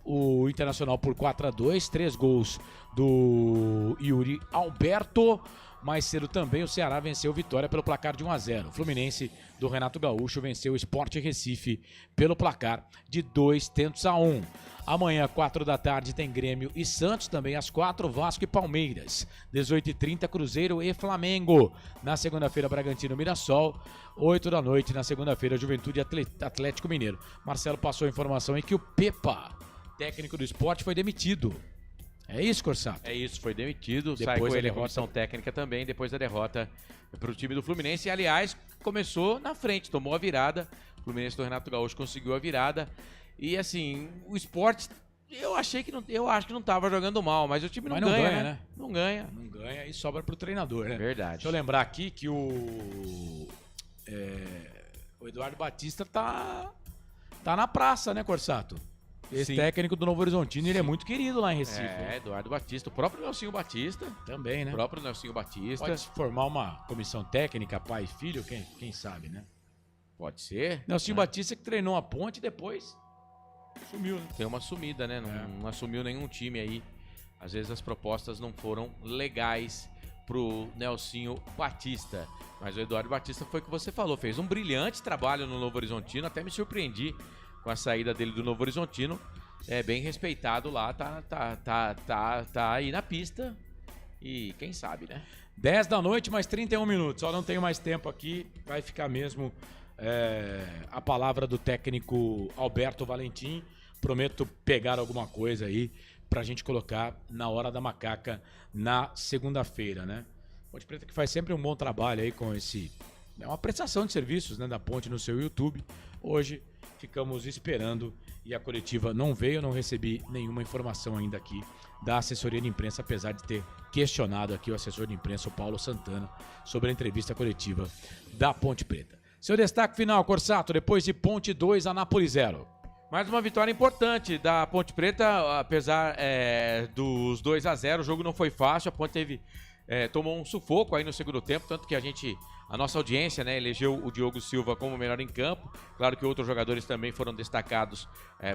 o Internacional por 4-2, 3 gols do Yuri Alberto. Mais cedo também o Ceará venceu o Vitória pelo placar de 1-0. O Fluminense do Renato Gaúcho venceu o Sport Recife pelo placar de 2-1. Amanhã, 4 da tarde, tem Grêmio e Santos. Também às 4, Vasco e Palmeiras. 18h30, Cruzeiro e Flamengo. Na segunda-feira, Bragantino e Mirassol. 8 da noite, na segunda-feira, Juventude e Atlético Mineiro. Marcelo passou a informação aí que o Pepa, técnico do Sport, foi demitido. É isso, Corsato? É isso, foi demitido. Sai com ele a comissão técnica também, depois da derrota para o time do Fluminense. E, aliás, começou na frente, tomou a virada. O Fluminense do Renato Gaúcho conseguiu a virada. E, assim, o Sport, eu acho que não estava jogando mal, mas o time não ganha, né? Não ganha. Não ganha e sobra pro treinador, né? Verdade. Deixa eu lembrar aqui que o Eduardo Batista tá na praça, né, Corsato? Esse técnico do Novo Horizontino, ele é muito querido lá em Recife. Eduardo Batista, o próprio Nelsinho Batista. Também, né? O próprio Nelsinho Batista. Pode formar uma comissão técnica, pai e filho, quem sabe, né? Pode ser. Nelsinho Batista que treinou a Ponte e depois sumiu, né? Tem uma sumida, né? Não assumiu nenhum time aí. Às vezes as propostas não foram legais pro Nelsinho Batista. Mas o Eduardo Batista foi o que você falou, fez um brilhante trabalho no Novo Horizontino, até me surpreendi com a saída dele do Novo Horizontino. É bem respeitado lá, tá aí na pista e quem sabe, né? 10 da noite, mais 31 minutos, só não tenho mais tempo aqui, vai ficar mesmo a palavra do técnico Alberto Valentim. Prometo pegar alguma coisa aí pra gente colocar na Hora da Macaca na segunda-feira, né? Ponte Preta que faz sempre um bom trabalho aí com uma prestação de serviços, né, da Ponte no seu YouTube. Hoje ficamos esperando e a coletiva não veio, não recebi nenhuma informação ainda aqui da assessoria de imprensa, apesar de ter questionado aqui o assessor de imprensa, o Paulo Santana, sobre a entrevista coletiva da Ponte Preta. Seu destaque final, Corsato, depois de Ponte 2, Anápolis 0. Mais uma vitória importante da Ponte Preta, apesar dos 2-0, o jogo não foi fácil, a Ponte teve tomou um sufoco aí no segundo tempo, tanto que a nossa audiência, né, elegeu o Diogo Silva como o melhor em campo. Claro que outros jogadores também foram destacados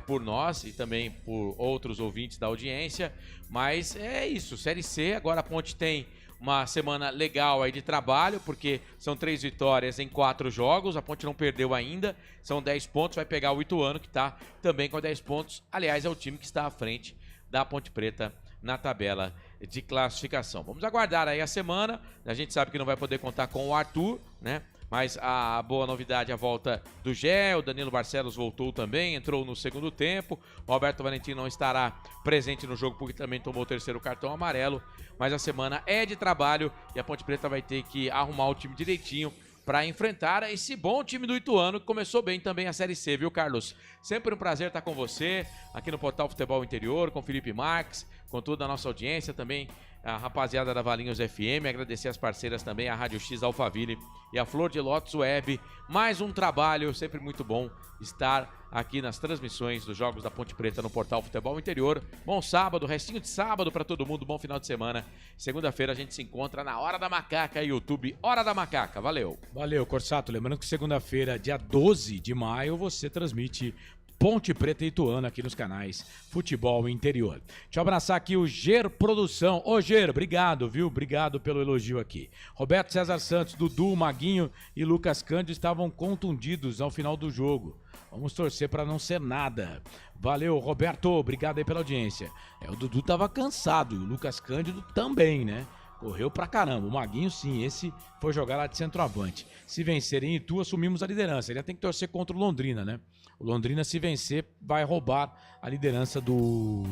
por nós e também por outros ouvintes da audiência. Mas é isso, Série C. Agora a Ponte tem uma semana legal aí de trabalho, porque são 3 vitórias em 4 jogos. A Ponte não perdeu ainda, são 10 pontos. Vai pegar o Ituano, que está também com 10 pontos. Aliás, é o time que está à frente da Ponte Preta na tabela de classificação. Vamos aguardar aí a semana. A gente sabe que não vai poder contar com o Arthur, né? Mas a boa novidade é a volta do Gé. O Danilo Barcelos voltou também, entrou no segundo tempo. O Roberto Valentim não estará presente no jogo porque também tomou o 3º cartão amarelo. Mas a semana é de trabalho e a Ponte Preta vai ter que arrumar o time direitinho para enfrentar esse bom time do Ituano, que começou bem também a Série C, viu, Carlos? Sempre um prazer estar com você aqui no Portal Futebol Interior, com Felipe Marques, com toda a nossa audiência, também a rapaziada da Valinhos FM, agradecer as parceiras também, a Rádio X Alphaville e a Flor de Lótus Web. Mais um trabalho, sempre muito bom estar aqui nas transmissões dos Jogos da Ponte Preta no Portal Futebol Interior. Bom sábado, restinho de sábado para todo mundo, bom final de semana. Segunda-feira a gente se encontra na Hora da Macaca, YouTube Hora da Macaca. Valeu. Valeu, Corsato. Lembrando que segunda-feira, dia 12 de maio, você transmite Ponte Preta e Ituano aqui nos canais Futebol Interior. Deixa eu abraçar aqui o Ger Produção. Ô Ger, obrigado, viu? Obrigado pelo elogio aqui. Roberto César Santos, Dudu, Maguinho e Lucas Cândido estavam contundidos ao final do jogo. Vamos torcer para não ser nada. Valeu, Roberto. Obrigado aí pela audiência. O Dudu tava cansado e o Lucas Cândido também, né? Correu pra caramba. O Maguinho, sim, esse foi jogar lá de centroavante. Se vencerem em Itu, assumimos a liderança. Ele tem que torcer contra o Londrina, né? O Londrina, se vencer, vai roubar a liderança do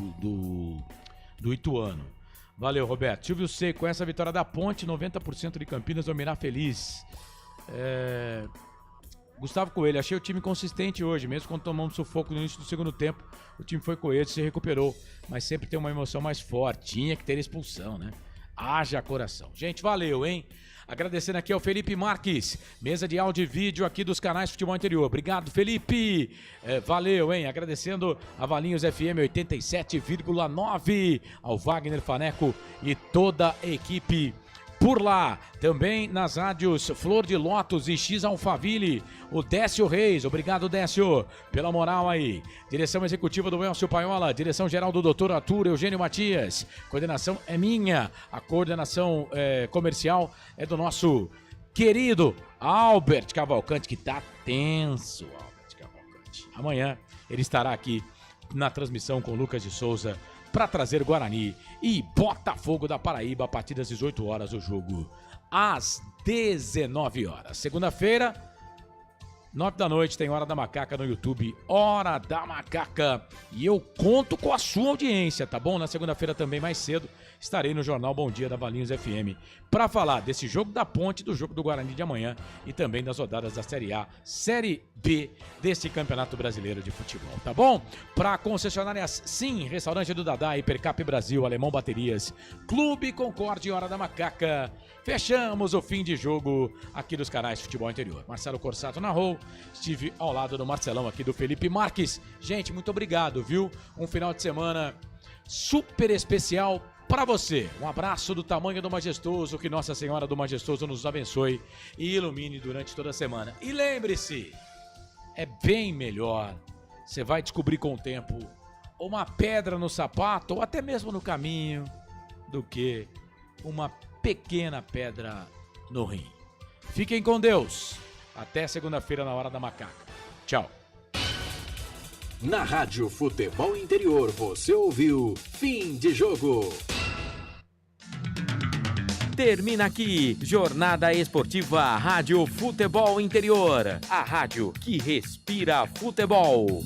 Ituano. Valeu, Roberto. Silvio Seco, com essa vitória da Ponte, 90% de Campinas dormirá feliz. Gustavo Coelho, achei o time consistente hoje, mesmo quando tomamos sufoco no início do segundo tempo, o time foi coeso, se recuperou, mas sempre tem uma emoção mais forte, tinha que ter expulsão, né? Haja coração. Gente, valeu, hein? Agradecendo aqui ao Felipe Marques, mesa de áudio e vídeo aqui dos canais Futebol Interior. Obrigado, Felipe. Valeu, hein? Agradecendo a Valinhos FM 87,9, ao Wagner Faneco e toda a equipe por lá. Também nas rádios Flor de Lótus e X Alphaville, o Décio Reis. Obrigado, Décio, pela moral aí. Direção executiva do Elcio Paiola, direção geral do Dr. Arthur Eugênio Matias. Coordenação é minha, a coordenação comercial é do nosso querido Albert Cavalcante, que tá tenso, Albert Cavalcante. Amanhã ele estará aqui na transmissão com Lucas de Souza para trazer Guarani e Botafogo da Paraíba a partir das 18 horas, o jogo às 19 horas. Segunda-feira, 9 da noite, tem Hora da Macaca no YouTube, Hora da Macaca. E eu conto com a sua audiência, tá bom? Na segunda-feira também, mais cedo, estarei no Jornal Bom Dia da Valinhos FM para falar desse jogo da Ponte, do jogo do Guarani de amanhã e também das rodadas da Série A, Série B desse Campeonato Brasileiro de Futebol, tá bom? Para concessionárias, sim, Restaurante do Dadá, Hipercap Brasil, Alemão Baterias, Clube Concorde e Hora da Macaca. Fechamos o fim de jogo aqui dos canais Futebol Interior. Marcelo Corsato narrou, estive ao lado do Marcelão aqui, do Felipe Marques. Gente, muito obrigado, viu? Um final de semana super especial para você. Um abraço do tamanho do majestoso, que Nossa Senhora do Majestoso nos abençoe e ilumine durante toda a semana. E lembre-se, é bem melhor, você vai descobrir com o tempo, uma pedra no sapato ou até mesmo no caminho, do que uma pequena pedra no rim. Fiquem com Deus. Até segunda-feira na Hora da Macaca. Tchau. Na Rádio Futebol Interior, você ouviu Fim de Jogo. Termina aqui, Jornada Esportiva Rádio Futebol Interior. A rádio que respira futebol.